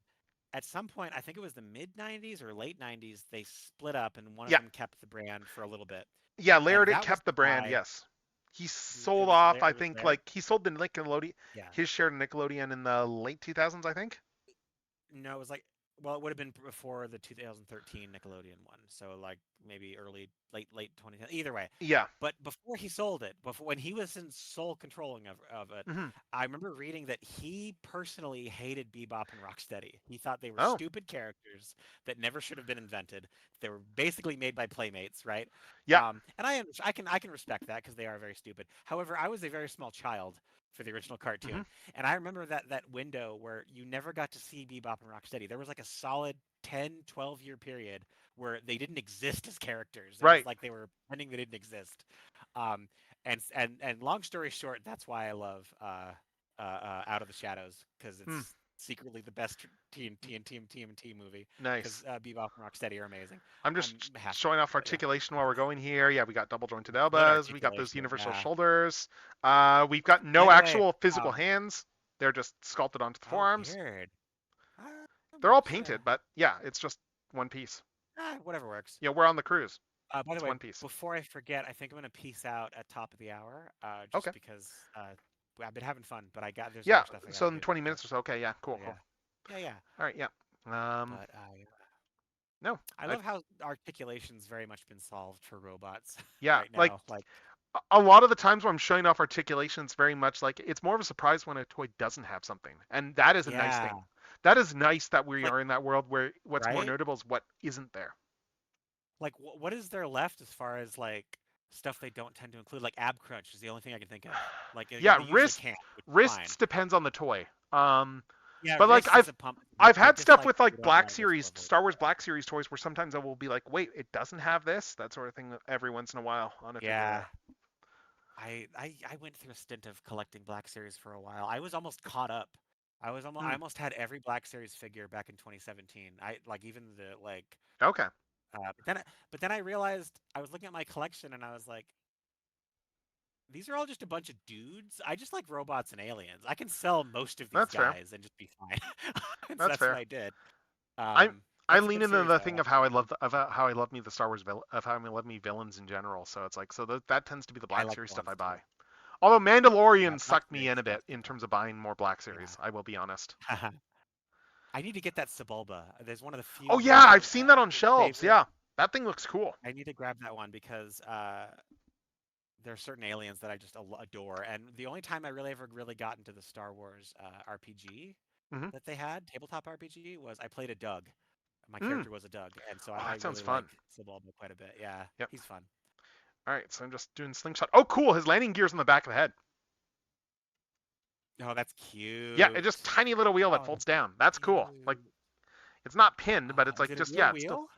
at some point, I think it was the mid 90s or late 90s, they split up and one of yeah, them kept the brand for a little bit. yeah. And Laird it that was kept the the brand. guy. Yes, he sold off. I It was think Laird. like he sold the Nickelodeon Yeah. his share to Nickelodeon in the late 2000s. I think. No, it was like, well, it would have been before the 2013 Nickelodeon one. So like maybe late 2010. Either way, Yeah. but before he sold it, before when he was in sole controlling of it, Hmm. I remember reading that he personally hated Bebop and Rocksteady. He thought they were Oh, stupid characters that never should have been invented. They were basically made by playmates, right? yeah. And I can respect that because they are very stupid. However, I was a very small child for the original Hmm. cartoon, and I remember that window where you never got to see Bebop and Rocksteady. There was like a solid 10, 12-year period where they didn't exist as characters. It was Right. like they were pretending they didn't exist. Um, and long story short, that's why I love Out of the Shadows because Hmm. it's secretly the best TNT movie because Nice. Bebop and Rocksteady are amazing. I'm I'm just happy, showing off but yeah, articulation while we're going here. Yeah, we got double jointed good elbows. We got those articulation. universal Yeah. shoulders. We've got By no the way, actual physical hands. They're just sculpted onto the oh forearms. weird. They're all That's painted, but yeah, it's just one piece. whatever works. Yeah, we're on the cruise. By the It's way, one piece. before I forget, I think I'm gonna peace out at top of the hour, Okay. just because I've been having fun, but there's Yeah. other stuff I So gotta in do. 20 So, minutes or so. Okay. Yeah. so Cool. Cool. yeah, yeah, yeah. All right. Yeah. Um. But No. I I. love how articulation's very much been solved for robots Yeah. right Like now. Like, a lot of the times when I'm showing off articulation, it's very much like it's more of a surprise when a toy doesn't have something, and that is a nice yeah, thing. That is nice that we like are in that world where what's more right, notable is what isn't there. like what is there left as far as like stuff they don't tend to include? Like ab crunch is the only thing I can think of. Like Yeah, they usually can't, which is fine. wrists depends on the toy. Yeah, But like wrists is a pump. I've I had stuff dislike with like it on a Black lot of wrist Series, levels. Star Wars Black Series toys, where sometimes I will be like, wait, it doesn't have this, that sort of thing, every once in a while on a figure Yeah. there. I went through a stint of collecting Black Series for a while. I was almost caught up. I Hmm. almost had every Black Series figure back in 2017. I like even the like Okay, but then I realized I was looking at my collection and I was like, these are all just a bunch of dudes. I just like robots and aliens. I can sell most of these that's fair. guys and just be fine. And so That's that's what fair. I did. I I That's a lean good into series the though. thing of how I love of how I love me the Star Wars of how I love me villains in general. So it's like that tends to be the I Black like Series stuff villains I too. buy. Although Mandalorian Yeah, Black sucked me Series in a stuff. bit in terms of buying more Black Series. I Yeah. will be honest. I need to get that Sebulba. There's one of the few Oh yeah, I've new seen that on shelves. favorite. Yeah, that thing looks cool. I need to grab that one because there are certain aliens that I just adore, and the only time I really got into the Star Wars RPG Hmm. that they had, tabletop RPG, was I played a Doug. My Mm. character was a Doug, and so Oh, I that sounds really fun. like Sebulba quite a bit. Yeah, Yep. he's fun. All right, so I'm just doing slingshot. Oh, cool. His landing gear's on the back of the head. Oh, that's Yeah, it's just cute. tiny little wheel that Oh, folds that's down. That's cool. Like cute. it's not pinned, but it's Is like it a just real yeah, it's still. wheel?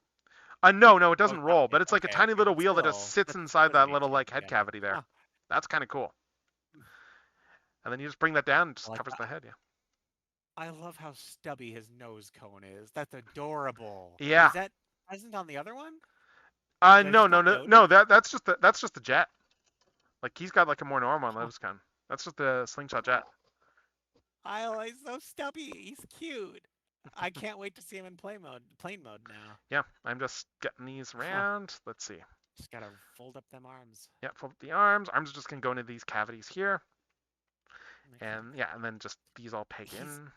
No, it Oh, doesn't it's not roll, but pinned. it's like a Okay, tiny okay, little but wheel that just still, sits inside that's that little amazing. like head Yeah. cavity there. Huh. That's kind of cool. And then you just bring that down, and I just like covers that. the head. Yeah. I love how stubby his nose cone is. That's adorable. Yeah. Is that present on the other one? Did I No, just no, not no, notice? no. That's just the jet. Like he's got like a more normal Huh. nose cone. That's just the slingshot jet. He's so stubby. He's cute. I can't wait to see him in plane mode now. Yeah, I'm just getting these Huh. around. Let's see. Just gotta fold up them arms. Yeah, fold up the arms. Arms are just gonna go into these cavities here, Makes sense. and yeah, and then just these all peg He's in.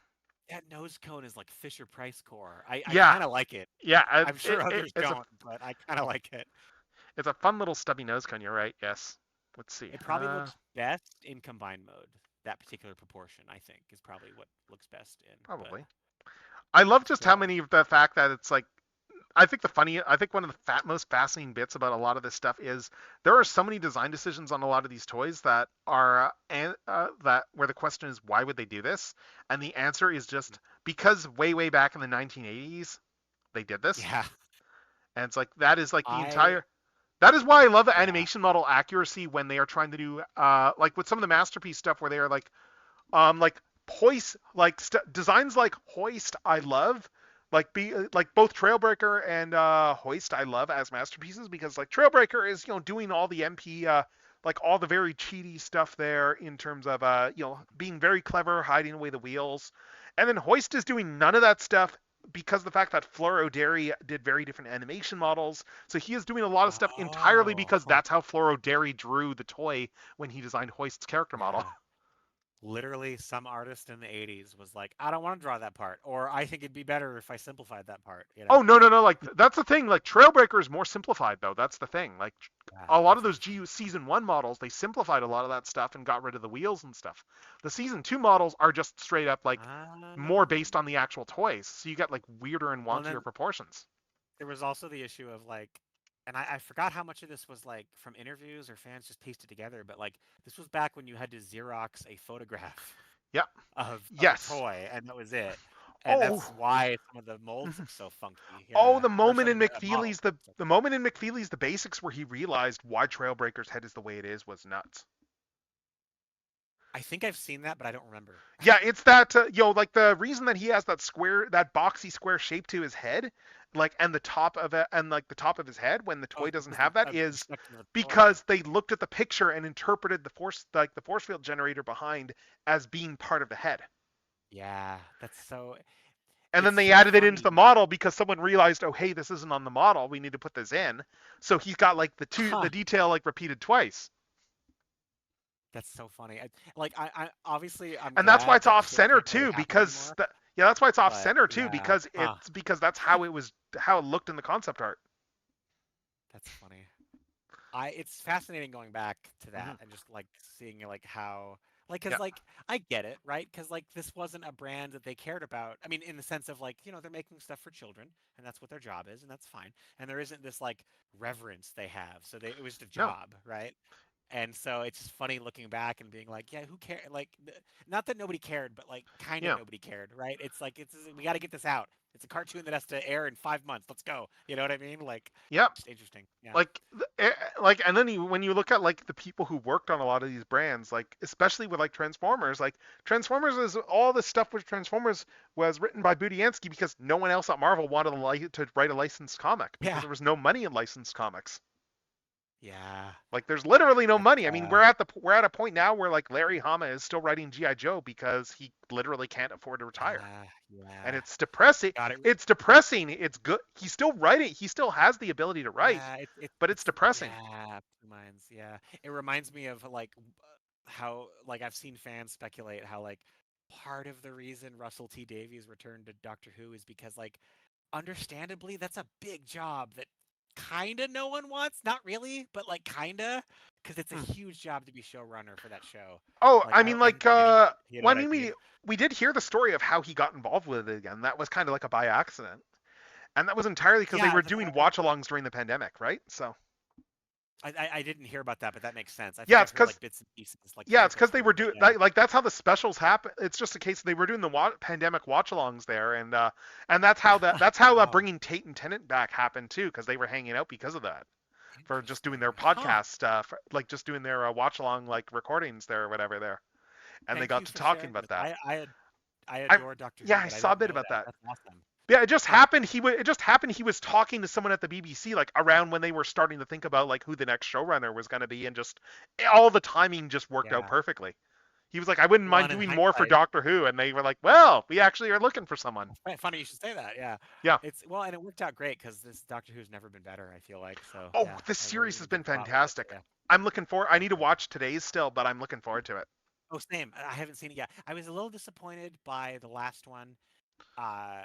that nose cone is like Fisher Price core. I Yeah, kind of like it. yeah. I'm sure others It's a don't, but I kind of like it. fun little stubby nose cone. You're right. Yes. Let's see. It probably looks best in combined mode. That particular proportion, I think, is probably what looks best in. But Probably. I love just how still, many of the fact that it's like I think one of the most fascinating bits about a lot of this stuff is there are so many design decisions on a lot of these toys that are that where the question is why would they do this, and the answer is just because way back in the 1980s they did this, yeah, and it's like that is like the I entire. That is why I love the yeah. animation model accuracy when they are trying to do like with some of the masterpiece stuff where they are like hoist designs like hoist I love like both Trailbreaker and Hoist I love as masterpieces because like Trailbreaker is doing all the MP like all the very cheaty stuff there in terms of being very clever hiding away the wheels, and then Hoist is doing none of that stuff because of the fact that Fleur O'Derry did very different animation models, so he is doing a lot of stuff entirely Oh, because that's how Fleur O'Derry drew the toy when he designed Hoist's character model. yeah. Literally, some artist in the '80s was like, "I don't want to draw that part," or "I think it'd be better if I simplified that part." You Oh know? no! Like that's the thing. Like Trailbreaker is more simplified though. That's the thing. Like Yeah, a lot of that's those interesting. GU season one models, they simplified a lot of that stuff and got rid of the wheels and stuff. The season two models are just straight up like more Um, based on the actual toys. So you get like weirder and well, and wonkier then proportions. there was also the issue of like, and I forgot how much of this was like from interviews or fans just pieced it together, but like this was back when you had to Xerox a photograph Yeah. of a Yes. toy, and that was it. And Oh. that's why some of the molds Mhm. look so funky. Oh, Yeah, the or moment some in of the McFeely's models. the moment in McFeely's the basics where he realized why Trailbreaker's head is the way it is was nuts. I think I've seen that, but I don't remember. Yeah, it's that like the reason that he has that square, that boxy square shape to his head, like and the top of it, and like the top of his head when the Oh, toy it's doesn't because have that of the is perspective of the toy. because they looked at the picture and interpreted the force field generator behind as being part of the head. Yeah, that's so. And It's then they so added it into the funny. model because someone realized, oh hey, this isn't on the model. We need to put this in. So he's got like the Huh. detail like repeated twice. That's so funny. I obviously I'm And that's why glad it's that off shit center can't really too happen because anymore. yeah, that's why it's off But center too yeah, because huh. that's how it was, how it looked in the concept art. That's funny. It's fascinating going back to Hmm. that and just like seeing like how like Yeah. because like I get it, right? Because like this wasn't a brand that they cared about. I mean, in the sense of like they're making stuff for children and that's what their job is and that's fine. And there isn't this like reverence they have, so it was the No. job, right? And so it's just funny looking back and being like, yeah, who cared? Like, not that nobody cared, but like kind of Yeah. nobody cared, right? It's like we got to get this out. It's a cartoon that has to air in 5 months. Let's go. You know what I mean? Like, Yep. just interesting. Yeah. Like and then when you look at like the people who worked on a lot of these brands, like especially with like Transformers is all this stuff with Transformers was written by Budiansky because no one else at Marvel wanted to write a licensed comic because Yeah. there was no money in licensed comics. Yeah. Like there's literally no That's money. I mean, we're at a point now where like Larry Hama is still writing GI Joe because he literally can't afford to retire. yeah. And Yeah. it's depressing. Got it. It's depressing. It's good. He's still writing. He still has the ability to write, Yeah. but it's depressing. Yeah. Two minds. Yeah. It reminds me of like how like I've seen fans speculate how like part of the reason Russell T Davies returned to Doctor Who is because like understandably that's a big job that kind of no one wants, not really, but like kind of, because it's a Hmm. huge job to be showrunner for that show. Oh, Like I I mean, don't, I haven't like, seen any of it, you know well, I what I mean, mean? we did hear the story of how he got involved with it again. That was kind of like a by accident, and that was entirely because they Yeah, were doing watch-alongs during the pandemic, right? So I didn't hear about that, but that makes sense. I think yeah, I've heard like bits and pieces, like it's trickled because they through, were but doing yeah. that, like that's how the specials happen. It's just a case they were doing the pandemic watch-alongs there, and that's how Wow, bringing Tate and Tennant back happened too, because they were hanging out because of that. For just doing interesting. their Huh. podcast, like just doing their watch along like recordings there or whatever there, and they Thank got you to for talking sharing about this. that. I I adore Doctor Yeah, Who, I but I saw a didn't bit know about that. that. That's awesome. Yeah, it just Huh. happened. It just happened. He was talking to someone at the BBC like around when they were starting to think about like who the next showrunner was going to be, and just all the timing just worked out Yeah. perfully. He was like, I wouldn't Well, mind and in doing more for hindsight, Doctor Who, and they were like, well, we actually are looking for someone. funny you should say that. Yeah. Yeah. It's well, and it worked out great because this Doctor Who's never been better. I feel like so. Oh, Yeah, this I series has really did been a lot with it. So fantastic. yeah, I'm looking for. I so need to good. watch today's still, but I'm looking forward to it. Oh, same. I haven't seen it yet. I was a little disappointed by the last one. Uh,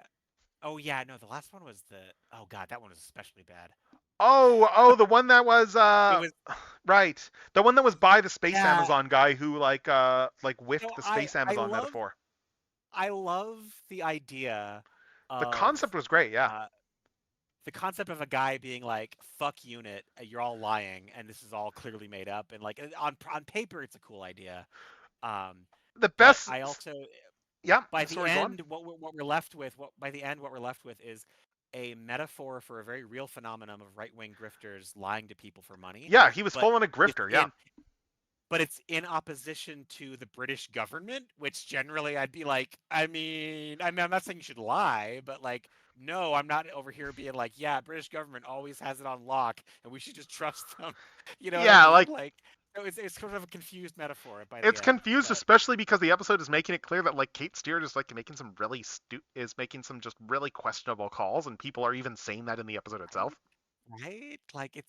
oh yeah, no, the last one was the. Oh god, that one was especially bad. The one that was It was. right. The one that was by the space Yeah. Amazon guy who like So whiffed the space Amazon metaphor. I love the idea The of concept was great, yeah. uh the concept of a guy being like, "Fuck unit, you're all lying, and this is all clearly made up." And like on paper, it's a cool idea. Um, The but best I also yeah, by the sorry, go on. end, what we're left with, what by the end, what we're left with is a metaphor for a very real phenomenon of right wing grifters lying to people for money. Yeah, he was But full on a it's grifter, yeah. in but it's in opposition to the British government, which generally I'd be like, I'm not saying you should lie, but like, no, I'm not over here being like, yeah, British government always has it on lock, and we should just trust them. You know what I Yeah, mean? like Like, so it's sort of a confused metaphor by the it's end, confused, but especially because the episode is making it clear that like Kate Stewart is like making some is making some just really questionable calls, and people are even saying that in the episode itself. right, right, like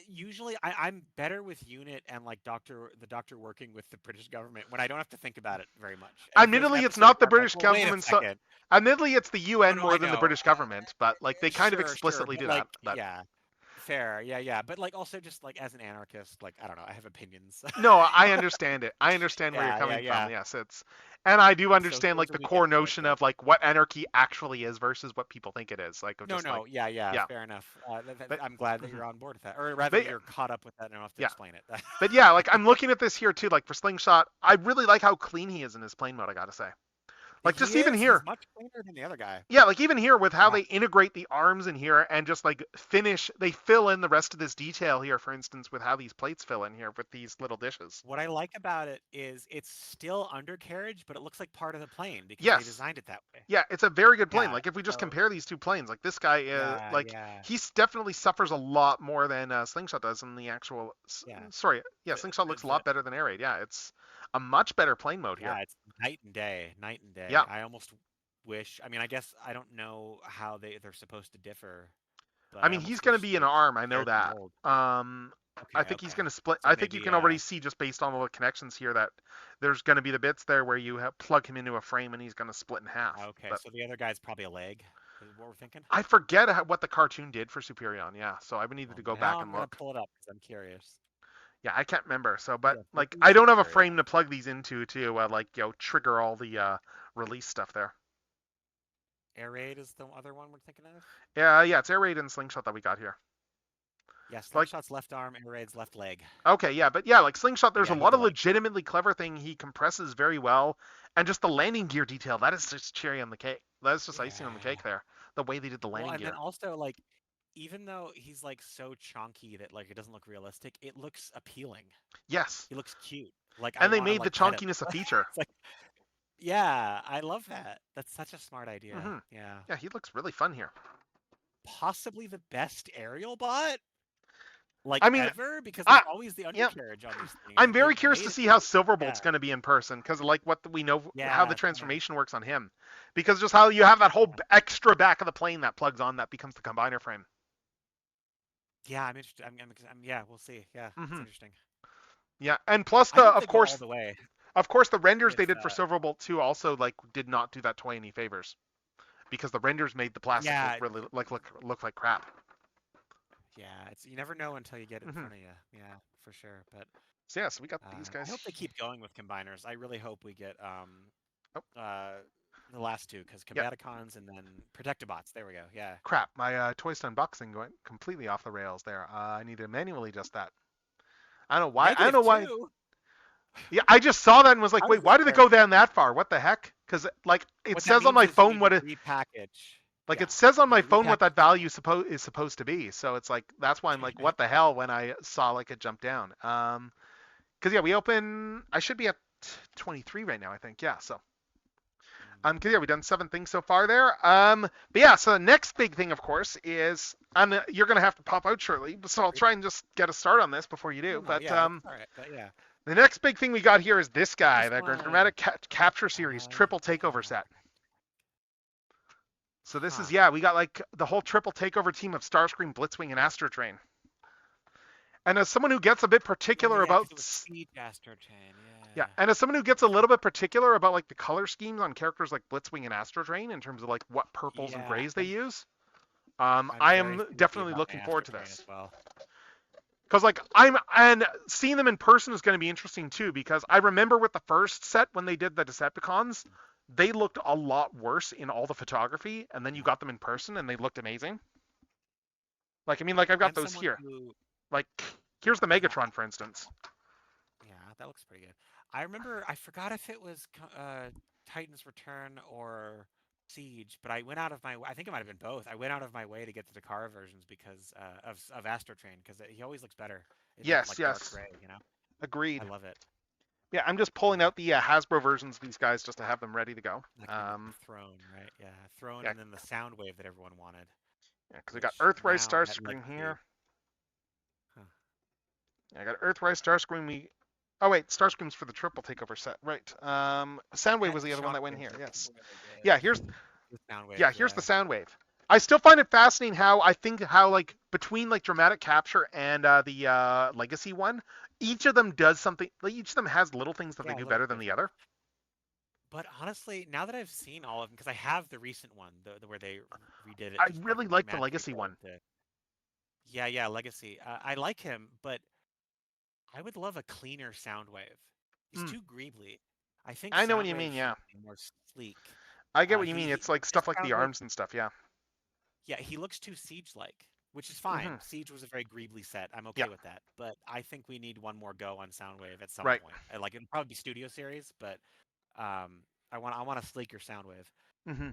usually I'm better with unit and like the doctor working with the British government when I don't have to think about it very much. And if there's Admittedly, it's episodes not the where I'm like, British well, wait a government. So, second. admittedly, it's the Oh UN no, more I than the know. British government. But like they kind of Sure, explicitly but do like, that. But yeah, fair, yeah. But like, also just like as an anarchist, like I don't know, I have opinions. no, I understand it. I understand where you're coming from. Yeah. Yes, and I do So understand those like are the when we get core to it, notion but of like what anarchy actually is versus what people think it is. Like of just like yeah, yeah, fair enough. but I'm glad that mhm. you're on board with that, or rather, but you're caught up with that, and I don't have to yeah, explain it. but yeah, like I'm looking at this here too. Like for Slingshot, I really like how clean he is in his plane mode. I gotta say, like just He even is. He's here, much cleaner than the other guy. yeah, like even here with how Yeah. they integrate the arms in here and just like they fill in the rest of this detail here, for instance, with how these plates fill in here with these little dishes. What I like about it is it's still undercarriage, but it looks like part of the plane because they Yes. designed it that way. Yeah, it's a very good plane. Yeah. Like if we just So compare these two planes, like this guy is like yeah, definitely suffers a lot more than Slingshot does in the actual. yeah. Sorry, yeah, The, Slingshot looks a the lot better than Air Raid. Yeah, it's a much better plane mode here. Yeah, it's night and day, night and day. Yeah, I almost wish. I mean, I guess I don't know how they're supposed to differ, but I I mean he's almost going to wish be an they arm. I know shared the that. mold. I Okay, think he's okay. going to split. So I think you maybe, can already see just based on all the connections here that there's going to be the bits there where you plug him into a frame and he's going to split in half. okay. But So the other guy's probably a leg. Is what we're thinking. I forget what the cartoon did for Superion. Yeah, so I would need Well, to go now back I'm and gonna look. pull it up because I'm curious. Yeah, I can't remember. So, but Yes, this like, is I don't have a Superior. frame to plug these into to like trigger all the release stuff there. Air Raid is the other one we're thinking of. Yeah, it's Air Raid and Slingshot that we got here. Yeah, Like, Slingshot's left arm, Air Raid's left leg. okay, yeah, but yeah, like Slingshot, But there's yeah, a he's lot a of leg. legitimately clever thing he compresses very well, and just the landing gear detail that is just cherry on the cake. That's just icing on the Yeah. cake there. The way they did the Well, landing and then gear. also like, even though he's like so chonky that like it doesn't look realistic, it looks appealing. Yes, He looks cute. Like I and they want to made the like pet him. chonkiness a feature. It's like, yeah, I love that. That's such a smart idea. hmm Yeah. Yeah, he looks really fun here. Possibly the best aerial bot like I mean, ever because I it's always the yeah, undercarriage on these things, I'm and they very curious made to it. see how Silverbolt's Yeah. going to be in person because, like, what we know how the Yeah. Same. transformation works on him, because just how you have that whole Yeah. extra back of the plane that plugs on that becomes the combiner frame. Yeah. I'm interested. Yeah. We'll see. Yeah. It's hmm interesting. Yeah, and plus I the hope they go all the way of course the renders with they did for Silverbolt 2 also like did not do that toy any favors because the renders made the plastic look yeah, really look like crap. yeah. It's you never know until you get it in Hmm. front of you. Yeah, for sure. But So yeah, so we got these I guys. hope they keep going with combiners. I really hope we get Oh, the last two because yeah. Combaticons and then Protectobots. There we go. Yeah. Crap, my Toy Store unboxing went completely off the rails there. I need to manually adjust that. I don't know why. I don't know Negative why. two. Yeah, I just saw that and was like, How does wait, this why did it work? go down that far? What the heck? Because like it What that says on means my is you phone need to what it repackage. like it Yeah, says on you my need to phone what repackage that the value file. is supposed to be. So it's like that's why I'm like, what the hell when I saw like it jump down. Because yeah, we open. I should be at 23 right now, I think. Yeah, so. Mm. 'Cause yeah, we've done 7 things so far there. But yeah, so the next big thing, of course, is you're gonna have to pop out shortly, so I'll try and just get a start on this before you No, do. no, But yeah, it's all right. But yeah, the next big thing we got here is this guy, this the one. Dramatic Capture Series Triple Takeover Ah, set. So this is huh. yeah, we got like the whole triple takeover team of Starscream, Blitzwing, and Astrotrain. And as someone who gets a bit Oh particular yeah, about because it was Speed Astrotrain. yeah, Yeah. and as someone who gets a little bit particular about like the color schemes on characters like Blitzwing and Astrotrain in terms of like what purples and Yeah, grays they use, I'm I very am finicky definitely about my looking forward to Astrotrain this. as well. Because like I'm and seeing them in person is going to be interesting too. Because I remember with the first set when they did the Decepticons, they looked a lot worse in all the photography, and then you Yeah. got them in person and they looked amazing. Like I mean, like I've got I'm those someone here. who, Like here's the I, Megatron for instance. yeah, that looks pretty good. I remember, I forgot if it was Titan's Return or Siege, but I went out of my, I think it might have been both. I went out of my way to get the Takara versions because of Astrotrain because he always looks better in that Yes, like dark yes, gray, you know? I agreed. love it. Yeah, I'm just pulling Yeah. out the Hasbro versions of these guys just to have them ready to go. Like the Throne, right? Yeah, Throne, Yeah, and then the Soundwave that everyone wanted, yeah, because we got which Earthrise now that Starscream Legacy, here. huh. Yeah, I got Earthrise Starscream. Oh wait, Starscream's for the triple takeover set, right? Soundwave was And the other one that went Shockwaves here. look Yes. really Yeah, good. here's The Soundwaves, yeah, here's the yeah. Soundwave. I still find it fascinating how I think how like between like Dramatic Capture and the Legacy one, each of them does something. Like each of them has little things that they Yeah, a do little better than the different. other. But honestly, now that I've seen all of them, because I have the recent one, the where they redid it I just like really like the Legacy magically one. into. Yeah, yeah, Legacy. I like him, but I would love a cleaner Soundwave. He's Mm, too greebly. I think I know what you Soundwave mean. should Yeah, be more sleek. I get what you mean. He It's like this stuff like the Soundwave, arms and stuff. Yeah. yeah, he looks too Siege-like, which is Hmm. fine. Siege was a very greebly set. I'm Yeah. okay with that. But I think we need one more go on Soundwave at some Right. point. Like it'll probably be Studio Series, but um, I want a sleeker Soundwave. Hmm.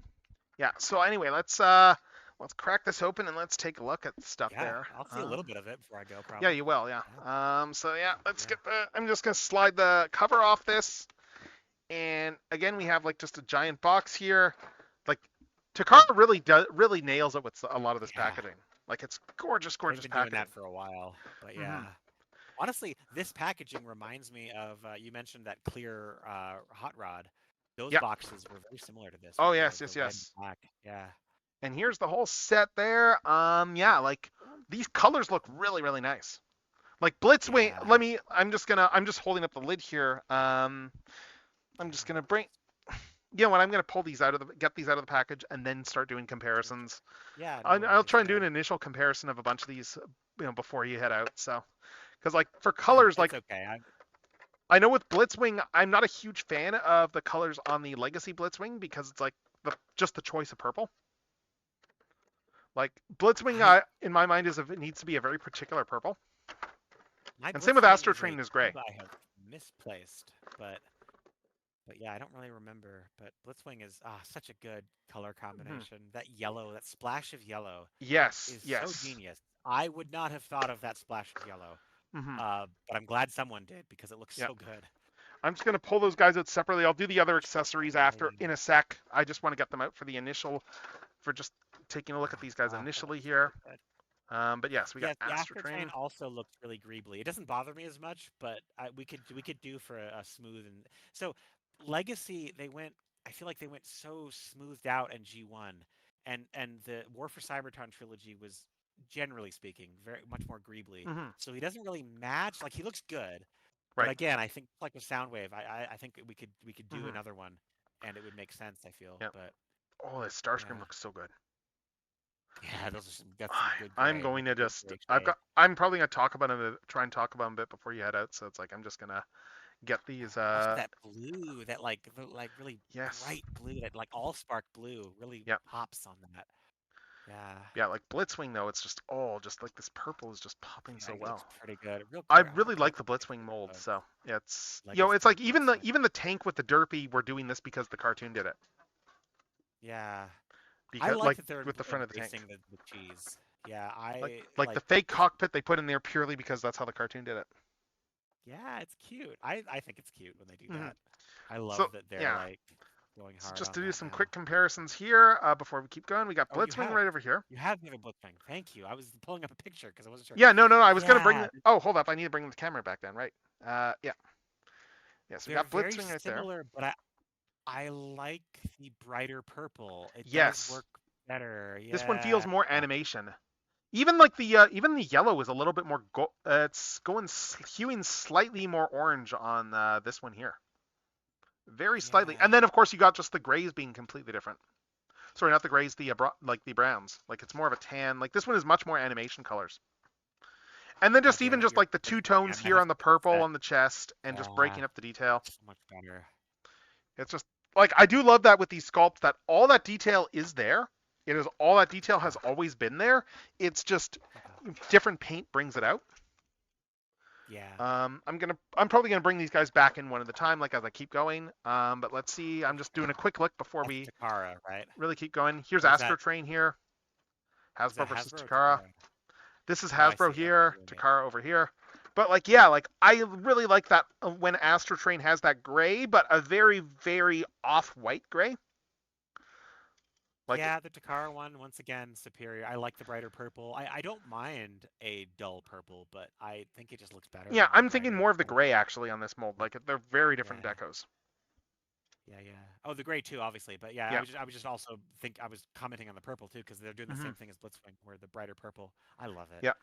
Yeah. So anyway, let's crack this open and let's take a look at the stuff Yeah, there. I'll see a little bit of it before I go, Yeah, probably. you will. Yeah. Yeah, So yeah, let's yeah, get the. I'm just gonna slide the cover off this, and again we have like just a giant box here. Like Takara really nails it with a lot of this yeah. packaging. Like it's gorgeous, They've gorgeous been doing packaging. that for a while, but yeah. Hmm. Honestly, this packaging reminds me of you mentioned that clear hot rod. Those Yeah. boxes were very similar to this Oh with yes, the yes, red and yes. black. Yeah. And here's the whole set there. Yeah, like these colors look really, really nice. Like Blitzwing. Yeah. Let me. I'm just holding up the lid here. I'm just gonna bring. You know what? I'm gonna pull these out of the get these out of the package and then start doing comparisons. Yeah, no I'll worries. try and do Yeah. an initial comparison of a bunch of these, before you head out. So, because like for colors, It's like okay. I know with Blitzwing, I'm not a huge fan of the colors on the Legacy Blitzwing because it's like just the choice of purple. Like Blitzwing, I in my mind, it needs to be a very particular purple. my And same with Blitzwing is a Astrotrain is gray. cube I have misplaced, but yeah, I don't really remember. But Blitzwing is such a good color Hmm. combination. That yellow, that splash of yellow Yes, is so yes. genius. I would not have thought of that splash of yellow. Hmm. But I'm glad someone did because it looks Yeah. so good. I'm just gonna pull those guys out separately. I'll do the other accessories after Shockwave. in a sec. I just want to get them out for the initial, for just taking a look at Oh these guys gosh, that initially looks here. so good. But yes, we got Yes, the Astrotrain Astrotrain. also looks really greebly. It doesn't bother me as much, but we could do for a smooth and so Legacy they went. I feel like they went so smoothed out in G1, and the War for Cybertron trilogy was generally speaking very much more greebly. Hmm. So he doesn't really match. Like he looks good, But Right. again, I think like a sound wave, I think we could do Hmm. another one, and it would make sense. I feel, Yeah. but Oh, this Starscream yeah, looks so good. yeah, that's some good I'm gray. going That's a to good just. gray shade. I'm probably gonna talk about him. Try and talk about him a bit before you head out. So it's like I'm just gonna get these. Also, that blue, that like really Yes. bright blue, that like all spark blue, really Yeah. pops on that. Yeah, Yeah. Like Blitzwing though, it's just like this purple is just popping so yeah, he looks well. pretty good. Real I quick, I want to really pull like up the a Blitzwing picture mold. of So it's it's Legacy like Blitzwing. even the tank with the Derpy, we're doing this because the cartoon did it. Yeah, I Because like like that they're with the front of the tank. embracing the cheese. Yeah, Like I like the like fake this. cockpit they put in there purely because that's how the cartoon did it. Yeah, it's cute. I think it's cute when they do Hmm. that. I love So that they're yeah. like going So hard just on to do that some now. quick comparisons here before we keep going, we got Oh, Blitzwing right over here. you have the other Blitzwing. Thank you. I was pulling up a picture because I wasn't sure. Yeah, no, I was gonna bring Yeah, the. Oh, hold up, I need to bring the camera back then, right? Yeah, yeah. So we they're got very Blitzwing right there. similar, but I like the brighter purple. It does Yes, work better. this one feels Yeah. more animation. Even the yellow is a little bit more. It's hewing slightly more orange on this one here, very slightly. And Yeah. then of course you got just the grays being completely different. Sorry, not the grays, like the browns. Like it's more of a tan. Like this one is much more animation colors. And then God just damn even it. just You're like the two Blitzwing. tones I'm gonna here have on the to fix purple that. on the chest and just Yeah. breaking up the detail. So much better. It's just like I do love that with these sculpts that all that detail is there. It is all that detail Yeah. has always been there. It's just Yeah. different paint brings it out. Yeah. I'm probably gonna bring these guys back in one at a time, like as I keep going. But let's see. I'm just doing a quick look before That's we Takara, right? really keep going. Here's Or Astro Train here. is that Hasbro versus Hasbro or Takara. Takara? This is Oh, I Hasbro see. Okay, here, remake. Takara over here. But like yeah, like I really like that when Astro Train has that gray, but a very very off-white gray. Like Yeah, the Takara one, once again, superior. I like the brighter purple. I don't mind a dull purple, but I think it just looks better yeah, when they're I'm thinking brighter. more of the gray actually on this mold. Yeah, Like they're very yeah, different decos. yeah. Oh, the gray too, obviously. But yeah, Yeah. I was just also I was commenting on the purple too because they're doing the Hmm. same thing as Blitzwing, where the brighter purple. I love it. Yeah.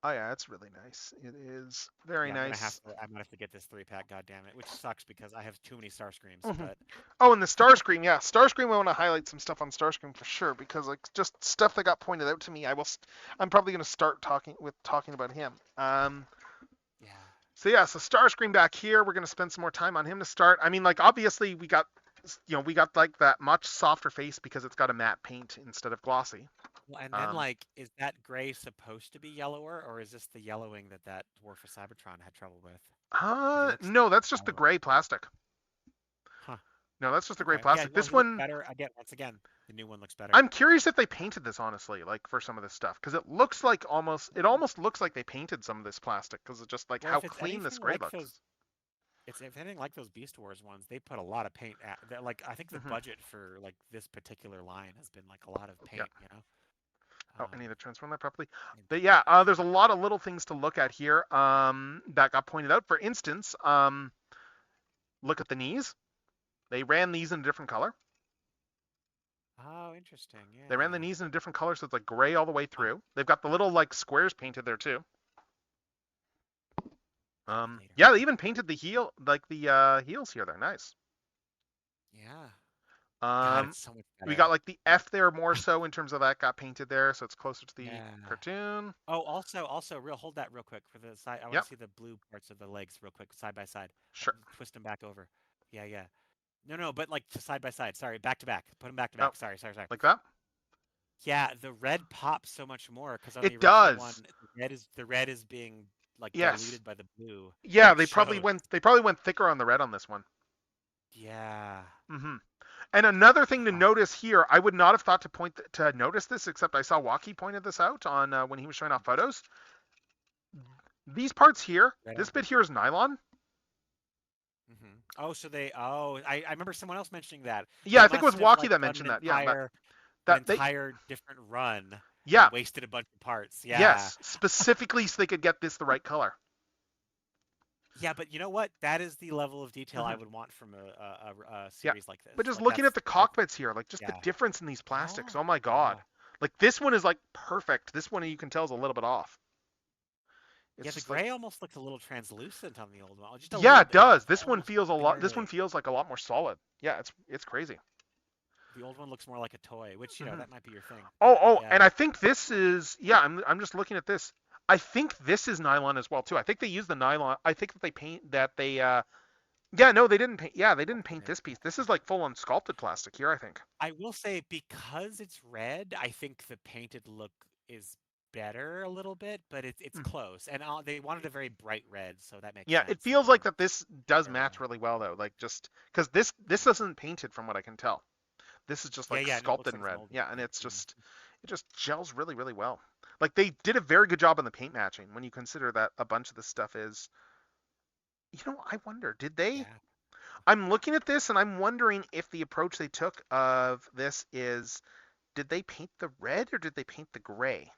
Oh yeah, it's really nice. It is very Yeah, nice. I'm gonna have to get this 3-pack. God damn it, which sucks because I have too many Star Screams. Hmm. But Oh, and the Starscream, yeah, Starscream. I want to highlight some stuff on Starscream for sure because like just stuff that got pointed out to me. I'm probably gonna start talking about him. yeah, So yeah, so Starscream back here. We're gonna spend some more time on him to start. I mean, like obviously we got like that much softer face because it's got a matte paint instead of glossy. well, and then Um, like, is that gray supposed to be yellower, or is this the yellowing that Dwarf of Cybertron had trouble with? Because he looks no, that's just the yellow. gray plastic. Huh. No, that's just the gray Okay. Yeah. plastic. Well, This he looks one, better. Again, once again, the new one looks better. I'm curious if they painted this honestly, like for some of this stuff, because it almost looks like they painted some of this plastic because it's just like Well, how if it's clean this anything gray like looks. those, it's if anything like those Beast Wars ones, they put a lot of paint at. Like, I think the Hmm. budget for like this particular line has been like a lot of Yeah. paint. You know. Oh, I need to transform that properly. And- But yeah, there's a lot of little things to look at here that got pointed out. For instance, look at the knees. They ran these in a different color. Oh, interesting. They ran the Yeah. knees in a different color, so it's like gray all the way Huh. through. They've got the little like squares painted there too. Later. Yeah, they even painted the heels here. They're nice. Yeah. God, Um, it's so much we better. got like the F there more so in terms of that got painted there, so it's closer to the Yeah. cartoon. Oh, also, hold that real quick for the side. I want Yep, to see the blue parts of the legs real quick, side by side. sure. Twist them back over. Yeah, yeah. No, but like side by side. Sorry, back to back. Put them back to Oh, back. Sorry. like that? Yeah, the red pops so much more because on the It original one, does. the red is being like Yes. diluted by the blue, Yeah, and it shows. they probably went thicker on the red on this one. Yeah. Hmm. And another thing to Huh. notice here, I would not have thought to notice this, except I saw Waki pointed this out on when he was showing off photos. These parts here, Right this on. bit here is nylon. Oh, so they. Oh, I remember someone else mentioning that. Yeah, They I think it was must have Waki like that done mentioned an that. Yeah, entire an that they entire different run yeah, and wasted a bunch of parts. Yeah. yes, specifically so they could get this the right color. Yeah, but you know what? That is the level of detail I Hmm. would want from a Yeah, series like this. but just Like looking at the that's cockpits here, like just the yeah. difference in these plastics. Oh, Oh my god! wow. Like this one is like perfect. This one you can tell is a little bit off. It's Yeah, the just like, gray almost looks a little translucent on the old one. Just a yeah, little it bit, does. This one almost feels a lot. This one barely. feels like a lot more solid. Yeah, it's crazy. The old one looks more like a toy, which, Hmm. that might be your thing. Oh, But oh, yeah. and I think this is, yeah. I'm just looking at this. I think this is nylon as well too. I think they use the nylon. I think that they paint that they. Yeah, no, they didn't paint. Yeah, they didn't paint Sculpted it. this piece. This is like full on sculpted plastic here. I think. I will say because it's red, I think the painted look is better a little bit, but it's Hmm. close. And they wanted a very bright red, so that makes Yeah, it sense. feels like that this does They're, match really well though. Like just because this isn't painted from what I can tell. This is just yeah, like yeah, no, it looks sculpted like in it's red. molded. Yeah, and Yeah. it's just it just gels really really well. Like they did a very good job on the paint matching when you consider that a bunch of this stuff is. I wonder, did they? Yeah. I'm looking at this and I'm wondering if the approach they took of this is did they paint the red or did they paint the gray?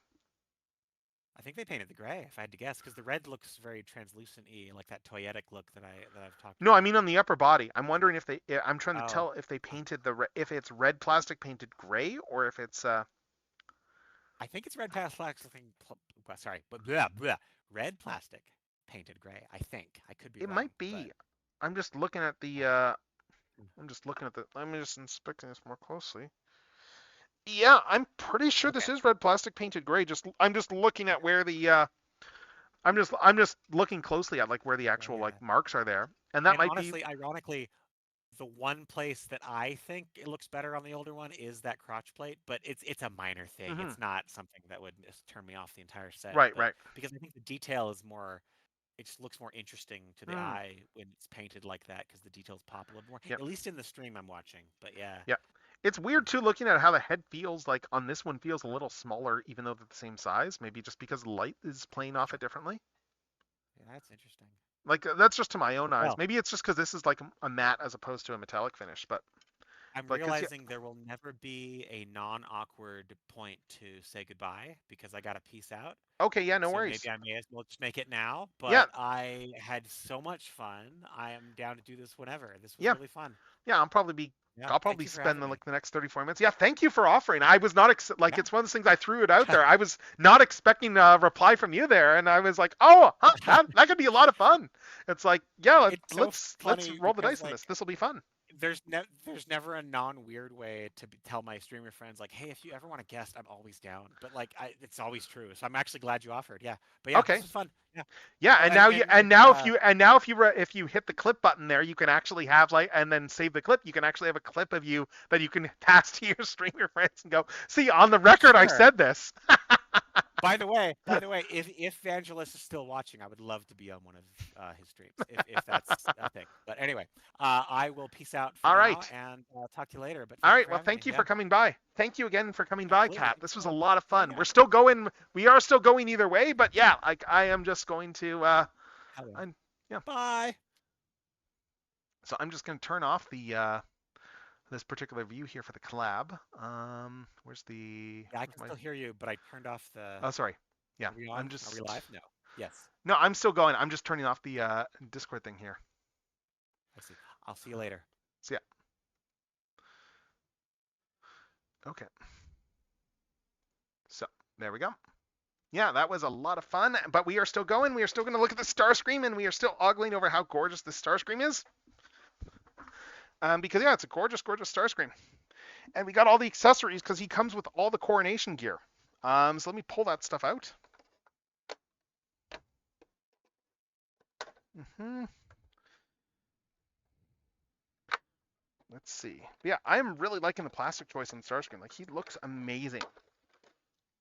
I think they painted the gray, if I had to guess, because the red looks very translucent-y, like that toyetic look that I've talked No, I about. mean on the upper body. I'm wondering if they. I'm trying to Oh, tell if they painted if it's red plastic painted gray or if it's. I think it's red plastic. Sorry, but blah, blah, red plastic painted gray. I think I could be It wrong, might but be. I'm just looking at the. mm, I'm just looking at the. Let me just inspecting this more closely. Yeah, I'm pretty sure this okay. is red plastic painted gray. I'm just looking at where the. I'm just looking closely at like where the Yeah, actual like yeah. marks are there, and that And might be. honestly, ironically, the one place that I think it looks better on the older one is that crotch plate, but it's a minor thing. Hmm. It's not something that would just turn me off the entire set, Right, but right. because I think the detail is more, it just looks more interesting to the Mm, eye when it's painted like that because the details pop a little more. yep, At least in the stream I'm watching. But yeah, yep. It's weird too looking at how the head feels like on this one feels a little smaller even though they're the same size. Maybe just because light is playing off it differently. yeah, that's interesting. Like that's just to my own eyes. Well, Maybe it's just because this is like a matte as opposed to a metallic finish. But I'm like, cause yeah, realizing there will never be a non-awkward point to say goodbye because I got to peace out. okay, yeah, no So worries. maybe I may as well just make it now. Yeah, But I had so much fun. I am down to do this whenever. This was yeah, really fun. yeah. Yeah, I'll thank probably you for spend having me. like the next 34 minutes. Yeah, thank you for offering. I was not like Yeah. it's one of those things I threw it out there. I was not expecting a reply from you there, and I was like, oh, huh, that could be a lot of fun. It's like, yeah, It's so let's funny roll the because dice on this. like This will be fun. there's never a non-weird way to tell my streamer friends like, hey, if you ever want to guest, I'm always down. But like, it's always true. So I'm actually glad you offered. Yeah. But yeah, this Okay. was fun. Yeah. Yeah, Oh, and now and if you hit the clip button there, you can actually have like and then save the clip. You can actually have a clip of you that you can pass to your streamer friends and go, see, on the record, I sure. said this. By the way, if Vangelis is still watching, I would love to be on one of his streams if that's a thing. But anyway, I will peace out for All now right. and talk to you later. But All thank you right. for Well, having me. thank you for Yeah, coming by. Thank you again for coming by, absolutely. Kat. Thank you This so was a much. lot of Yeah, fun. yeah. We're still going. We are still going either way, but yeah, like I am just going to. Hell yeah. I'm yeah. Bye. So I'm just going to turn off the this particular view here for the collab. Yeah, I Where's can my? still hear you, but I turned off the. Oh, sorry. Yeah, Are we I'm on? Are we just. live? No. Yes. No, I'm still going. I'm just turning off the Discord thing here. I see. I'll see you later. So yeah. Okay. So there we go. Yeah, that was a lot of fun, but we are still going. We are still going to look at the Starscream, and we are still ogling over how gorgeous the Starscream is. Because yeah, it's a gorgeous, gorgeous Starscream, and we got all the accessories because he comes with all the coronation gear. So let me pull that stuff out. Hmm. Let's see. But yeah, I'm really liking the plastic choice on Starscream. Like he looks amazing.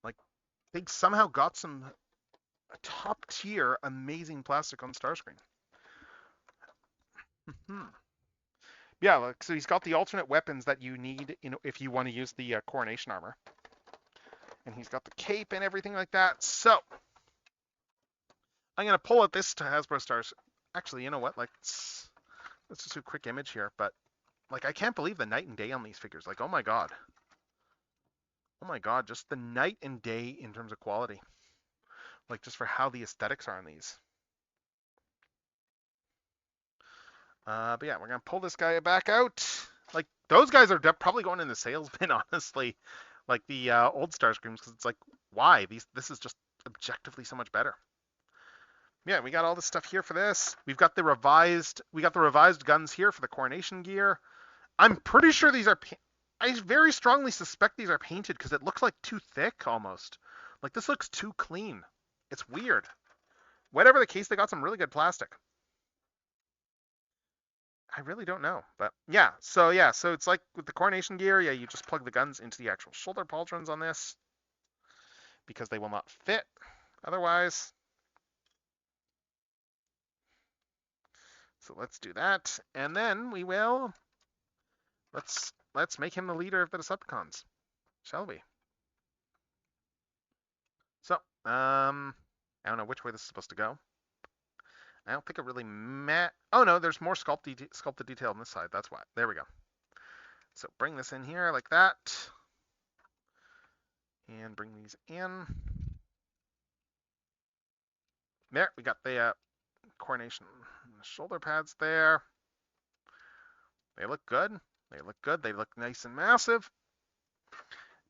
Like they somehow got some top tier amazing plastic on Starscream. Hmm. Yeah, like, so he's got the alternate weapons that you need, if you want to use the coronation armor, and he's got the cape and everything like that. So I'm gonna pull out this to Hasbro Stars. Actually, you know what? Like, let's just do a quick image here. But like, I can't believe the night and day on these figures. Like, oh my god, just the night and day in terms of quality. Like, just for how the aesthetics are on these. But yeah, we're gonna pull this guy back out. Like those guys are probably going in the sales bin, honestly. Like the old Starscreams, because it's like, why? This is just objectively so much better. Yeah, we got all this stuff here for this. We got the revised guns here for the coronation gear. I'm pretty sure these are. I very strongly suspect these are painted because it looks like too thick almost. Like this looks too clean. It's weird. Whatever the case, they got some really good plastic. I really don't know, but so it's like with the coronation gear, yeah, you just plug the guns into the actual shoulder pauldrons on this because they will not fit otherwise. So let's do that, and then we will let's make him the leader of the Decepticons, shall we? So I don't know which way this is supposed to go. I don't think it really Oh no, there's more sculpted detail on this side. That's why. There we go. So bring this in here like that. And bring these in. There, we got the coronation shoulder pads there. They look good. They look good. They look nice and massive.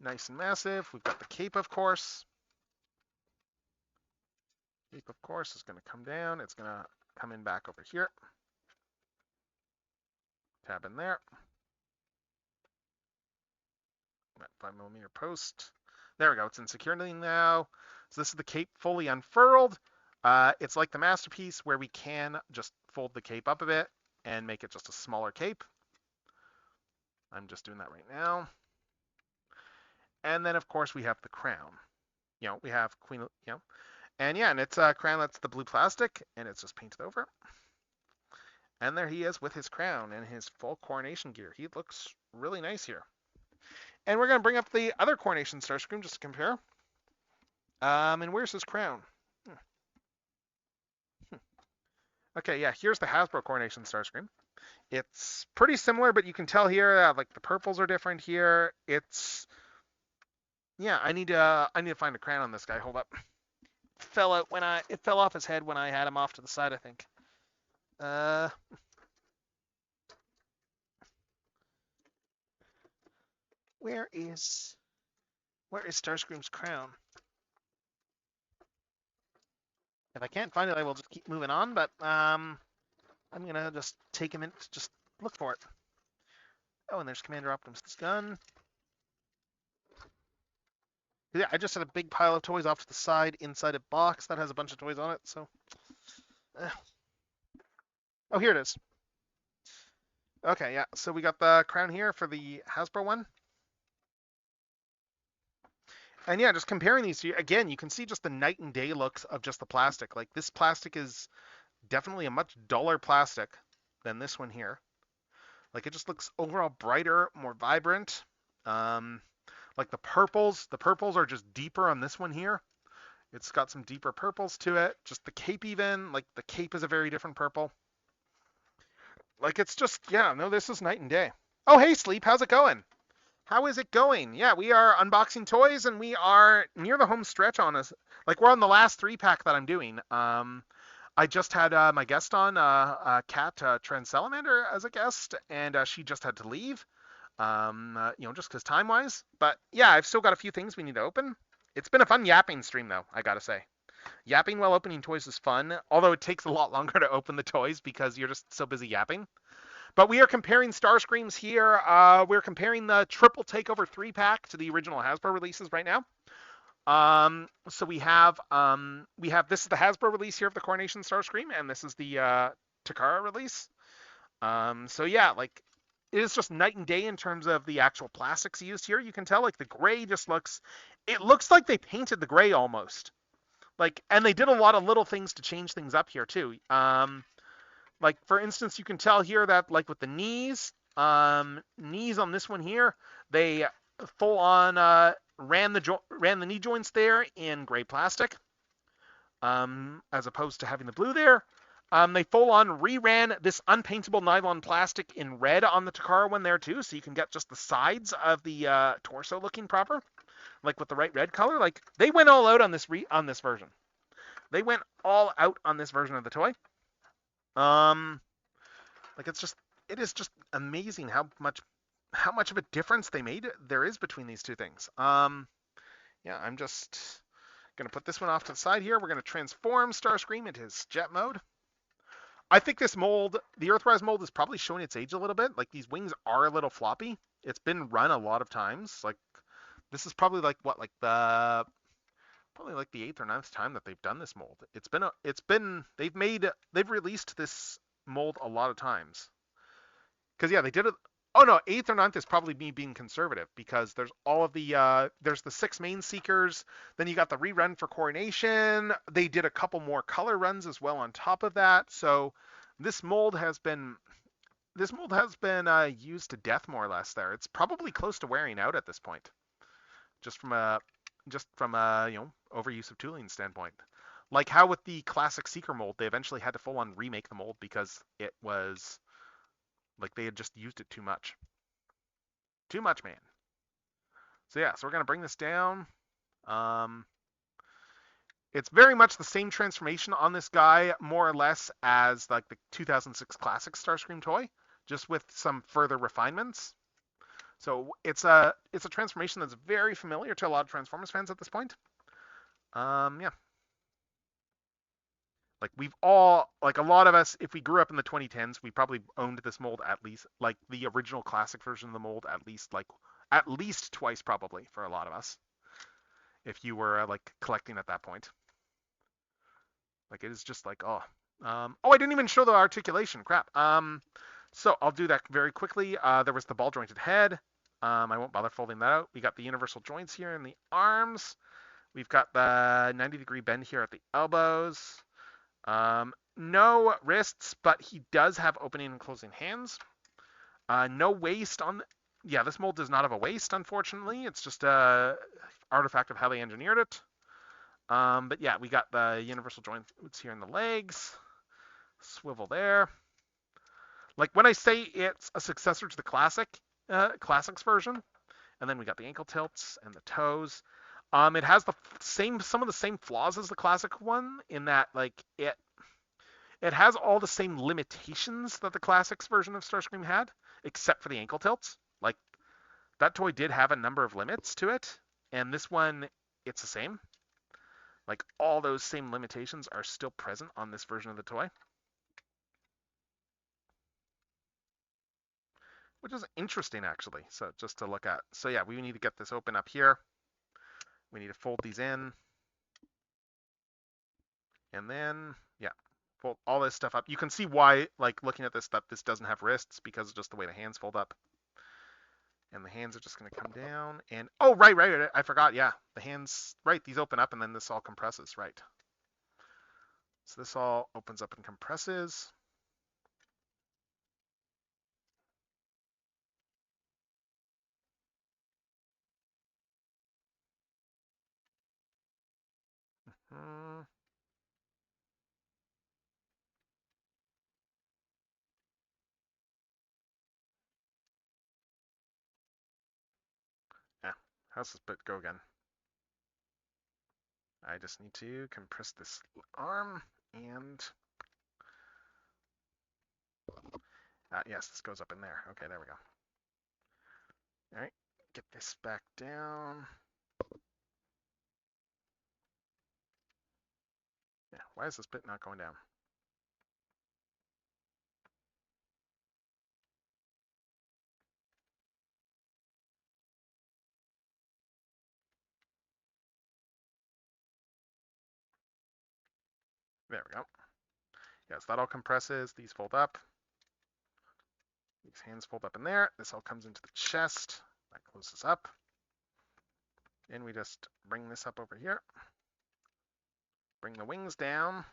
Nice and massive. We've got the cape, of course. Cape, of course, is going to come down. It's going to come in back over here. Tab in there. That 5mm post. There we go. It's in security now. So this is the cape fully unfurled. It's like the masterpiece where we can just fold the cape up a bit and make it just a smaller cape. I'm just doing that right now. And then, of course, we have the crown. We have Queen, and yeah, and it's a crown that's the blue plastic, and it's just painted over. And there he is with his crown and his full coronation gear. He looks really nice here. And we're going to bring up the other coronation Starscream just to compare. And where's his crown? Okay, yeah, here's the Hasbro coronation Starscream. It's pretty similar, but you can tell here, like the purples are different here. Yeah, I need to find a crown on this guy. Hold up. It fell off his head when I had him off to the side, I think. Where is Starscream's crown? If I can't find it, I will just keep moving on, but I'm gonna just take a minute to just look for it. Oh, and there's Commander Optimus's gun. Yeah, I just had a big pile of toys off to the side inside a box that has a bunch of toys on it, so. Oh, here it is. Okay, yeah, so we got the crown here for the Hasbro one. And yeah, just comparing these two, again, you can see just the night and day looks of just the plastic. Like this plastic is definitely a much duller plastic than this one here. Like it just looks overall brighter, more vibrant. Like the purples are just deeper on this one here. It's got some deeper purples to it. Just the cape even, like the cape is a very different purple. Like it's just, yeah, no, this is night and day. Oh, hey, Sleep, how's it going? How is it going? Yeah, we are unboxing toys and we are near the home stretch on us. Like we're on the last 3-pack that I'm doing. I just had my guest on, Kat Trans-Salamander as a guest, and she just had to leave, just because time-wise. But yeah, I've still got a few things we need to open. It's been a fun yapping stream, though, I gotta say. Yapping while opening toys is fun, although it takes a lot longer to open the toys because you're just so busy yapping. But we are comparing Starscreams here. We're comparing the Triple Takeover 3-pack to the original Hasbro releases right now. So we have this is the Hasbro release here of the Coronation Starscream, and this is the Takara release. So yeah, like it is just night and day in terms of the actual plastics used here. You can tell like the gray just looks like they painted the gray almost. Like, and they did a lot of little things to change things up here too. Like for instance, you can tell here that like with the knees on this one here, they full on ran the knee joints there in gray plastic, as opposed to having the blue there. They full on reran this unpaintable nylon plastic in red on the Takara one there too, so you can get just the sides of the torso looking proper, like with the right red color. Like they went all out on this version. They went all out on this version of the toy. Like it is just amazing how much of a difference there is between these two things. Yeah, I'm just Going to put this one off to the side here. We're going to transform Starscream into his jet mode. I think this mold, the Earthrise mold, is probably showing its age a little bit. Like, these wings are a little floppy. It's been run a lot of times. Like, this is probably like what, like the probably like the 8th or 9th time that they've done this mold. They've released this mold a lot of times. Because yeah, they did it. Oh no, 8th or 9th is probably me being conservative because there's all of the there's the 6 main seekers. Then you got the rerun for Coronation. They did a couple more color runs as well on top of that. So this mold has been used to death more or less. There, it's probably close to wearing out at this point, just from a overuse of tooling standpoint. Like how with the classic Seeker mold, they eventually had to full on remake the mold because it was like they had just used it too much. Too much, man. So yeah, so we're gonna bring this down. It's very much the same transformation on this guy, more or less, as like the 2006 classic Starscream toy, just with some further refinements. So it's a transformation that's very familiar to a lot of Transformers fans at this point. Yeah. Like a lot of us, if we grew up in the 2010s, we probably owned this mold at least, like the original classic version of the mold, at least twice probably for a lot of us. If you were like collecting at that point, like it is just like I didn't even show the articulation. Crap. So I'll do that very quickly. There was the ball jointed head. I won't bother folding that out. We got the universal joints here in the arms. We've got the 90-degree bend here at the elbows. No wrists, but he does have opening and closing hands. No waist on. Yeah, this mold does not have a waist, unfortunately. It's just a artifact of how they engineered it. But yeah, we got the universal joints here in the legs. Swivel there. Like when I say it's a successor to the classics version, and then we got the ankle tilts and the toes. It has some of the same flaws as the classic one in that like it has all the same limitations that the classics version of Starscream had, except for the ankle tilts. Like that toy did have a number of limits to it, and this one it's the same. Like all those same limitations are still present on this version of the toy, which is interesting actually. So just to look at. So yeah, we need to get this open up here. We need to fold these in. And then, yeah, fold all this stuff up. You can see why, like, looking at this stuff, this doesn't have wrists because of just the way the hands fold up. And the hands are just going to come down. And, oh, right. I forgot, yeah. The hands, right, these open up and then this all compresses, right. So this all opens up and compresses. Yeah, how's this bit go again? I just need to compress this arm and yes, this goes up in there. Okay, there we go. All right, get this back down. Yeah, why is this bit not going down? There we go. Yes, that all compresses. These fold up. These hands fold up in there. This all comes into the chest. That closes up. And we just bring this up over here. Bring the wings down.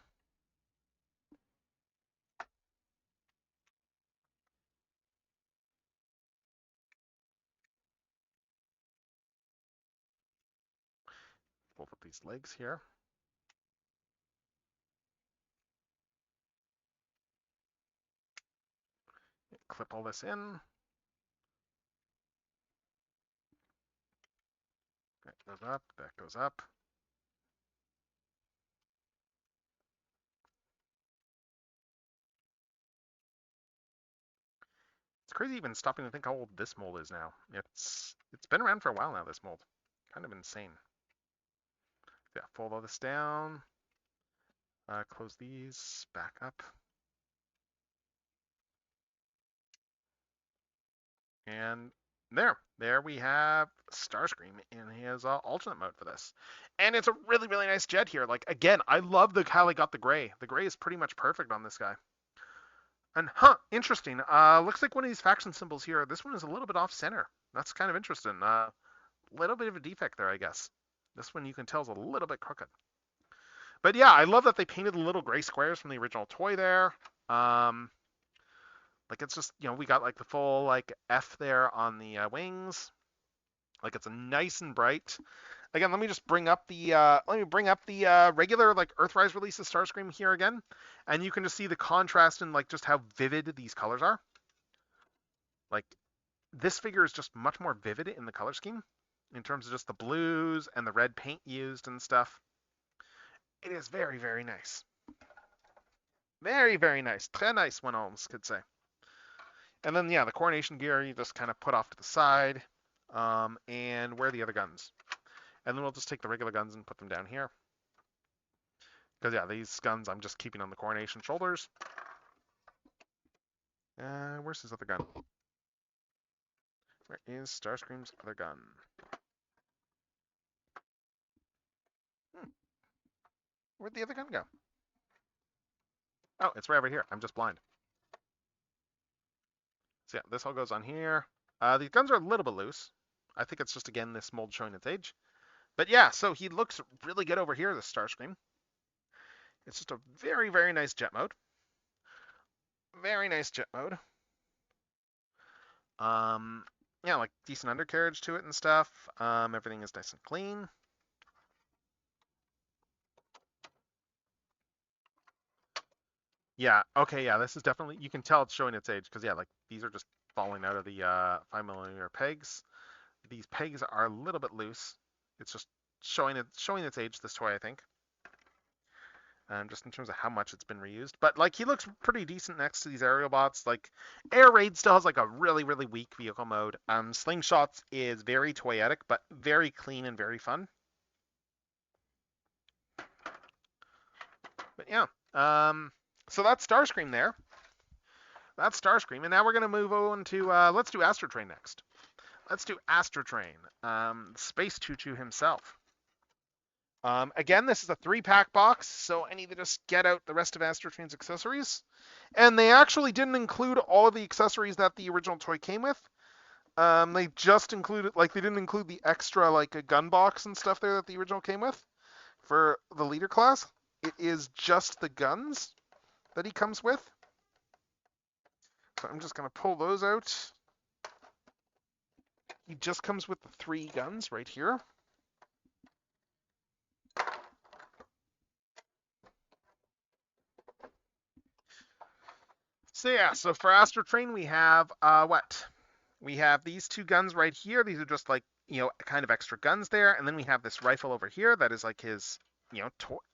Fold up these legs here. Clip all this in. That goes up. That goes up. It's crazy even stopping to think how old this mold is now. It's been around for a while now, this mold. Kind of insane. Yeah, fold all this down. Close these back up. And there we have Starscream in his alternate mode for this. And it's a really, really nice jet here. Like, again, I love how they got the gray. The gray is pretty much perfect on this guy. And, interesting. Looks like one of these faction symbols here, this one is a little bit off center. That's kind of interesting. Little bit of a defect there, I guess. This one you can tell is a little bit crooked. But yeah, I love that they painted the little gray squares from the original toy there. Like it's just, we got like the full like F there on the wings. Like it's a nice and bright. Again, let me bring up the regular like Earthrise release of Starscream here again, and you can just see the contrast and like just how vivid these colors are. Like this figure is just much more vivid in the color scheme in terms of just the blues and the red paint used and stuff. It is very, very nice. Very, very nice. Très nice, one almost could say. And then, yeah, the coronation gear you just kind of put off to the side. And where are the other guns? And then we'll just take the regular guns and put them down here. Because, yeah, these guns I'm just keeping on the coronation shoulders. Where's his other gun? Where is Starscream's other gun? Where'd the other gun go? Oh, it's right over here. I'm just blind. So yeah, this all goes on here. The guns are a little bit loose. I think it's just, again, this mold showing its age. But yeah, so he looks really good over here, this Starscream. It's just a very, very nice jet mode. Very nice jet mode. Yeah, like decent undercarriage to it and stuff. Everything is nice and clean. Yeah, okay, yeah, this is definitely, you can tell it's showing its age, because yeah, like these are just falling out of the 5mm pegs. These pegs are a little bit loose. It's just showing its age, this toy, I think. Just in terms of how much it's been reused. But like he looks pretty decent next to these aerial bots. Like Air Raid still has like a really, really weak vehicle mode. Slingshots is very toyetic, but very clean and very fun. But yeah. So that's Starscream there. That's Starscream. And now we're going to move on to, let's do Astrotrain next. Let's do Astrotrain. Space Choo-Choo himself. Again, this is a 3-pack box, so I need to just get out the rest of Astrotrain's accessories. And they actually didn't include all of the accessories that the original toy came with. They just included, like, they didn't include the extra, like, a gun box and stuff there that the original came with for the leader class. It is just the guns that he comes with. So I'm just going to pull those out. He just comes with the 3 guns right here. So yeah, so for Astrotrain we have what? We have these 2 guns right here. These are just like, kind of extra guns there. And then we have this rifle over here that is like his,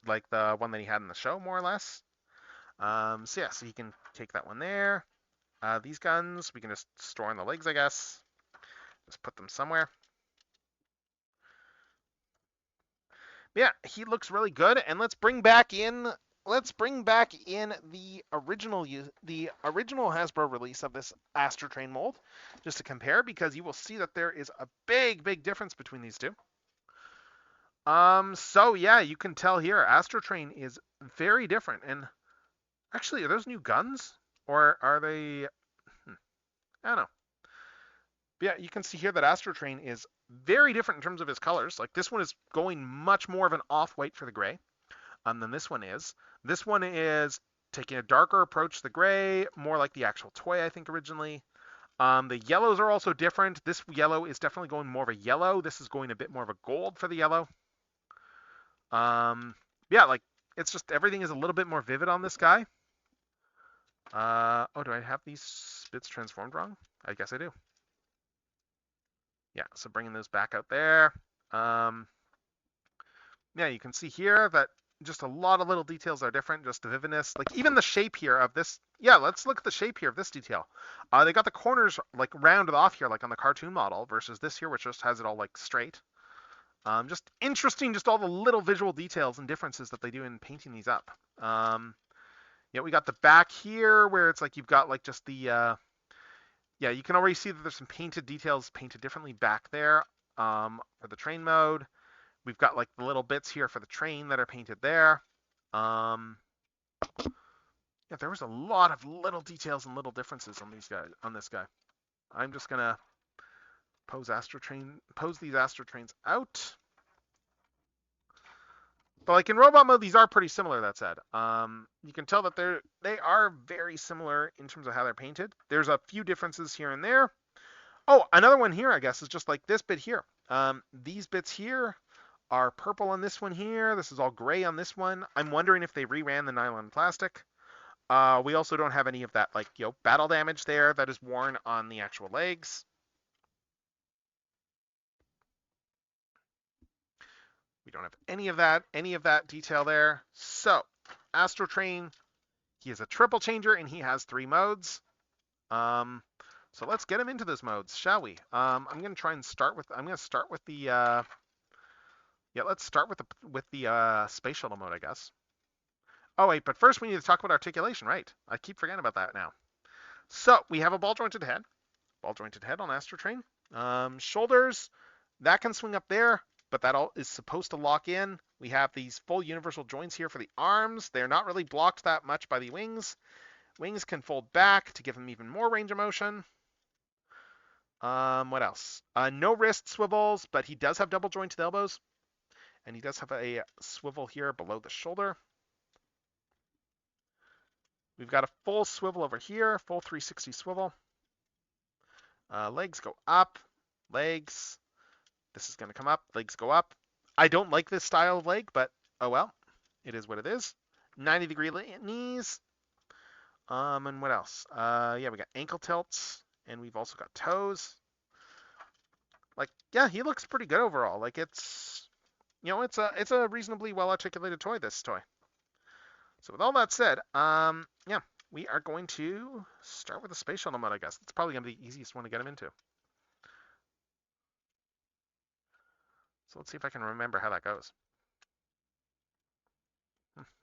like the one that he had in the show, more or less. So yeah, so he can take that one there. These guns we can just store on the legs, I guess. Just put them somewhere. Yeah, he looks really good. And let's bring back in the original Hasbro release of this Astrotrain mold, just to compare, because you will see that there is a big, big difference between these two. So yeah, you can tell here Astrotrain is very different. And actually, are those new guns, or are they? I don't know. But yeah, you can see here that Astrotrain is very different in terms of his colors. Like this one is going much more of an off-white for the gray than this one is. This one is taking a darker approach to the gray, more like the actual toy, I think, originally. The yellows are also different. This yellow is definitely going more of a yellow. This is going a bit more of a gold for the yellow. Yeah, like it's just everything is a little bit more vivid on this guy. Oh, do I have these bits transformed wrong? I guess I do. Yeah, so bringing those back out there. Yeah, you can see here that just a lot of little details are different, just the vividness. Like even the shape here of this. Yeah, let's look at the shape here of this detail. They got the corners like rounded off here, like on the cartoon model, versus this here, which just has it all like straight. Just interesting, just all the little visual details and differences that they do in painting these up. Yeah, we got the back here where it's like you've got like just the yeah, you can already see that there's some painted details painted differently back there for the train mode. We've got like the little bits here for the train that are painted there. Um, yeah, there was a lot of little details and little differences on these guys on this guy. I'm just gonna pose these Astro Trains out. But like in robot mode, these are pretty similar. That said, you can tell that they are very similar in terms of how they're painted. There's a few differences here and there. Oh, another one here, I guess, is just like this bit here. These bits here are purple on this one here. This is all gray on this one. I'm wondering if they reran the nylon plastic. We also don't have any of that like battle damage there that is worn on the actual legs. We don't have any of that detail there. So, Astro Train, he is a triple changer and he has 3 modes. So let's get him into those modes, shall we? I'm going to try and start with. I'm going to start with the. Yeah, let's start with the space shuttle mode, I guess. Oh wait, but first we need to talk about articulation, right? I keep forgetting about that now. So we have a ball jointed head on Astro Train. Shoulders, that can swing up there, but that all is supposed to lock in. We have these full universal joints here for the arms. They're not really blocked that much by the wings. Wings can fold back to give them even more range of motion. What else? No wrist swivels, but he does have double jointed elbows. And he does have a swivel here below the shoulder. We've got a full swivel over here, full 360 swivel. Legs go up, legs. This is going to come up, legs go up. I don't like this style of leg, but oh well. It is what it is. 90-degree knees. And what else? Yeah, we got ankle tilts, and we've also got toes. Like, yeah, he looks pretty good overall. Like, it's a reasonably well articulated toy. This toy. So with all that said, yeah, we are going to start with the space shuttle mode. I guess it's probably gonna be the easiest one to get him into. So let's see if I can remember how that goes.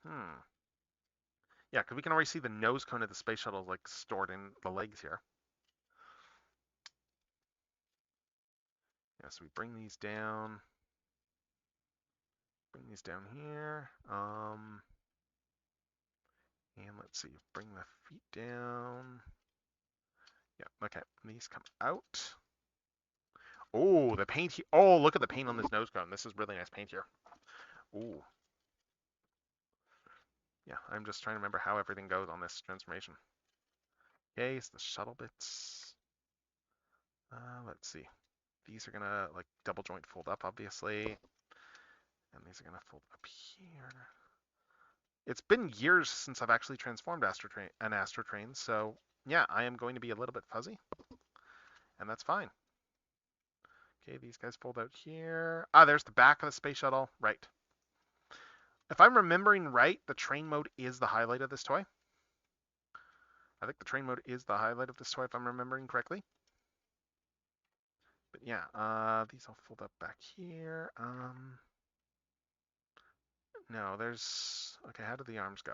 Yeah, because we can already see the nose cone of the space shuttle like stored in the legs here. Yeah, so we bring these down. Bring these down here. And let's see, bring the feet down. Yeah, okay, these come out. Oh, the paint here. Oh, look at the paint on this nose cone. This is really nice paint here. Ooh. Yeah, I'm just trying to remember how everything goes on this transformation. Okay, so the shuttle bits. Let's see. These are gonna like double joint fold up, obviously. And these are gonna fold up here. It's been years since I've actually transformed an Astro Train, so yeah, I am going to be a little bit fuzzy. And that's fine. Okay, these guys fold out here. Ah, there's the back of the space shuttle. Right. If I'm remembering right, the train mode is the highlight of this toy. I think the train mode is the highlight of this toy if I'm remembering correctly. But yeah, these all fold up back here. No, there's... Okay, how do the arms go?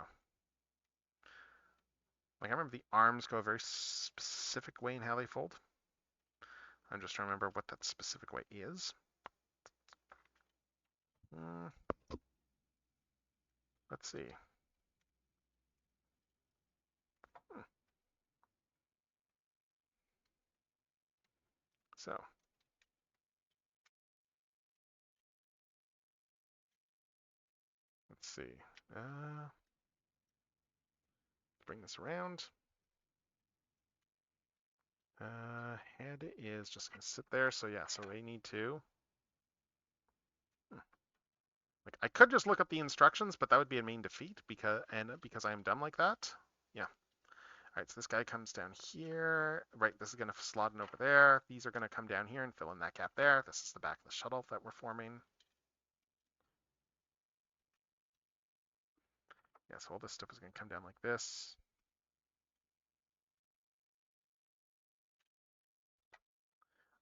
Like, I remember the arms go a very specific way in how they fold. I'm just trying to remember what that specific way is. Let's see. So. Let's see. Bring this around. Head is just going to sit there. So yeah, so we need to... Like, I could just look up the instructions, but that would be a main defeat because I am dumb like that. Yeah. All right, so this guy comes down here. Right, this is going to slot in over there. These are going to come down here and fill in that gap there. This is the back of the shuttle that we're forming. Yeah, so all this stuff is going to come down like this.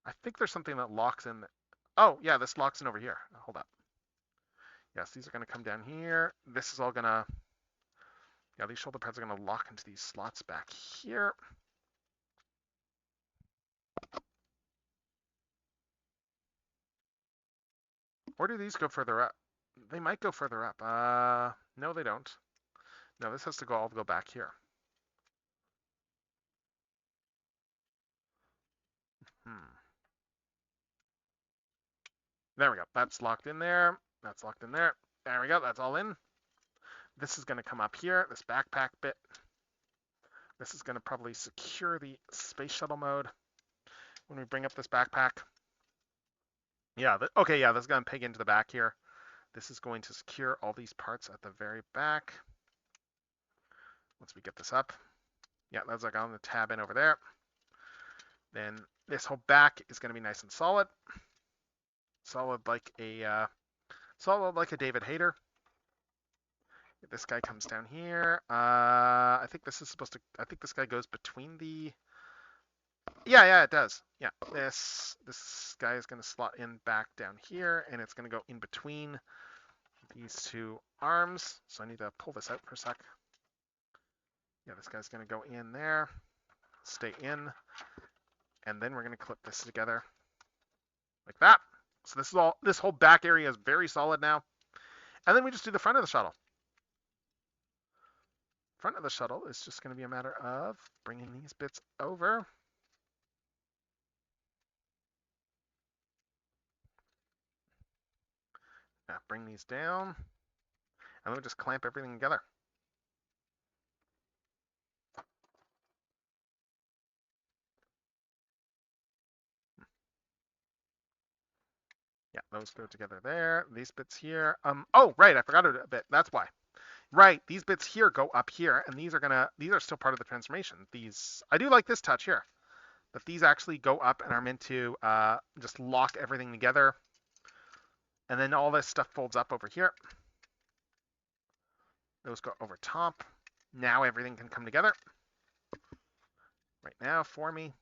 I think there's something that locks in. Oh, yeah, this locks in over here. Hold up. Yes, these are going to come down here. This is all going to, yeah, these shoulder pads are going to lock into these slots back here. Or do these go further up? They might go further up. No, they don't. No, this has to all go back here. There we go. That's locked in there. That's locked in there. There we go. That's all in. This is going to come up here, this backpack bit. This is going to probably secure the space shuttle mode when we bring up this backpack. Yeah, okay, yeah, this is going to peg into the back here. This is going to secure all these parts at the very back. Once we get this up. Yeah, that's like on the tab in over there. Then this whole back is going to be nice and solid. Solid like a David Hayter. This guy comes down here. I think this is supposed to. I think this guy goes between the. Yeah, it does. Yeah, this guy is going to slot in back down here, and it's going to go in between these two arms. So I need to pull this out for a sec. Yeah, this guy's going to go in there, stay in, and then we're going to clip this together like that. So this is all. This whole back area is very solid now, and then we just do the front of the shuttle. Front of the shuttle is just going to be a matter of bringing these bits over. Now bring these down, and we'll just clamp everything together. Yeah, those go together there. These bits here. Oh, right, I forgot a bit. That's why. Right, these bits here go up here, and these are still part of the transformation. I do like this touch here, that these actually go up and are meant to just lock everything together. And then all this stuff folds up over here. Those go over top. Now everything can come together. Right now for me.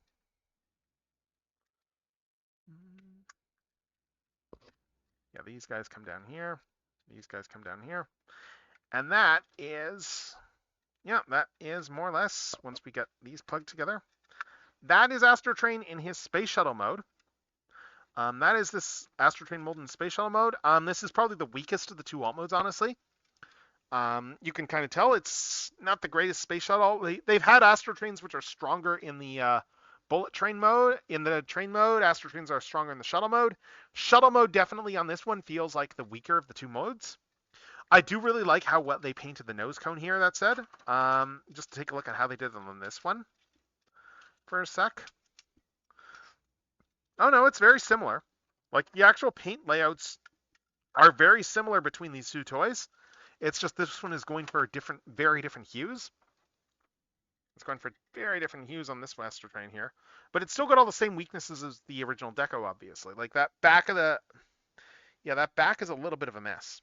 Yeah, these guys come down here. These guys come down here. And that is more or less, once we get these plugged together. That is Astrotrain in his space shuttle mode. That is this Astrotrain mold in space shuttle mode. This is probably the weakest of the two alt modes, honestly. You can kind of tell it's not the greatest space shuttle. They've had Astrotrains which are stronger in the bullet train mode. In the train mode, Astrotrains are stronger in the shuttle mode. Shuttle mode definitely on this one feels like the weaker of the two modes. I do really like how well they painted the nose cone here, that said. Just to take a look at how they did it on this one for a sec. Oh no, it's very similar. Like the actual paint layouts are very similar between these two toys. It's just this one is going for very different hues. It's going for very different hues on this Astrotrain here. But it's still got all the same weaknesses as the original Deco, obviously. Like that back of the... Yeah, that back is a little bit of a mess.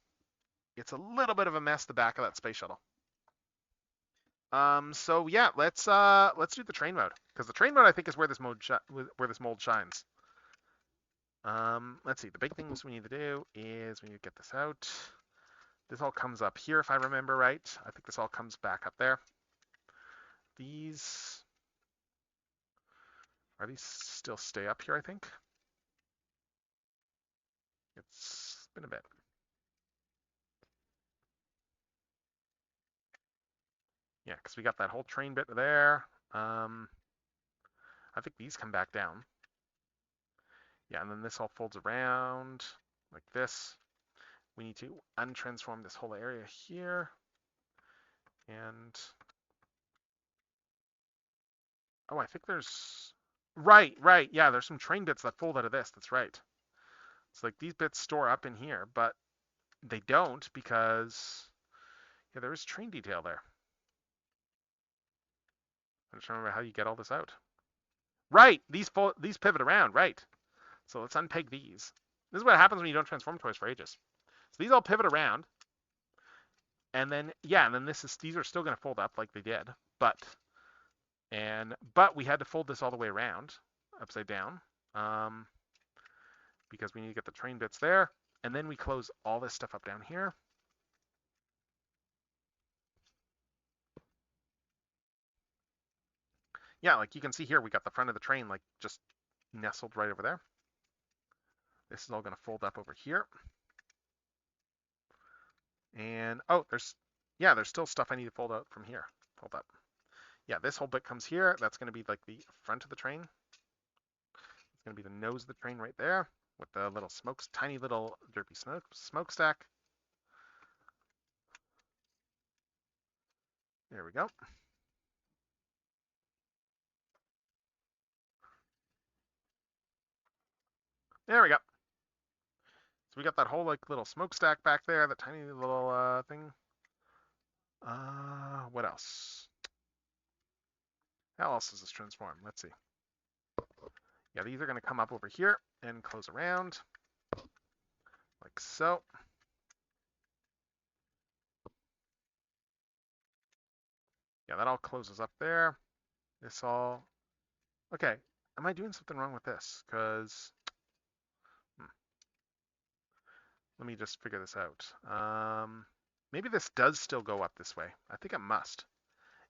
It's a little bit of a mess, the back of that space shuttle. So yeah, let's do the train mode, because the train mode I think is where this mold shines. Let's see. The big things we need to do is we need to get this out. This all comes up here, if I remember right. I think this all comes back up there. These still stay up here, I think. It's been a bit. Yeah, because we got that whole train bit there. I think these come back down. Yeah, and then this all folds around like this. We need to untransform this whole area here. And oh, I think there's right. Yeah, there's some train bits that fold out of this. That's right. It's like these bits store up in here, but they don't because yeah, there is train detail there. I'm just trying to remember how you get all this out. Right, these pivot around, right. So let's unpeg these. This is what happens when you don't transform toys for ages. So these all pivot around. And then, yeah, and then these are still going to fold up like they did. But we had to fold this all the way around, upside down. because we need to get the train bits there. And then we close all this stuff up down here. Yeah, like you can see here, we got the front of the train like just nestled right over there. This is all going to fold up over here. And oh, there's still stuff I need to fold out from here. Fold up. Yeah, this whole bit comes here. That's going to be like the front of the train. It's going to be the nose of the train right there with the little tiny little derpy smokestack. There we go. There we go. So we got that whole like little smokestack back there, that tiny little thing. What else? How else does this transform? Let's see. Yeah, these are going to come up over here and close around like so. Yeah, that all closes up there. This all. Okay, am I doing something wrong with this? Because let me just figure this out. Maybe this does still go up this way. I think it must.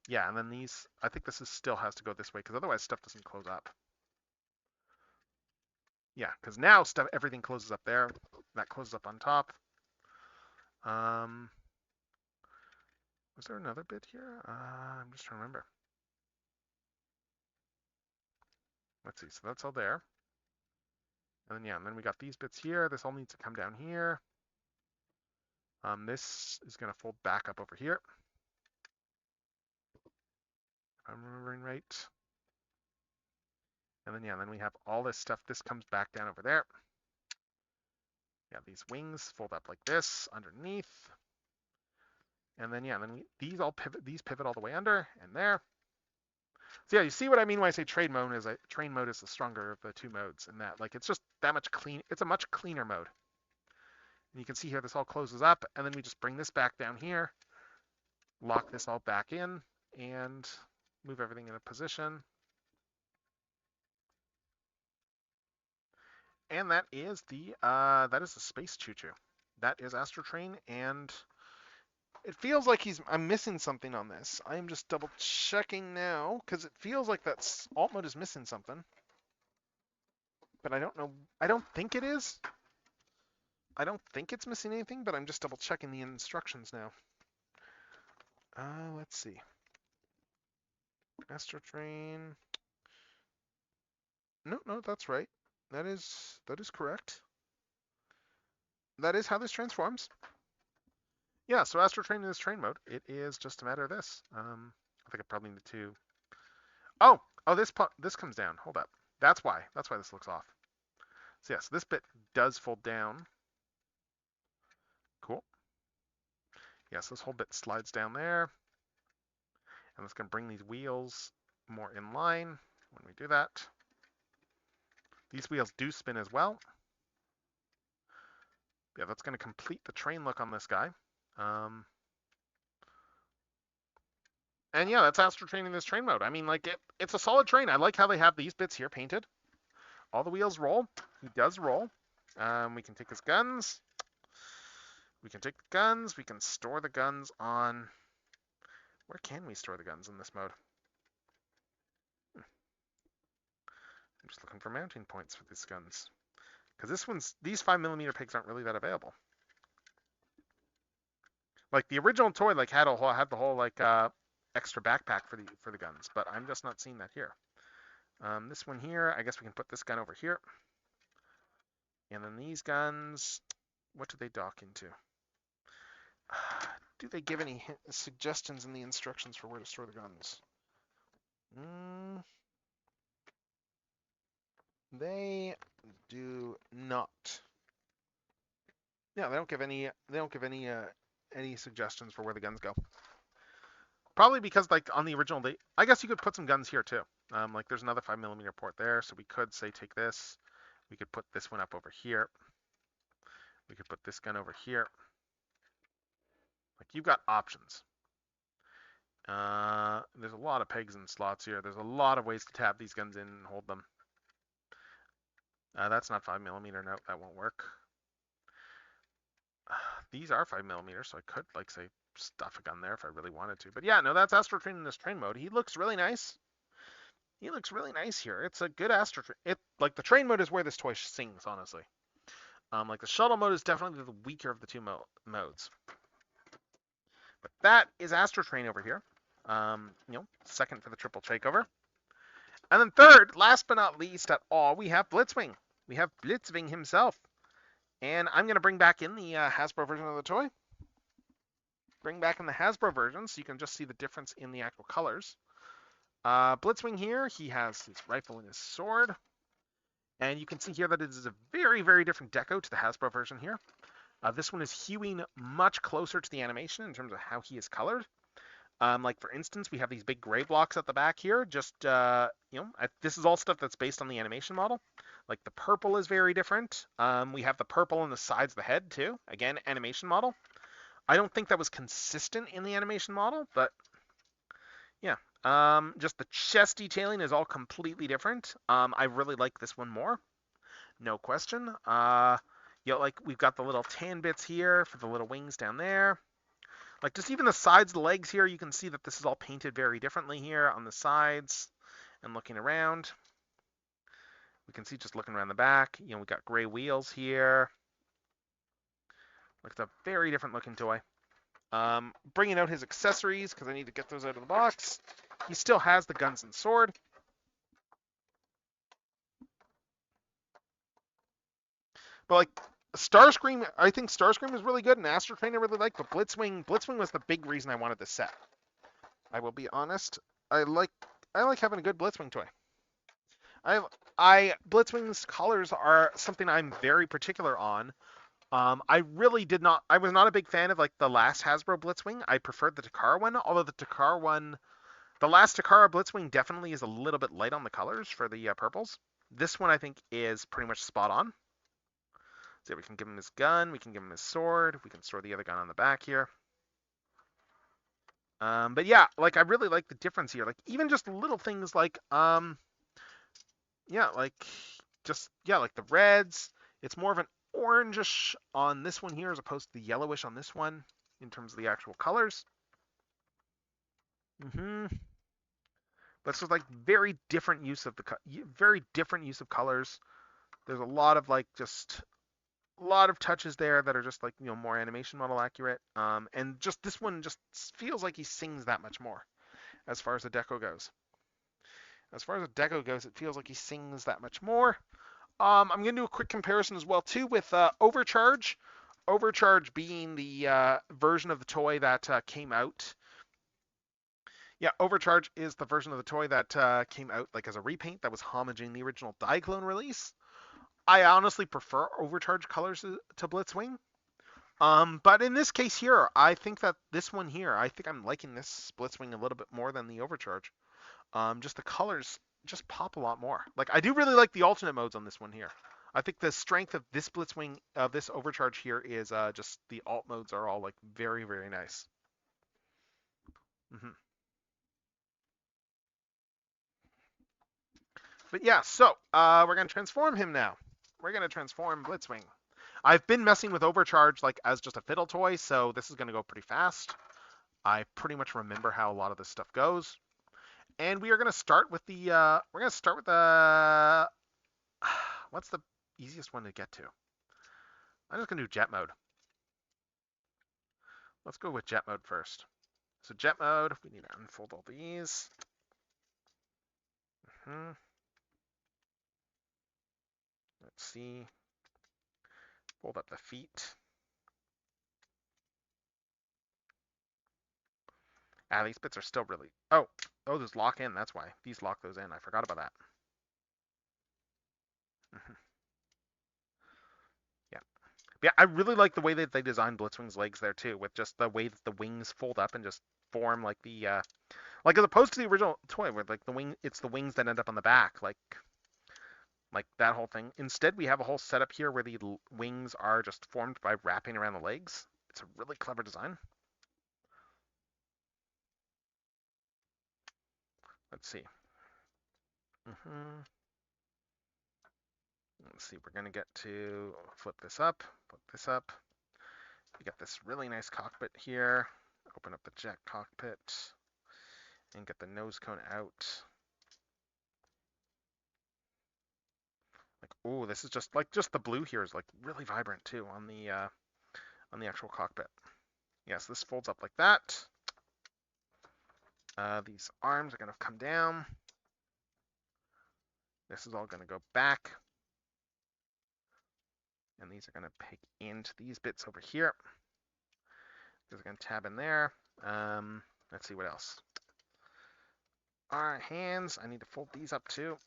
Yeah, and then these, I think this still has to go this way because otherwise stuff doesn't close up. Yeah, because now everything closes up there. That closes up on top. Was there another bit here? I'm just trying to remember. Let's see, so that's all there. And then, yeah, and then we got these bits here. This all needs to come down here. This is going to fold back up over here. If I'm remembering right. And then, yeah, then we have all this stuff. This comes back down over there. Yeah, these wings fold up like this underneath. And then, yeah, then these pivot all the way under and there. So yeah, you see what I mean when I say train mode is the stronger of the two modes, in that like it's just that much clean. It's a much cleaner mode. And you can see here this all closes up, and then we just bring this back down here, lock this all back in, and move everything in a position. And that is the space choo-choo. That is Astro Train, and it feels like I'm missing something on this. I am just double checking now because it feels like that alt mode is missing something. But I don't know. I don't think it is. I don't think it's missing anything, but I'm just double checking the instructions now. Let's see. Astro Train. No, that's right. That is correct. That is how this transforms. Yeah, so Astro Train is train mode. It is just a matter of this. I think I probably need to. Oh, this comes down. Hold up. That's why this looks off. So yes, this bit does fold down. Cool. Yes, this whole bit slides down there. And it's going to bring these wheels more in line when we do that. These wheels do spin as well. Yeah, that's going to complete the train look on this guy. And yeah, that's Astro Train in this train mode. I mean, like, it's a solid train. I like how they have these bits here painted. All the wheels roll. He does roll. We can take his guns. We can take the guns. We can store the guns on... Where can we store the guns in this mode? I'm just looking for mounting points for these guns. Because these 5mm pigs aren't really that available. Like the original toy, like had the whole like extra backpack for the guns, but I'm just not seeing that here. This one here, I guess we can put this gun over here. And then these guns, what do they dock into? Do they give any suggestions in the instructions for where to store the guns? They do not. Yeah, they don't give any suggestions for where the guns go. Probably because like on the original, I guess you could put some guns here too. Like there's another 5mm port there, so we could say take this. We could put this one up over here. We could put this gun over here. Like you've got options. There's a lot of pegs and slots here. There's a lot of ways to tab these guns in and hold them. That's not 5mm. No, that won't work. These are 5mm, so I could, like, say, stuff a gun there if I really wanted to. But yeah, no, that's Astro Train in this train mode. He looks really nice. He looks really nice here. It's a good Astro Train. Like, the train mode is where this toy sings, honestly. Like, the shuttle mode is definitely the weaker of the two modes. But that is Astro Train over here. Second for the triple takeover. And then third, last but not least at all, we have Blitzwing. We have Blitzwing himself. And I'm going to bring back in the Hasbro version of the toy. Bring back in the Hasbro version so you can just see the difference in the actual colors. Blitzwing here, he has his rifle and his sword. And you can see here that it is a very, very different deco to the Hasbro version here. This one is hewing much closer to the animation in terms of how he is colored. Like, for instance, we have these big gray blocks at the back here. This is all stuff that's based on the animation model. Like, the purple is very different. We have the purple on the sides of the head, too. Again, animation model. I don't think that was consistent in the animation model, but yeah. Just the chest detailing is all completely different. I really like this one more. No question. Like, we've got the little tan bits here for the little wings down there. Like, just even the sides of the legs here, you can see that this is all painted very differently here on the sides and looking around. We can see just looking around the back, we got gray wheels here. Like, it's a very different looking toy. Bringing out his accessories, because I need to get those out of the box. He still has the guns and sword. But, like, Starscream, I think Starscream is really good, and Astro Train I really like, but Blitzwing was the big reason I wanted this set. I will be honest. I like having a good Blitzwing toy. Blitzwing's colors are something I'm very particular on. I was not a big fan of, like, the last Hasbro Blitzwing. I preferred the Takara one, although the last Takara Blitzwing definitely is a little bit light on the colors for the purples. This one I think is pretty much spot on. So we can give him his gun, we can give him his sword, we can store the other gun on the back here. But yeah, like, I really like the difference here. Like, even just little things like like the reds. It's more of an orangish on this one here as opposed to the yellowish on this one in terms of the actual colors. But it's just, like, very different use of colors. There's a lot of, like, just a lot of touches there that are just, like, more animation model accurate. And just this one just feels like he sings that much more as far as the deco goes. It feels like he sings that much more. I'm going to do a quick comparison as well, too, with Overcharge. Overcharge being the version of the toy that came out. Yeah, Overcharge is the version of the toy that came out, like, as a repaint that was homaging the original Diaclone release. I honestly prefer Overcharge colors to Blitzwing. But in this case here, I think that this one here, I think I'm liking this Blitzwing a little bit more than the Overcharge. Just the colors just pop a lot more. Like, I do really like the alternate modes on this one here. I think the strength of this Blitzwing, this Overcharge here is just the alt modes are all, like, very, very nice. But yeah, so we're going to transform him now. We're going to transform Blitzwing. I've been messing with Overcharge, like, as just a fiddle toy, so this is going to go pretty fast. I pretty much remember how a lot of this stuff goes. And we are going to start with the, what's the easiest one to get to? I'm just going to do jet mode. Let's go with jet mode first. So jet mode, we need to unfold all these. Let's see. Fold up the feet. These bits are still really... Oh, those lock in, that's why. These lock those in. I forgot about that. Yeah, I really like the way that they designed Blitzwing's legs there, too, with just the way that the wings fold up and just form, like, the... Like, as opposed to the original toy, where, like, it's the wings that end up on the back, like that whole thing. Instead, we have a whole setup here where the wings are just formed by wrapping around the legs. It's a really clever design. Let's see. let's see, we're going to get to flip this up, flip this up. We got this really nice cockpit here. Open up the jet cockpit and get the nose cone out. Like, oh, this is just the blue here is like really vibrant too on the actual cockpit. Yes, this folds up like that. These arms are going to come down. This is all going to go back. And these are going to peg into these bits over here. These are going to tab in there. Let's see what else. Our hands, I need to fold these up too.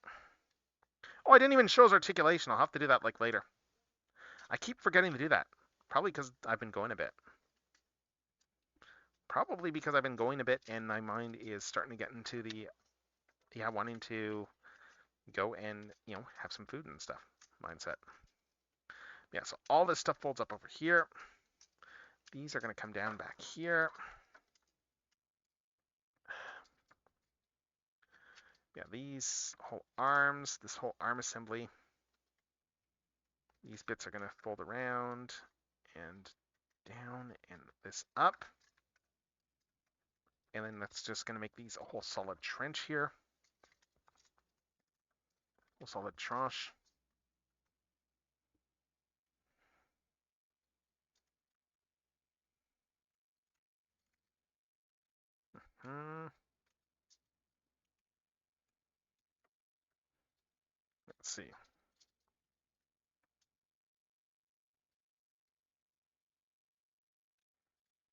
Oh, I didn't even show his articulation. I'll have to do that like later. I keep forgetting to do that. Probably because I've been going a bit. Probably because I've been going a bit and my mind is starting to get into the wanting to go and, have some food and stuff mindset. Yeah, so all this stuff folds up over here. These are going to come down back here. Yeah, these whole arms, this whole arm assembly, these bits are going to fold around and down and this up. And then that's just going to make these a whole solid trench here. Whole solid tranche. Let's see.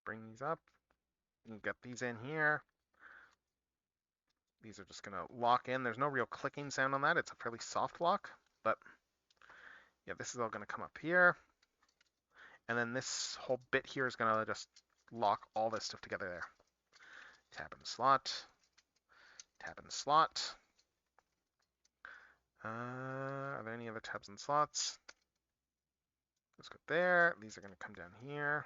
Bring these up. You get these in here. These are just going to lock in. There's no real clicking sound on that. It's a fairly soft lock, but yeah, this is all going to come up here. And then this whole bit here is going to just lock all this stuff together there. Tab in the slot. Tab in the slot. Are there any other tabs and slots? Let's go there. These are going to come down here.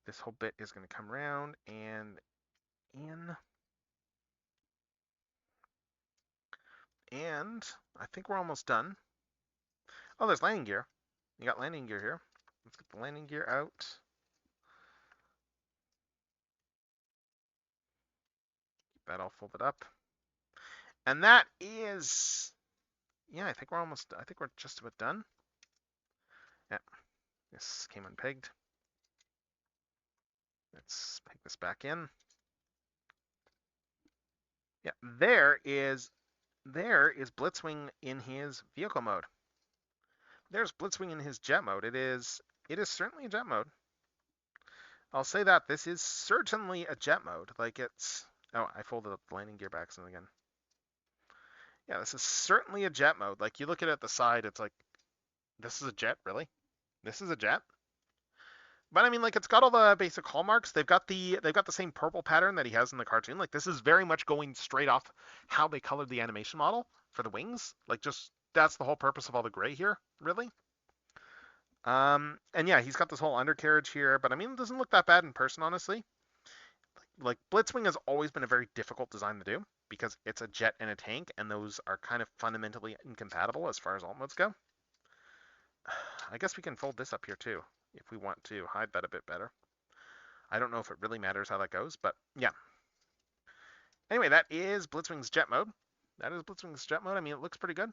This whole bit is going to come around and in. And I think we're almost done. Oh, there's landing gear. You got landing gear here. Let's get the landing gear out. Keep that all folded up. And that is, yeah, I think we're just about done. Yeah, this came unpegged. Let's peg this back in. Yeah, there is Blitzwing in his vehicle mode. There's Blitzwing in his jet mode. It is certainly a jet mode. I'll say that this is certainly a jet mode. Like it's, oh, I folded up the landing gear back in again. Yeah, this is certainly a jet mode. Like you look at it at the side, it's like, this is a jet, really? This is a jet? But I mean, like it's got all the basic hallmarks. They've got the same purple pattern that he has in the cartoon. Like this is very much going straight off how they colored the animation model for the wings. Like just that's the whole purpose of all the gray here, really. And yeah, he's got this whole undercarriage here, but I mean, it doesn't look that bad in person, honestly. Like Blitzwing has always been a very difficult design to do because it's a jet and a tank, and those are kind of fundamentally incompatible as far as alt modes go. I guess we can fold this up here too if we want to hide that a bit better. I don't know if it really matters how that goes, but yeah. Anyway, that is Blitzwing's jet mode. That is Blitzwing's jet mode. I mean, it looks pretty good.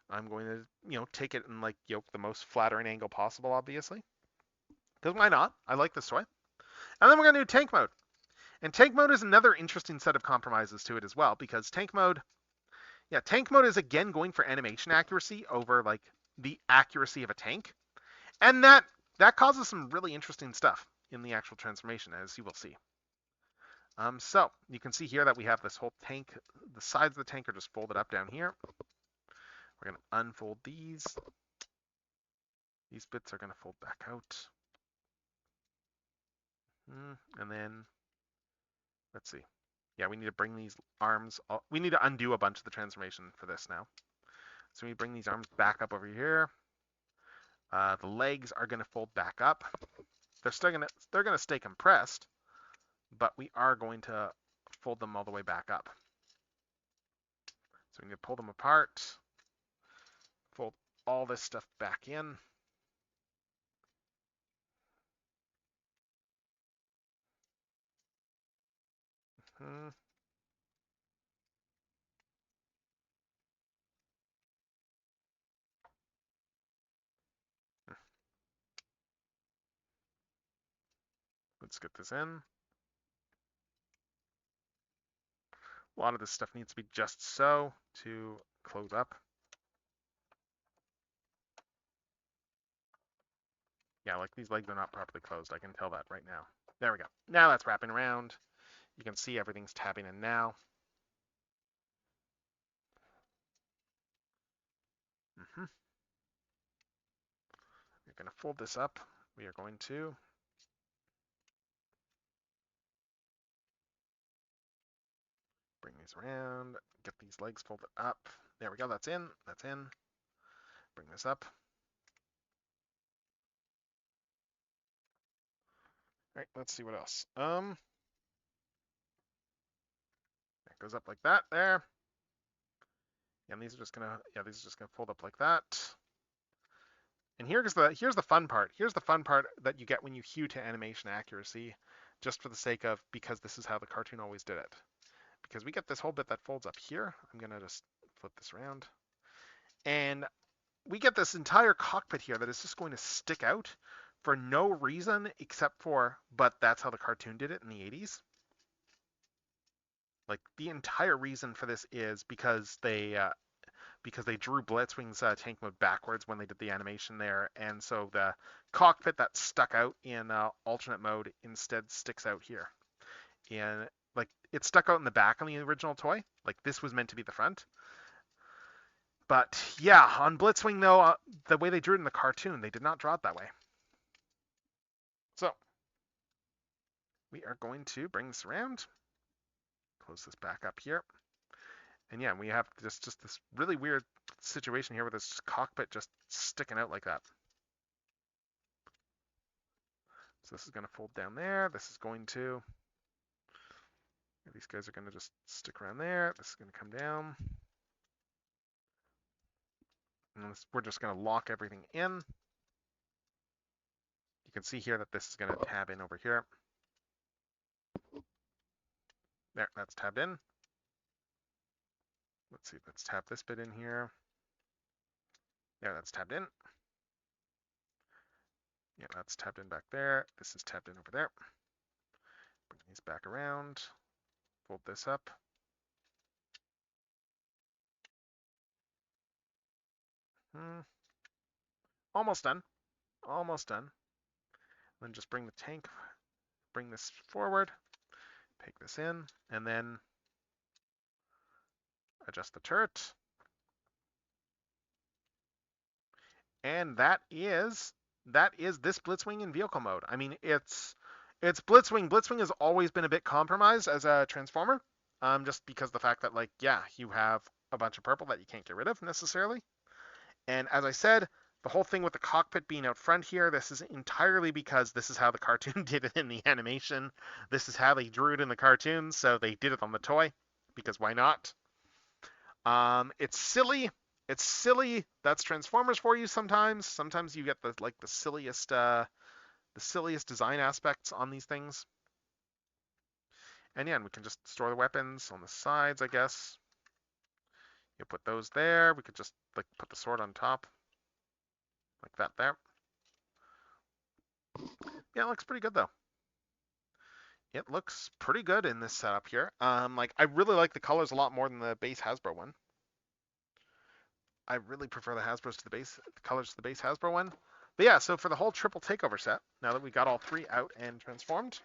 I'm going to, take it in like the most flattering angle possible, obviously. Because why not? I like this toy. And then we're going to do tank mode. And tank mode is another interesting set of compromises to it as well, because tank mode is again going for animation accuracy over like the accuracy of a tank. And that causes some really interesting stuff in the actual transformation, as you will see. So you can see here that we have this whole tank. The sides of the tank are just folded up down here. We're going to unfold these. These bits are going to fold back out. And then, let's see. Yeah, we need to bring these arms. We need to undo a bunch of the transformation for this now. So we bring these arms back up over here. The legs are going to fold back up. They're going to stay compressed, but we are going to fold them all the way back up. So we need to pull them apart, fold all this stuff back in. Hmm. Let's get this in. A lot of this stuff needs to be just so to close up. Yeah, like these legs are not properly closed. I can tell that right now. There we go. Now that's wrapping around. You can see everything's tabbing in now. We're going to fold this up. We are going to bring these around, get these legs folded up. There we go. That's in. That's in. Bring this up. All right, let's see what else. That goes up like that there. And these are just gonna, these are just gonna fold up like that. And here's the fun part. Here's the fun part that you get when you hew to animation accuracy, just for the sake of, because this is how the cartoon always did it. Because we get this whole bit that folds up here. I'm gonna just flip this around. And we get this entire cockpit here that is just going to stick out for no reason except for, but that's how the cartoon did it in the 80s. Like the entire reason for this is because they drew Blitzwing's tank mode backwards when they did the animation there, and so the cockpit that stuck out in alternate mode instead sticks out here. And like it stuck out in the back on the original toy. Like this was meant to be the front. But yeah, on Blitzwing though, the way they drew it in the cartoon, they did not draw it that way. So we are going to bring this around, close this back up here. And yeah, we have just this really weird situation here with this cockpit just sticking out like that. So this is going to fold down there. This is going to, these guys are going to just stick around there. This is going to come down. And we're just going to lock everything in. You can see here that this is going to tab in over here. There, that's tabbed in. Let's see, let's tab this bit in here. There, that's tabbed in. Yeah, that's tabbed in back there. This is tabbed in over there. Bring these back around. Fold this up. Almost done. Almost done. Then just bring the tank, bring this forward, take this in, and then adjust the turret. And that is this Blitzwing in vehicle mode. I mean, it's Blitzwing. Blitzwing has always been a bit compromised as a transformer, just because the fact that, like, yeah, you have a bunch of purple that you can't get rid of necessarily. And as I said, the whole thing with the cockpit being out front here, this is entirely because this is how the cartoon did it in the animation. This is how they drew it in the cartoon, so they did it on the toy, because why not? It's silly. It's silly. That's Transformers for you sometimes. Sometimes you get the silliest design aspects on these things. And yeah, and we can just store the weapons on the sides, I guess. You put those there. We could just like put the sword on top. Like that there. Yeah, it looks pretty good though. It looks pretty good in this setup here. Like I really like the colors a lot more than the base Hasbro one. I really prefer the Hasbros to the colors to the base Hasbro one. But yeah, so for the whole triple takeover set, now that we got all three out and transformed,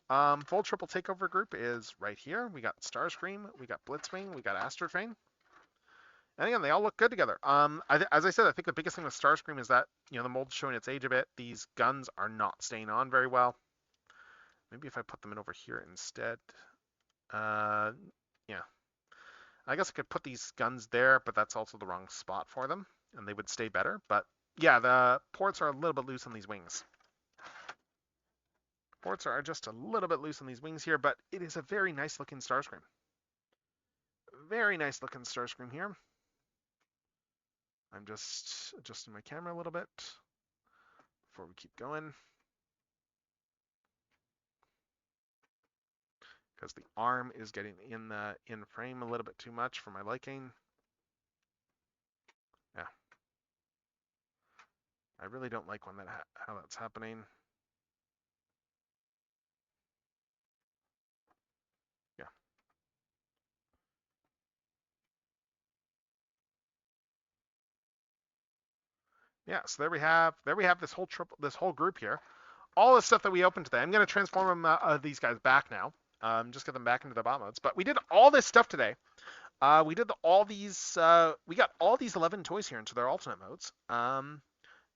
full triple takeover group is right here. We got Starscream, we got Blitzwing, we got Astrotrain. And again, they all look good together. As I said, I think the biggest thing with Starscream is that, you know, the mold's showing its age a bit. These guns are not staying on very well. Maybe if I put them in over here instead. Yeah. I guess I could put these guns there, but that's also the wrong spot for them, and they would stay better. But yeah, the ports are a little bit loose on these wings. Ports are just a little bit loose on these wings here, but it is a very nice looking Starscream. very nice looking Starscream here. I'm just adjusting my camera a little bit before we keep going. Because the arm is getting in frame a little bit too much for my liking. Yeah. I really don't like when how that's happening. Yeah. Yeah, so there we have this whole group here. All the stuff that we opened today. I'm going to transform these guys back now. Just get them back into the bot modes. But we did all this stuff today. We did we got all these 11 toys here into their alternate modes.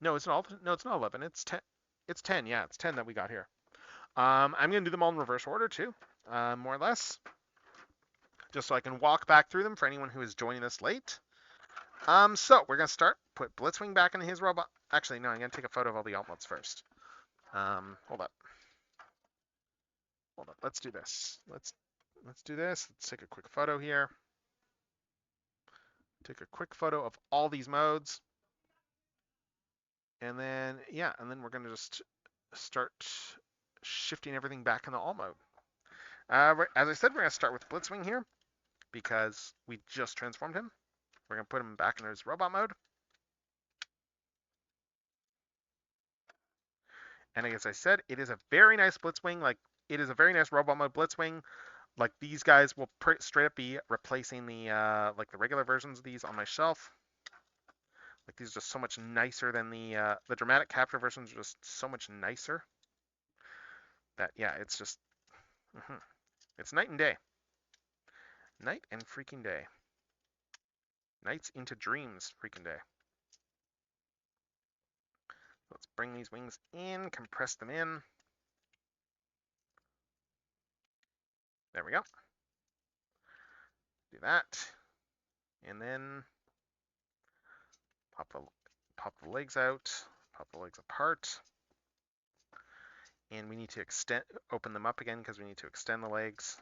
No, it's not 11. It's 10. It's 10. Yeah, it's 10 that we got here. I'm going to do them all in reverse order too, more or less, just so I can walk back through them for anyone who is joining us late. So we're going to start. Put Blitzwing back in his robot. Actually, no, I'm going to take a photo of all the alt modes first. Hold up. Let's do this. Let's do this. Let's take a quick photo here. Take a quick photo of all these modes. And then, yeah, and then we're going to just start shifting everything back in the alt mode. As I said, we're going to start with Blitzwing here because we just transformed him. We're going to put him back in his robot mode. And as I said, it is a very nice Blitzwing. Like, it is a very nice robot mode Blitzwing. Like, these guys will straight up be replacing the like the regular versions of these on my shelf. Like, these are just so much nicer than the dramatic capture versions are just so much nicer. That, yeah, it's just, it's night and day. Night and freaking day. Nights into dreams freaking day. Let's bring these wings in, compress them in. There we go. Do that. And then pop the legs out, pop the legs apart. And we need to open them up again because we need to extend the legs.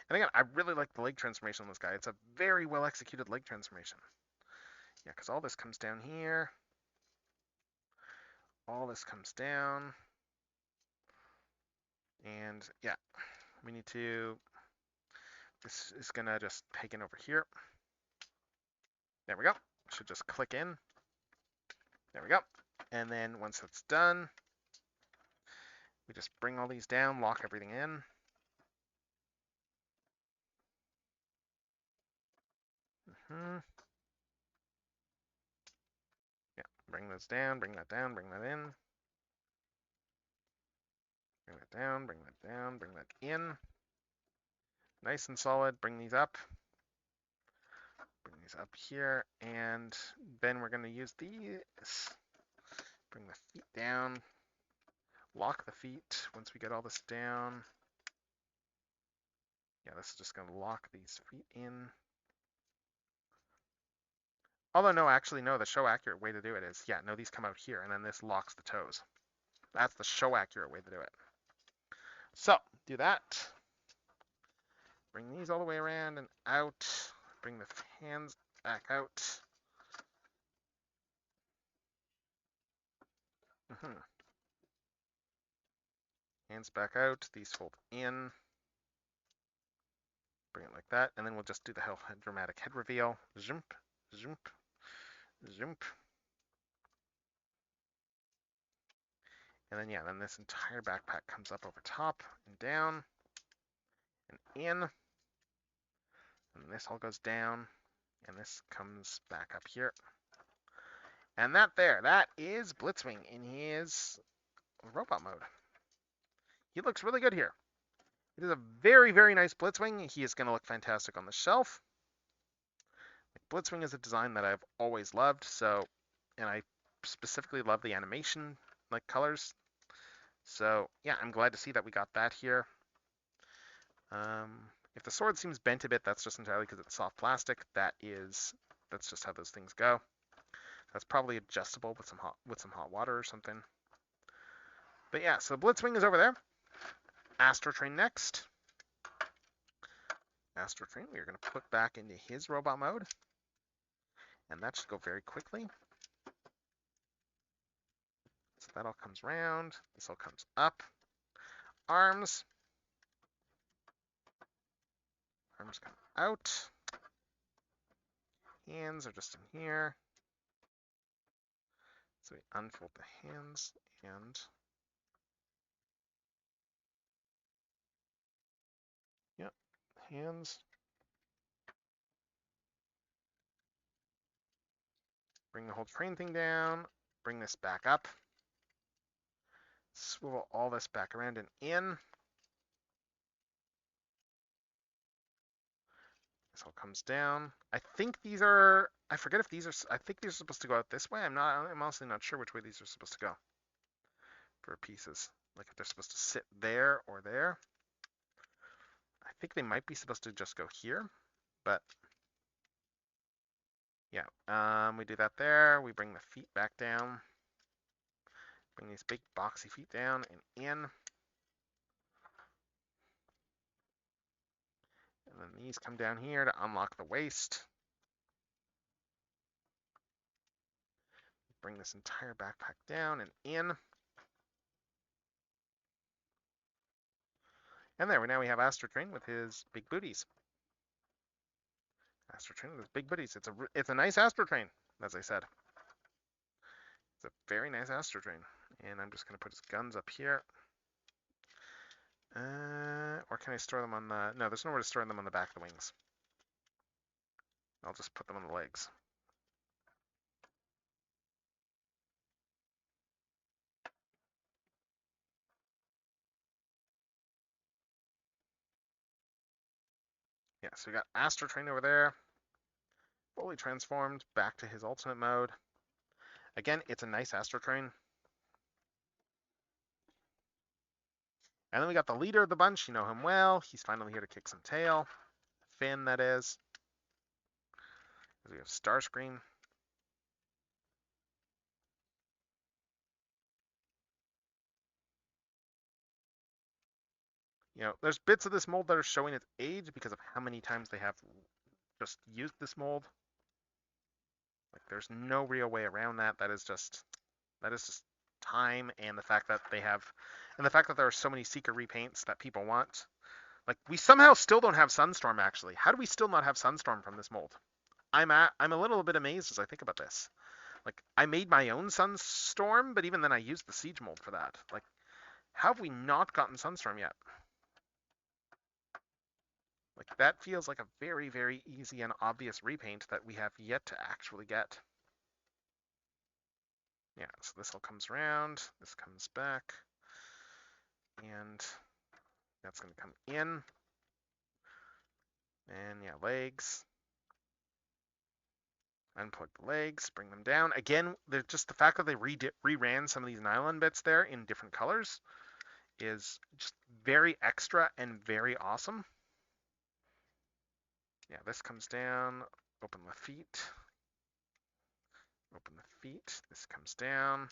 And again, I really like the leg transformation on this guy. It's a very well executed leg transformation. Yeah, because all this comes down here. All this comes down. And yeah, we need to, this is gonna just take in over here. There we go. Should just click in. There we go. And then once it's done, we just bring all these down, lock everything in. Yeah, bring those down, bring that down, bring that in. Bring that down, bring that down, bring that in. Nice and solid. Bring these up. Bring these up here. And then we're going to use these. Bring the feet down. Lock the feet once we get all this down. Yeah, this is just going to lock these feet in. Although, no, actually, no, the show accurate way to do it is, yeah, no, these come out here, and then this locks the toes. That's the show accurate way to do it. So, do that. Bring these all the way around and out. Bring the hands back out. Hands back out. These fold in. Bring it like that. And then we'll just do the dramatic head reveal. Zoomp, zoomp, zoomp. And then, yeah, then this entire backpack comes up over top and down and in. And this all goes down. And this comes back up here. And that is Blitzwing in his robot mode. He looks really good here. It is a very, very nice Blitzwing. He is going to look fantastic on the shelf. Blitzwing is a design that I've always loved, and I specifically love the animation, like colors. So yeah, I'm glad to see that we got that here. If the sword seems bent a bit, that's just entirely because it's soft plastic. That's just how those things go. That's probably adjustable with some hot water or something. But yeah, so Blitzwing is over there. Astro Train next. Astrotrain we are going to put back into his robot mode. And that should go very quickly. So that all comes round. This all comes up. Arms. Arms come out. Hands are just in here. So we unfold the hands and yep, hands. Bring the whole train thing down. Bring this back up. Swivel all this back around and in. This all comes down. I think these are, I forget if these are, I think these are supposed to go out this way. I'm honestly not sure which way these are supposed to go for pieces. Like if they're supposed to sit there or there. I think they might be supposed to just go here, but yeah, we do that there. We bring the feet back down. Bring these big boxy feet down and in. And then these come down here to unlock the waist. Bring this entire backpack down and in. And there, now we have Astrotrain with his big booties. Astrotrain with his big booties. It's a nice Astrotrain, as I said. It's a very nice Astrotrain. And I'm just going to put his guns up here. Or can I store them on the... No, there's nowhere to store them on the back of the wings. I'll just put them on the legs. Yeah, so we got Astrotrain over there. Fully transformed back to his ultimate mode. Again, it's a nice Astrotrain. And then we got the leader of the bunch. You know him well. He's finally here to kick some tail. Finn, that is. We have Starscream. You know, there's bits of this mold that are showing its age because of how many times they have just used this mold. Like, there's no real way around that. That is just time and the fact that there are so many secret repaints that people want. Like, we somehow still don't have Sunstorm, actually. How do we still not have Sunstorm from this mold? I'm a little bit amazed as I think about this. Like, I made my own Sunstorm, but even then I used the Siege mold for that. Like, how have we not gotten Sunstorm yet? Like, that feels like a very, very easy and obvious repaint that we have yet to actually get. Yeah, so this all comes around, this comes back, and that's going to come in. And yeah, legs. Unplug the legs, bring them down. Again, they're just the fact that they reran some of these nylon bits there in different colors is just very extra and very awesome. Yeah, this comes down, open the feet. Open the feet, this comes down.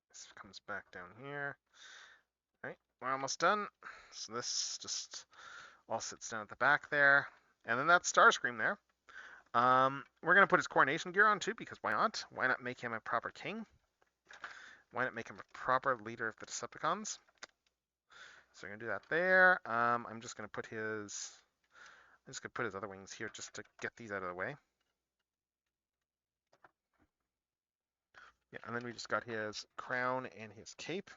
This comes back down here. All right, we're almost done. So this just all sits down at the back there. And then that's Starscream there. We're going to put his coronation gear on too, because why not? Why not make him a proper king? Why not make him a proper leader of the Decepticons? So we're going to do that there. I'm just going to put his other wings here just to get these out of the way. Yeah, and then we just got his crown and his cape.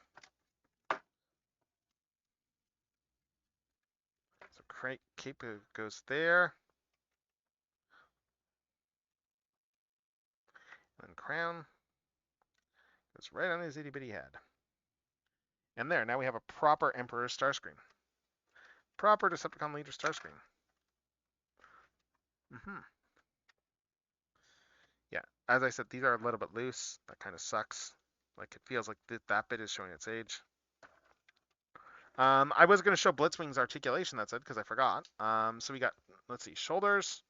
So cape goes there. And then crown goes right on his itty bitty head. And there, now we have a proper Emperor Starscream. Proper Decepticon leader Starscream. Yeah, as I said, these are a little bit loose. That kind of sucks. Like, it feels like that bit is showing its age. I was going to show Blitzwing's articulation, that's it, because I forgot. So we got, let's see, shoulders.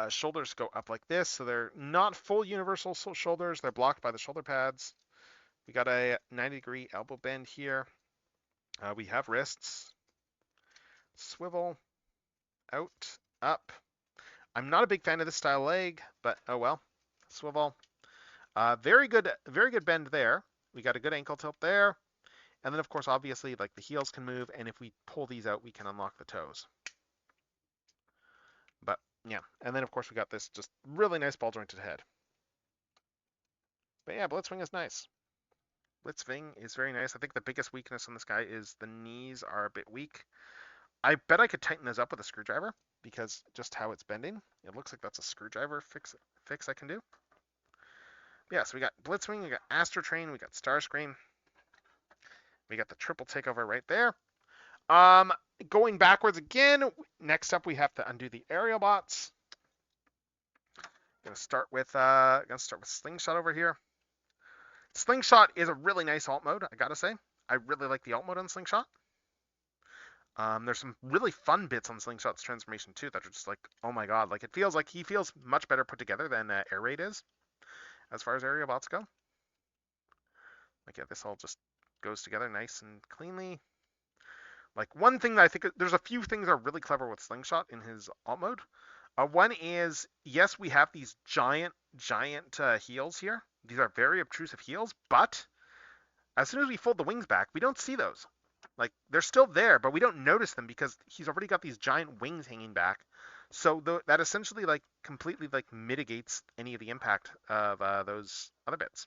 Shoulders go up like this, so they're not full universal shoulders. They're blocked by the shoulder pads. We got a 90-degree elbow bend here. We have wrists. Swivel, out, up. I'm not a big fan of this style leg, but oh well. Swivel. Very good bend there. We got a good ankle tilt there. And then, of course, obviously, like the heels can move, and if we pull these out, we can unlock the toes. But yeah, and then of course we got this just really nice ball jointed head. But yeah, Blitzwing is nice. Blitzwing is very nice. I think the biggest weakness on this guy is the knees are a bit weak. I bet I could tighten those up with a screwdriver because just how it's bending. It looks like that's a screwdriver fix I can do. Yeah, so we got Blitzwing, we got Astro Train, we got Starscream. We got the triple takeover right there. Going backwards again, next up we have to undo the aerial bots. Gonna start with Slingshot over here. Slingshot is a really nice alt mode, I gotta say. I really like the alt mode on Slingshot. There's some really fun bits on Slingshot's transformation too that are just like, oh my god, like it feels like he feels much better put together than Air Raid is, as far as aerial bots go. Like yeah, this all just goes together nice and cleanly. Like one thing that I think there's a few things that are really clever with Slingshot in his alt mode. One is, yes, we have these giant heels here. These are very obtrusive heels, but as soon as we fold the wings back, we don't see those. Like they're still there, but we don't notice them because he's already got these giant wings hanging back. So that essentially like completely like mitigates any of the impact of those other bits.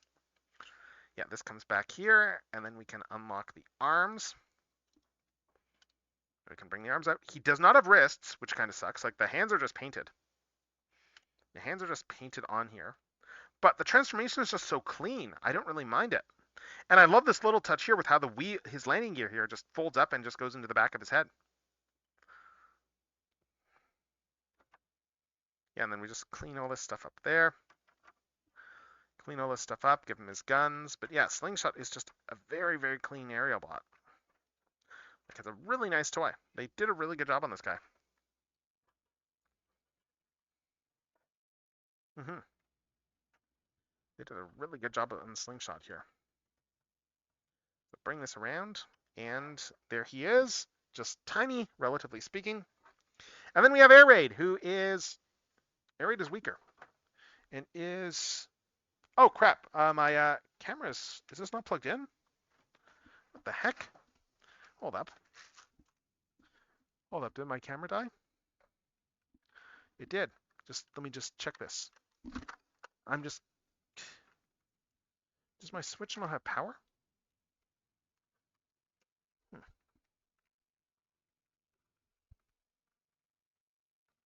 Yeah, this comes back here, and then we can unlock the arms. We can bring the arms out. He does not have wrists, which kind of sucks. Like the hands are just painted. The hands are just painted on here. But the transformation is just so clean. I don't really mind it. And I love this little touch here with how his landing gear here just folds up and just goes into the back of his head. Yeah, and then we just clean all this stuff up there. Clean all this stuff up, give him his guns. But yeah, Slingshot is just a very, very clean aerial bot. Like it's a really nice toy. They did a really good job on this guy. They did a really good job on the Slingshot here. So bring this around, and there he is. Just tiny, relatively speaking. And then we have Air Raid, Air Raid is weaker. And is... Oh, crap. My camera is this not plugged in? What the heck? Hold up. Hold up. Did my camera die? It did. Let me just check this. Does my Switch not have power?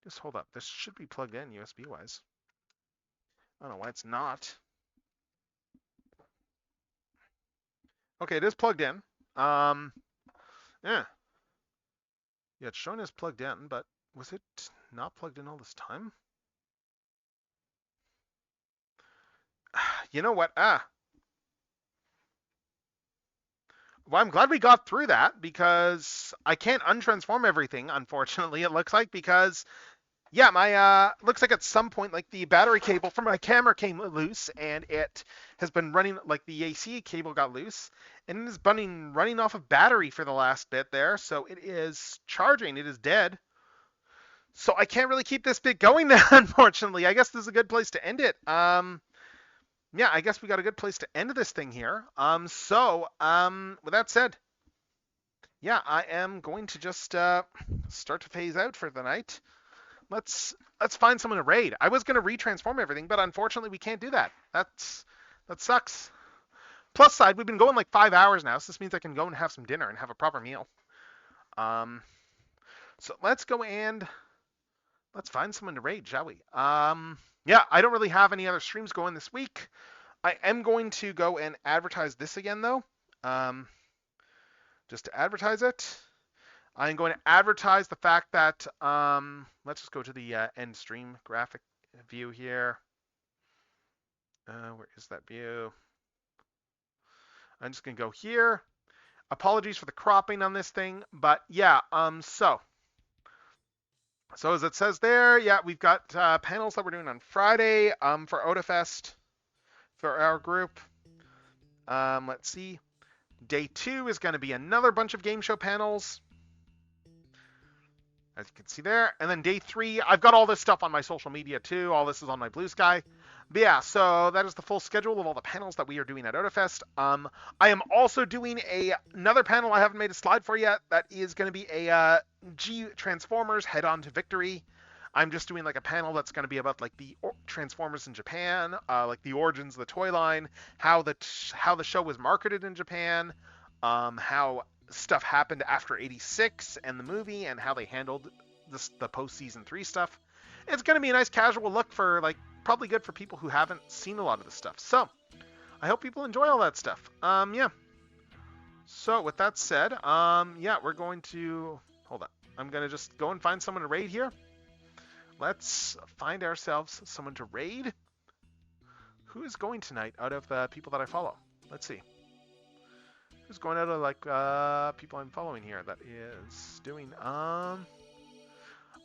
Just hold up. This should be plugged in USB-wise. I don't know why it's not. Okay, it is plugged in. Yeah. Yeah, it's showing as plugged in, but was it not plugged in all this time? You know what? Well, I'm glad we got through that because I can't untransform everything, unfortunately, it looks like, because yeah, my looks like at some point like the battery cable from my camera came loose and it has been running, like the AC cable got loose and it is running off of battery for the last bit there, so it is charging, it is dead. So I can't really keep this bit going now, unfortunately. I guess this is a good place to end it. Yeah, I guess we got a good place to end this thing here. With that said, yeah, I am going to just start to phase out for the night. Let's find someone to raid. I was going to retransform everything, but unfortunately we can't do that. That sucks. Plus side, we've been going like 5 hours now, so this means I can go and have some dinner and have a proper meal. So let's go and let's find someone to raid, shall we? Yeah, I don't really have any other streams going this week. I am going to go and advertise this again, though. Just to advertise it. I'm going to advertise the fact that, let's just go to the end stream graphic view here. Where is that view? I'm just going to go here. Apologies for the cropping on this thing, but yeah, So as it says there, yeah, we've got panels that we're doing on Friday for Autofest for our group. Let's see. Day 2 is going to be another bunch of game show panels. as you can see there. And then day 3, I've got all this stuff on my social media too. All this is on my Blue Sky. But yeah, so that is the full schedule of all the panels that we are doing at AutoFest. I am also doing another panel I haven't made a slide for yet. That is going to be a G Transformers Head On to Victory. I'm just doing like a panel that's going to be about like the Transformers in Japan, like the origins of the toy line, how the show was marketed in Japan, how stuff happened after '86 and the movie, and how they handled the post season 3 stuff. It's going to be a nice casual look for like probably good for people who haven't seen a lot of this stuff. So I hope people enjoy all that stuff. Yeah. So with that said, yeah, we're going to hold on. I'm going to just go and find someone to raid here. Let's find ourselves someone to raid. Who is going tonight out of the people that I follow? Let's see. Who's going out of like people I'm following here that is doing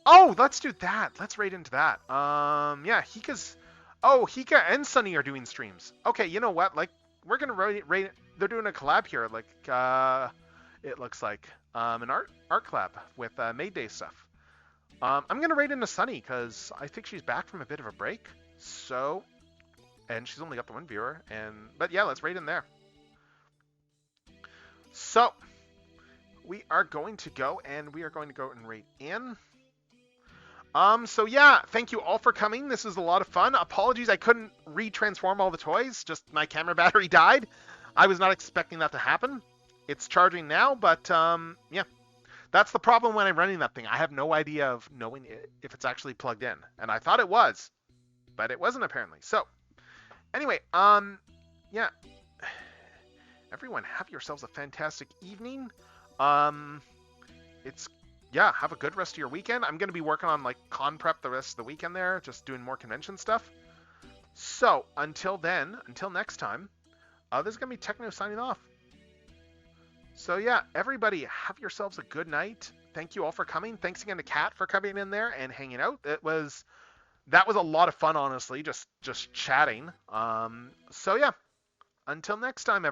Oh, let's do that. Let's raid into that. Yeah, Hika and Sunny are doing streams. Okay, you know what? Like we're gonna raid. They're doing a collab here. Like it looks like an art collab with Made Day stuff. I'm gonna raid into Sunny because I think she's back from a bit of a break. So, and she's only got the one viewer. But yeah, let's raid in there. So we are going to go and raid in. So yeah, thank you all for coming. This is a lot of fun. Apologies, I couldn't retransform all the toys. Just my camera battery died. I was not expecting that to happen. It's charging now, but yeah. That's the problem when I'm running that thing. I have no idea of knowing if it's actually plugged in. And I thought it was, but it wasn't apparently. So anyway, yeah. Everyone, have yourselves a fantastic evening. Yeah, have a good rest of your weekend. I'm going to be working on like con prep the rest of the weekend there, just doing more convention stuff. So until then, until next time, this is going to be Techno signing off. So yeah, everybody, have yourselves a good night. Thank you all for coming. Thanks again to Kat for coming in there and hanging out. That was a lot of fun, honestly, just chatting. So yeah, until next time, everyone.